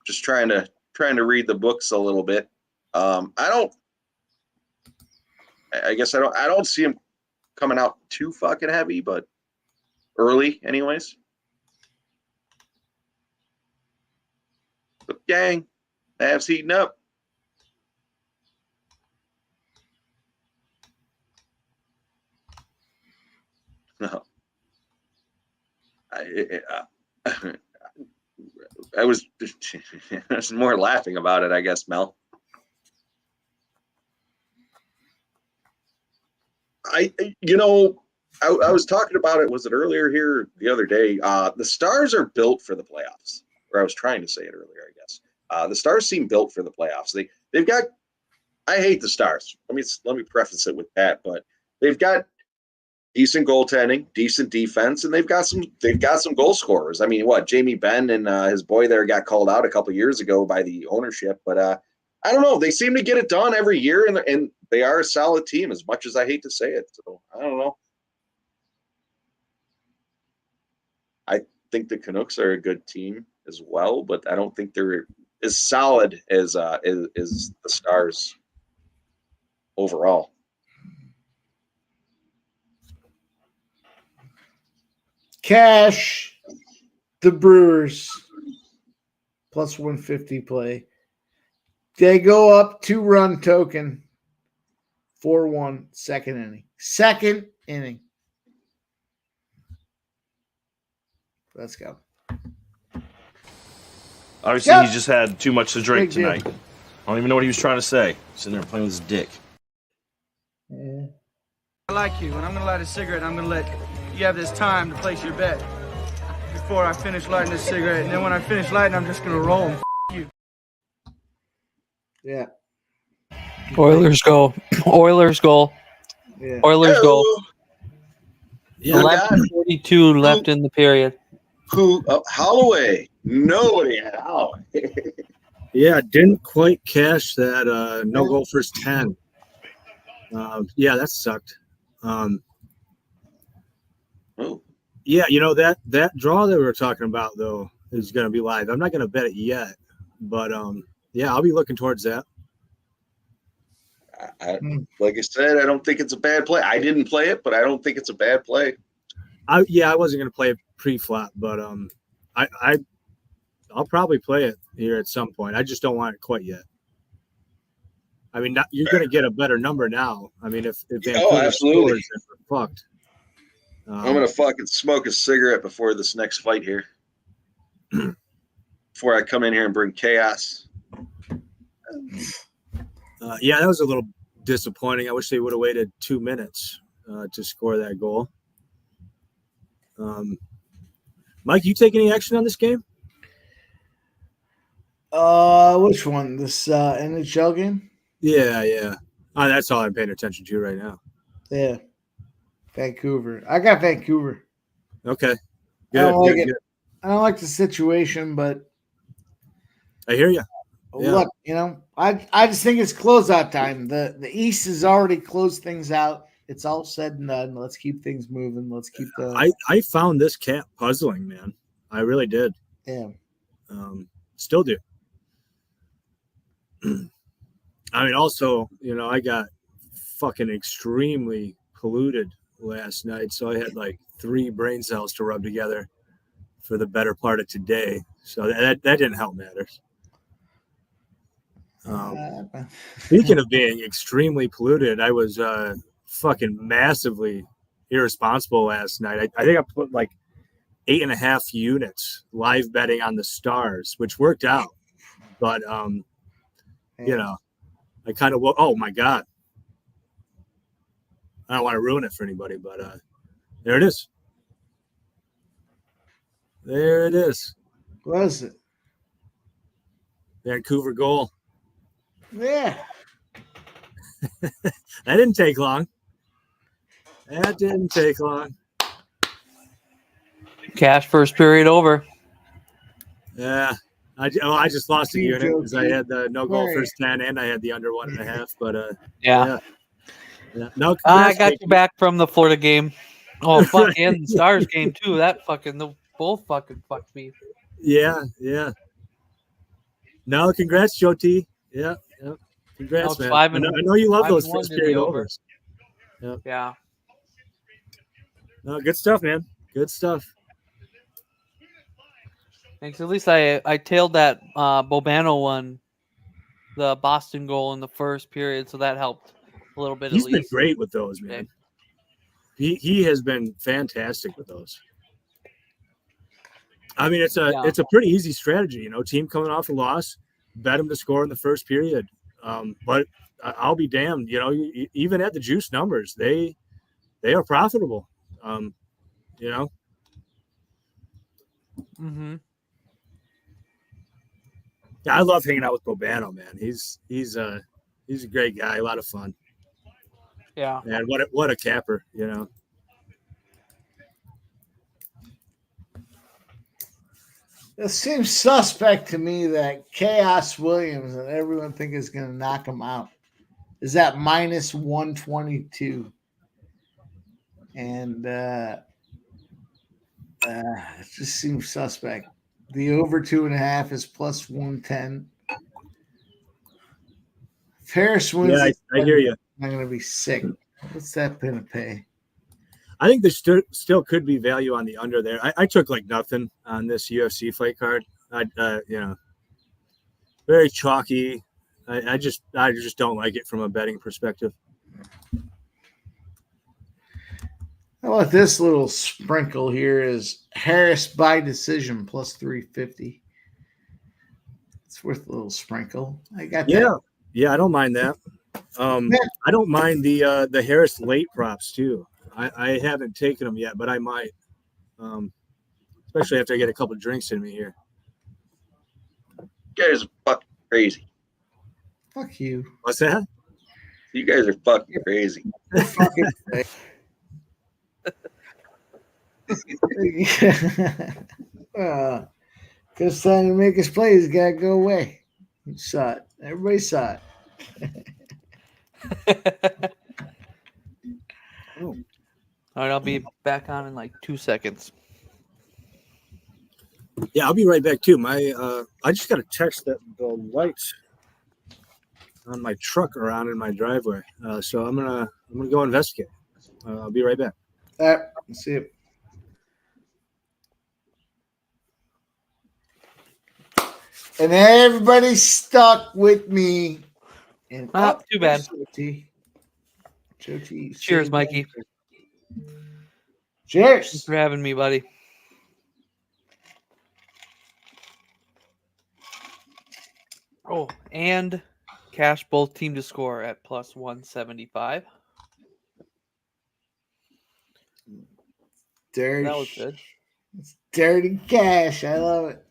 Just trying to trying to read the books a little bit. I guess I don't see him coming out too fucking heavy, but early anyways. But gang, Mavs heating up. No. I was more laughing about it, I guess, Mel. I was talking about it. Was it earlier here the other day? The Stars are built for the playoffs. Or I was trying to say it earlier, I guess. The Stars seem built for the playoffs. They've got. I hate the Stars. Let me preface it with that, but they've got decent goaltending, decent defense, and they've got some goal scorers. I mean, Jamie Benn and his boy there got called out a couple of years ago by the ownership, but I don't know. They seem to get it done every year, and they are a solid team, as much as I hate to say it. So I don't know. I think the Canucks are a good team as well, but I don't think they're as solid as the Stars overall. Cash, the Brewers, plus 150 play. They go up 2-run token, 4-1, second inning. Second inning. Let's go. Obviously, he just had too much to drink Big deal. tonight. I don't even know what he was trying to say. Sitting there playing with his dick. Yeah. I like you, and I'm gonna light a cigarette, and I'm gonna let you have this time to place your bet before I finish lighting this cigarette, and then when I finish lighting, I'm just gonna roll and you. Yeah. Oilers go. Oilers goal. Yeah. Oilers goal. Yeah, 11:42 left in the period. Holloway. Nobody had Holloway. Yeah, didn't quite cash that no goal first 10. Yeah, that sucked. Yeah, that draw that we were talking about though is going to be live. I'm not going to bet it yet, but yeah, I'll be looking towards that. Like I said, I don't think it's a bad play. I didn't play it, but I don't think it's a bad play. I wasn't going to play it pre-flop, but I'll probably play it here at some point. I just don't want it quite yet. I mean, you're going to get a better number now. I mean, if Vancouver absolutely. scores, then we're fucked. I'm going to fucking smoke a cigarette before this next fight here. Before I come in here and bring chaos. Yeah, that was a little disappointing. I wish they would have waited 2 minutes to score that goal. Mike, you take any action on this game? Which one? This NHL game? Yeah. That's all I'm paying attention to right now. Yeah. Vancouver. I got Vancouver. Okay. I don't like it. I don't like the situation, but I hear you. Look, I just think it's closeout time. The East has already closed things out. It's all said and done. Let's keep things moving. Let's keep the. I found this cat puzzling, man. I really did. Yeah. Still do. I mean, also, I got fucking extremely polluted last night, so I had like 3 brain cells to rub together for the better part of today. So that didn't help matters. Speaking of being extremely polluted, I was fucking massively irresponsible last night. I think I put like 8.5 units live betting on the Stars, which worked out. But I kind of oh my god, I don't want to ruin it for anybody, but there it is. There it is. What is it? Vancouver goal. Yeah. That didn't take long. That didn't take long. Cash first period over. Yeah. I just lost a unit because I had the no goal first 10 and I had the under 1.5. But yeah. No, I got you back from the Florida game. Oh fuck, and the Stars game too. That fucking both fucking fucked me. Yeah. No, congrats, Joe T. Yeah. Congrats, man. I know you love those first period overs. Yeah. No, good stuff, man. Good stuff. Thanks. At least I tailed that Bobano one, the Boston goal in the first period, so that helped a little bit. He's at been least. great with those, man. He has been fantastic with those. I mean, it's a pretty easy strategy, team coming off a loss, bet them to score in the first period. But I'll be damned, even at the juice numbers, they are profitable. Mm-hmm. Yeah, I love hanging out with Bobano, man. He's a great guy, a lot of fun. Yeah. And what a capper, It seems suspect to me that Chaos Williams and everyone think is going to knock him out is at minus 122. And it just seems suspect. The over 2.5 is plus 110. If Harris wins, I hear you. I'm going to be sick. What's that going to pay? I think there still could be value on the under there. I took like nothing on this UFC fight card. Very chalky. I just don't like it from a betting perspective. How about this little sprinkle here is Harris by decision plus 350. It's worth a little sprinkle. I got that. Yeah, I don't mind that. I don't mind the Harris late props too. I haven't taken them yet, but I might. Especially after I get a couple of drinks in me here. You guys are fucking crazy. Fuck you. What's that? You guys are fucking crazy. Because time to make his plays, gotta go away. You saw it. Everybody saw it. All right, I'll be back on in like 2 seconds. Yeah, I'll be right back too. I just got a text that the lights on my truck are on in my driveway, so I'm gonna go investigate. I'll be right back. All right, let's see it. And everybody's stuck with me. And too bad. Cheers, Mikey. Cheers. Thanks for having me, buddy. Oh, and cash both team to score at plus 175. Dirty. That was good. It's dirty cash. I love it.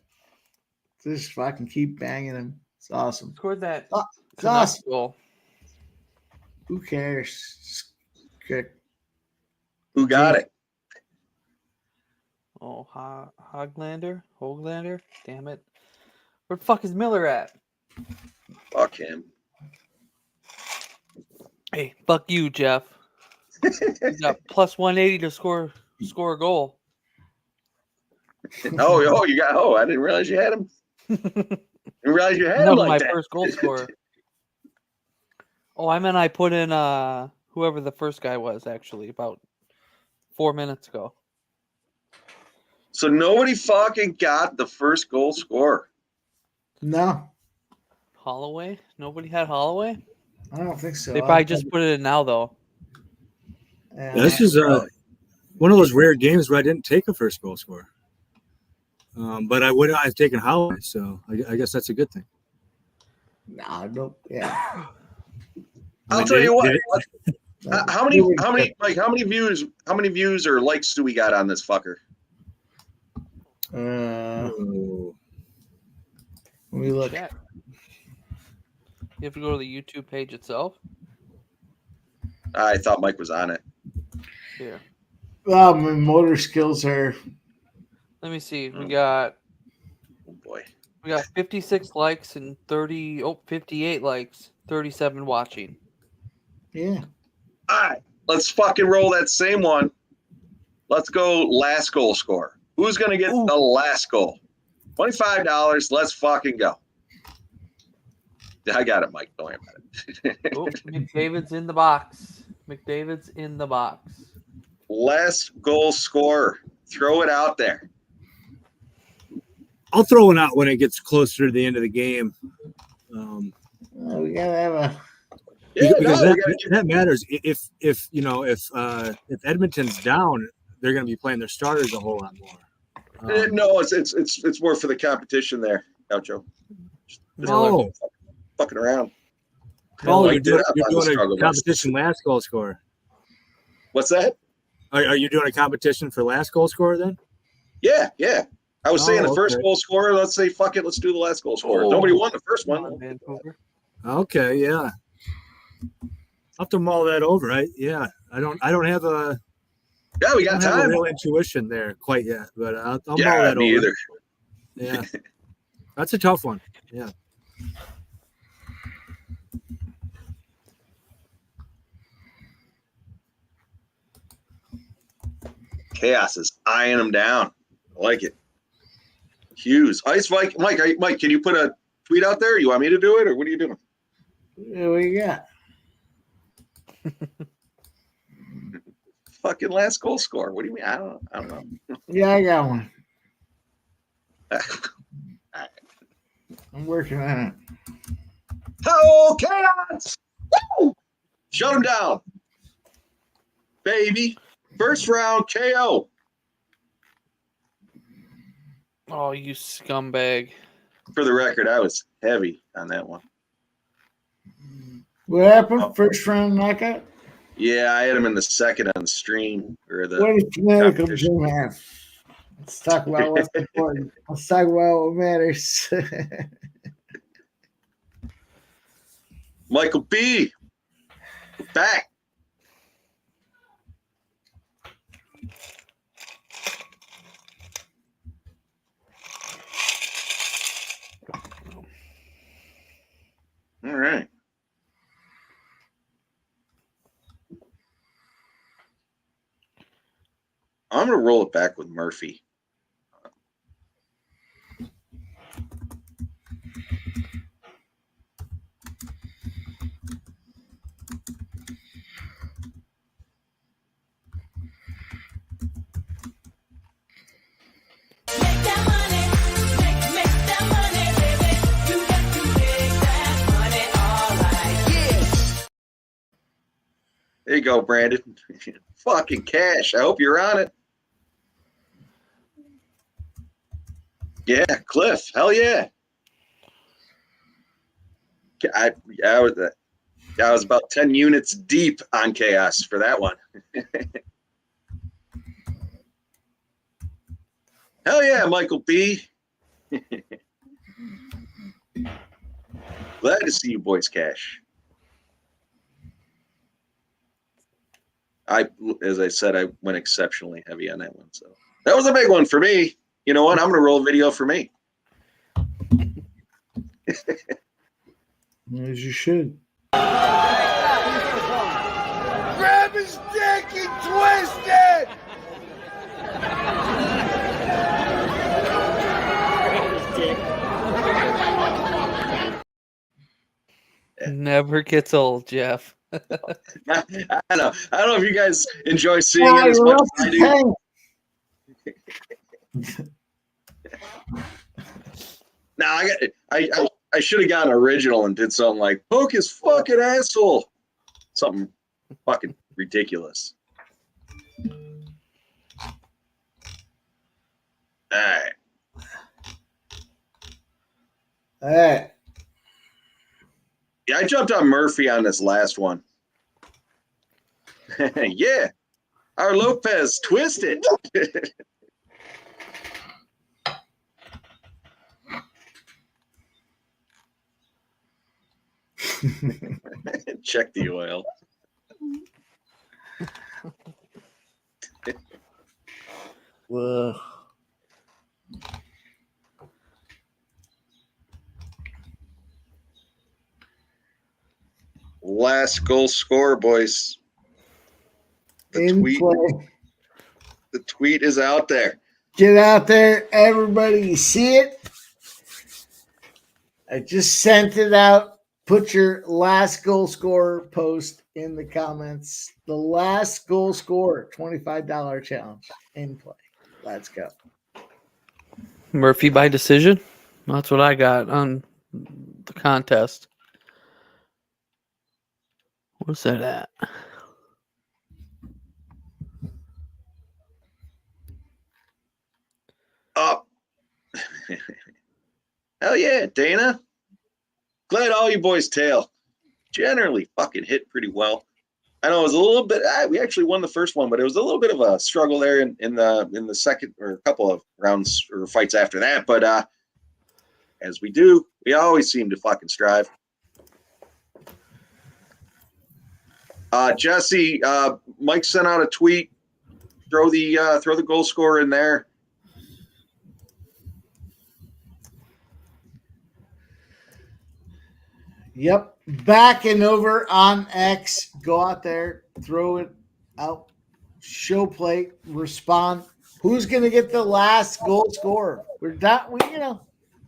Just fucking keep banging him. It's awesome. Scored that. It's awesome. Goal. Who cares? Just kick. Who got it? Oh, Hoglander? Damn it. Where the fuck is Miller at? Fuck him. Hey, fuck you, Jeff. He's got plus 180 to score a goal. I didn't realize you had him. Didn't realize you had him like my that. first goal scorer. Oh, I meant I put in whoever the first guy was actually about 4 minutes ago. So nobody fucking got the first goal scorer. No. Holloway? Nobody had Holloway? I don't think so. They probably just put it in now, though. Yeah. This is one of those rare games where I didn't take a first goal scorer. But I've taken Holloway, so I guess that's a good thing. Nah, no, yeah. I'll tell you what. How many views or likes do we got on this fucker? We look. You have to go to the YouTube page itself. I thought Mike was on it. Here. Well, my motor skills are. Let me see. We got. Oh boy. We got 56 likes and 58 likes, 37 watching. Yeah. All right, let's fucking roll that same one. Let's go last goal scorer. Who's gonna get the last goal? $25. Let's fucking go. I got it, Mike. Don't worry about it. Oh, McDavid's in the box. McDavid's in the box. Last goal scorer. Throw it out there. I'll throw it out when it gets closer to the end of the game. We gotta have a. Because that matters. If Edmonton's down, they're going to be playing their starters a whole lot more. No, it's more for the competition there, Gaucho. Fucking around. Oh, you're doing a competition last goal scorer. What's that? Are you doing a competition for last goal scorer then? Yeah. I was saying the first goal scorer. Let's say fuck it. Let's do the last goal scorer. Nobody won the first one. Okay, yeah. I'll have to mull that over, right? Yeah, I don't have a. Yeah, we got time. Have a real intuition there quite yet, but I'll mull that me over. Either. Yeah, that's a tough one. Yeah. Chaos is eyeing them down. I like it. Hughes, Ice Mike, Mike, can you put a tweet out there? You want me to do it, or what are you doing? What do you got? Fucking last goal scorer. What do you mean? I don't know. Yeah, I got one. I'm working on it. Oh, Chaos! Woo! Shut him down, baby. First round KO. Oh, you scumbag. For the record, I was heavy on that one. What happened? First round knockout? Yeah, I had him in the second on the stream. Or the what does medical Jim have? Let's talk about what's important. Let's talk about what matters. Michael B. Back. All right. I'm going to roll it back with Murphy. There you go, Brandon. Fucking cash. I hope you're on it. Yeah, Cliff. Hell yeah. I was about 10 units deep on chaos for that one. Hell yeah, Michael B. Glad to see you boys cash. As I said, I went exceptionally heavy on that one. So that was a big one for me. You know what? I'm going to roll a video for me. As you should. Grab his dick and twist it! Never gets old, Jeff. I don't know if you guys enjoy seeing it as much as I do. Now I should have gotten original and did something like poke his fucking asshole. Something fucking ridiculous. All right. Yeah, I jumped on Murphy on this last one. Yeah. Our Lopez twisted. Check the oil. Whoa. Last goal scorer, boys. The tweet is out there. Get out there, everybody. You see it? I just sent it out Put your last goal scorer post in the comments. The last goal scorer, $25 challenge in play. Let's go. Murphy by decision. That's what I got on the contest. What's that at? Oh. Hell yeah, Dana. Glad all you boys tail. Generally fucking hit pretty well. I know it was a little bit. We actually won the first one, but it was a little bit of a struggle there in the second or a couple of rounds or fights after that. But as we do, we always seem to fucking strive. Jesse, Mike sent out a tweet. Throw the goal scorer in there. Yep. Back and over on X. Go out there, throw it out, show play, respond. Who's going to get the last goal scorer? We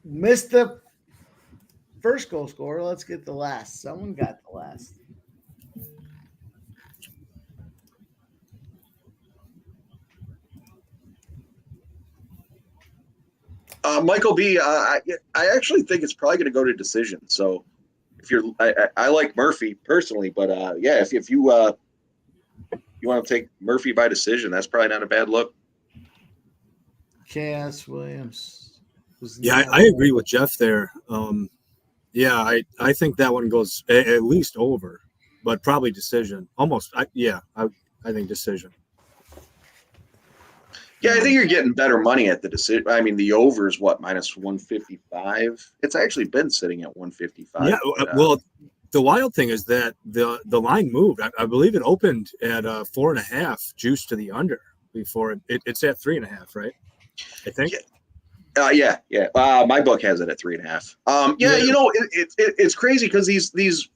missed the first goal scorer. Let's get the last. Someone got the last. Michael B, I actually think it's probably going to go to decision. So if you're, I like Murphy personally, but yeah, if you want to take Murphy by decision, that's probably not a bad look. K.S. Williams. Yeah, I agree with Jeff there. Yeah, I think that one goes at least over, but probably decision. Almost, I think decision. Yeah, I think you're getting better money at the decision. I mean, the over is what, minus 155? It's actually been sitting at 155. Yeah, well, the wild thing is that the line moved. I believe it opened at 4.5 juice to the under before it's at 3.5, right? I think. Yeah. My book has it at 3.5. Yeah, you know, it's crazy because these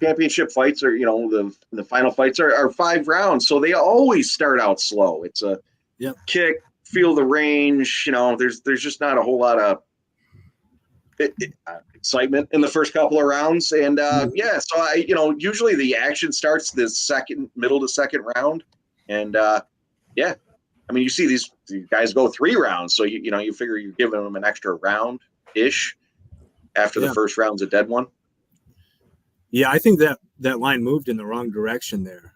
championship fights are, you know, the final fights are 5 rounds, so they always start out slow. It's a kick, feel the range. You know, there's just not a whole lot of excitement in the first couple of rounds, and yeah. So usually the action starts the middle to second round, and yeah. I mean, you see these guys go 3 rounds, so you figure you're giving them an extra round ish after the first round's a dead one. Yeah, I think that line moved in the wrong direction there.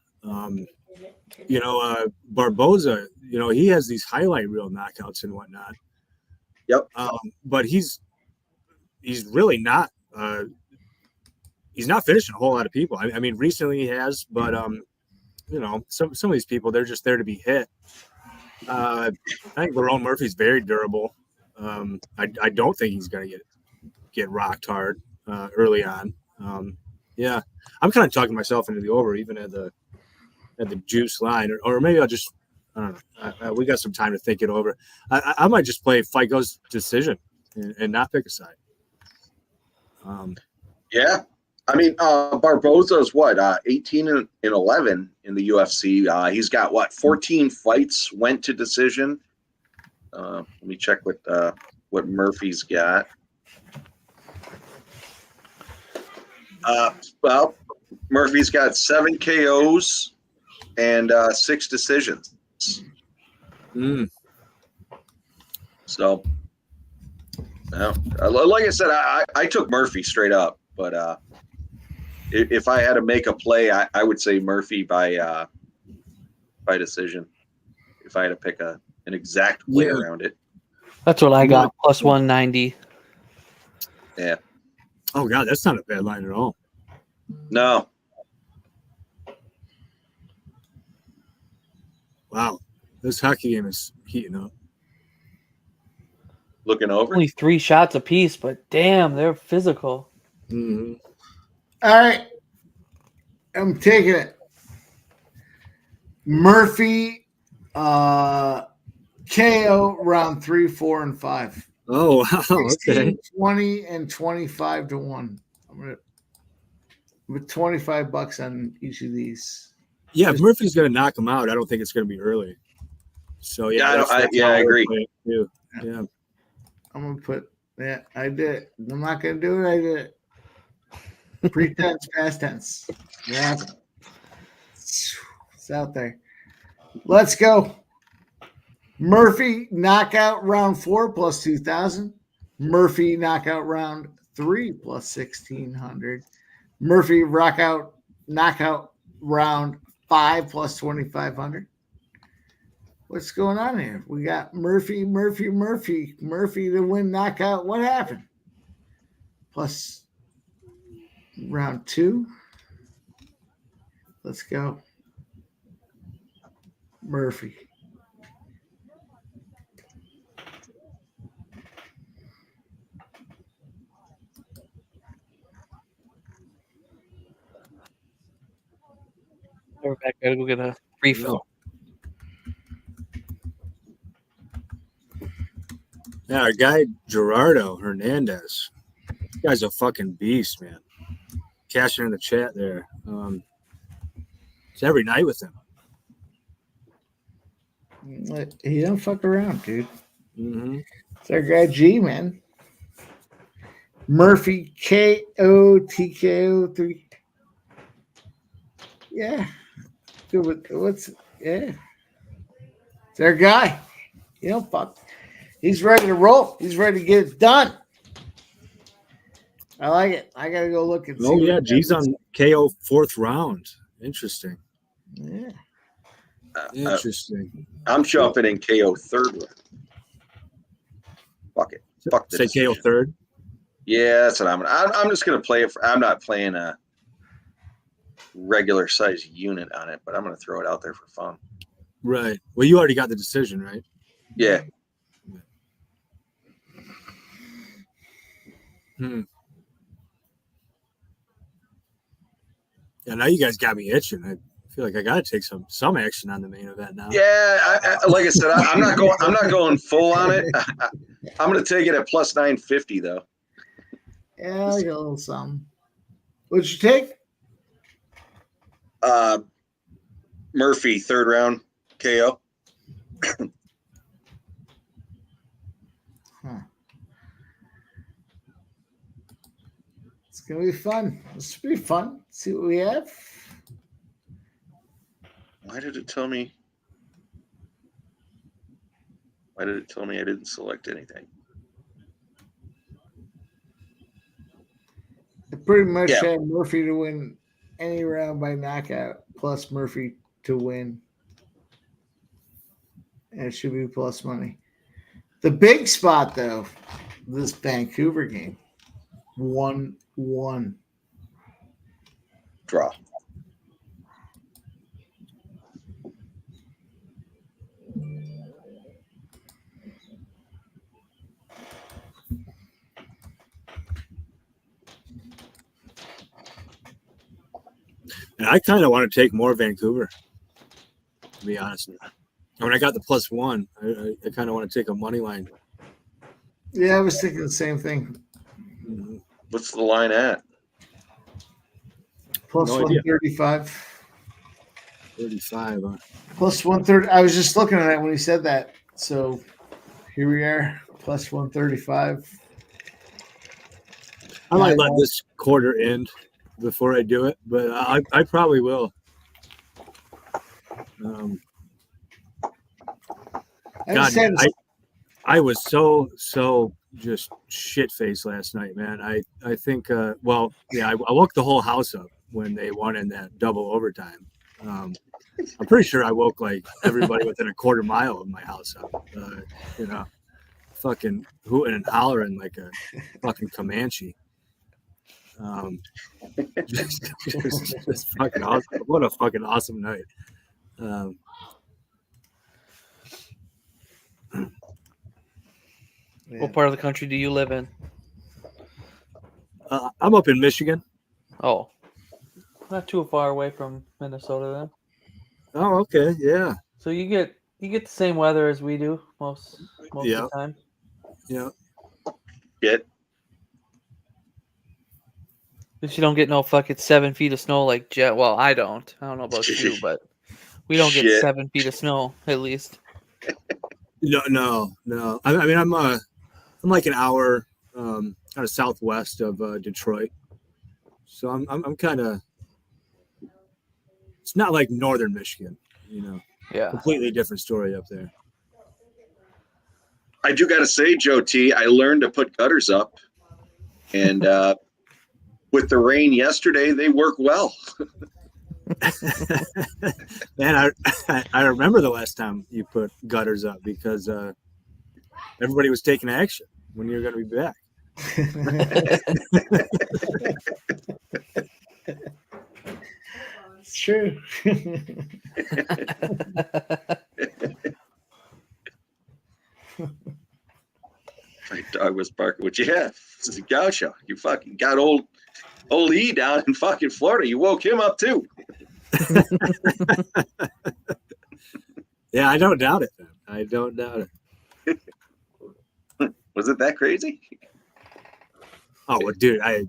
Barboza, he has these highlight reel knockouts and whatnot. Yep. But he's really not. He's not finishing a whole lot of people. I mean, recently he has, but some of these people, they're just there to be hit. I think Lerone Murphy's very durable. I don't think he's going to get rocked hard early on. Yeah, I'm kind of talking myself into the over, even at the juice line, or maybe I'll just, I don't know. We got some time to think it over. I might just play fight goes decision and not pick a side. Yeah. I mean, Barboza's what, 18 and 11 in the UFC. He's got 14 fights went to decision. Let me check what Murphy's got. Well, Murphy's got 7 KOs and 6 decisions. So, like I said, I took Murphy straight up, but if I had to make a play, I would say Murphy by decision. If I had to pick an exact play around it, that's what I got. Plus 190. Yeah. Oh God, that's not a bad line at all. No. Wow, this hockey game is heating up. Looking over. Only 3 shots apiece, but damn, they're physical. Mm-hmm. All right. I'm taking it. Murphy, KO round 3, 4, and 5. Oh, wow. 16, Okay. 20, and 25 to 1. I'm going to with $25 on each of these. Yeah, if Murphy's going to knock him out, I don't think it's going to be early. So, yeah. I agree. Yeah. I'm going to put, I did it. I'm not going to do it. I did it. Pretense, past tense. Yeah. It's out there. Let's go. Murphy knockout round 4 plus 2,000. Murphy knockout round 3 plus 1,600. Murphy knockout round 5 plus 2,500. What's going on here? We got Murphy to win knockout. What happened? Plus round 2. Let's go. Murphy. We're back. Gotta go get a refill. Yeah, our guy Gerardo Hernandez. This guy's a fucking beast, man. Cashing in the chat there. It's every night with him. He don't fuck around, dude. Mm-hmm. It's our guy G, man. Murphy KO TKO 3. Yeah. Good with yeah. It's our guy. You don't fuck. He's ready to roll. He's ready to get it done. I like it. I gotta go look and see. Oh yeah, G's on KO 4th round. Interesting. Yeah. Interesting. I'm jumping in KO 3rd round. Fuck it. Fuck this. Say KO 3rd. Yeah, that's what I'm just gonna play it. I'm not playing a regular size unit on it, but I'm gonna throw it out there for fun. Right. Well, you already got the decision, right? Yeah. Yeah, now you guys got me itching. I feel like I got to take some action on the main event now. Yeah, like I said, I'm not going full on it. I'm going to take it at plus 950 though. Yeah, I'll get a little something. What'd you take? Murphy 3rd round KO. It's gonna be fun. This should be fun. See what we have. Why did it tell me I didn't select anything? I pretty much had Murphy to win any round by knockout, plus Murphy to win. And it should be plus money. The big spot, though, this Vancouver game, 1-1. Draw. And I kind of want to take more Vancouver, to be honest. When I got the +1, I kind of want to take a money line. Yeah, I was thinking the same thing. Mm-hmm. What's the line at? Plus No 135. 35. Plus 130. I was just looking at it when he said that. So here we are, plus 135. I might let this quarter end before I do it, but I probably will. I was so just shit faced last night, man. I think I woke the whole house up when they won in that double overtime. I'm pretty sure I woke like everybody within a quarter mile of my house up. Fucking hooting and hollering like a fucking Comanche. Just fucking awesome. What a fucking awesome night. What part of the country do you live in? I'm up in Michigan. Oh, not too far away from Minnesota then. Oh, okay, yeah. So you get the same weather as we do most of the time. Yeah. Get. But you don't get no fucking 7 feet of snow like Jet. Well, I don't. I don't know about you, but we don't get 7 feet of snow at least. No. I mean, I'm like an hour kind of southwest of Detroit. So I'm kind of. It's not like Northern Michigan, you know. Yeah. Completely different story up there. I do got to say, Joe T, I learned to put gutters up, and with the rain yesterday, they work well. Man, I remember the last time you put gutters up because everybody was taking action when you were going to be back. It's true. My dog was barking. What you have? This is a gaucho. You fucking got old E down in fucking Florida. You woke him up too. Yeah, I don't doubt it, man. I don't doubt it. Was it that crazy? Oh, well, dude, I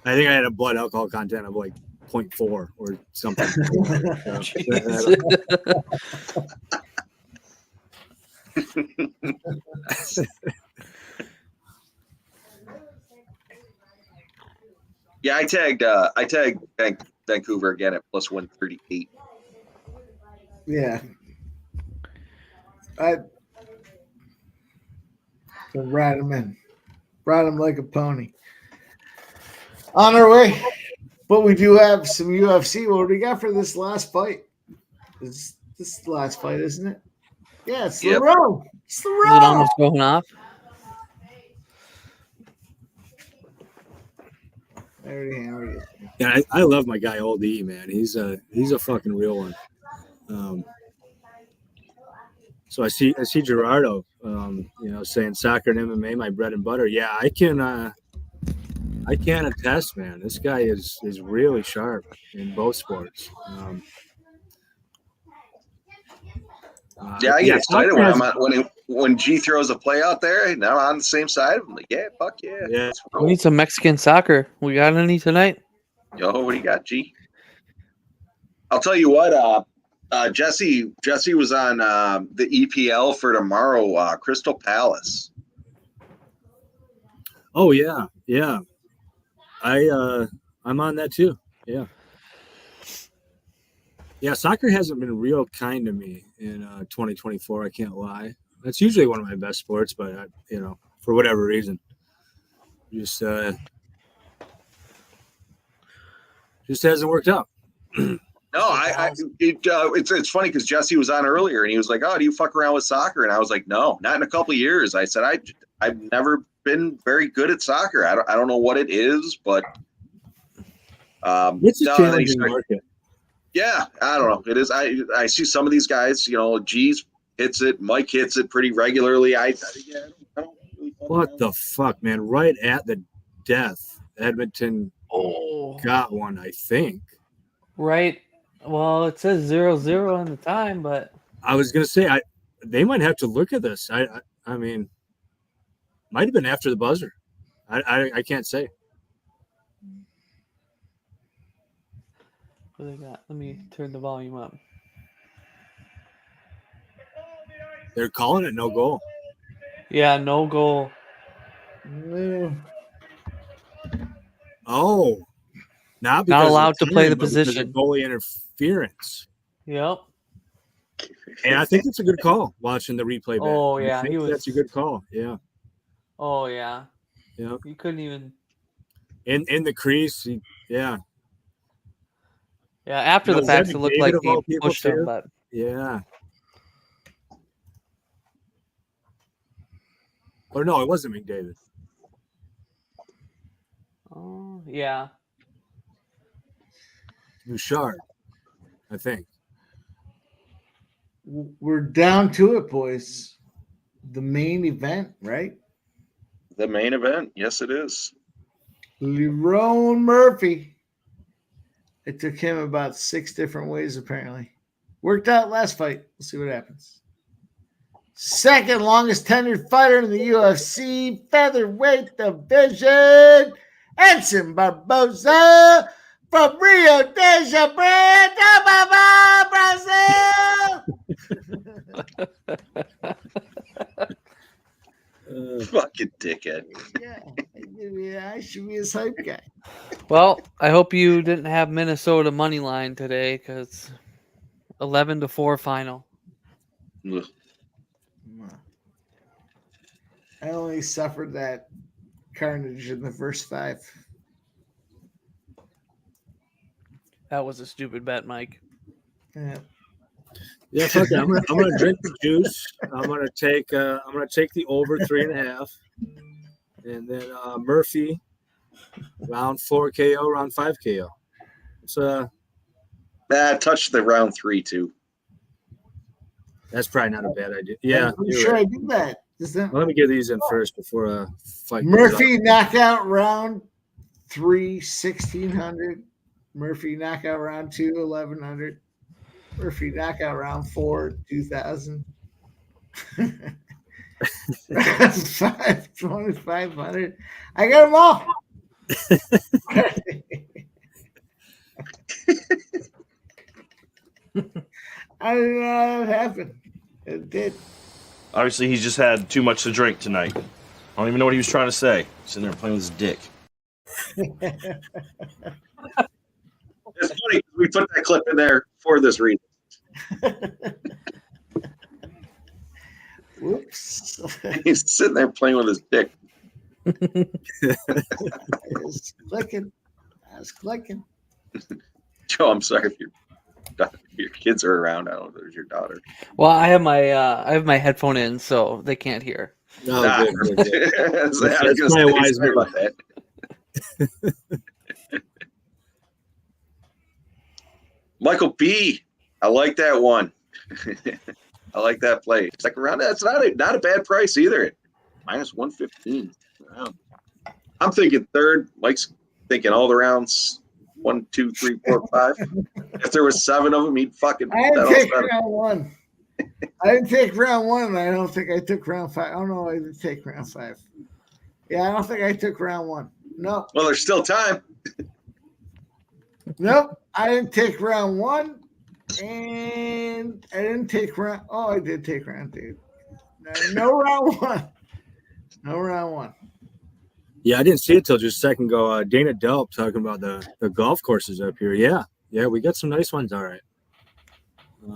think I had a blood alcohol content of like 0.4 or something. Yeah, I tagged Vancouver again at plus 138. Yeah. I ride him in. Ride him like a pony. On our way. But we do have some UFC. What do we got for this last fight? This is the last fight, isn't it? Yeah, it's the row. It's the row. Is it almost going off? I already hammered it. Yeah, I love my guy Old E, man. He's a fucking real one. So I see Gerardo, saying soccer and MMA, my bread and butter. Yeah, I can attest, man. This guy is really sharp in both sports. I get excited when G throws a play out there and I'm on the same side of him. Like, yeah, fuck yeah. Yeah. We need some Mexican soccer. We got any tonight? Yo, what do you got, G? I'll tell you what, Jesse was on the EPL for tomorrow, Crystal Palace. Oh yeah. I'm on that too. Yeah. Yeah, soccer hasn't been real kind to me in 2024. I can't lie. That's usually one of my best sports, but for whatever reason, just hasn't worked out. No, it's funny because Jesse was on earlier and he was like, "Oh, do you fuck around with soccer?" And I was like, "No, not in a couple of years." I said, "I've never been very good at soccer. I don't know what it is, but it's a challenging market." Yeah, I don't know. It is. I see some of these guys. G's hits it. Mike hits it pretty regularly. I don't really what the fuck, man? Right at the death, Edmonton got one, I think. Right. Well, it says 0-0 on the time, but I was gonna say they might have to look at this. I mean, might have been after the buzzer. I can't say. what do they got? Let me turn the volume up. They're calling it no goal. Yeah, no goal. Oh, not allowed to play the but position. Because of goalie interference. Yep. And I think it's a good call. Watching the replay back. Oh yeah, that's a good call. Yeah. Oh yeah. Yeah. You couldn't even. In the crease. Yeah. Yeah. After the fact, it looked like he pushed him, but yeah. Or no, it wasn't McDavid. Oh yeah. Bouchard, I think. We're down to it, boys. The main event, right? The main event. Yes, it is. Lerone Murphy. It took him about 6 different ways, apparently. Worked out last fight. We'll see what happens. Second longest tenured fighter in the UFC featherweight division, Edson Barboza from Rio de Janeiro, Brazil. Fucking dickhead. Yeah, Yeah, I should be his hype guy. Well, I hope you didn't have Minnesota money line today because 11-4 final. Ugh. I only suffered that carnage in the first 5. That was a stupid bet, Mike. Yeah. Yeah, fuck it. I'm gonna drink the juice. I'm gonna take the over 3.5, and then Murphy round 4 KO, round 5 KO. It's touch the round 3 too. That's probably not a bad idea. Yeah, I'm sure right. I did that. Well, let me get these in first before fight. Murphy knockout round 3, 1600. Murphy knockout round 2, 1100. Murphy knockout round 4, 2000. Round 5, 2500. I got them all. I didn't know how that happened. It did. Obviously, he's just had too much to drink tonight. I don't even know what he was trying to say. Sitting there playing with his dick. It's funny because we put that clip in there for this reason. Whoops. He's sitting there playing with his dick. I was clicking. Joe, I'm sorry if your kids are around. I don't know if there's your daughter. Well, I have my headphone in, so they can't hear. No, good. That's my wise move about that. Michael B. I like that one. I like that play. Second round. That's not a bad price either. Minus 115. Wow. I'm thinking third. Mike's thinking all the rounds. 1, 2, 3, 4, 5. If there was 7 of them, he'd fucking. I didn't take round 1. I didn't take round 1, and I don't think I took round 5. Oh no, I didn't take round 5. Yeah, I don't think I took round 1. No. Well, there's still time. Nope, I didn't take round 1, and I didn't take round. Oh, I did take round 2. No round 1. No round 1. Yeah, I didn't see it till just a second ago. Dana Delp talking about the golf courses up here. Yeah, we got some nice ones. All right.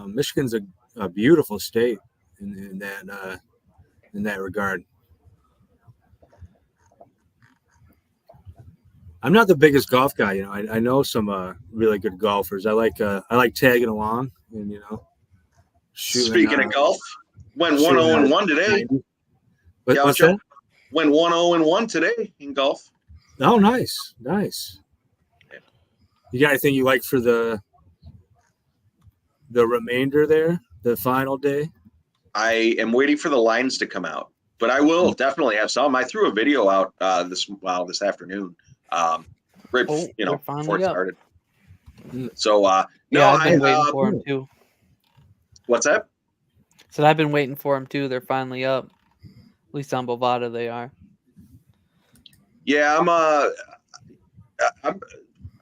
Michigan's a beautiful state in that regard. I'm not the biggest golf guy, you know. I know some really good golfers. I like tagging along and shooting. Speaking of golf, went 1-0-1 today. What's that? Went 1-0-1 today in golf. Oh, nice. You got anything you like for the remainder there, the final day? I am waiting for the lines to come out, but I will definitely have some. I threw a video out this afternoon. Before it started. So I've been waiting for him too. What's that? So I've been waiting for him too. They're finally up. At least on Bovada, they are. Yeah, I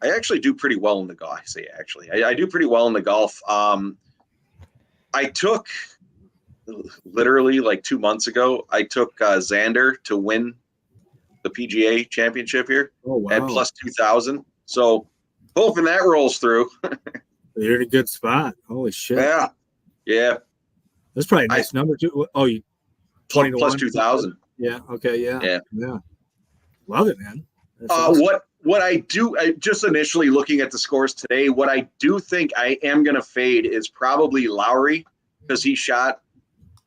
actually do pretty well in the golf. I do pretty well in the golf. I took literally like 2 months ago. I took Xander to win the PGA Championship here at plus 2,000. So hoping that rolls through. You're in a good spot. Holy shit! Yeah. That's probably a nice number too. Oh, you 20 plus 2,000. Yeah. Okay. Yeah. Love it, man. Awesome. What I do, just initially looking at the scores today, what I do think I am going to fade is probably Lowry because he shot,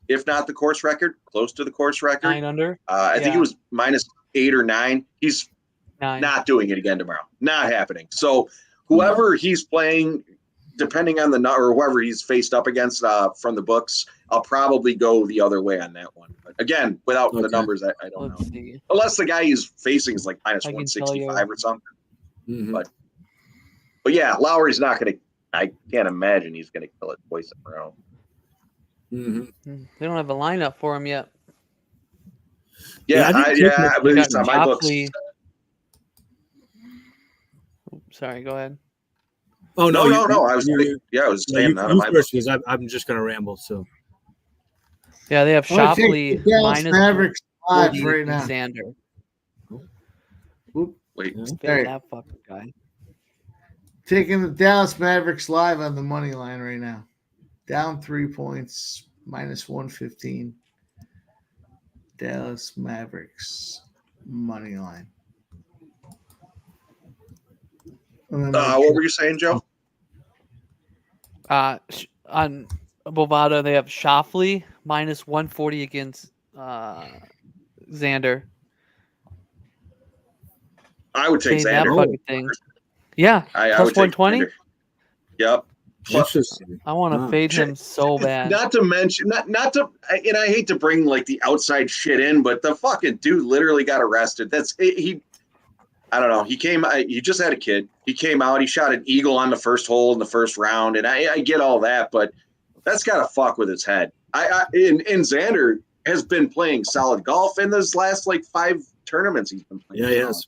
if not the course record, close to the course record. 9 under. I think it was minus 8 or 9. He's 9. Not doing it again tomorrow. Not happening. So whoever he's playing, depending on or whoever he's faced up against from the books, I'll probably go the other way on that one. But again, without the numbers, I don't know. See. Unless the guy he's facing is like minus 165 or something. Mm-hmm. But yeah, Lowry's not going to. I can't imagine he's going to kill it twice in a row. Mm-hmm. They don't have a lineup for him yet. Yeah, at least on my books. Sorry, go ahead. Oh no! I was saying that on my books. Because I'm just going to ramble. So yeah, they have Shopley minus Mavericks 5 right now. Xander. Whoop. Wait. Fade Sorry. that fucking guy. Taking the Dallas Mavericks live on the money line right now. Down 3 points, minus 115. Dallas Mavericks money line. What were you saying, Joe? On Bovada, they have Shoffley minus 140 against Xander. I would take Fade that Xander. fucking thing. Yeah, I plus would take 120. Xander. Yep. Interesting. I want to fade him so bad. Not to mention, not to, and I hate to bring like the outside shit in, but the fucking dude literally got arrested. I don't know. He just had a kid. He came out, he shot an eagle on the first hole in the first round. And I get all that, but that's got to fuck with his head. And Xander has been playing solid golf in those last like 5 tournaments he's been playing. Yeah, yes.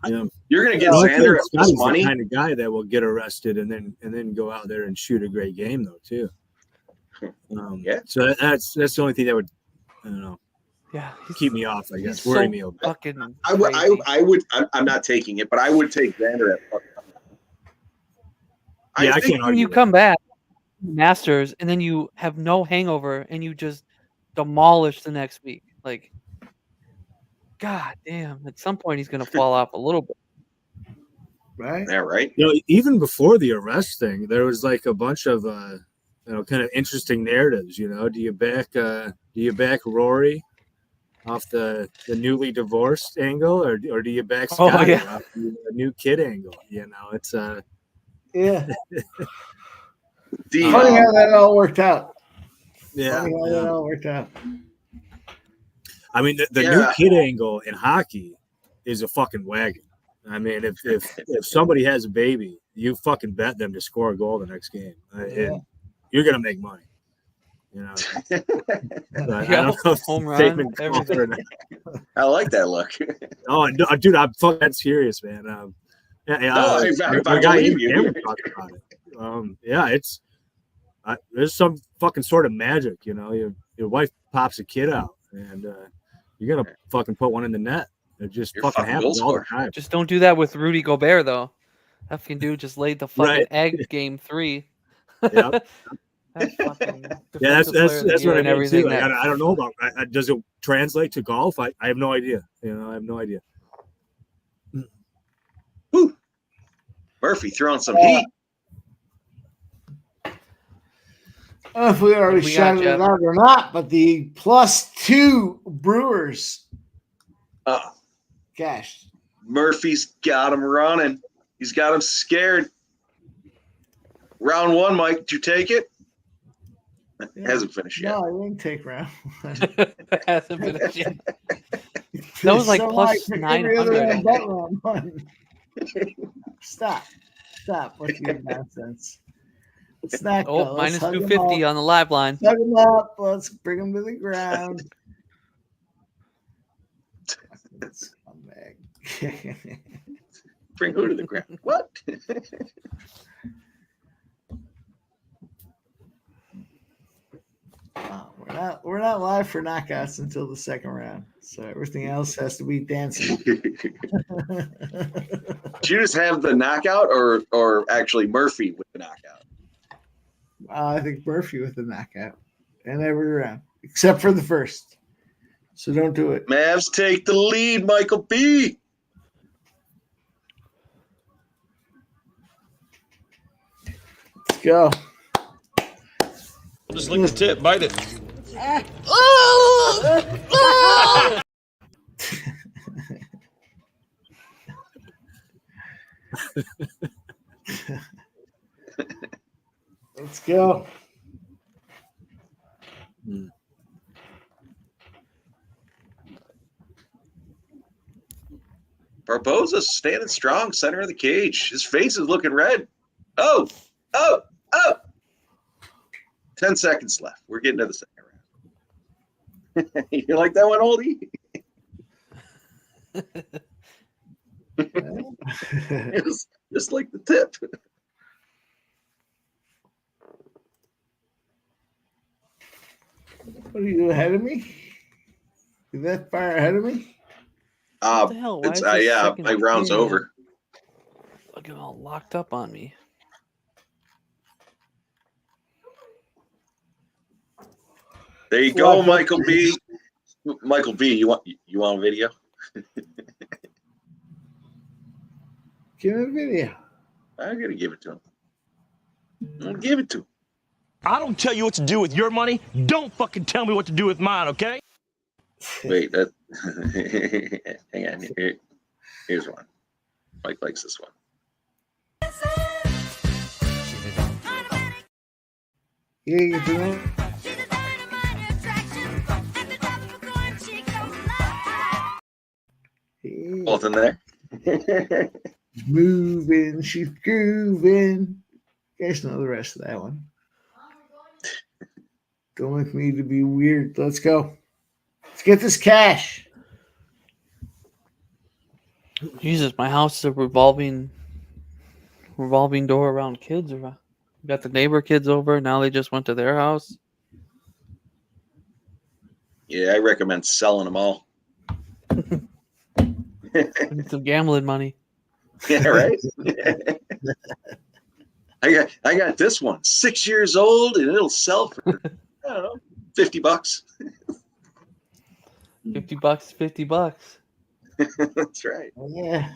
Yeah. You're going to get Xander at plus money. The kind of guy that will get arrested and then go out there and shoot a great game though too. Yeah. So that's the only thing that would, I don't know. Yeah, keep me off. I guess so worry me a bit. Fucking I would. I'm not taking it, but I would take Xander at. Yeah, I can't when you come back, Masters, and then you have no hangover, and you just demolish the next week. Like, god damn! At some point, he's gonna fall off a little bit. Right? Yeah, right. You know, even before the arrest thing, there was like a bunch of kind of interesting narratives. You know, do you back Rory off the newly divorced angle, or do you back Scotty off the new kid angle? You know, it's yeah. Funny how that all worked out. Yeah, Funny how that all worked out. I mean, the new kid angle in hockey is a fucking wagon. I mean, if somebody has a baby, you fucking bet them to score a goal the next game, and you're gonna make money. You know, I don't know if home run, everything. I like that look. Oh, no, dude, I'm fucking serious, man. I believe you. Talked about it. It's there's some fucking sort of magic, you know. Your wife pops a kid out, and you're gonna fucking put one in the net. It just fucking happens all the time. Just don't do that with Rudy Gobert, though. That fucking dude just laid the fucking egg game 3. Yep. That's fucking that's what I mean too. Like, I don't know about. Does it translate to golf? I have no idea. You know, I have no idea. Whew. Murphy throwing some heat. I don't know if we already shouted it out or not, but the +2 Brewers cash. Murphy's got him running. He's got him scared. Round 1, Mike. Did you take it? Yeah. Hasn't finished yet. No, I didn't take round 1. Hasn't finished yet. That was like plus 900. Stop with your nonsense. Let's not go. Oh, minus 250 on the live line. Hug him up. Let's bring him to the ground. Bring who to the ground? What? We're not live for knockouts until the second round, so everything else has to be dancing. Did you just have the knockout, or actually Murphy with the knockout? I think Murphy with the knockout, and every round except for the first. So don't do it. Mavs take the lead, Michael B. Let's go. Just lick the tip, bite it. Let's go. Barbosa's standing strong, center of the cage. His face is looking red. Oh. 10 seconds left. We're getting to the second round. You like that one, Oldie? It was just like the tip. What are you ahead of me? You that far ahead of me? What the hell? Why It's is this yeah, second my round's period over. looking all locked up on me? There you go, Michael B. Michael B. You want a video? Give him a video. I gotta give it to him. I'll give it to him. I don't tell you what to do with your money. Don't fucking tell me what to do with mine, okay? Wait, that. Hang on. Here's one. Mike likes this one. Yeah, you do it. Both in there. Moving, she's grooving. You guys know the rest of that one. Don't make me to be weird. Let's go. Let's get this cash. Jesus, my house is a revolving door around kids. We got the neighbor kids over. Now they just went to their house. Yeah, I recommend selling them all. Need some gambling money. Yeah, right. I got this one, 6 years old, and it'll sell for I don't know, $50. $50, $50. That's right. Yeah.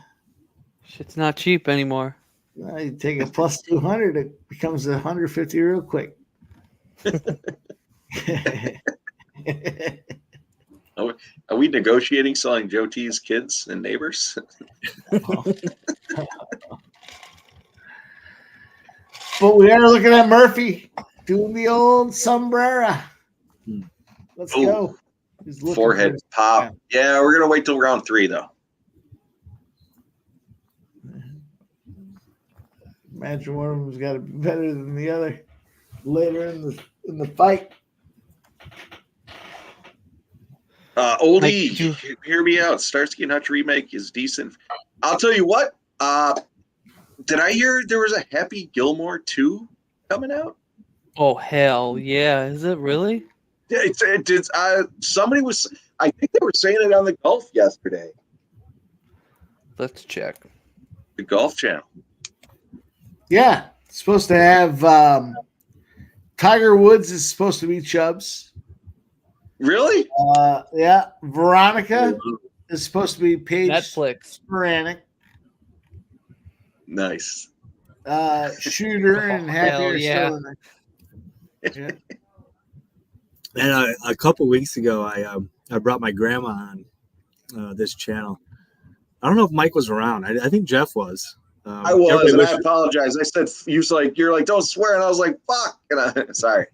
Shit's not cheap anymore. Well, you take a plus 200, it becomes 150 real quick. Are we negotiating selling Joe T's kids and neighbors? But we are looking at Murphy doing the old sombrera. Let's go. He's looking Forehead pop. Yeah, we're gonna wait till round 3 though. Imagine one of them's got to be better than the other later in the fight. Oldie, hear me out. Starsky and Hutch remake is decent. I'll tell you what. Did I hear there was a Happy Gilmore 2 coming out? Oh hell yeah! Is it really? It's somebody was. I think they were saying it on the Golf yesterday. Let's check. The Golf Channel. Yeah, it's supposed to have Tiger Woods is supposed to be Chubbs. Really? Yeah. Veronica is supposed to be Paige Netflix. Sporanic. Nice. Shooter and Happy yeah. still in there. Yeah. And a couple weeks ago, I brought my grandma on this channel. I don't know if Mike was around. I think Jeff was. I was, and I apologize. I said you're like, don't swear, and I was like, fuck. And sorry.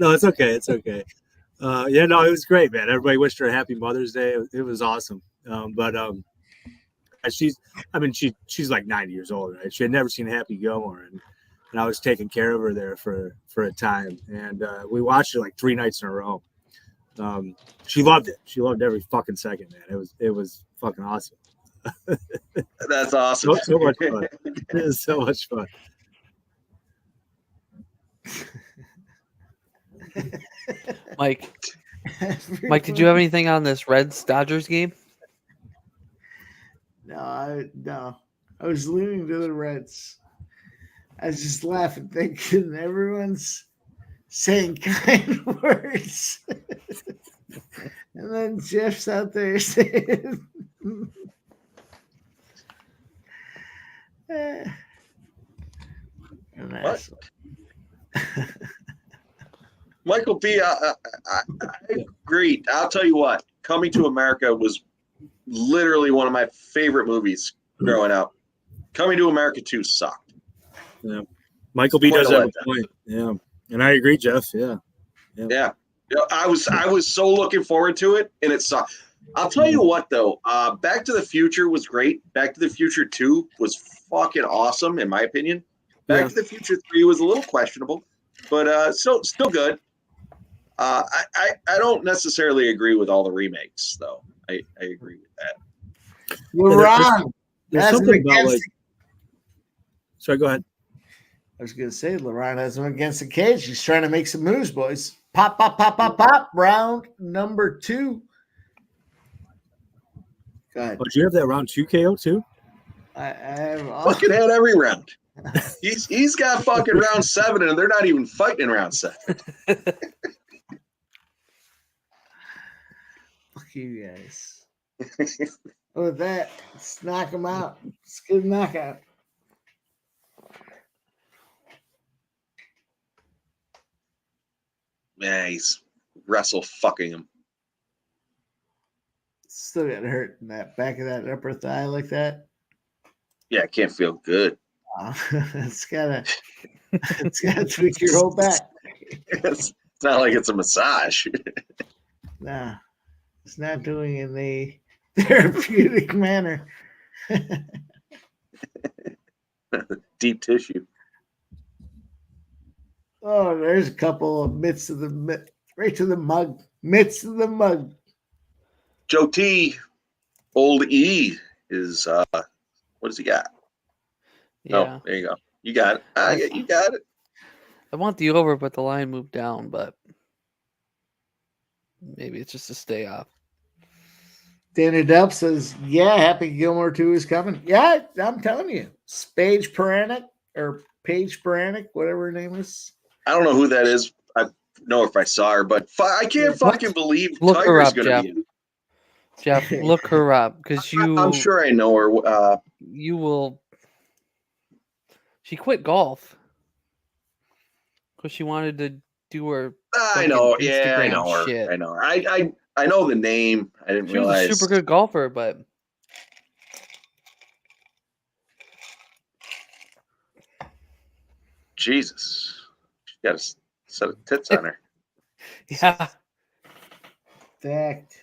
No, it's okay. It's okay. Yeah, no, it was great, man. Everybody wished her a happy Mother's Day. It was awesome. But she's like 90 years old, right? She had never seen Happy Gilmore, and I was taking care of her there for a time, and we watched it like 3 nights in a row. She loved it. She loved every fucking second, man. It was fucking awesome. That's awesome. So much fun. It is so much fun. Mike, did you have anything on this Reds Dodgers game? No. I was leaning to the Reds. I was just laughing, thinking everyone's saying kind words. And then Jeff's out there saying what? Michael B., I agree. I'll tell you what, Coming to America was literally one of my favorite movies growing up. Coming to America 2 sucked. Yeah. Michael B. does have a point. Yeah. And I agree, Jeff. Yeah. I was so looking forward to it, and it sucked. I'll tell you what, though. Back to the Future was great. Back to the Future 2 was fucking awesome, in my opinion. Back to the Future 3 was a little questionable, but still good. I don't necessarily agree with all the remakes, though. I agree with that. LeBron. There's something about like. Sorry, go ahead. I was going to say, LeBron has him against the cage. He's trying to make some moves, boys. Pop, pop, pop, pop, pop. Round number 2. Go ahead. Oh, did you have that round 2 KO too? I have Fucking had every round. He's got fucking round 7, and they're not even fighting in round 7. Fuck you guys. With that, let's knock him out. Let's get a knockout. Man, he's wrestle fucking him. Still got hurt in that back of that upper thigh like that. Yeah, it can't feel good. It's gotta tweak your whole back. It's not like it's a massage. Nah, it's not doing it in a therapeutic manner. Deep tissue. Oh, there's a couple of mitts of the right to the mug. Mitts of the mug. Joe T, old E is what does he got? Yeah. Oh, there you go. You got it. You got it. I want the over, but the line moved down, but maybe it's just a stay off. Danny Delp says, yeah, Happy Gilmore 2 is coming. Yeah, I'm telling you. Paige Peranic or Paige Peranic, whatever her name is. I don't know who that is. I know if I saw her, but I can't fucking believe Look her Tiger's up, going Jeff. to be in. Jeff, look her up because I'm sure I know her. You will. She quit golf because she wanted to do her. I know. fucking Yeah, I Instagram know her. shit. I know her. I know the name. I didn't She realize. was a super good golfer, but Jesus. She's got a set of tits on her. yeah. Fact.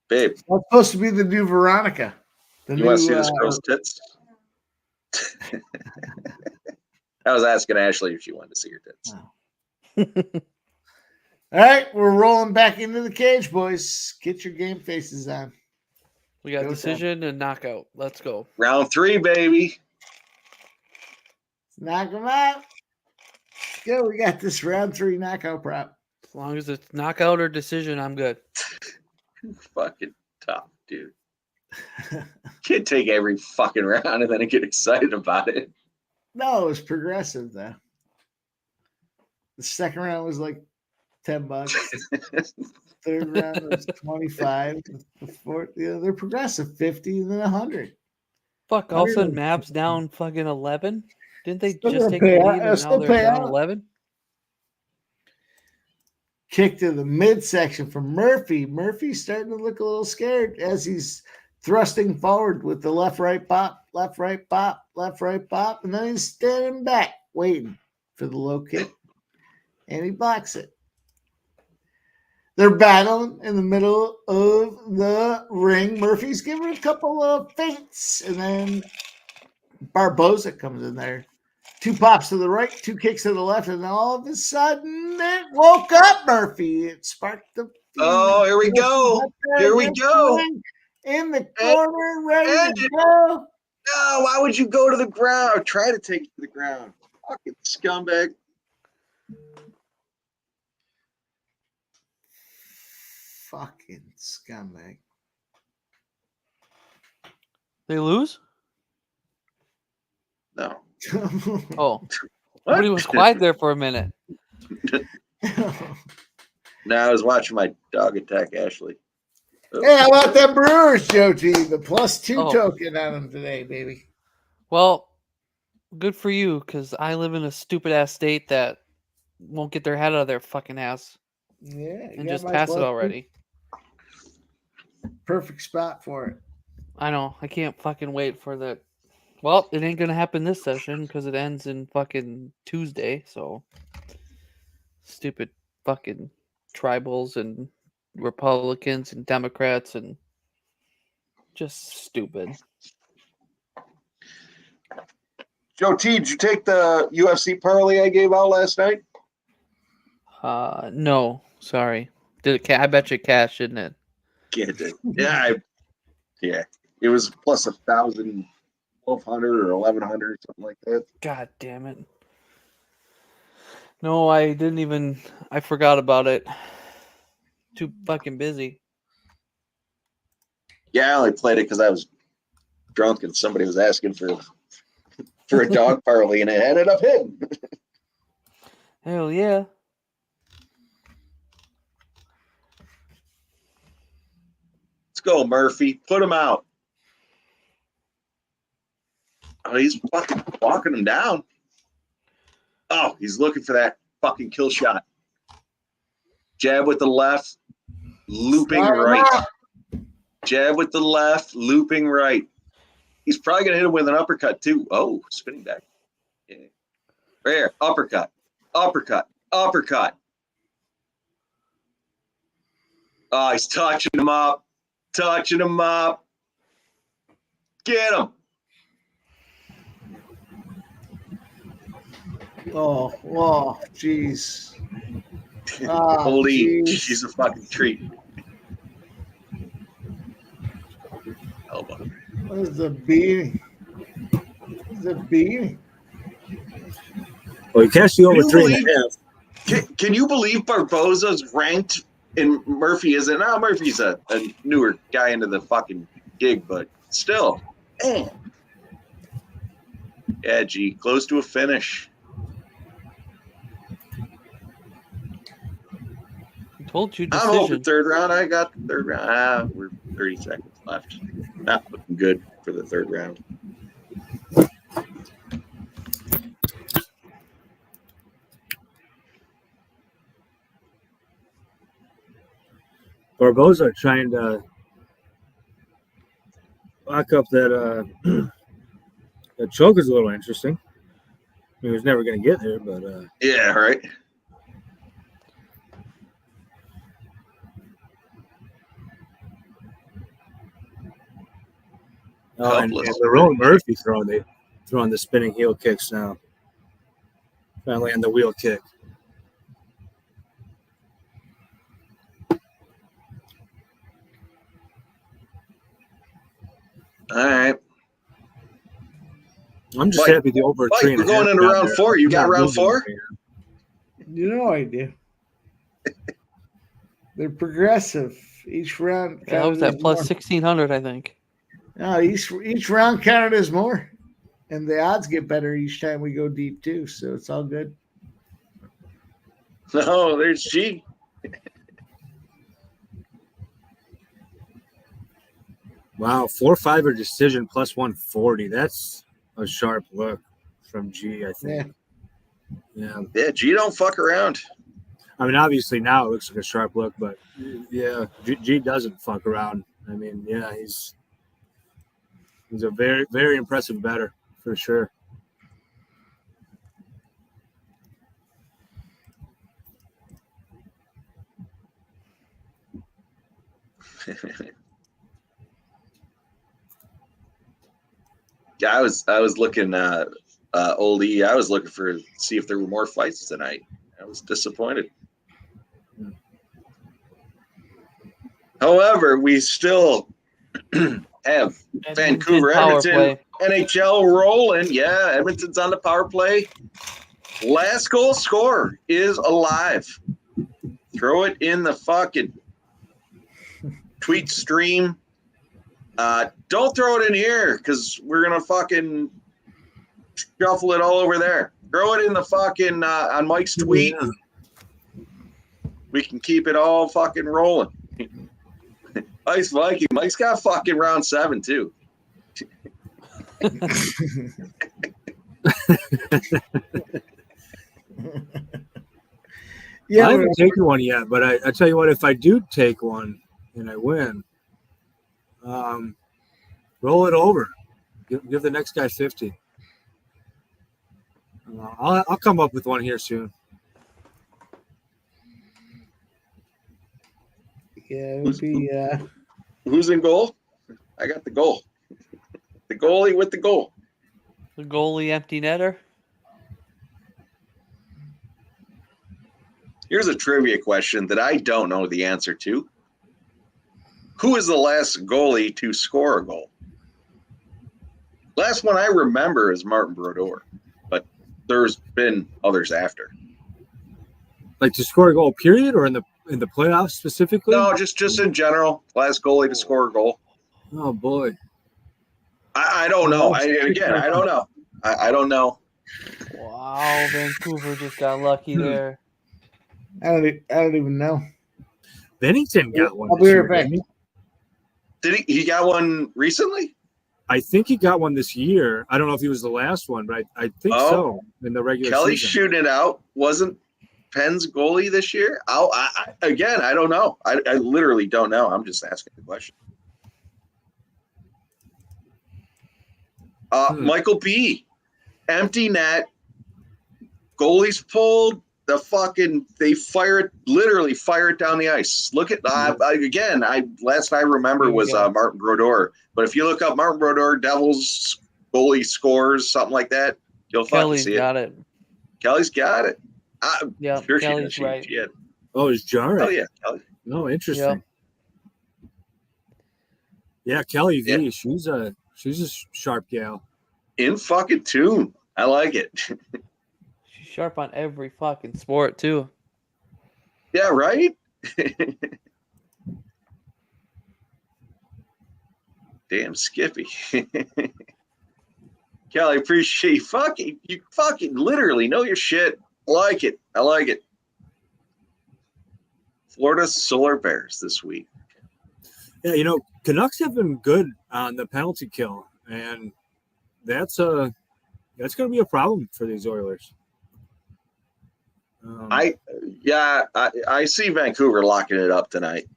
Babe, That's supposed to be the new Veronica. you want to see this girl's tits? I was asking Ashley if she wanted to see her tits. All right, we're rolling back into the cage, boys. Get your game faces on. We got Go decision and knockout. Let's go. Round 3, baby. Knock them out. Go. We got this round 3 knockout prop. As long as it's knockout or decision, I'm good. Fucking tough, dude. Can't take every fucking round and then get excited about it. No, it was progressive though. The second round was like $10. Third round was 25. The fourth, they're progressive, 50 and then 100. Fuck, all of a sudden Mavs down fucking 11? Didn't they Still just gonna take pay the out. lead and Still now they're pay down out. 11? Kick to the midsection from Murphy. Murphy's starting to look a little scared as he's thrusting forward with the left, right, pop, left, right, pop, left, right, pop. And then he's standing back, waiting for the low kick. And he blocks it. They're battling in the middle of the ring. Murphy's giving a couple of feints. And then Barboza comes in there. 2 pops to the right, 2 kicks to the left, and all of a sudden it woke up Murphy. It sparked the. Oh, here we go. Here we go. In the corner, ready to go. No, why would you go to the ground? Try to take you to the ground. Fucking scumbag. Fucking scumbag. They lose? No. Oh. Everybody was quiet there for a minute. No, I was watching my dog attack Ashley. Oh. Hey, how about them Brewers, Joe T? The +2 Oh. token on them today, baby. Well, good for you, because I live in a stupid ass state that won't get their head out of their fucking ass Yeah. and just pass it already. Perfect spot for it. I know. I can't fucking wait for the. Well, it ain't gonna happen this session because it ends in fucking Tuesday. So stupid fucking tribals and Republicans and Democrats and just stupid. Joe T, did you take the UFC parlay I gave out last night? No, sorry. Did it? I bet you cash, didn't it? Yeah, it did. Yeah, it was plus 1,000, 1,200 or 1,100, something like that. God damn it. No, I didn't even. I forgot about it. too fucking busy. Yeah, I only played it because I was drunk and somebody was asking for a dog parlay, and it ended up hitting. Hell yeah. Let's go, Murphy. Put him out. Oh, he's fucking walking him down. Oh, he's looking for that fucking kill shot. Jab with the left, looping right. Jab with the left, looping right. He's probably going to hit him with an uppercut, too. Oh, spinning back. Yeah. Right here. Uppercut. Uppercut. Uppercut. Oh, he's touching him up. Touching him up. Get him. Oh, whoa, jeez. Holy, she's a fucking treat. Elbow. What is the beating? What is the beating? Well, you cashed the over 3.5. Can you believe Barboza's ranked and Murphy isn't? No, Murphy's a newer guy into the fucking gig, but still. Man. Yeah, G, close to a finish. Told you I'm hoping third round. I got the third round. We're 30 seconds left. Not looking good for the third round. Barboza trying to lock up that that choke is a little interesting. I mean, he was never going to get there, but yeah, right. And Lerone Murphy throwing the spinning heel kicks now. Finally on the wheel kick. All right. I'm just happy the over Mike, 3.5. We're going into round 4. You got round 4? You know I do. They're progressive. Each round. Yeah, I was at plus 1,600, I think. No, each round counted as more, and the odds get better each time we go deep too. So it's all good. No, there's G. Wow, 4-5 decision plus 140. That's a sharp look from G, I think. Yeah. Yeah, G don't fuck around. I mean, obviously now it looks like a sharp look, but yeah, G doesn't fuck around. I mean, yeah, he's a very, very impressive bettor for sure. Yeah, I was looking old E. I was looking for see if there were more fights tonight. I was disappointed. However, we still have Vancouver, Edmonton, NHL rolling. Yeah, Edmonton's on the power play. Last goal scorer is alive. Throw it in the fucking tweet stream. Don't throw it in here because we're going to fucking shuffle it all over there. Throw it in the fucking on Mike's tweet. Yeah. We can keep it all fucking rolling. Ice Viking. Mike's got fucking round 7 too. Yeah, I haven't taken one yet, but I tell you what, if I do take one and I win, roll it over. Give the next guy 50. I'll come up with one here soon. Yeah, it would be. Who's in goal? I got the goal. The goalie with the goal. The goalie empty netter. Here's a trivia question that I don't know the answer to. Who is the last goalie to score a goal? Last one I remember is Martin Brodeur, but there's been others after. Like to score a goal, period, or in in the playoffs specifically? No, just in general. Last goalie to score a goal. Oh boy. I don't know. I don't know. I don't know. Wow, Vancouver just got lucky there. I don't even know. Bennington got one. I'll be right back. Did he got one recently? I think he got one this year. I don't know if he was the last one, but I think so in the regular Kelly's season. shooting it out. Wasn't Penn's goalie this year? I don't know. I literally don't know. I'm just asking the question. Michael B. Empty net. Goalies pulled. They literally fire it down the ice. Look at last I remember was Martin Brodeur. But if you look up Martin Brodeur, Devils goalie scores, something like that, you'll fucking see it. Kelly's got it. Yeah, sure Kelly's right. She had. Oh, it's Jarrett. Oh yeah, Kelly. No, interesting. Yeah, Kelly V. Yeah. She's a sharp gal. In fucking tune. I like it. She's sharp on every fucking sport too. Yeah, right? Damn Skippy. Kelly, appreciate you fucking literally know your shit. I like it. Florida Solar Bears this week. Yeah, Canucks have been good on the penalty kill, and that's going to be a problem for these Oilers. I see Vancouver locking it up tonight.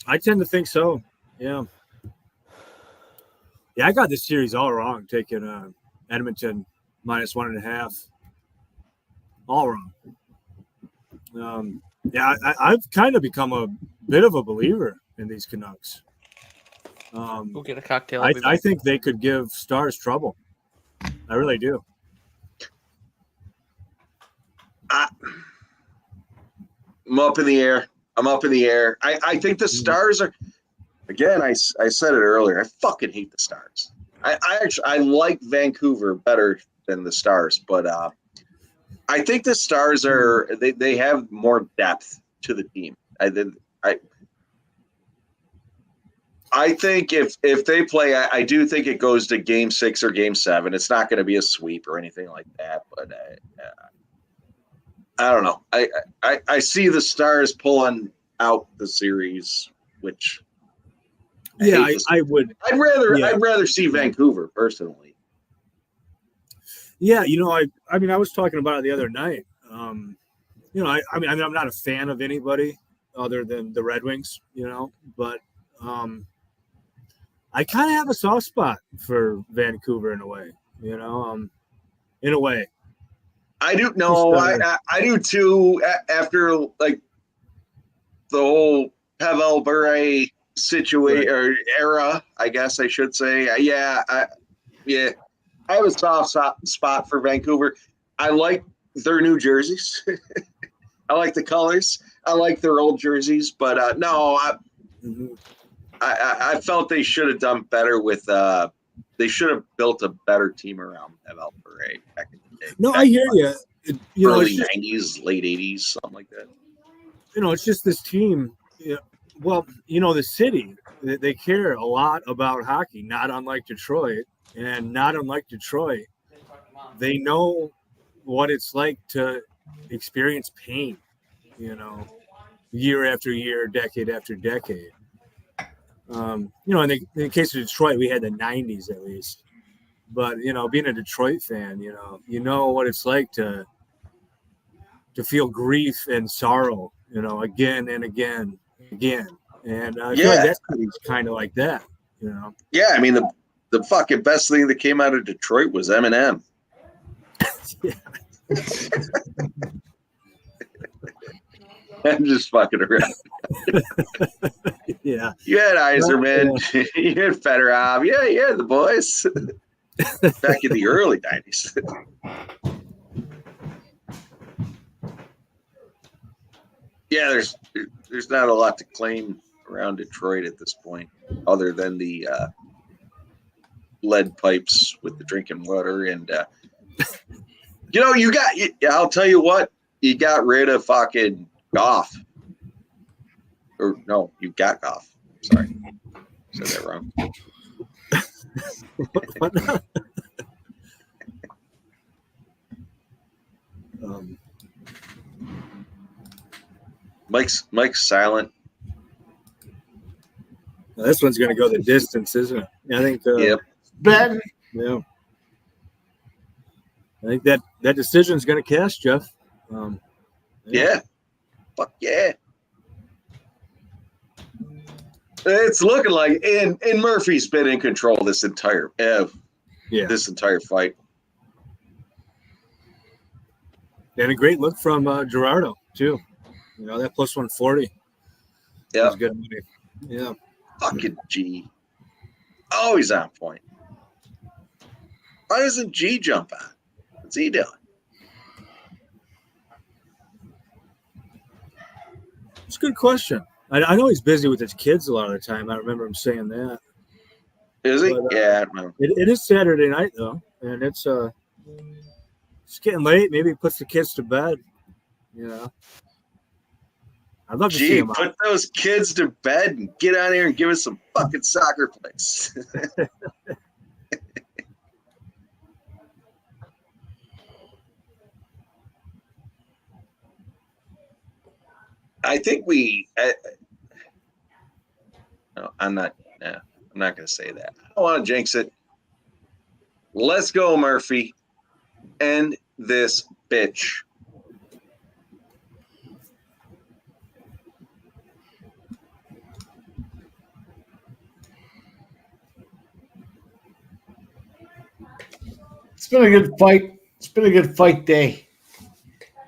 I tend to think so. Yeah. Yeah, I got this series all wrong, taking Edmonton -1.5. All wrong. I've kind of become a bit of a believer in these Canucks. We'll get a cocktail. I think they could give Stars trouble. I really do. I'm up in the air. I think the Stars are. Again, I said it earlier. I fucking hate the Stars. I like Vancouver better than the Stars, but I think the Stars are they have more depth to the team. I think if they play, I do think it goes to Game 6 or Game 7. It's not going to be a sweep or anything like that, but I don't know. I see the Stars pulling out the series, which I would. I'd rather see Vancouver personally. Yeah, I was talking about it the other night. I'm not a fan of anybody other than the Red Wings, but I kind of have a soft spot for Vancouver in a way, in a way. I do. No, I do too. After like the whole Pavel Bure situation or era, I guess I should say. I have a soft spot for Vancouver. I like their new jerseys. I like the colors. I like their old jerseys, but I felt they should have done better with. They should have built a better team around Pavel Bure back in the day. No, I hear you. Early 90s, late 80s, something like that. It's just this team. Well, the city, they care a lot about hockey, not unlike Detroit. And not unlike Detroit, they know what it's like to experience pain, year after year, decade after decade. In the case of Detroit, we had the 90s at least. But, being a Detroit fan, you know what it's like to feel grief and sorrow, again and again. And I feel like that's kind of like that, Yeah, I mean, the fucking best thing that came out of Detroit was Eminem. I'm just fucking around. Yeah. You had Iserman. You had Fedorov. Yeah, the boys. Back in the early 90s. Yeah, there's not a lot to claim around Detroit at this point, other than the lead pipes with the drinking water, and I'll tell you what, you got rid of fucking Goff. Or no, you got Goff. Sorry. Said that wrong. Mike's silent. Now, this one's going to go the distance, isn't it? I think. Yep. Ben. Yeah. I think that decision's going to cash, Jeff. Yeah. Fuck yeah. It's looking like, and Murphy's been in control this entire fight. And a great look from Gerardo too. You know, that plus 140. Yeah, was good money. Yeah, fucking G. Always on point. Why doesn't G jump on? What's he doing? It's a good question. I know he's busy with his kids a lot of the time. I remember him saying that. Is he? But, yeah, I don't know. It is Saturday night though, and it's getting late. Maybe he puts the kids to bed. You know, I'd love to see him. Put those kids to bed and get out here and give us some fucking soccer plays. I think no, I'm not going to say that. I don't want to jinx it. Let's go, Murphy. End this bitch. It's been a good fight. It's been a good fight day.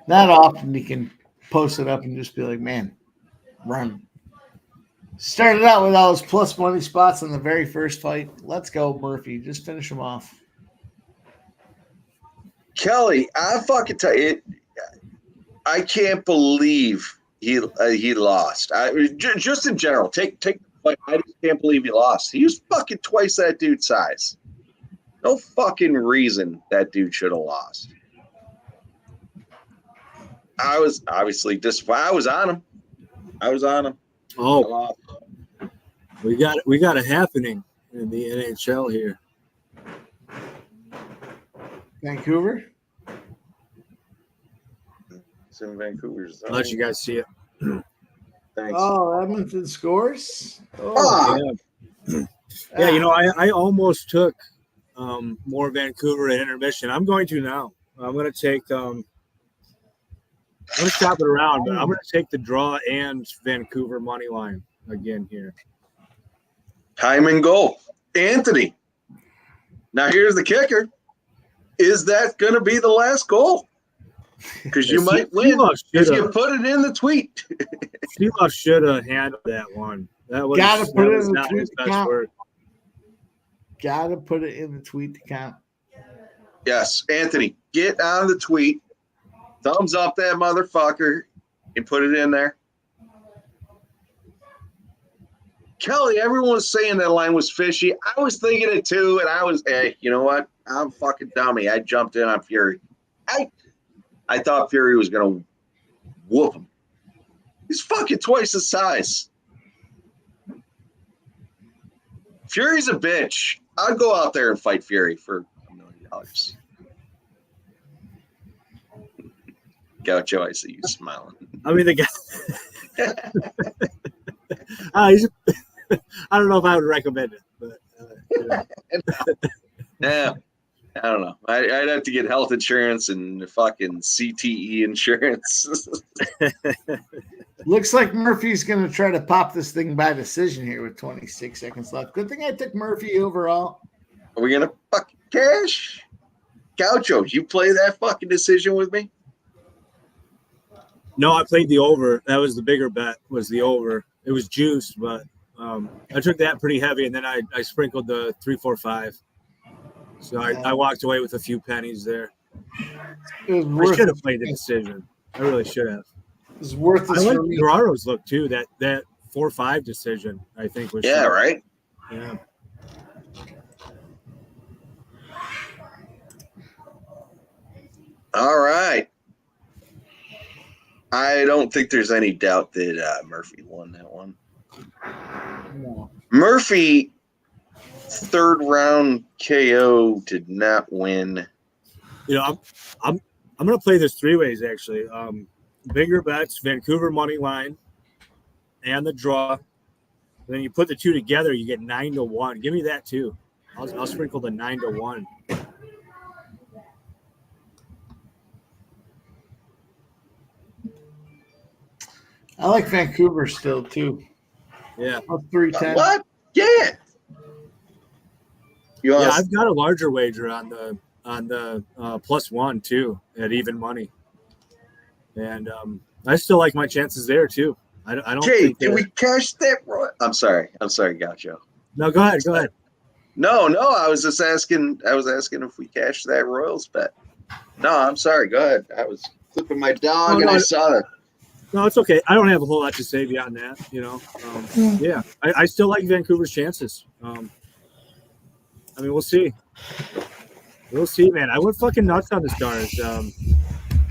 Not often you can post it up and just be like, man, run. Started out with all those plus money spots on the very first fight. Let's go, Murphy. Just finish him off. Kelly, I fucking tell you, I can't believe he lost. Just in general, take like, I just can't believe he lost. He was fucking twice that dude's size. No fucking reason that dude should have lost. I was obviously disappointed. I was on him. Oh, we got a happening in the NHL here. Vancouver. It's in Vancouver's. I'll let you guys see it. Thanks. Oh, Edmonton scores. Yeah, you know, I almost took more Vancouver at intermission. I'm going to now. I'm going to take. I'm going to shop it around, but I'm going to take the draw and Vancouver money line again here. Time and goal. Anthony. Now here's the kicker. Is that going to be the last goal? Because you might win if you put it in the tweet. Sheila should have handled that one. That was Gotta put it in the not tweet his to best count. work. Gotta put it in the tweet to count. Yes, Anthony, get on the tweet. Thumbs up that motherfucker and put it in there. Kelly, everyone was saying that line was fishy. I was thinking it too, and I was, hey, you know what? I'm fucking dummy. I jumped in on Fury. I thought Fury was going to whoop him. He's fucking twice his size. Fury's a bitch. I'd go out there and fight Fury for $1 million. Gaucho, I see you smiling. I mean, the guy. I don't know if I would recommend it, but yeah, I don't know. I'd have to get health insurance and fucking CTE insurance. Looks like Murphy's going to try to pop this thing by decision here with 26 seconds left. Good thing I took Murphy overall. Are we going to fucking cash? Gaucho, you play that fucking decision with me? No, I played the over. That was the bigger bet, was the over. It was juiced, but I took that pretty heavy, and then I sprinkled the 3-4-5. So I walked away with a few pennies there. I should have played the decision. I really should have. It was worth it. I like Gerardo's look, too. That 4-5 decision, I think, was yeah, right? Yeah. All right. I don't think there's any doubt that Murphy won that one. No. Murphy, third round KO did not win. I'm gonna play this three ways actually. Bigger bets, Vancouver money line, and the draw. And then you put the two together, you get 9-1. Give me that too. I'll sprinkle the 9-1. I like Vancouver still too. Yeah. 310. What? Yeah. I've got a larger wager on the +1 too at even money, and I still like my chances there too. I don't. Jay, did we cash that? I'm sorry, Gotcha. No, go ahead. No, I was just asking. I was asking if we cashed that Royals bet. No, I'm sorry. Go ahead. I was clipping my dog and I saw it. No, it's okay. I don't have a whole lot to say beyond that. Yeah, I still like Vancouver's chances. I mean, we'll see. We'll see, man. I went fucking nuts on the Stars. I'm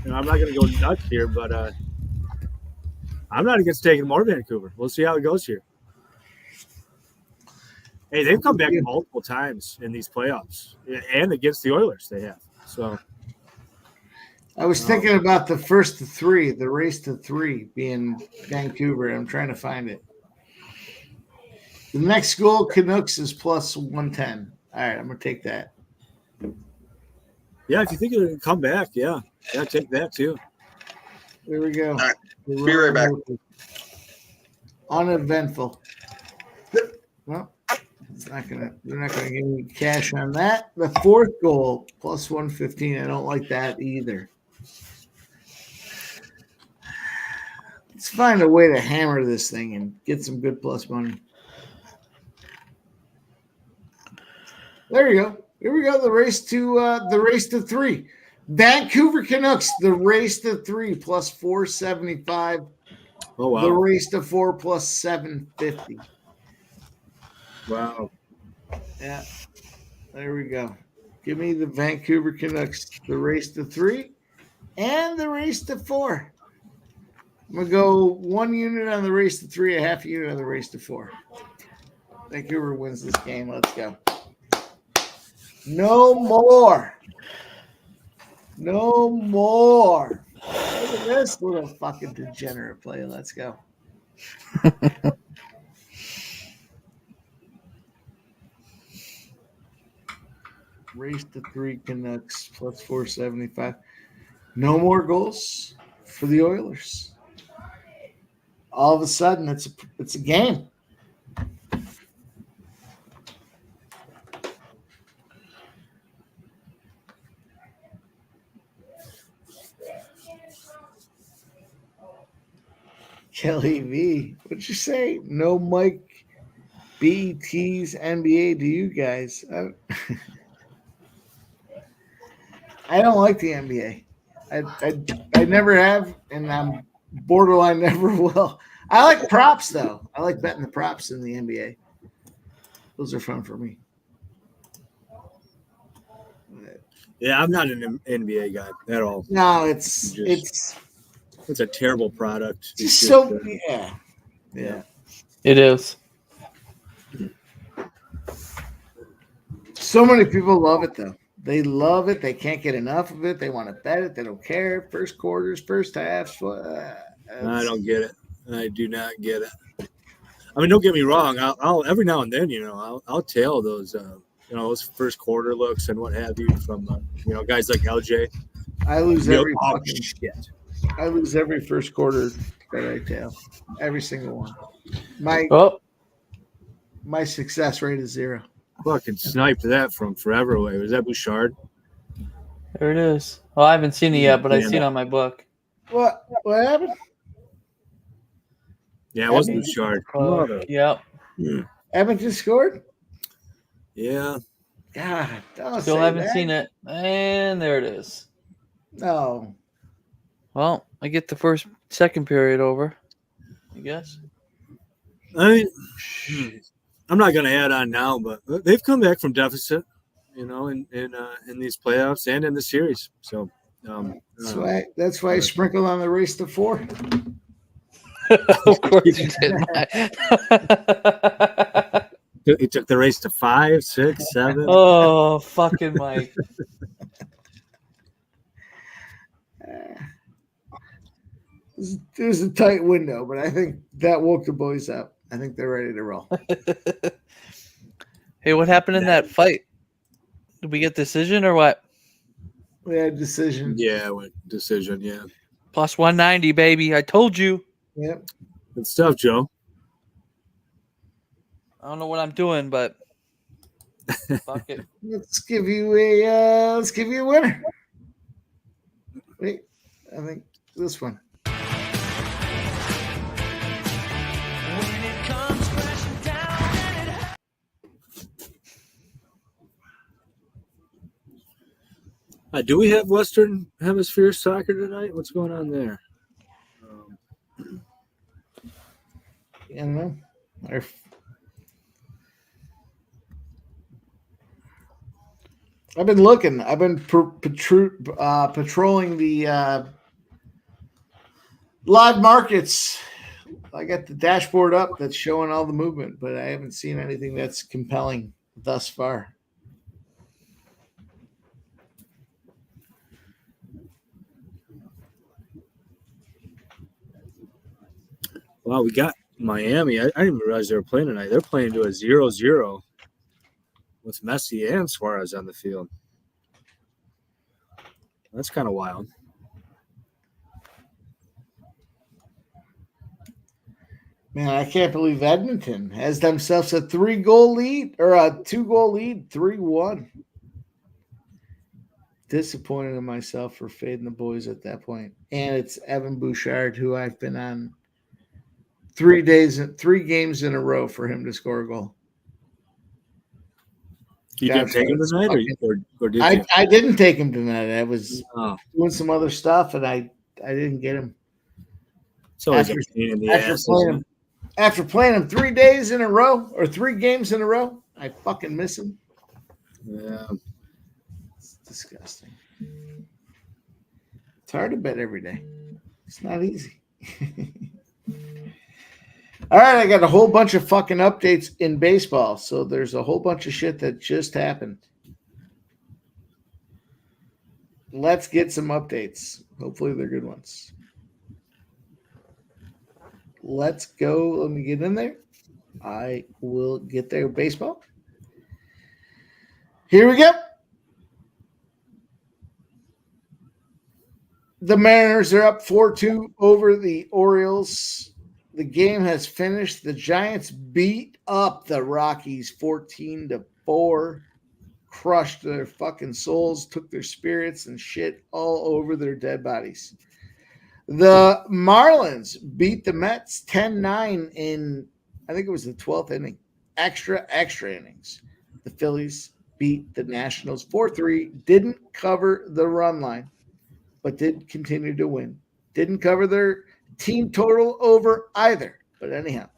not going to go nuts here, but I'm not against taking more Vancouver. We'll see how it goes here. Hey, they've come back multiple times in these playoffs, and against the Oilers they have. So I was thinking about the first to three, the race to three being Vancouver. I'm trying to find it. The next goal, Canucks, is +110. All right, I'm going to take that. Yeah, if you think it can come back, yeah, take that too. There we go. All right. Be right back. Uneventful. Well, they're not gonna give me cash on that. The fourth goal, +115. I don't like that either. Let's find a way to hammer this thing and get some good plus money. There you go. Here we go. The race to three. Vancouver Canucks, the race to three +475. Oh wow. The race to four +750. Wow. Yeah. There we go. Give me the Vancouver Canucks, the race to three, and the race to four. I'm going to go 1 unit on the race to three, a half unit on the race to four. Vancouver wins this game. Let's go. No more. No more. Look at this little fucking degenerate play. Let's go. Race to three Canucks +475. No more goals for the Oilers. All of a sudden, it's a game. Kelly V, what'd you say? No Mike B tease NBA to you guys. I don't like the NBA. I never have, and I'm borderline never will. I like props though. I like betting the props in the NBA. Those are fun for me. Yeah, I'm not an NBA guy at all. No, it's a terrible product. It's so yeah. It is. So many people love it though. They love it. They can't get enough of it. They want to bet it. They don't care. First quarters, first halves. I don't get it. I do not get it. I mean, don't get me wrong. I'll every now and then, I'll tail those, those first quarter looks and what have you from, guys like LJ. I lose every fucking shit. I lose every first quarter that I tail. Every single one. My success rate is 0. Fucking sniped that from forever away. Was that Bouchard? There it is. Well, I haven't seen it yet, but I've seen it on my book. What happened? Yeah, it was Bouchard. Yep. Haven't you scored? Yeah. God, don't Still say haven't that. seen it. And there it is. No. Well, I get the second period over, I guess. I mean, I'm not going to add on now, but they've come back from deficit, in these playoffs and in the series. So That's why I sprinkled on the race to 4. Of course you did. He took the race to 5, 6, 7. Oh, fucking Mike. It was a tight window, but I think that woke the boys up. I think they're ready to roll. Hey, what happened in that fight? Did we get decision or what? We had decision. Yeah, decision, yeah. Plus 190, baby. I told you. Yep. Good stuff, Joe. I don't know what I'm doing, but fuck it. Let's give you a winner. Wait, I think this one. Do we have Western Hemisphere soccer tonight? What's going on there? I don't know. I've been looking. I've been patrolling the live markets. I got the dashboard up that's showing all the movement, but I haven't seen anything that's compelling thus far. Wow, we got Miami. I didn't even realize they were playing tonight. They're playing to a 0-0 with Messi and Suarez on the field. That's kind of wild. Man, I can't believe Edmonton has themselves a 3-goal lead or a 2-goal lead, 3-1. Disappointed in myself for fading the boys at that point. And it's Evan Bouchard, who I've been on 3 games in a row for him to score a goal. You didn't take him tonight, or did you? I didn't take him tonight. I was doing some other stuff, and I didn't get him. So after playing him 3 days in a row or 3 games in a row, I fucking miss him. Yeah, it's disgusting. It's hard to bet every day. It's not easy. All right, I got a whole bunch of fucking updates in baseball. So there's a whole bunch of shit that just happened. Let's get some updates. Hopefully they're good ones. Let's go. Let me get in there. I will get there. Baseball. Here we go. The Mariners are up 4-2 over the Orioles. The game has finished. The Giants beat up the Rockies 14-4, crushed their fucking souls, took their spirits and shit all over their dead bodies. The Marlins beat the Mets 10-9 in, I think it was the 12th inning, extra innings. The Phillies beat the Nationals 4-3, didn't cover the run line, but did continue to win. Didn't cover their team total over either. But anyhow,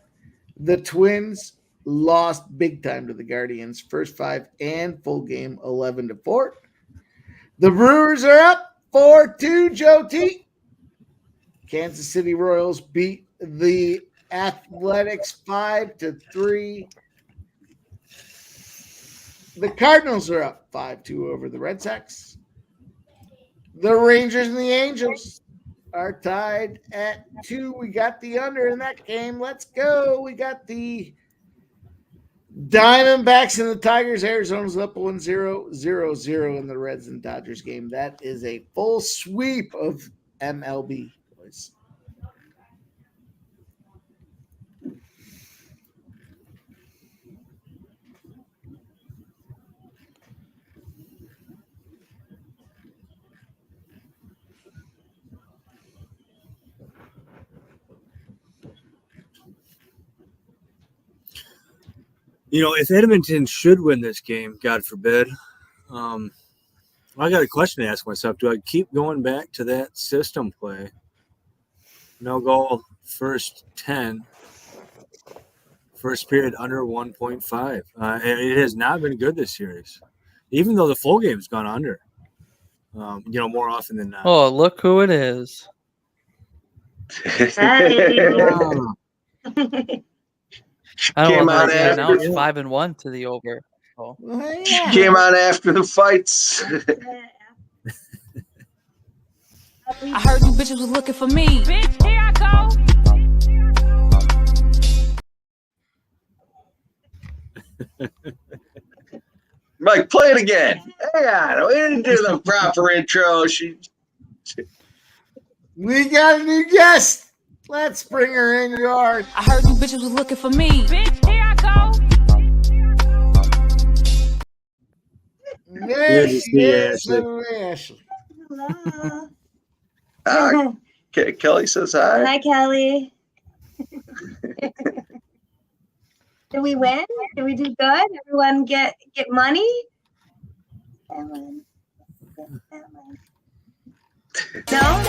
the Twins lost big time to the Guardians. First 5 and full game 11-4. The Brewers are up 4-2, Joe T. Kansas City Royals beat the Athletics 5-3. The Cardinals are up 5-2 over the Red Sox. The Rangers and the Angels are tied at 2. We got the under in that game. Let's go. We got the Diamondbacks and the Tigers. Arizona's up 1-0, 0-0 in the Reds and Dodgers game. That is a full sweep of MLB, boys. You know, if Edmonton should win this game, God forbid, I got a question to ask myself. Do I keep going back to that system play? No goal, first 10, first period under 1.5. And it has not been good this series, even though the full game's gone under. more often than not. Oh, look who it is. I don't Came know. out Yeah, now after. it's 5-1 to the over. So. She came out after the fights. I heard you bitches was looking for me. Bitch, here I go. Mike, play it again. Hang on, we didn't do the proper intro. We got a new guest. Let's bring her in yard. I heard you bitches was looking for me. Bitch, here I go. There Good to she see you, is, Ashley. little Ashley. Hello. Kelly says hi. Hi, Kelly. Did we win? Did we do good? Everyone get money? No?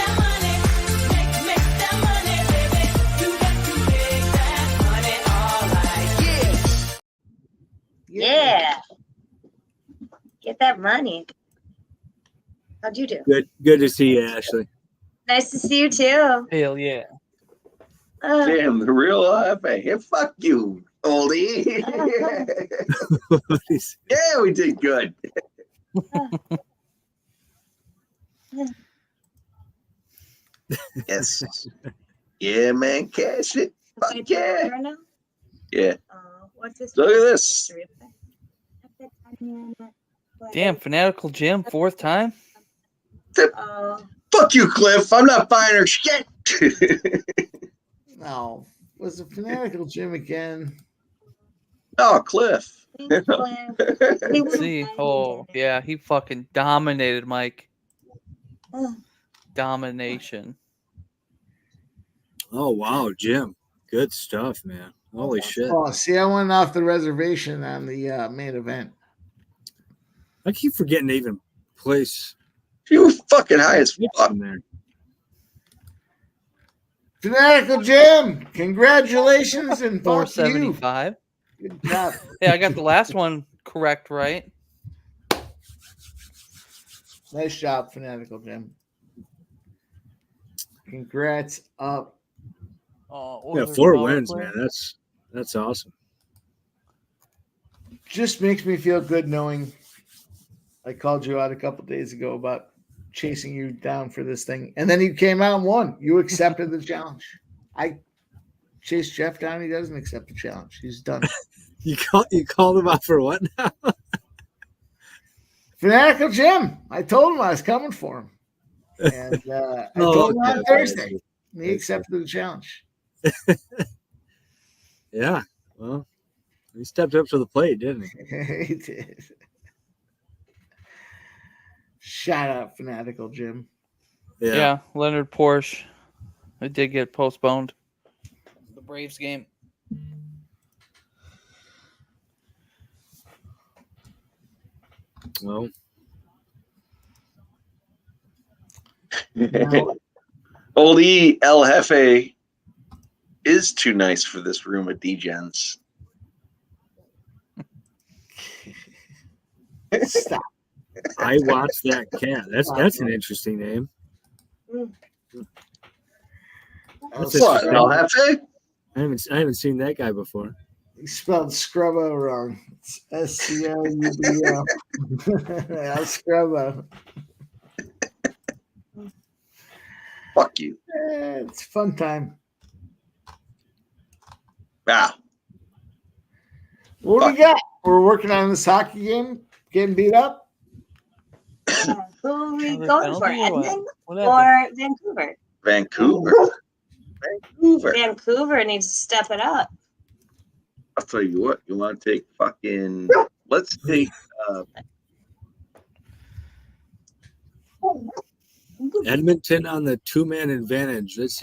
Yeah. Get that money. How'd you do? Good to see you, Ashley. Nice to see you too. Hell yeah. Damn, the real FA. Yeah, fuck you, oldie. Yeah, we did good. Yes. Yeah, man, cash it. Fuck yeah. Yeah. What's this? Look at this. Damn, Fanatical Jim, 4th time? Fuck you, Cliff. I'm not buying her shit. No. Was it Fanatical Jim again? Oh, Cliff. See? Oh, yeah, he fucking dominated, Mike. Domination. Oh, wow, Jim. Good stuff, man. Holy shit. Oh, see, I went off the reservation on the main event. I keep forgetting to even place. You fucking high as fuck. There. Fanatical Jim, congratulations and fuck you. 475. Good job. Yeah, I got the last one correct, right? Nice job, Fanatical Jim. Congrats up. Yeah, 4 wins, man. That's awesome. Just makes me feel good knowing I called you out a couple days ago about chasing you down for this thing, and then you came out and won. You accepted the challenge. I chased Jeff down. He doesn't accept the challenge. He's done. You called him out for what now? Fanatical Jim. I told him I was coming for him, and I told him on Thursday. And he accepted the challenge. Yeah, well, he stepped up to the plate, didn't he? He did. Shout out, Fanatical Jim. Yeah, Leonard Porsche. It did get postponed. The Braves game. Well, Oldie El Jefe is too nice for this room of D-Gens. Stop. I watched that cat. That's an interesting name. What, El Jefe? I haven't seen that guy before. He spelled Scrubbo wrong. It's SCRUBO. El Scrubbo. Fuck you. It's fun time. Wow. What do we got? We're working on this hockey game. Getting beat up. Who are we going for? Edmonton What or Vancouver? Vancouver. Vancouver needs to step it up. I'll tell you what. You want to take fucking... Let's take... Edmonton on the 2-man advantage. It's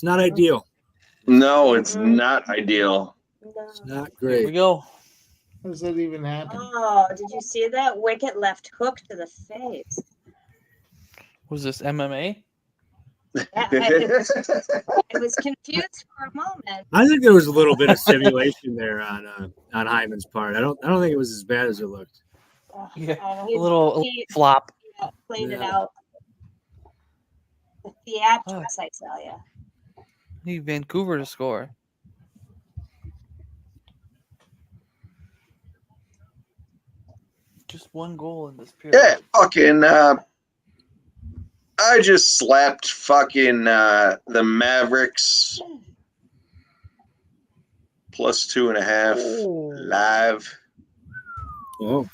not ideal. No, it's not ideal. It's not great. Here we go. How does that even happen? Oh, did you see that wicket left hook to the face? Was this MMA? Yeah, I was confused for a moment. I think there was a little bit of simulation there on Hyman's part. I don't think it was as bad as it looked. Yeah, a a little flop. played it Yeah. out. The theatrics, I tell you. Need Vancouver to score. Just one goal in this period. Yeah, fucking. I just slapped fucking the Mavericks plus 2.5 live. Oh,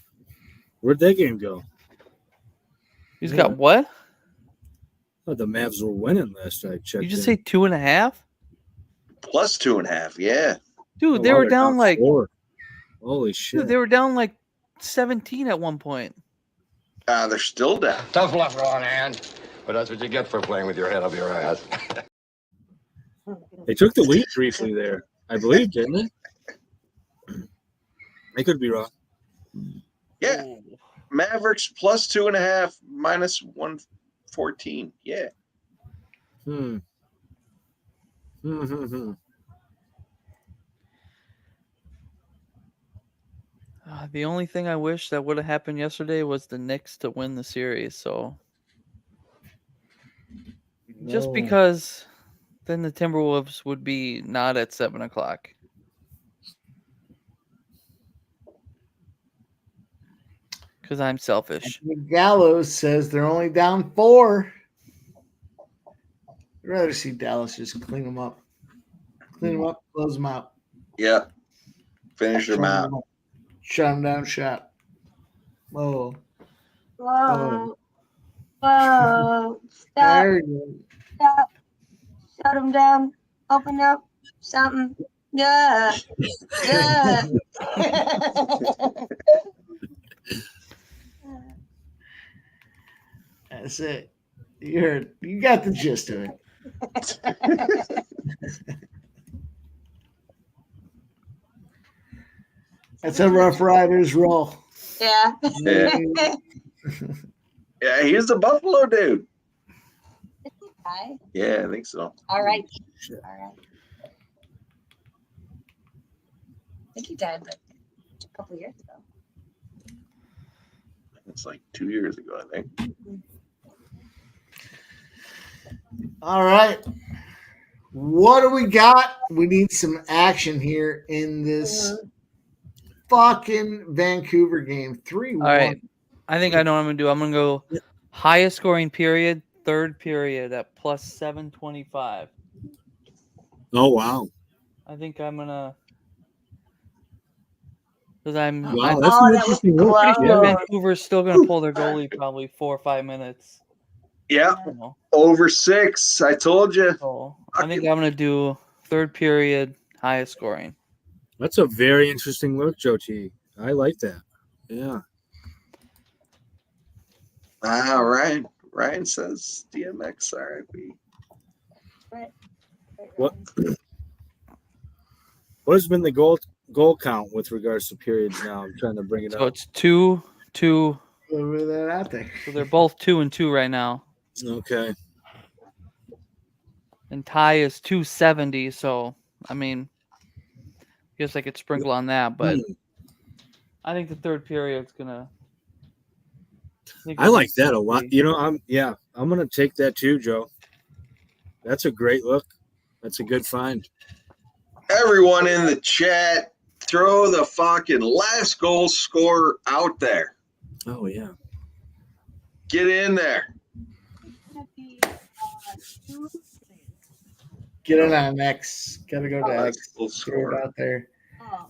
where'd that game go? He's got what? Oh, the Mavs were winning last I checked. You just say 2.5? Plus 2.5, yeah. Dude, Oh, they wow, were they're down like 4. Holy shit. dude, they were down like 17 at one point. They're still down. Tough luck, Ron Hand. But that's what you get for playing with your head up your ass. They took the lead briefly there, I believe, didn't they? They could be wrong. Yeah. Mavericks plus 2.5 minus 114. Yeah. The only thing I wish that would have happened yesterday was the Knicks to win the series. So just because then the Timberwolves would be not at 7:00. Because I'm selfish. Gallows says they're only down 4. I'd rather see Dallas just clean them up. Clean them up, close them out. Yeah. Finish them out. Shut them down, shot. Whoa. Whoa. Whoa. Stop. There you Stop. Shut them down. Open up something. Yeah. Yeah. That's it. You got the gist of it. That's how Rough Riders roll. Yeah. Yeah, he's the Buffalo dude. Hi. Yeah, I think so. All right. All right. I think he died like a couple years ago. It's like 2 years ago, I think. All right. What do we got? We need some action here in this fucking Vancouver game. 3-1. All right. I think I know what I'm going to do. I'm going to go highest scoring period, third period at plus 725. Oh, wow. I think I'm going to. Because I'm Wow, that's an interesting look. pretty sure Yeah. Vancouver's still going to pull their goalie probably 4 or 5 minutes. Yeah. Over 6. I told you. So I think I'm going to do third period, highest scoring. That's a very interesting look, Joe T. I like that. Yeah. All right. Ryan says DMX RIP. What has been the goal count with regards to periods now? I'm trying to bring it So up. it's 2-2. Over that out there. So they're both 2-2 right now. Okay. And tie is 270. So, I mean, I guess I could sprinkle on that, but I think the third period's gonna. I like that a lot. You know, I'm gonna take that too, Joe. That's a great look. That's a good find. Everyone in the chat, throw the fucking last goal scorer out there. Oh yeah. Get in there. Get it on X. Gotta go to X. Throw it out there.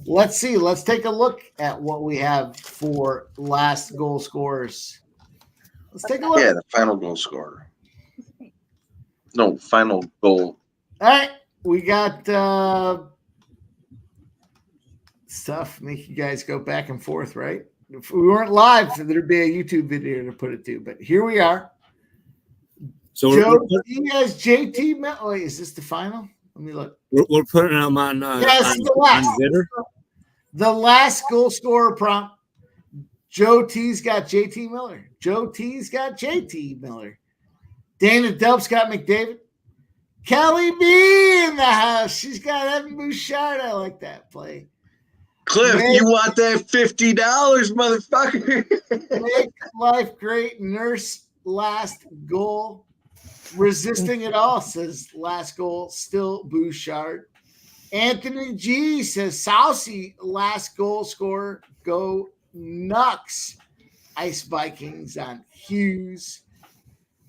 Let's see. Let's take a look at what we have for last goal scorers. Let's take a look. Yeah, the final goal scorer. No, final goal. All right. We got stuff make you guys go back and forth, right? If we weren't live, there'd be a YouTube video to put it to, but here we are. So Joe, you guys, JT, wait, is this the final? Let me look. We're putting them on. Yes, the last. On Vidder? The last goal scorer prompt. Joe T's got JT Miller. Joe T's got JT Miller. Dana Delp's got McDavid. Kelly B in the house. She's got Evan Bouchard. I like that play. Cliff, you want that $50, motherfucker? Make life great. Nurse last goal. Resisting it all, says last goal. Still Bouchard. Anthony G says Saucy last goal scorer. Go Nux. Ice Vikings on Hughes.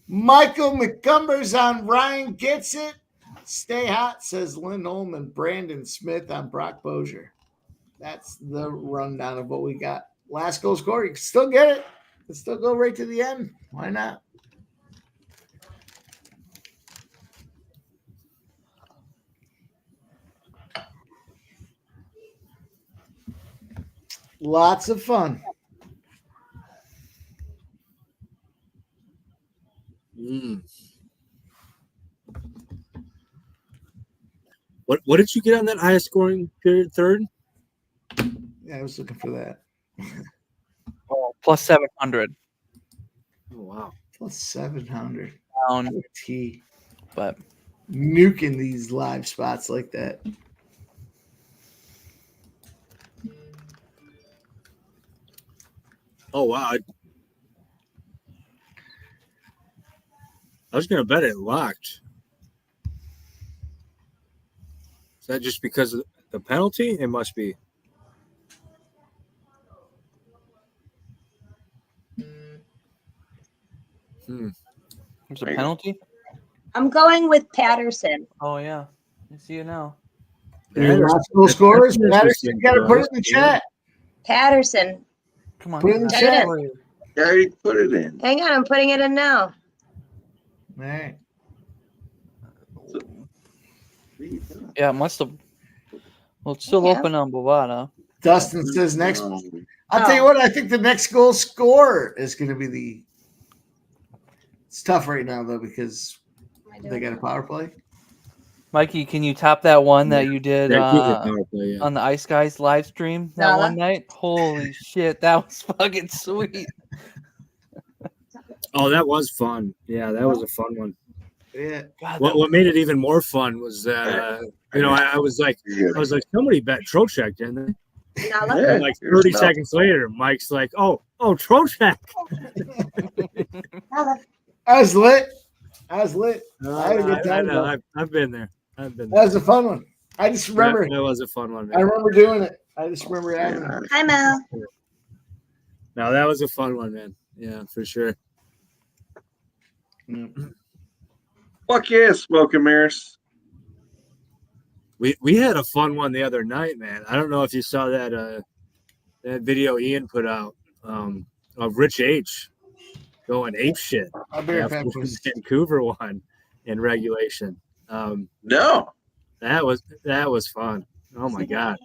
Michael McCumbers on Ryan Gets It. Stay hot, says Lynn Ullman. Brandon Smith on Brock Bozier. That's the rundown of what we got. Last goal scorer. You can still get it. You can still go right to the end. Why not? Lots of fun. What did you get on that highest scoring period? Third? Yeah, I was looking for that. Plus 700. Oh wow. Plus 700. Down. T. But nuking these live spots like that. Oh wow. I was gonna bet it locked. Is that just because of the penalty? It must be. There's a penalty? I'm going with Patterson. Oh, yeah. I see it now. Your last goal scorers, Patterson. You got to put it in the chat. Patterson. Come on. Put it in the Check chat. it I already put it in. Hang on, I'm putting it in now. All right. Yeah, it must have. Well, it's still open on Bovada. Dustin says next. I'll tell you what, I think the next goal scorer is going to be the. It's tough right now, though, because they got a power play. Mikey, can you top that one that you did play, on the Ice Guys live stream that one night? Holy shit, that was fucking sweet. Oh, that was fun. Yeah, that was a fun one. Yeah. God, What made it even more fun was that I was like somebody bet Trocheck, didn't they? And like 30 seconds later, Mike's like, oh, Trocheck. I was lit. I had a good time. I've been there. That was a fun one. I just remember. That was a fun one, man. I remember doing it. I just remember having it. Hi, Mel. No, that was a fun one, man. Yeah, for sure. Fuck yeah, smoke and mirrors. We had a fun one the other night, man. I don't know if you saw that video Ian put out of Rich H going ape shit after the Vancouver one in regulation. No, that was fun. Oh my god.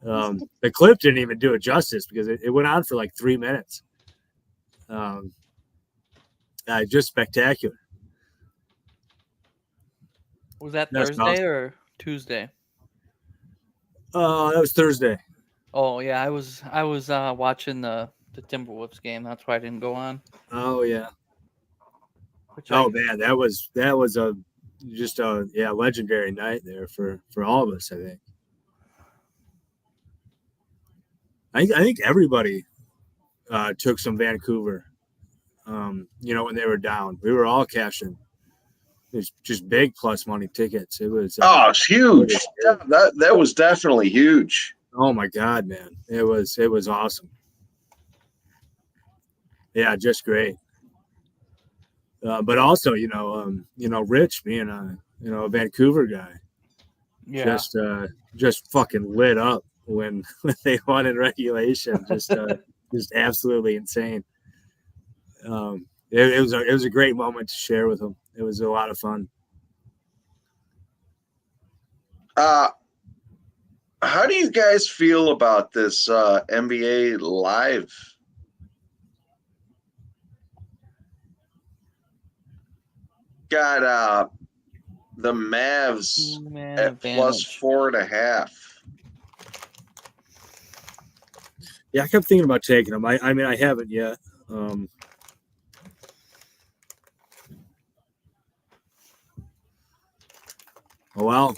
The clip didn't even do it justice because it went on for like 3 minutes. Just spectacular. Was that That's Thursday awesome. or Tuesday? That was Thursday. Oh yeah, I was watching the Timberwolves game. That's why I didn't go on. Oh yeah. Man, that was a legendary night there for all of us. I think everybody took some Vancouver. When they were down, we were all cashing. It was just big plus money tickets. It was it's huge. That was definitely huge. Oh my god, man! It was awesome. Yeah, just great. But also, Rich being a Vancouver guy, just fucking lit up when they won in regulation. Just absolutely insane. It was a great moment to share with him. It was a lot of fun. How do you guys feel about this NBA Live? Got the Mavs at plus 4.5. Yeah, I kept thinking about taking them. I mean, I haven't yet. Oh, well,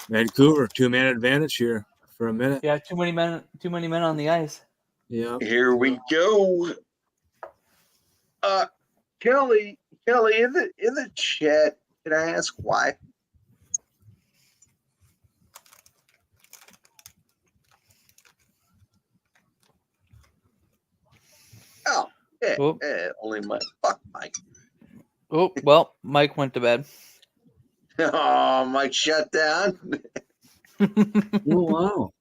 Vancouver, 2-man advantage here for a minute. Yeah, too many men on the ice. Yeah. Here we go. Kelly, in the chat, can I ask why? Oh, yeah, only Mike. Fuck Mike. Oh, well, Mike went to bed. Oh, Mike shut down. Oh, wow.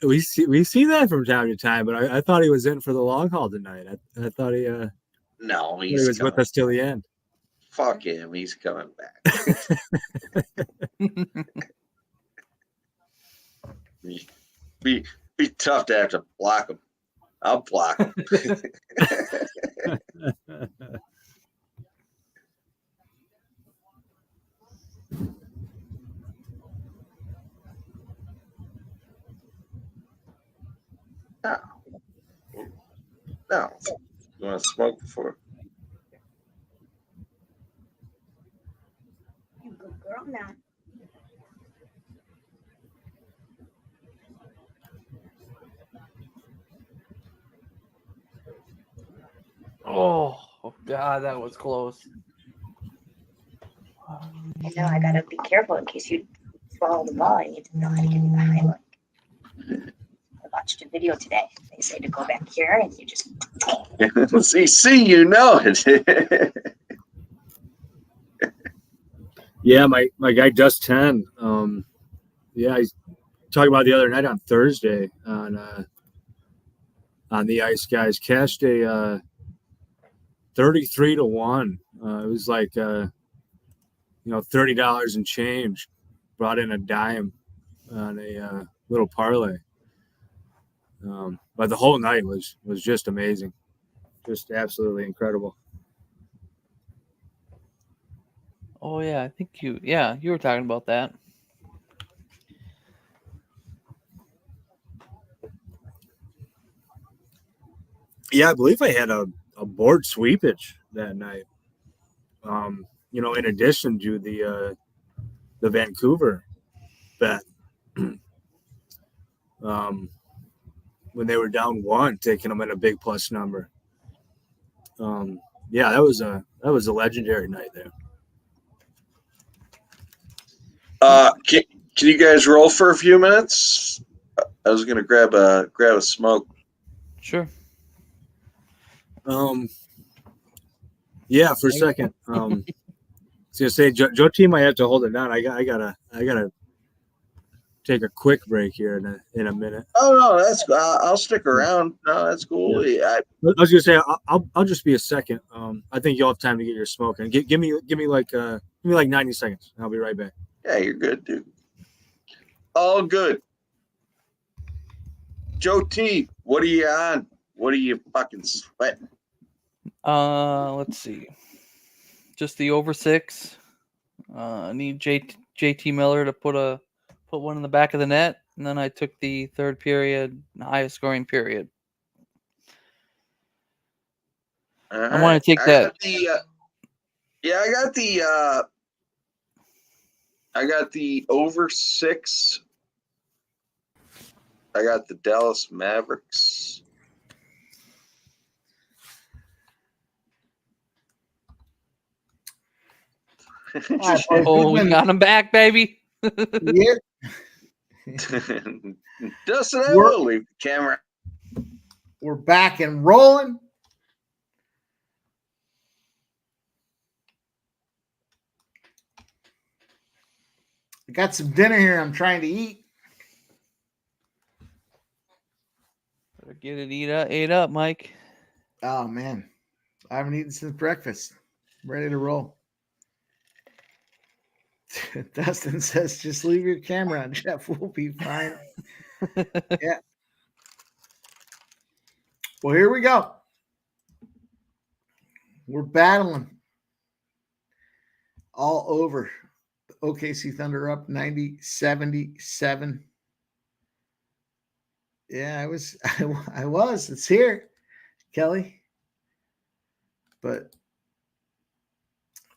We see that from time to time, but I thought he was in for the long haul tonight. I thought he no, he was with us till the end. Fuck him, he's coming back. be tough to have to block him. I'll block him. No. You want to smoke before? You good girl now. Oh God, that was close. I know I gotta be careful in case you swallow the ball. I need to know how to give you the highlight. I watched a video today. They say to go back here and you just see, you know it. Yeah, my guy Just 10. Yeah, he's talking about the other night on Thursday on the ice guys cashed a 33-1. It was like $30 and change. Brought in a dime on a little parlay. But the whole night was just amazing, just absolutely incredible. Oh yeah, I think you were talking about that. Yeah, I believe I had a board sweepage that night. In addition to the Vancouver bet. When they were down 1, taking them at a big plus number. Yeah, that was a legendary night there. Can you guys roll for a few minutes? I was gonna grab a smoke. Sure. Yeah, for a second. I was gonna say Joe T might have to hold it down. I gotta take a quick break here in a minute. Oh no, that's I'll stick around. No, that's cool. Yeah. I was gonna say I'll just be a second. I think you'll have time to get your smoke and give me like 90 seconds. I'll be right back. Yeah, you're good, dude. All good. Joe T, what are you on? What are you fucking sweating? Let's see. Just the over 6. I need JT Miller to put one in the back of the net, and then I took the third period, the highest scoring period. I want to take that. I got the over 6. I got the Dallas Mavericks. Oh, we got him back, baby. Yeah. Dustin, I will leave the camera. We're back and rolling. I got some dinner here I'm trying to eat. Better get it ate up, Mike. Oh, man. I haven't eaten since breakfast. I'm ready to roll. Dustin says, just leave your camera on, Jeff. We'll be fine. Yeah. Well, here we go. We're battling all over. OKC Thunder up 90-77. Yeah, I was. It's here, Kelly. But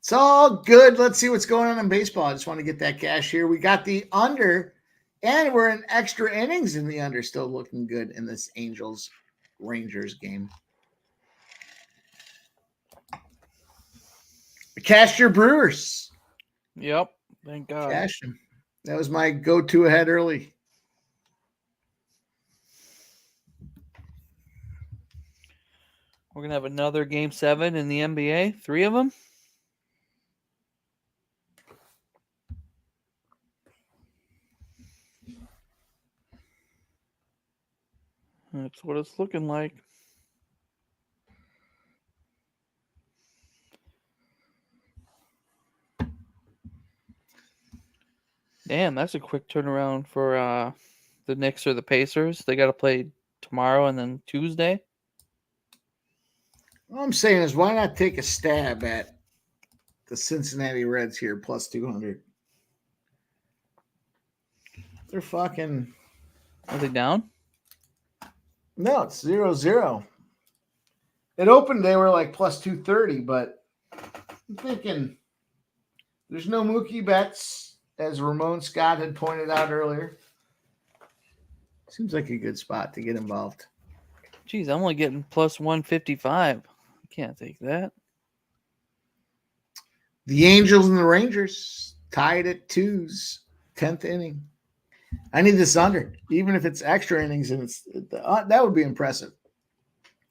It's all good. Let's see what's going on in baseball. I just want to get that cash here. We got the under, and we're in extra innings in the under. Still looking good in this Angels-Rangers game. Cashed your Brewers. Yep. Thank God. Cashed them. That was my go-to ahead early. We're going to have another Game 7 in the NBA. 3 of them. That's what it's looking like. Damn, that's a quick turnaround for the Knicks or the Pacers. They got to play tomorrow and then Tuesday. All I'm saying is, why not take a stab at the Cincinnati Reds here, plus 200? They're fucking... Are they down? No, it's 0-0. It opened, they were like plus 230, but I'm thinking there's no Mookie Betts, as Ramon Scott had pointed out earlier. Seems like a good spot to get involved. Geez, I'm only getting plus 155. I can't take that. The Angels and the Rangers tied at 2s, 10th inning. I need this under, even if it's extra innings, and that would be impressive.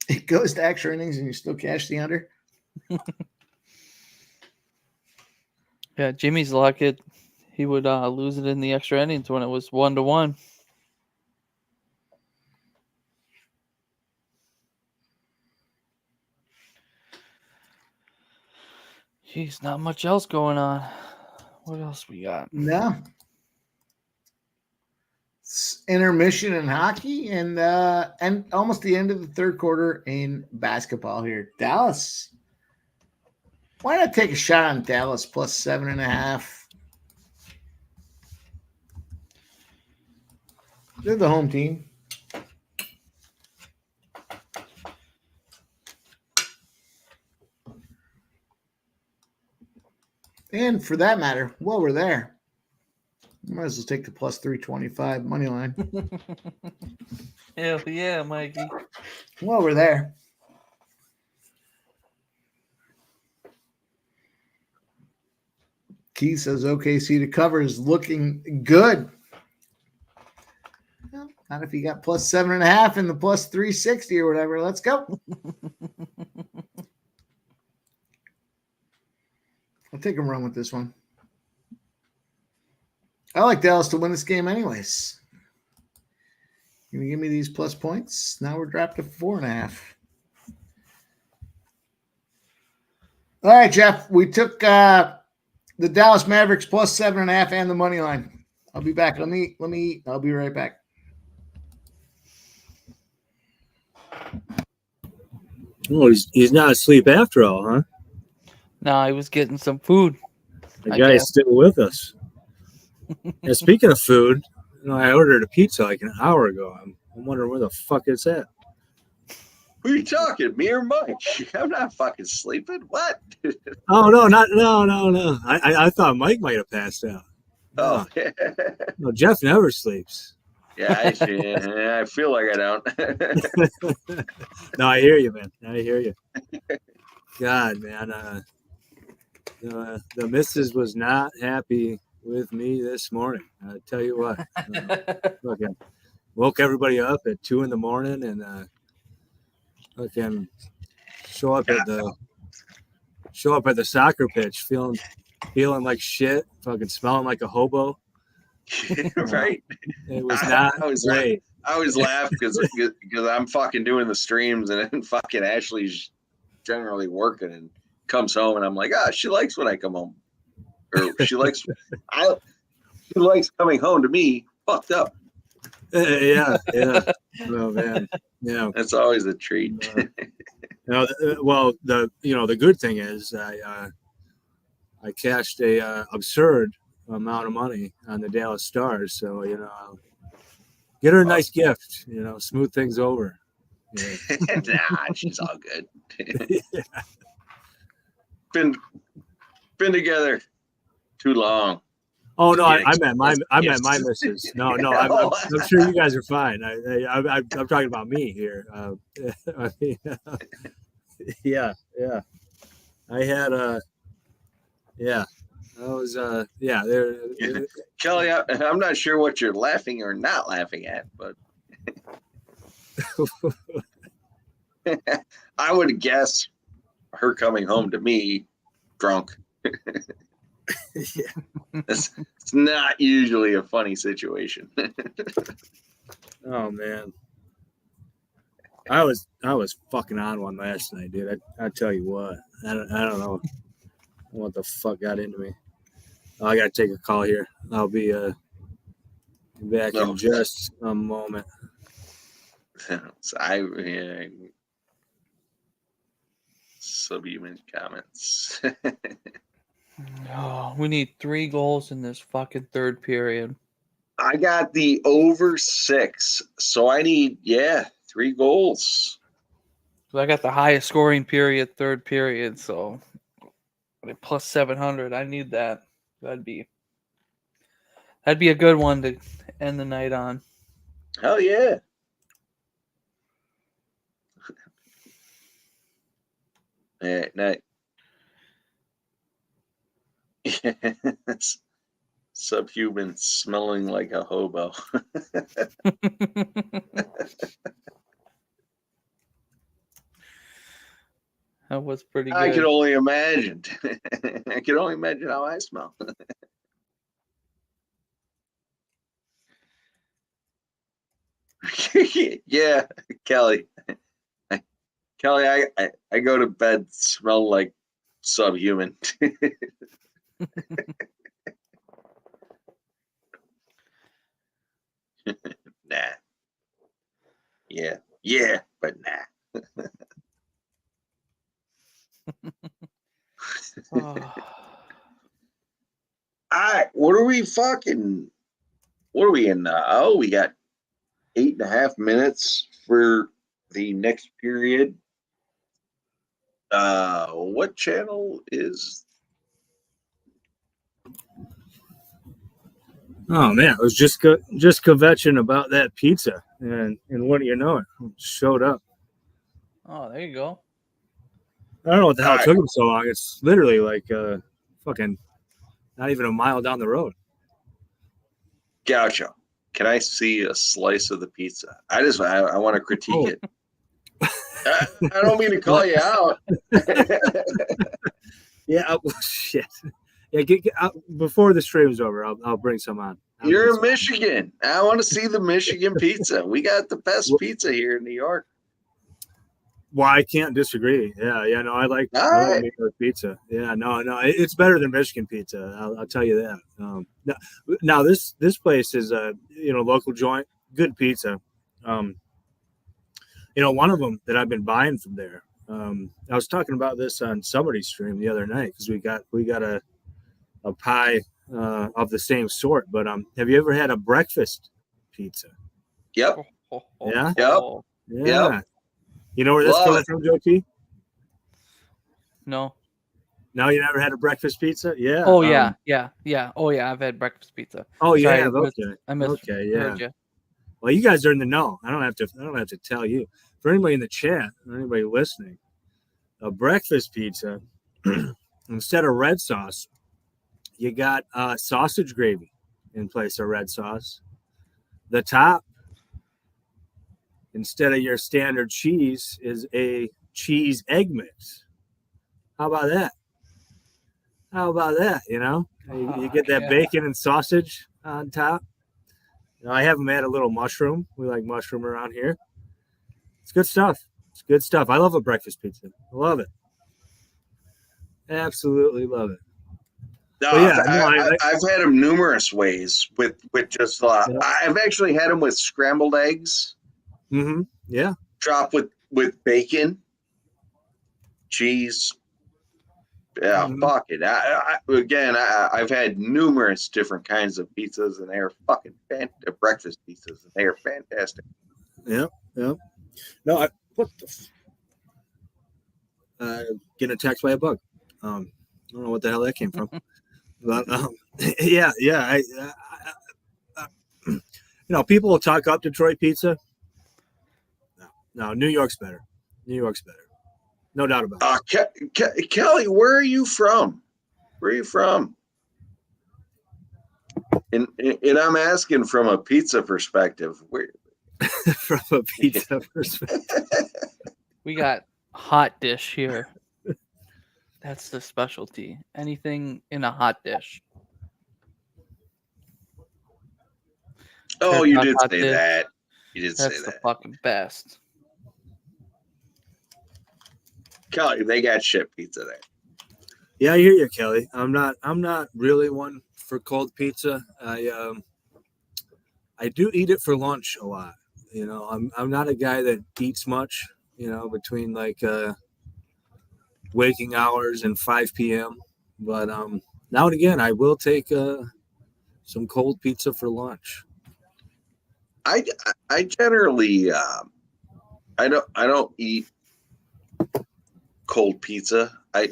It goes to extra innings and you still cash the under. Yeah, Jimmy's lucky. He would lose it in the extra innings when it was 1-1. Jeez, not much else going on. What else we got? No. It's intermission in hockey and almost the end of the third quarter in basketball here. Dallas. Why not take a shot on Dallas plus 7.5? They're the home team. And for that matter, while we're there, might as well take the plus 325 money line. Hell yeah, Mikey. While we're there. Keith says OKC to cover is looking good. Well, not if you got plus 7.5 and the plus 360 or whatever. Let's go. I'll take a run with this one. I like Dallas to win this game anyways. Can you give me these plus points? Now we're dropped to 4.5. All right, Jeff. We took the Dallas Mavericks plus 7.5 and the money line. I'll be back. Let me eat. I'll be right back. Oh, he's not asleep after all, huh? No, he was getting some food. The guy's still with us. And speaking of food, I ordered a pizza like an hour ago. I'm wondering where the fuck it's at. Who are you talking? Me or Mike? I'm not fucking sleeping. What? Oh no! I thought Mike might have passed out. Oh, no, Jeff never sleeps. Yeah, I feel like I don't. No, I hear you, man. I hear you. God, man, the missus was not happy with me this morning. I tell you what, fucking woke everybody up at 2 a.m. and fucking show up at the soccer pitch feeling like shit, fucking smelling like a hobo. Right? It was not great. I always laugh because I'm fucking doing the streams and then fucking Ashley's generally working and comes home and I'm like, she likes when I come home. Or she likes coming home to me fucked up. Yeah. Oh man, yeah. That's always a treat. Well, the good thing is I cashed a absurd amount of money on the Dallas Stars, so I'll get her a nice gift. Smooth things over. Nah, she's all good. Been been together too long. Oh no, Yeah, I meant my yes. missus. No, I'm sure you guys are fine. I'm talking about me here. I mean, yeah. I had yeah. I was there. Kelly, I'm not sure what you're laughing or not laughing at, but I would guess her coming home to me drunk. It's not usually a funny situation. Oh man, I was fucking on one last night, dude. I tell you what, I don't know what the fuck got into me. Oh, I gotta take a call here. I'll be back in just a moment. So subhuman comments. Oh, we need 3 goals in this fucking third period. I got the over 6, so I need 3 goals. I got the highest scoring period, third period, so plus 700. I need that. That'd be a good one to end the night on. Hell yeah. Night. Subhuman smelling like a hobo. That was pretty good. I could only imagine. I could only imagine how I smell. Yeah, Kelly. Kelly, I go to bed smell like subhuman. Nah. Yeah, but nah. All right, what are we in? We got 8.5 minutes for the next period. What channel is? Oh man, I was just kvetching about that pizza, and what do you know, it showed up. Oh, there you go. I don't know what the hell took him so long. It's literally like fucking not even a mile down the road. Gotcha. Can I see a slice of the pizza? I want to critique it. I don't mean to call you out. Yeah, shit. Yeah, get before the stream's over. I'll bring some on. You're in Michigan. I want to see the Michigan pizza. We got the best pizza here in New York. Well, I can't disagree. Yeah, no, I like New York pizza. Yeah, no, it's better than Michigan pizza. I'll tell you that. Now this place is a local joint, good pizza. One of them that I've been buying from there. I was talking about this on somebody's stream the other night because we got a pie of the same sort. But have you ever had a breakfast pizza? Yep. Yeah. Yep. Yeah. Yep. You know where this comes from, Joe T? No. No, you never had a breakfast pizza? Yeah. Oh yeah. Oh yeah, I've had breakfast pizza. Oh yeah. Okay. I missed. Okay. Yeah. You. Well, you guys are in the know. I don't have to tell you. For anybody in the chat or anybody listening, a breakfast pizza instead of red sauce, you got sausage gravy in place of red sauce. The top, instead of your standard cheese, is a cheese egg mix. How about that? You get that bacon and sausage on top. I have them add a little mushroom. We like mushroom around here. It's good stuff. I love a breakfast pizza. I love it. Absolutely love it. No, I've had them numerous ways with just I've actually had them with scrambled eggs. Mm-hmm. Yeah. Dropped with bacon, cheese. Yeah, fuck it. I've had numerous different kinds of pizzas, and they are fucking breakfast pizzas, and they are fantastic. Yep. No, what the? Getting attacked by a bug. don't know what the hell that came from. But yeah. You know, people will talk up Detroit pizza. No, New York's better. New York's better. No doubt about it. Kelly, where are you from? Where are you from? And I'm asking from a pizza perspective. Where? From a pizza perspective. We got hot dish here. That's the specialty. Anything in a hot dish. Oh, you did Hot say dish. that. You did say That's the that. fucking best. Kelly, they got shit pizza there. Yeah, I hear you, Kelly. I'm not really one for cold pizza. I do eat it for lunch a lot. You know, I'm not a guy that eats much, you know, between like waking hours and 5 p.m. But now and again I will take some cold pizza for lunch. I generally I don't eat cold pizza. I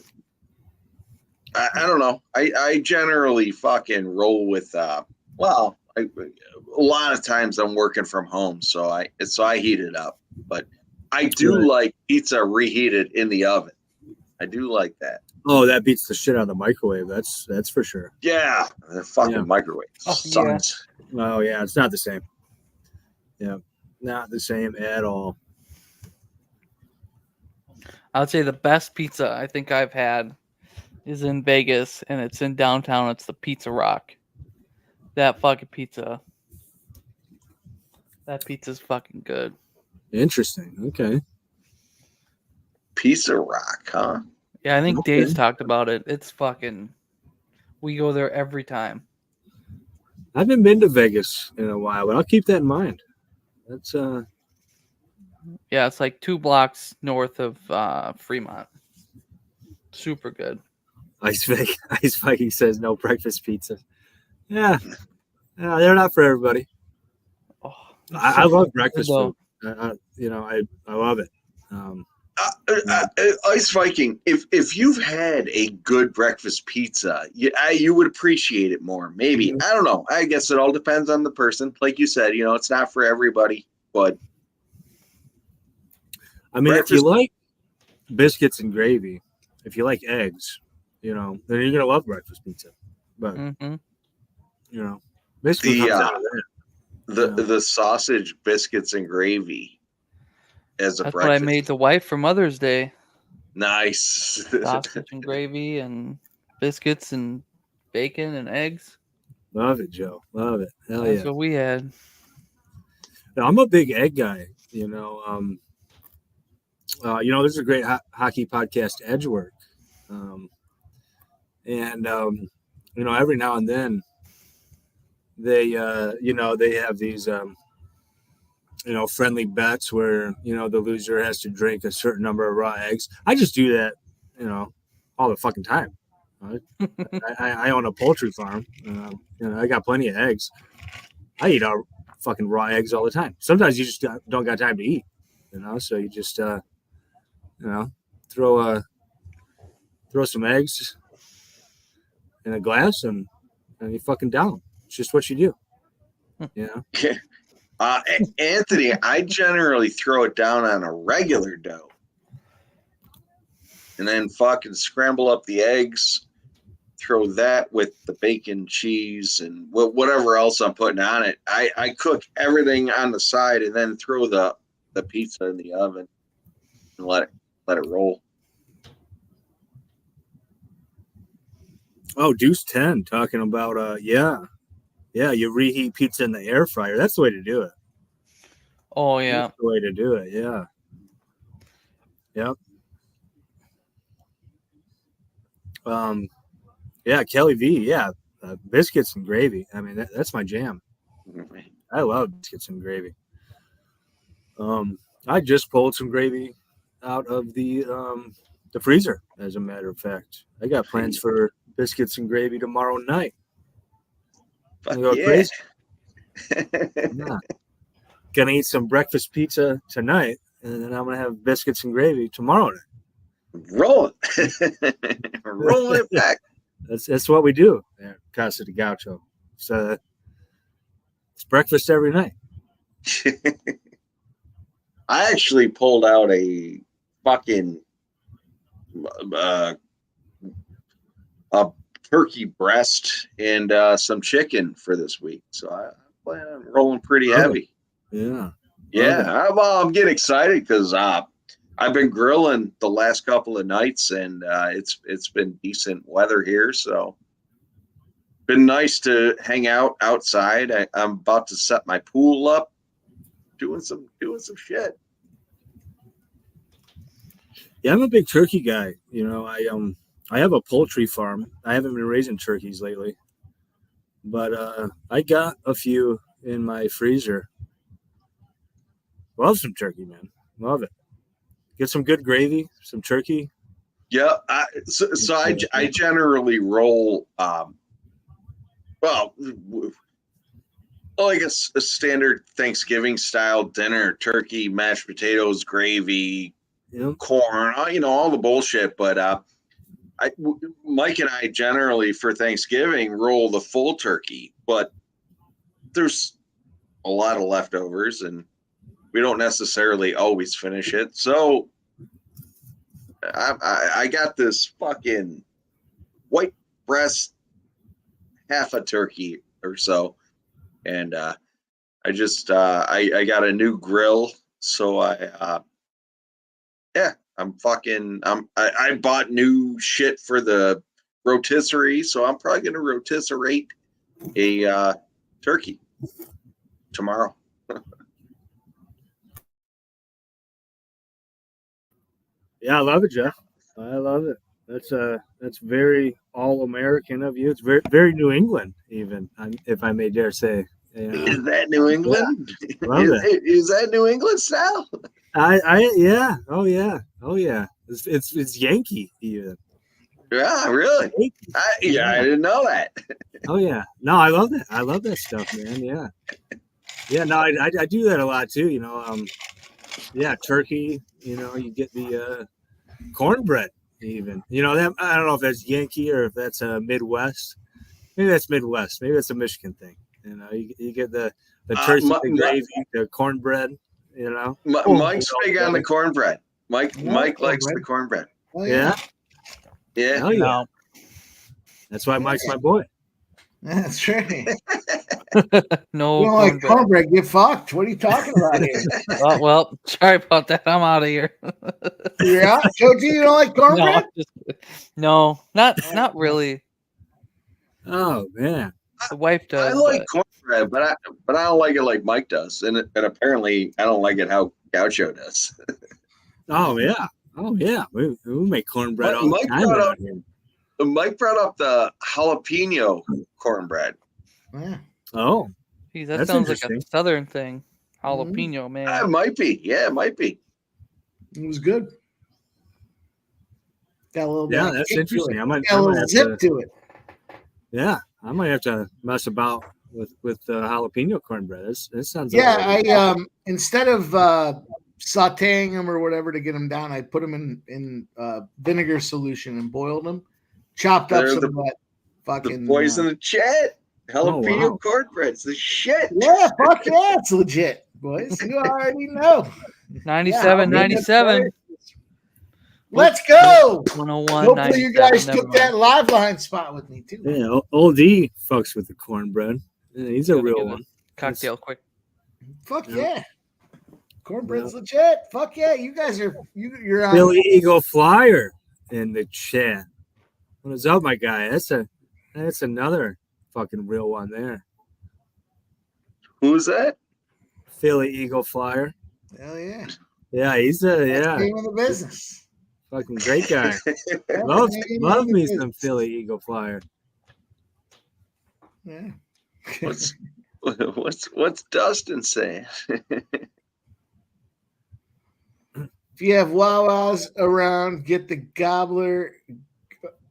don't know. I generally fucking roll with a lot of times I'm working from home, so I heat it up. But I do like pizza reheated in the oven. I do like that. Oh, that beats the shit out of the microwave. That's for sure. Yeah, the fucking microwave sucks. Yeah. Oh yeah, it's not the same. Yeah, not the same at all. I would say the best pizza I think I've had is in Vegas, and it's in downtown. It's the Pizza Rock. That fucking pizza. That pizza's fucking good. Interesting. Okay. Pizza Rock, huh? Yeah, I think Okay. Dave's talked about it. It's fucking. We go there every time. I haven't been to Vegas in a while, but I'll keep that in mind. That's Yeah, it's like 2 blocks north of Fremont. Super good. Ice Viking says no breakfast pizza. Yeah, they're not for everybody. Oh, I love breakfast though. food. I love it. Ice Viking, if you've had a good breakfast pizza, you would appreciate it more. Maybe. I don't know. I guess it all depends on the person. Like you said, it's not for everybody, but I mean, if you like biscuits and gravy, if you like eggs, then you're gonna love breakfast pizza. But basically comes out of that. the sausage, biscuits, and gravy as a That's breakfast. what I made the wife for Mother's Day. Nice. Sausage and gravy and biscuits and bacon and eggs. Love it, Joe. Love it. Hell That's yeah. what we had. Now, I'm a big egg guy. There's a great hockey podcast, Edgework, and every now and then they have these friendly bets where the loser has to drink a certain number of raw eggs. I just do that all the fucking time. I own a poultry farm. I got plenty of eggs. I eat our fucking raw eggs all the time. Sometimes you just don't got time to eat, so you just throw some eggs in a glass and you fucking down them. It's just what you do. Anthony, I generally throw it down on a regular dough and then fucking scramble up the eggs, throw that with the bacon, cheese, and whatever else I'm putting on it. I cook everything on the side and then throw the pizza in the oven and let it roll. Oh, Deuce 10 talking about you reheat pizza in the air fryer. That's the way to do it. Oh yeah, that's the way to do it. Yeah. Yep. Kelly V. Yeah, biscuits and gravy. I mean, that's my jam. I love biscuits and gravy. I just pulled some gravy out of the freezer. As a matter of fact, I got plans for biscuits and gravy tomorrow night. Crazy. Yeah. Gonna eat some breakfast pizza tonight, and then I'm gonna have biscuits and gravy tomorrow night. Rolling. Rolling it back. That's what we do at Casa de Gaucho. So it's breakfast every night. I actually pulled out a fucking a turkey breast and some chicken for this week. So I plan on rolling pretty heavy. Yeah. Yeah. I'm getting excited because I've been grilling the last couple of nights and it's been decent weather here. So been nice to hang out outside. I'm about to set my pool up, doing some shit. Yeah, I'm a big turkey guy. You know, I have a poultry farm. I haven't been raising turkeys lately, but I got a few in my freezer. Love some turkey, man. Love it. Get some good gravy, some turkey. Yeah, so I generally roll like a standard Thanksgiving style dinner: turkey, mashed potatoes, gravy, corn, all the bullshit. But Mike and I generally for Thanksgiving roll the full turkey, but there's a lot of leftovers and we don't necessarily always finish it. So I got this fucking white breast, half a turkey or so. And I got a new grill. So I bought new shit for the rotisserie. So I'm probably going to rotisserate a turkey tomorrow. Yeah, I love it, Jeff. I love it. That's very all American of you. It's very very New England, even if I may dare say. Is that New England? Yeah, love it. Is that New England style? Yeah. Oh yeah. It's Yankee even. Yeah, really. I didn't know that. Oh yeah. No, I love that. I love that stuff, man. Yeah. Yeah. No, I do that a lot too. Yeah, turkey. You get the cornbread even. That I don't know if that's Yankee or if that's Midwest. Maybe that's Midwest. Maybe that's a Michigan thing. You get the turkey, the gravy, the cornbread. Mike's big on the cornbread. Mike likes the cornbread. Oh, yeah. Yeah. Hell yeah. That's why Mike's my boy. That's right. No, you don't like cornbread, get fucked. What are you talking about here? well, sorry about that. I'm out of here. Yeah, Joji, you don't like cornbread? No, not really. Oh man, the wife does. I like cornbread, but I don't like it like Mike does, and apparently I don't like it how Gaucho does. Oh yeah, we make cornbread all the time. Mike brought up the jalapeno cornbread. Yeah. Oh, that sounds like a southern thing. Jalapeno, man. It might be. Yeah, it might be. It was good. Got a little bit. Yeah, that's interesting. I might got a little zip to it. Yeah, I might have to mess about with jalapeno cornbread. This sounds. Yeah, I instead of sautéing them or whatever to get them down, I put them in vinegar solution and boiled them. Chopped up some of that fucking the boys in the chat. Jalapeno cornbread's the shit. Yeah, fuck yeah, it's legit, boys. You already know. 97. Let's go. 101. Hopefully you guys took that live line spot with me too. Yeah, Old D fucks with the cornbread. Yeah, he's a real one. Cocktail quick. Fuck yeah. Cornbread's legit. Fuck yeah. You guys are you're on Billy Eagle Flyer in the chat. What is up, my guy? That's another fucking real one there. Who's that? Philly Eagle Flyer. Hell yeah. Yeah, he's king of the business. Fucking great guy. love me some Philly Eagle Flyer. Yeah. What's Dustin saying? If you have Wawas around, get the gobbler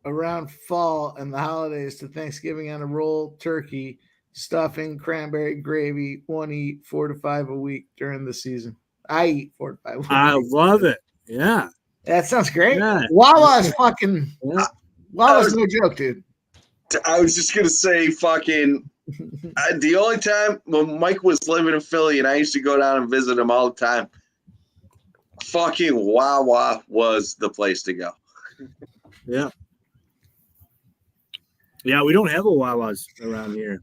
around fall and the holidays to Thanksgiving on a roll, turkey, stuffing, cranberry, gravy. One eat 4 to 5 a week during the season. I eat 4 to 5 a week. I love it. Yeah. That sounds great. Yeah. Wawa is fucking. Yeah. Wawa's no joke, dude. I was just gonna say, fucking. The only time when Mike was living in Philly and I used to go down and visit him all the time, fucking Wawa was the place to go. Yeah. Yeah, we don't have a Wawa's around here.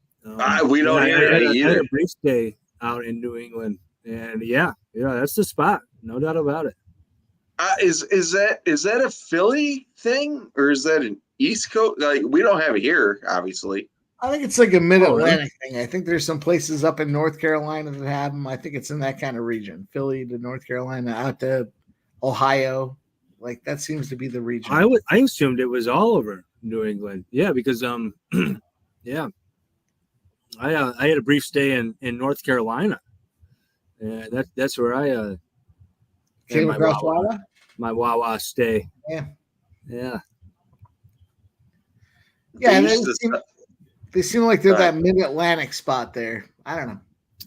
We don't hear any I had either. a brief stay out in New England, and yeah, that's the spot, no doubt about it. Is that a Philly thing or is that an East Coast? Like, we don't have it here, obviously. I think it's like a mid-Atlantic thing. I think there's some places up in North Carolina that have them. I think it's in that kind of region, Philly to North Carolina, out to Ohio. Like that seems to be the region. I assumed it was all over New England. Yeah, because yeah, I had a brief stay in North Carolina, and that's where I came my across Wawa. My Wawa stay. Yeah. Yeah. Yeah, they seem like they're that mid-Atlantic spot there. I don't know.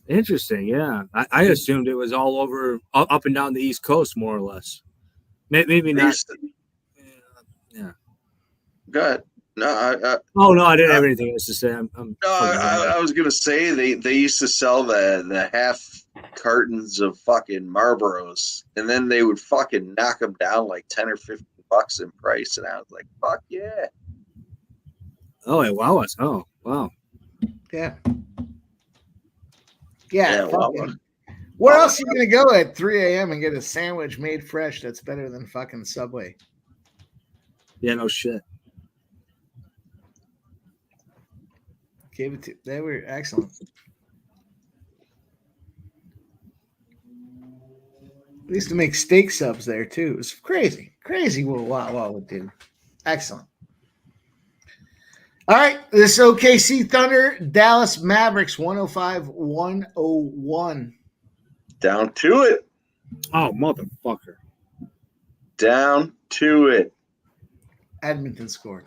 Interesting. Yeah, I assumed it was all over, up and down the East Coast, more or less. Maybe not. Yeah. Go ahead. No, no, I didn't have anything else to say. I was gonna say they used to sell the half cartons of fucking Marlboros, and then they would fucking knock them down like $10 or $15 in price, and I was like, fuck yeah. Oh, at Wawa's. Oh, wow. Yeah. Yeah. Wawa. Where else are you gonna go at 3 a.m. and get a sandwich made fresh that's better than fucking Subway? Yeah, no shit. Gave it to. They were excellent. They used to make steak subs there too. It was crazy what Wawa would do. Excellent. All right, this OKC Thunder, Dallas Mavericks, 105-101. Down to it. Oh, motherfucker. Down to it. Edmonton scored.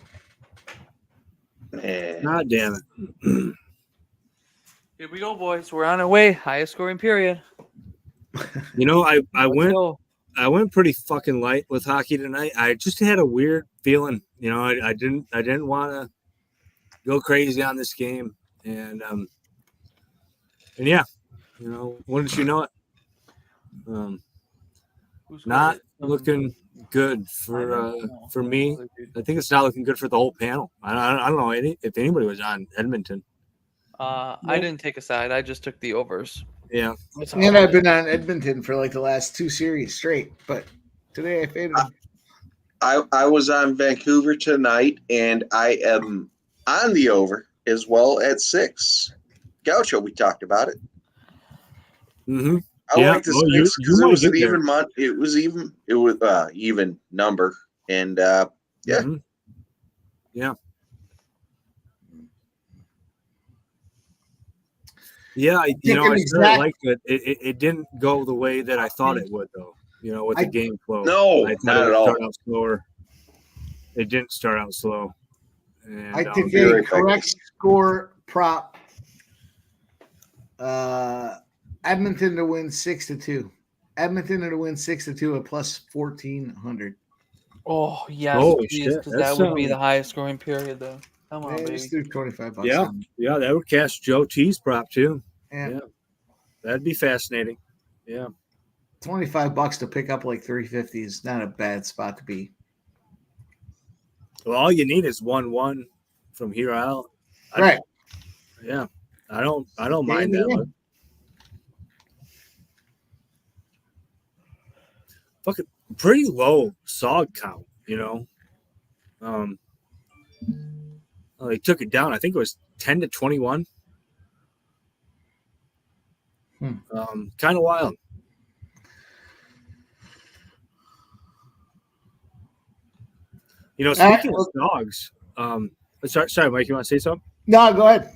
Man. God damn it. Here we go, boys. We're on our way. Highest scoring period. You know, I went pretty fucking light with hockey tonight. I just had a weird feeling. You know, I didn't want to go crazy on this game, and yeah, you know, wouldn't you know it? Not looking good for me. I think it's not looking good for the whole panel. I don't know if anybody was on Edmonton. I didn't take a side. I just took the overs. Yeah, and I've been on Edmonton for like the last 2 series straight, but today I faded. I was on Vancouver tonight, and I am on the over as well at 6. Gaucho, we talked about it. Mm-hmm. I like the 6 because it was an even month. It was even number, and yeah. Mm-hmm. Yeah. Yeah, I started like it. It didn't go the way that I thought it would, though. You know, with the game flow. No, I not at all. Start out slower. It didn't start out slow. And, I took a correct score prop. Edmonton to win 6-2. Edmonton to win 6-2 at plus 1,400. Oh yes, Holy please, because that would be the highest scoring period, though. Come on, baby. Just threw $25. Yeah, that would cash Joe T's prop too. Yeah, that'd be fascinating. Yeah, $25 to pick up like 350 is not a bad spot to be. Well, all you need is 1-1 from here out. Right. I don't mind that one. Fucking pretty low SOG count, you know. They took it down. I think it was 10-21. Kind of wild. You know, speaking of dogs, sorry, Mike, you want to say something? No, go ahead.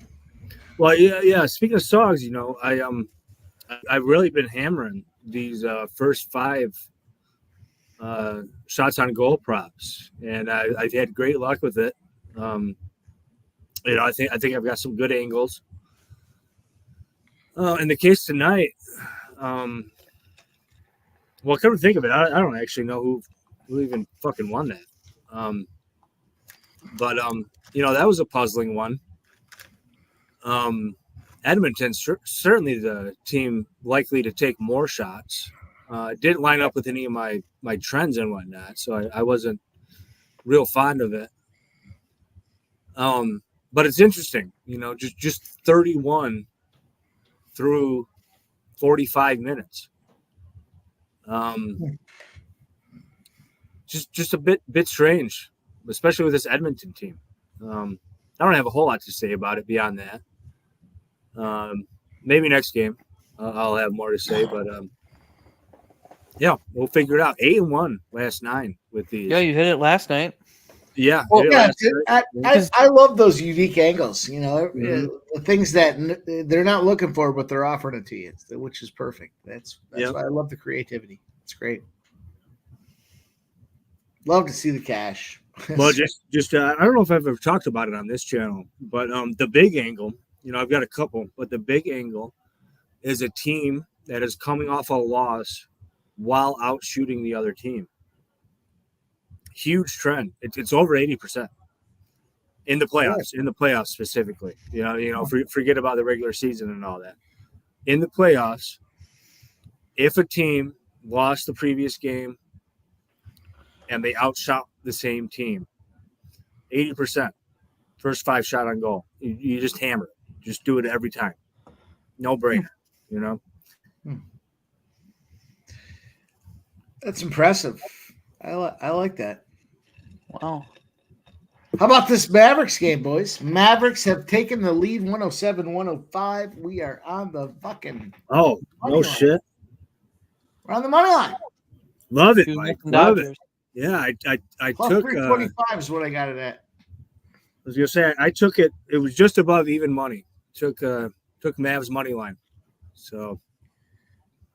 Well, yeah. Speaking of SOGs, you know, I've really been hammering these first 5 shots on goal props, and I've had great luck with it. You know, I think I've got some good angles. In the case tonight, well, come to think of it, I don't actually know fucking won that. But that was a puzzling one. Edmonton's certainly the team likely to take more shots. Didn't line up with any of my trends and whatnot, so I wasn't real fond of it. But it's interesting, just 31 through 45 minutes. Just a bit strange, especially with this Edmonton team. I don't have a whole lot to say about it beyond that. Maybe next game I'll have more to say, but yeah, we'll figure it out. 8-1 last 9 with these. Yeah, you hit it last night. Yeah, well, yeah. I love those unique angles. The things that they're not looking for, but they're offering it to you, which is perfect. That's why I love the creativity. It's great. Love to see the cash. Well, just I don't know if I've ever talked about it on this channel, but the big angle, I've got a couple, but the big angle is a team that is coming off a loss while out shooting the other team. Huge trend. It's over 80% in the playoffs. In the playoffs specifically, forget about the regular season and all that. In the playoffs, if a team lost the previous game and they outshot the same team, 80%, first 5 shot on goal. You just hammer it. Just do it every time. No brainer. That's impressive. I like that. Wow. How about this Mavericks game, boys? Mavericks have taken the lead 107-105. We are on the fucking no line. Shit. We're on the money line. Love it, Mike. Love it. Yeah, I Plus took 325 is what I got it at. I was gonna say I took it. It was just above even money. Took Mavs money line. So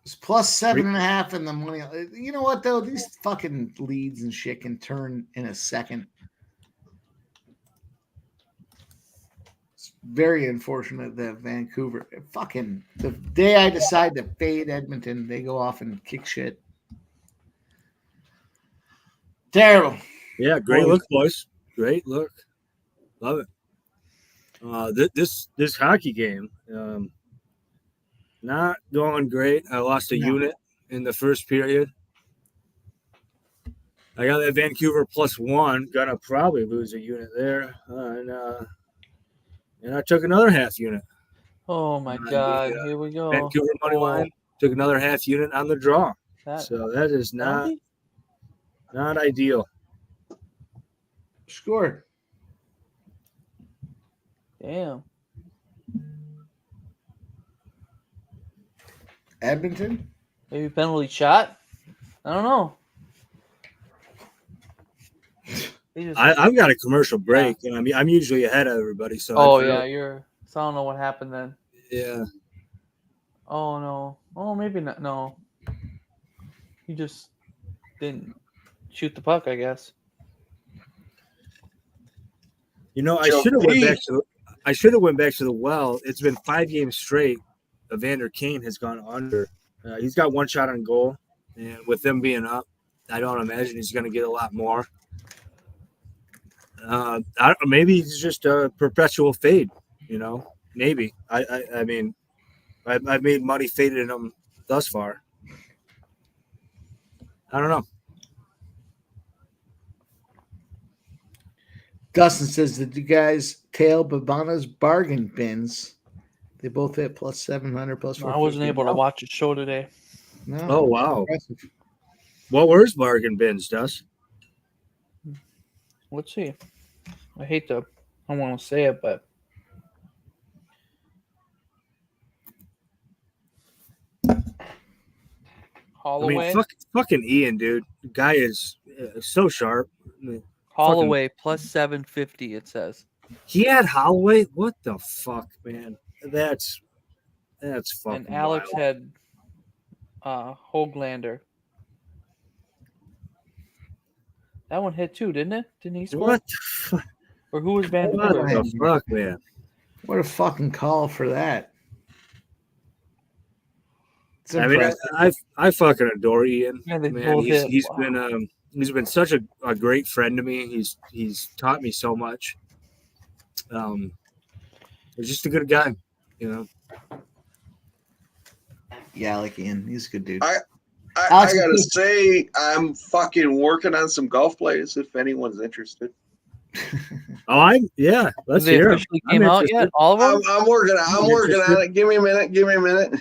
it's plus 7.5 in the money. You know what though? These fucking leads and shit can turn in a second. It's very unfortunate that Vancouver fucking the day I decide to fade Edmonton, they go off and kick shit. Terrible. Yeah, great look, boys. Great look. Love it. This hockey game, not going great. I lost a unit in the first period. I got that Vancouver +1. Gonna probably lose a unit there, and I took another half unit. Oh my God! Here we go. Vancouver money line. Took another half unit on the draw. So that is not ideal. Score. Damn. Edmonton? Maybe penalty shot? I don't know. I've got a commercial break, and I'm usually ahead of everybody. So you're. So I don't know what happened then. Yeah. Oh no. Oh, maybe not. No. You just didn't shoot the puck, I guess. I should have went back to. I should have went back to the well. It's been 5 games straight. Evander Kane has gone under. He's got 1 shot on goal, and with them being up, I don't imagine he's going to get a lot more. Maybe he's just a perpetual fade. Maybe. I mean, I've made money faded him thus far. I don't know. Dustin says, did you guys tail Babana's bargain bins? They both hit plus 700, plus 450. I wasn't able to watch a show today. No, oh, wow. Impressive. What were his bargain bins, Dust? Let's see. I don't want to say it, but. Holloway. I mean, fucking Ian, dude. The guy is so sharp. Holloway plus 750, it says. He had Holloway? What the fuck, man? That's fucking And Alex wild. had Hoglander. That one hit too, didn't it? Didn't he score? What the fuck? Or who was Vancouver? What the fuck, man? What a fucking call for that. I mean, I fucking adore Ian. Yeah, they man, both hit. he's been he's been such a great friend to me. He's taught me so much. He's just a good guy, you know. Yeah, I like Ian. He's a good dude. I gotta say, I'm fucking working on some golf plays. If anyone's interested. Let's They hear. officially came out yet? All of them? I'm working on it. Give me a minute.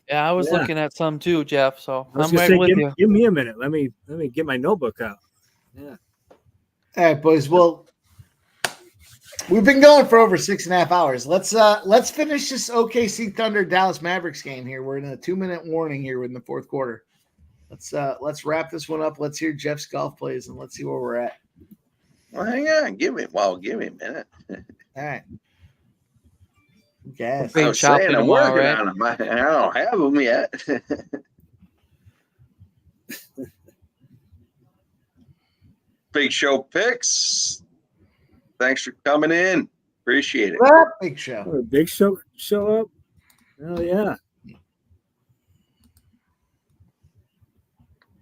Yeah, I was looking at some too, Jeff. So I was I'm gonna right say, with you. give me a minute. Let me get my notebook out. Yeah. All right, boys. Well, we've been going for over 6.5 hours. Let's finish this OKC Thunder Dallas Mavericks game here. We're in a 2-minute warning here in the fourth quarter. Let's wrap this one up. Let's hear Jeff's golf plays and let's see where we're at. Well, hang on. Give me a minute. All right. Yes. I was saying I'm working on them. I don't have them yet. Big Show picks. Thanks for coming in. Appreciate it. Big Show. Oh, Big Show up. Hell yeah.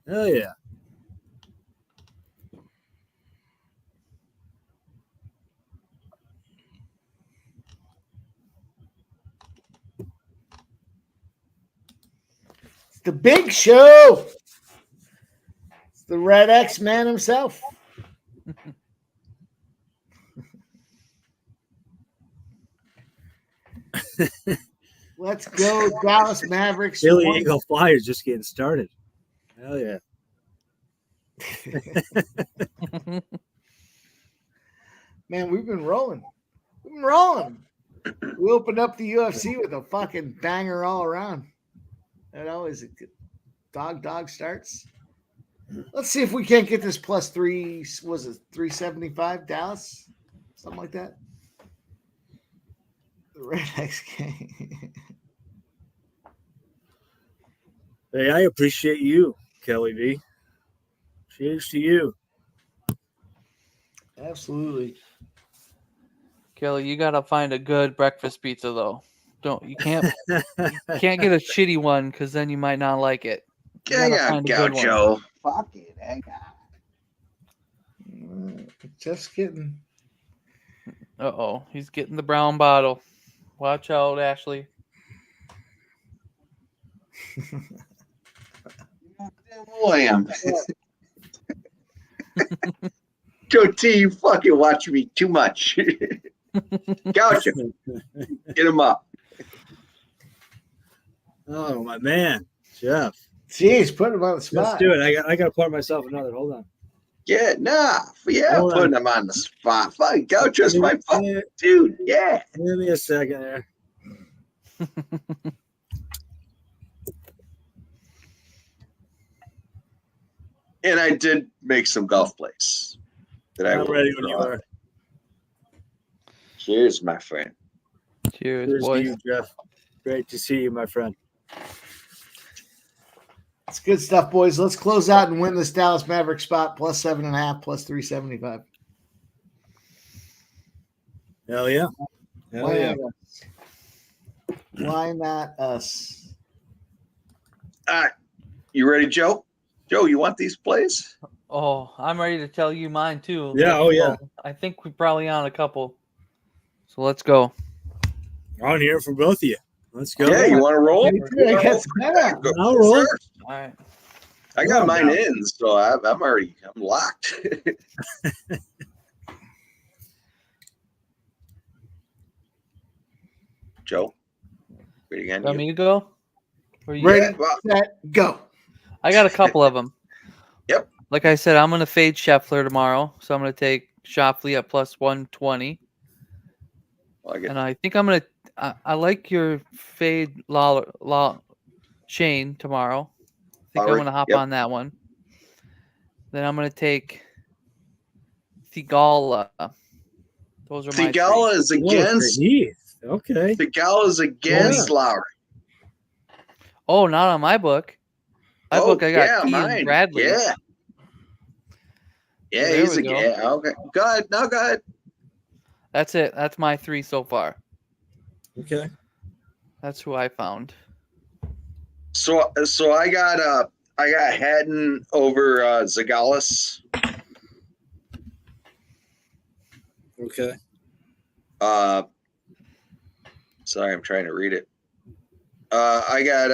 Hell yeah. It's the Big Show. It's the Red X man himself. Let's go, Dallas Mavericks. Philly Eagle Flyers just getting started. Hell yeah. Man, we've been rolling. We opened up the UFC with a fucking banger all around. That always a good dog starts. Let's see if we can't get this +3. Was it 375 Dallas? Something like that. The Red X game. Hey, I appreciate you, Kelly V. Cheers to you. Absolutely. Kelly, you gotta find a good breakfast pizza though. You can't get a shitty one because then you might not like it. Hang on, Gaucho. Fuck it, hang on. Just kidding. He's getting the brown bottle. Watch out, Ashley. I am. Joe T, you fucking watch me too much. Gaucho. Get him up. Oh, my man. Jeff. Jeez, put him on the spot. Let's do it. I got to pour myself another. Hold on. Yeah, putting him on the spot. Fuck, Gaucho's my fucking dude. Yeah. Give me a second there. And I did make some golf plays. I'm ready when you are. Cheers, my friend. Cheers, boys. To you, Jeff. Great to see you, my friend. It's good stuff, boys. Let's close out and win this Dallas Maverick spot +7.5, +375. Hell yeah. Hell yeah. Why not us? All right. You ready, Joe? Joe, you want these plays? Oh, I'm ready to tell you mine too. Yeah, yeah. I think we're probably on a couple. So let's go. On here for both of you. Let's go. Yeah, you want to roll? I'll roll. All right. I got mine in, so I'm locked. Joe, ready again? Want me to go? Ready, set, go. I got a couple of them. Yep. Like I said, I'm going to fade Scheffler tomorrow, so I'm going to take Schauffele at +120. And I think I'm going to I like your fade Shane tomorrow. I think I'm going to hop on that one. Then I'm going to take Thigala. Those are my Thigala is against. Okay. Thigala is against Lowry. Oh, not on my book. My book, I got Keegan Bradley. Yeah. Yeah, he's a okay. Go ahead. No, go ahead. That's it. That's my 3 so far. Okay. That's who I found. So I got I got Haddon over Zagalis. Okay. Sorry, I'm trying to read it. I got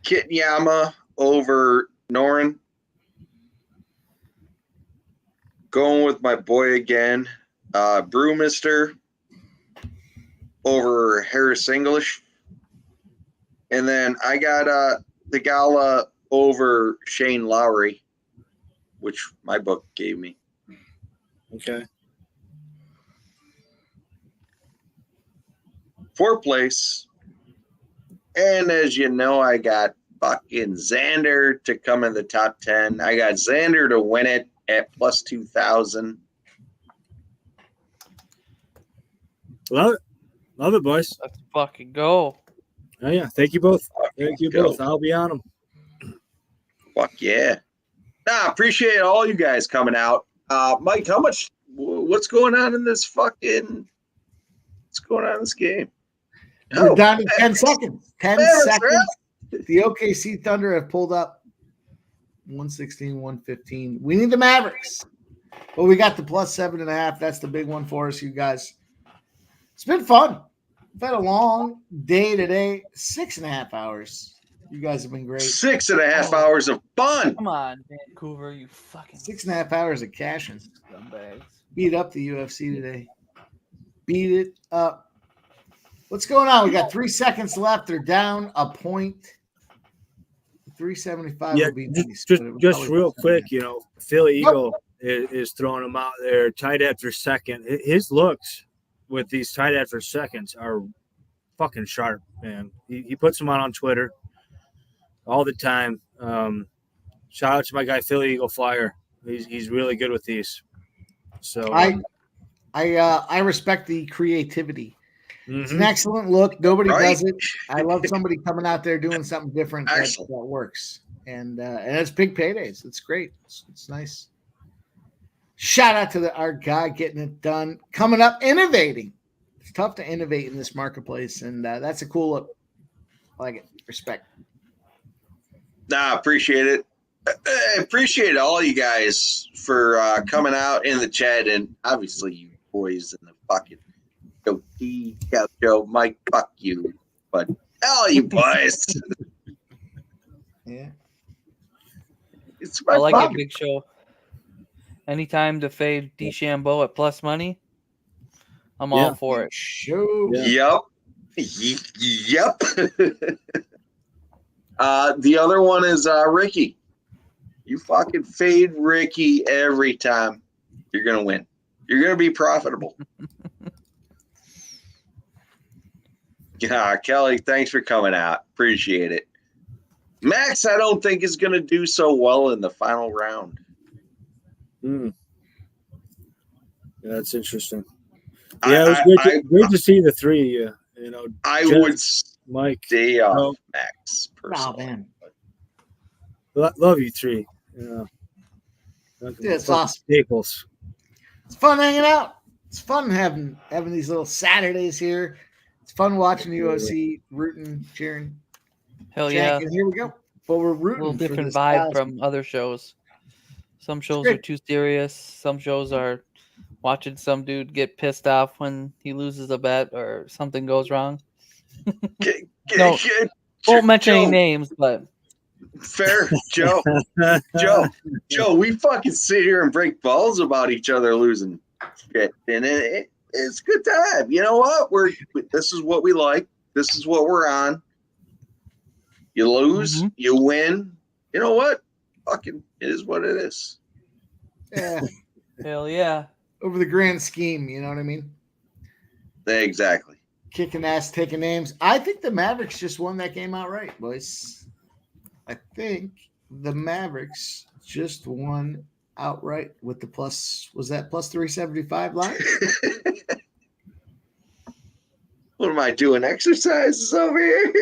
Kitnyama over Norin. Going with my boy again. Brewmister over Harris English. And then I got the Gala over Shane Lowry, which my book gave me. Okay. 4th place. And as you know, I got fucking Xander to come in the top 10. I got Xander to win it at plus 2,000. Love it. Love it, boys. Let's fucking go. Oh, yeah. Thank you both. Thank you both. I'll be on them. Fuck yeah. Nah, appreciate all you guys coming out. Mike, what's going on in this what's going on in this game? We're down to 10 seconds. 10 Mavericks, seconds. The OKC Thunder have pulled up 116, 115. We need the Mavericks. But we got the plus 7.5. That's the big one for us, you guys. It's been fun. We've had a long day today. 6.5 hours. You guys have been great. 6.5 hours of fun. Come on, Vancouver, you fucking 6.5 hours of cashing. scumbags. Beat up the UFC today. Beat it up. What's going on? We got 3 seconds left. They're down a point. 375 Yeah, would be nice, just real quick, Philly Eagle is throwing him out there tight after second. His looks with these tight after seconds are fucking sharp, man. He puts them on Twitter all the time. Shout out to my guy Philly Eagle Flyer. He's really good with these. So I respect the creativity. It's an excellent look. Nobody does it. I love somebody coming out there doing something different that works. And it's big paydays. It's great. It's nice. Shout out to our guy getting it done. Coming up, innovating. It's tough to innovate in this marketplace, and that's a cool look. I like it. Respect. Nah, appreciate it. I appreciate all you guys for coming out in the chat, and obviously you boys in the fucking Joe, Mike, fuck you. But all you boys. Yeah. It's I like it, Big Show. Anytime to fade DeChambeau at plus money, I'm all for it. Show. Yep. The other one is Ricky. You fucking fade Ricky every time. You're going to win. You're going to be profitable. Kelly, thanks for coming out. Appreciate it. Max, I don't think is going to do so well in the final round. Yeah, that's interesting. Yeah, it was great to see the three. I Jeff, would Mike, stay off Max. Oh, man. Love you three. Yeah, it's awesome. Staples. It's fun hanging out. It's fun having these little Saturdays here. It's fun watching the UFC, rooting, cheering. Hell yeah! And here we go. But we're rooting. A little for different this vibe Dallas. from other shows. Some shows are too serious. Some shows are watching some dude get pissed off when he loses a bet or something goes wrong. No, won't mention any names, but fair, Joe. Joe, we fucking sit here and break balls about each other losing shit, and it's a good time. You know what? This is what we like. This is what we're on. You lose, you win. You know what? Fucking, it is what it is. Yeah. Hell yeah. Over the grand scheme, you know what I mean? Exactly. Kicking ass, taking names. I think the Mavericks just won that game outright, boys. I think the Mavericks just won outright with the plus. Was that plus 375 line? What am I doing? Exercises over here?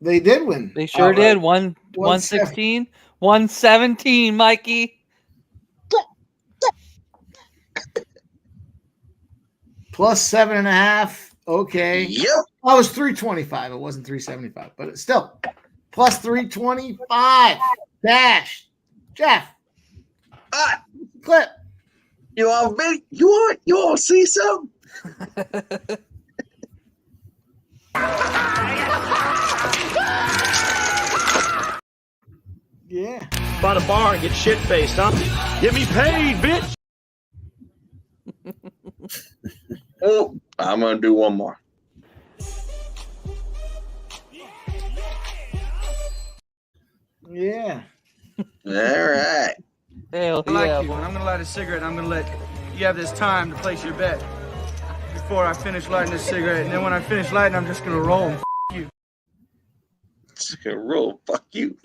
They did win. They sure did. 116, 117, Mikey. Plus 7.5. Okay. Yep. I was 325. It wasn't 375, but it's still Plus 325. Dash. Jeff. Clip. You all me? You all see something? Yeah. By the bar and get shit faced, huh? Get me paid, bitch. Oh, I'm gonna do one more. Yeah. All right. Hell I like yeah, you, boy. and I'm gonna light a cigarette, and I'm gonna let you have this time to place your bet before I finish lighting this cigarette. And then when I finish lighting, I'm just gonna roll and you. Just gonna roll. Fuck you.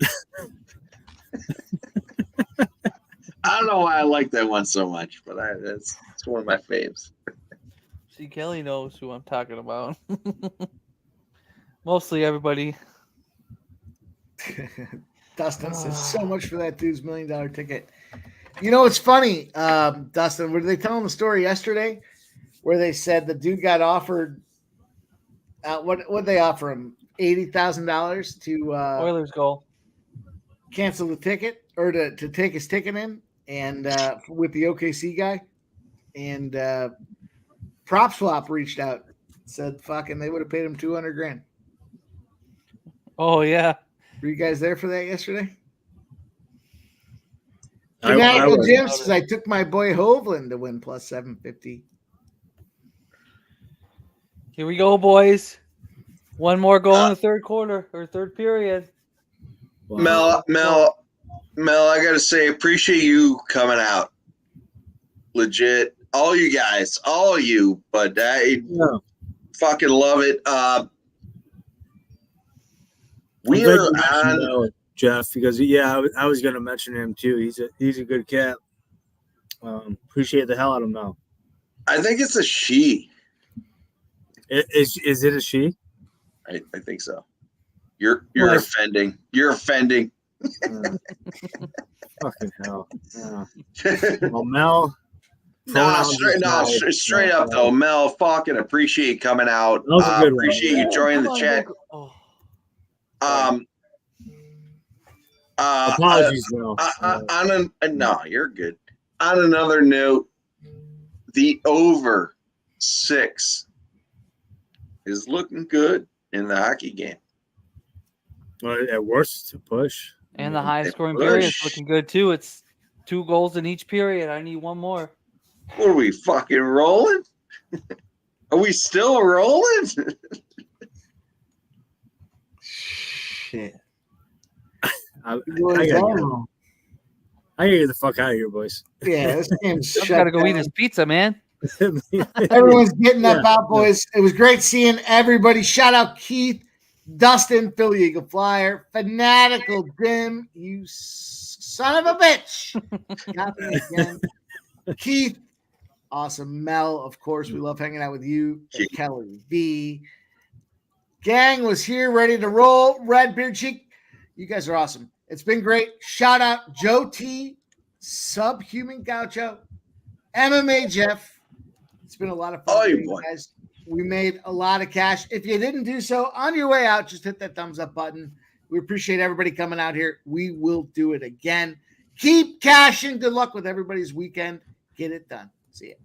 I don't know why I like that one so much, but it's one of my faves. See, Kelly knows who I'm talking about. Mostly everybody. Dustin says so much for that dude's $1 million ticket. You know, it's funny, Dustin. Were they telling the story yesterday where they said the dude got offered what they offer him? $80,000 to Oilers goal. Cancel the ticket or to take his ticket in and with the OKC guy. And Prop Swap reached out, said fucking they would have paid him $200,000. Oh, Were you guys there for that yesterday? I Fanatical was. Jim says I took my boy Hovland to win plus 750. Here we go, boys. One more goal in the third quarter or third period. Mel, I gotta say, appreciate you coming out. Legit, all you guys, all of you, but I fucking love it. We I'm are glad you mentioned on. that, Jeff, because I was gonna mention him too. He's a good cat. Appreciate the hell out of him now. I think it's a she. Is it a she? I think so. You're offending. You're offending. Fucking hell. Well, Mel. Straight up though, Mel. Fucking appreciate you coming out. That was a good one. Appreciate you joining the chat. Apologies, Mel. No, you're good. On another note, the over 6 is looking good in the hockey game. Well, at worst, it's a push. And the high scoring period is looking good too. It's 2 goals in each period. I need one more. What are we fucking rolling? Are we still rolling? Shit. I gotta get the fuck out of here, boys. Yeah, this game's I've got to go eat his pizza, man. Everyone's getting up out, boys. It was great seeing everybody. Shout out Keith, Dustin, Philly Eagle Flyer, Fanatical Jim, you son of a bitch. Got me again. Keith, awesome. Mel, of course, we love hanging out with you. Kelly V. Gang was here, ready to roll. Red Beard Cheek, you guys are awesome. It's been great. Shout out Joe T, Subhuman Gaucho, MMA Jeff. It's been a lot of fun, you guys. We made a lot of cash. If you didn't do so, on your way out, just hit that thumbs up button. We appreciate everybody coming out here. We will do it again. Keep cashing. Good luck with everybody's weekend. Get it done. See ya.